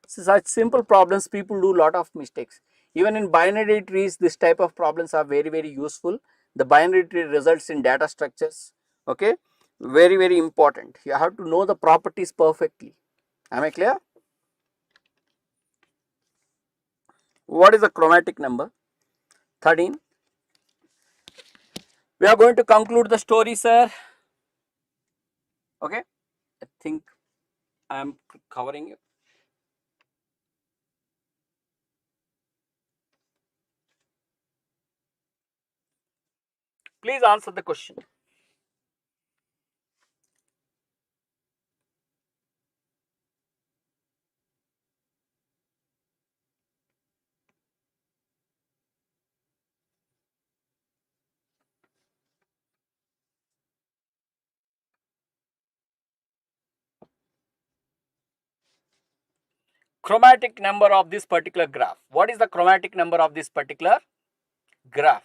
So such simple problems people do lot of mistakes. Even in binary trees this type of problems are very useful. The binary tree results in data structures, okay, very important. You have to know the properties perfectly. Am I clear? What is the chromatic number? 13. We are going to conclude the story, sir. Okay, I think I am covering you. Please answer the question. Chromatic number of this particular graph. What is the chromatic number of this particular graph?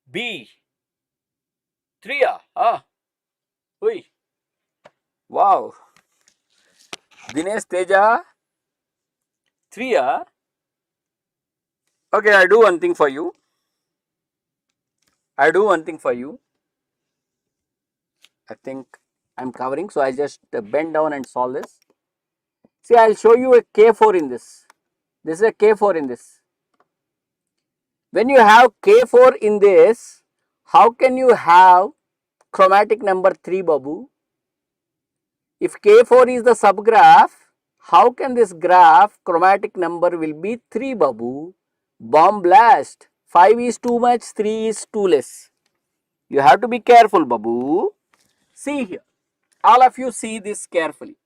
B. 3. Ui. Wow. Dinesh Teja. 3. Okay, I do one thing for you. I think I am covering, so I just bend down and solve this. See, I will show you a K4 in this. This is a K4 in this. When you have K4 in this, how can you have chromatic number 3, Babu? If K4 is the subgraph, how can this graph chromatic number will be 3, Babu? Bomb blast. 5 is too much, 3 is too less. You have to be careful, Babu. See here. All of you see this carefully.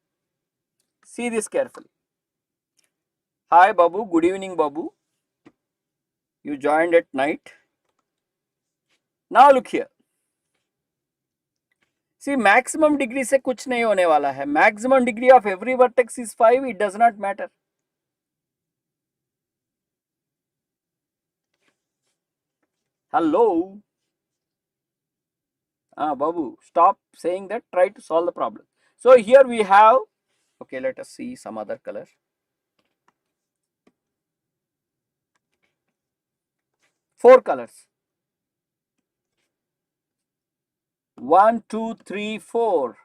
See this carefully. Hi, Babu. Good evening, Babu. You joined at night. Now look here. See, maximum degree से कुछ नहीं होने वाला है. Maximum degree of every vertex is 5. It does not matter. Hello. Babu, stop saying that. Try to solve the problem. So here we have, okay, let us see some other color. Four colors. 1, 2, 3, 4.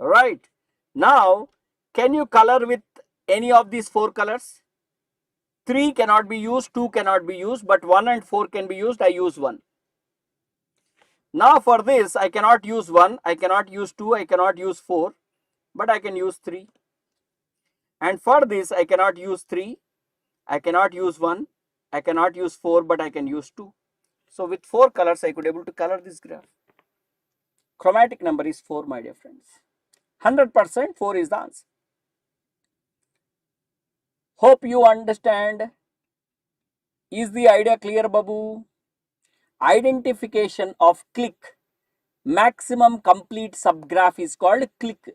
Right. Now, can you color with any of these four colors? 3 cannot be used, 2 cannot be used, but 1 and 4 can be used. I use 1. Now for this, I cannot use 1, I cannot use 2, I cannot use 4, but I can use 3. And for this, I cannot use 3, I cannot use 1, I cannot use 4, but I can use 2. So with 4 colors, I could able to color this graph. Chromatic number is 4, my dear friends. 100% 4 is the answer. Hope you understand. Is the idea clear, Babu? Identification of clique. Maximum complete subgraph is called clique.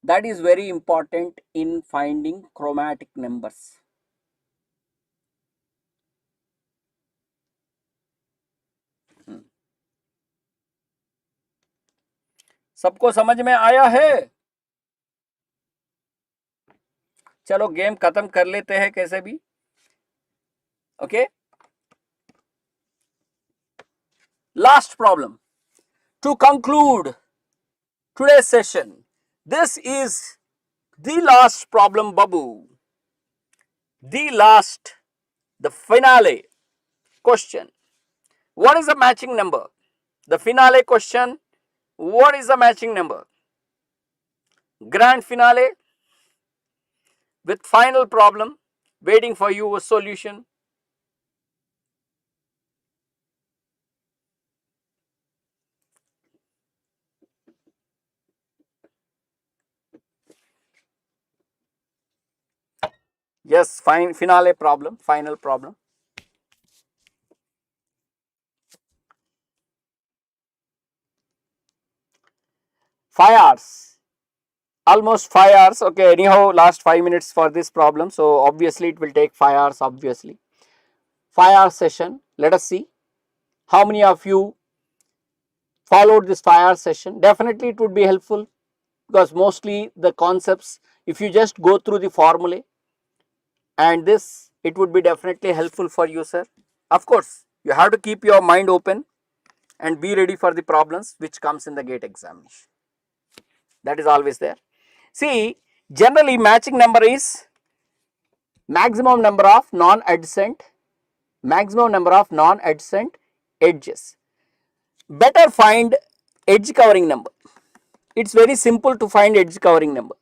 That is very important in finding chromatic numbers. सबको समझ में आया है? चलो game खत्म कर लेते हैं कैसे भी. Okay. Last problem. To conclude today's session, this is the last problem, Babu. The finale question. What is the matching number? The finale question. What is the matching number? Grand finale with final problem waiting for you a solution. Yes, finale problem, final problem. Five hours, almost 5 hours. Okay, anyhow, last 5 minutes for this problem. So obviously it will take 5 hours, obviously. 5 hour session. Let us see how many of you followed this 5 hour session. Definitely it would be helpful because mostly the concepts, if you just go through the formulae and this, it would be definitely helpful for you, sir. Of course, you have to keep your mind open and be ready for the problems which comes in the GATE examination. That is always there. See, generally matching number is maximum number of non-adjacent edges. Better find edge covering number. It's very simple to find edge covering number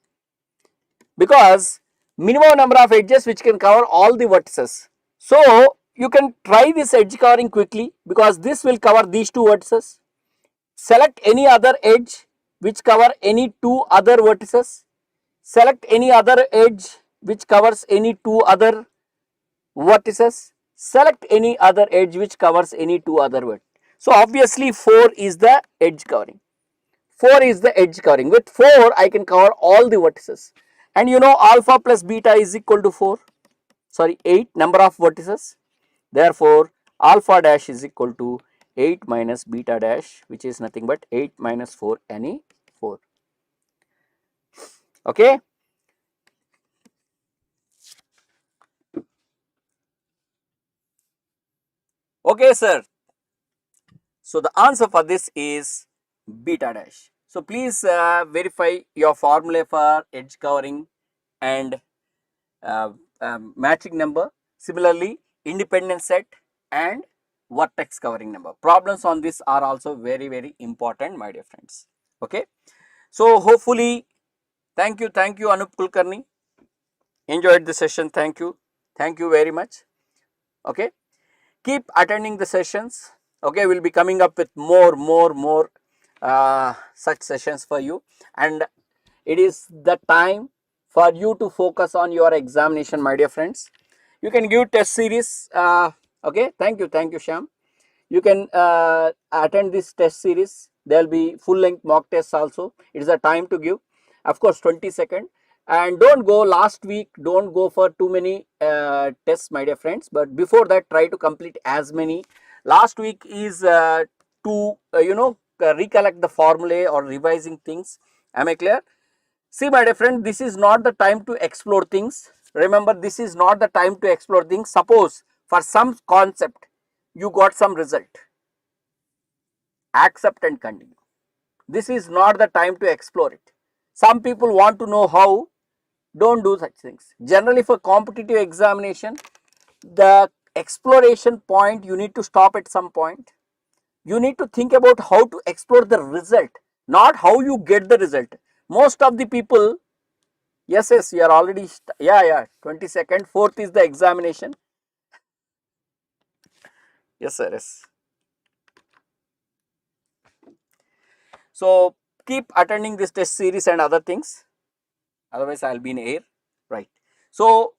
because minimum number of edges which can cover all the vertices. So you can try this edge covering quickly because this will cover these two vertices. Select any other edge which cover any two other vertices. Select any other edge which covers any two other vertices. Select any other edge which covers any two other vertices. So obviously 4 is the edge covering. 4 is the edge covering. With 4 I can cover all the vertices. And you know alpha plus beta is equal to 8 number of vertices. Therefore alpha dash is equal to 8 minus beta dash, which is nothing but 8 minus 4 any 4. Okay. Okay, sir. So the answer for this is beta dash. So please verify your formula for edge covering and matching number. Similarly, independent set and vertex covering number. Problems on this are also very, very important, my dear friends. Okay. So hopefully, thank you Anup Kulkarni. Enjoyed the session. Thank you very much. Okay. Keep attending the sessions. Okay, we'll be coming up with more such sessions for you, and it is the time for you to focus on your examination, my dear friends. You can give test series. Okay, thank you Sham. You can attend this test series. There will be full length mock tests also. It is a time to give, of course, 20 seconds. And don't go last week, don't go for too many tests, my dear friends, but before that try to complete as many. Last week is to recollect the formulae or revising things. Am I clear? See, my dear friend, this is not the time to explore things. Remember, this is not the time to explore things. Suppose for some concept you got some result, accept and continue. This is not the time to explore it. Some people want to know how. Don't do such things. Generally, for competitive examination, the exploration point, you need to stop at some point. You need to think about how to explore the result, not how you get the result. Most of the people, yes, you are already, 22nd, 4th is the examination. Yes, sir, yes. So, keep attending this test series and other things. Otherwise, I will be in air, right? So,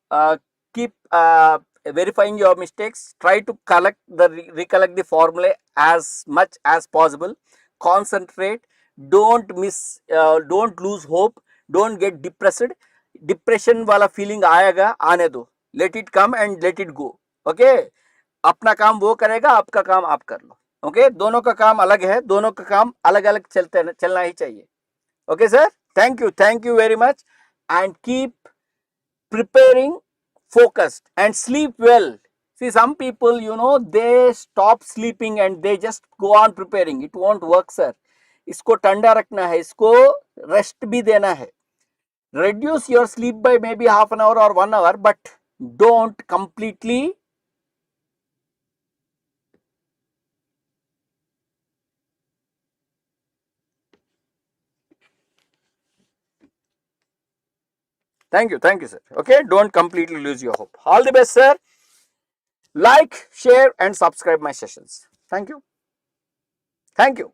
keep verifying your mistakes. Try to recollect the formula as much as possible. Concentrate. Don't miss. Don't lose hope. Don't get depressed. Depression वाला feeling आएगा, आने दो. Let it come and let it go. Okay? अपना काम वो करेगा, आपका काम आप कर लो. Okay? दोनों का काम अलग है. दोनों का काम अलग-अलग चलना ही चाहिए. Okay, sir? Thank you very much, and keep preparing, focused, and sleep well. See, some people, they stop sleeping and they just go on preparing. It won't work, sir. इसको ठंडा रखना है, इसको रेस्ट भी देना है. Reduce your sleep by maybe half an hour or 1 hour, but don't completely. Thank you, sir. Okay, don't completely lose your hope. All the best, sir. Like, share, and subscribe my sessions. Thank you. Thank you.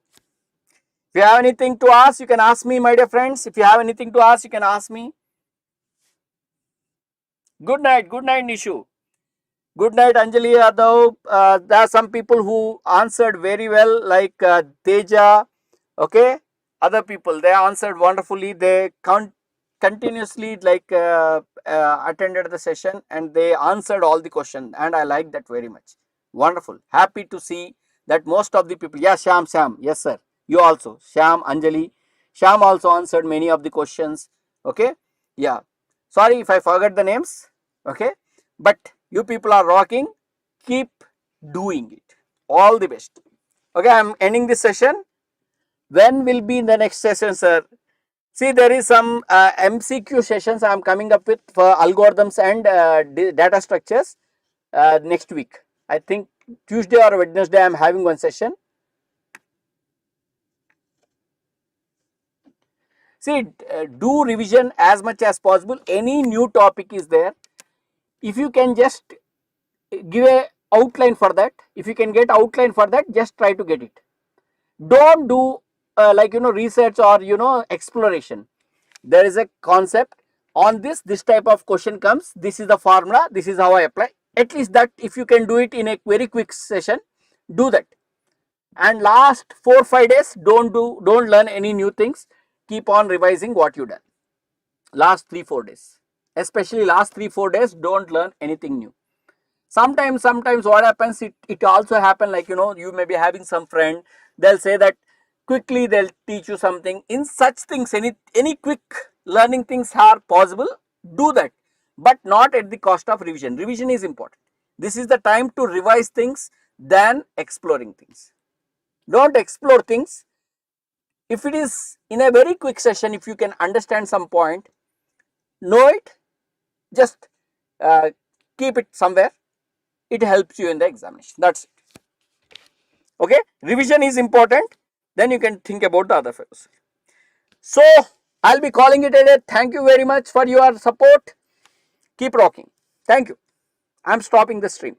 If you have anything to ask, you can ask me, my dear friends. If you have anything to ask, you can ask me. Good night, Nishu. Good night, Anjali Yadav. There are some people who answered very well, like Teja. Okay, other people, they answered wonderfully. They continuously attended the session and they answered all the questions, and I like that very much. Wonderful. Happy to see that most of the people. Yeah, Sham. Yes, sir. You also. Sham, Anjali. Sham also answered many of the questions. Okay. Yeah. Sorry if I forgot the names. Okay. But you people are rocking. Keep doing it. All the best. Okay. I'm ending this session. When will be in the next session, sir? See, there is some MCQ sessions I am coming up with for algorithms and data structures next week. I think Tuesday or Wednesday I am having one session. See, do revision as much as possible. Any new topic is there. If you can just give a outline for that, if you can get outline for that, just try to get it. Don't do research or exploration. There is a concept on this type of question comes, this is the formula, this is how I apply. At least that if you can do it in a very quick session, do that. And last 4-5 days, don't learn any new things. Keep on revising what you done. Last 3-4 days, especially last 3-4 days, don't learn anything new. Sometimes what happens, it also happen like you may be having some friend, they'll say that quickly they'll teach you something. In such things, any quick learning things are possible, do that, but not at the cost of revision. Revision is important. This is the time to revise things than exploring things. Don't explore things. If it is in a very quick session, if you can understand some point, know it, just keep it somewhere. It helps you in the examination. That's it. Okay, revision is important. Then you can think about the other fellows. So I'll be calling it a day. Thank you very much for your support. Keep rocking. Thank you. I'm stopping the stream.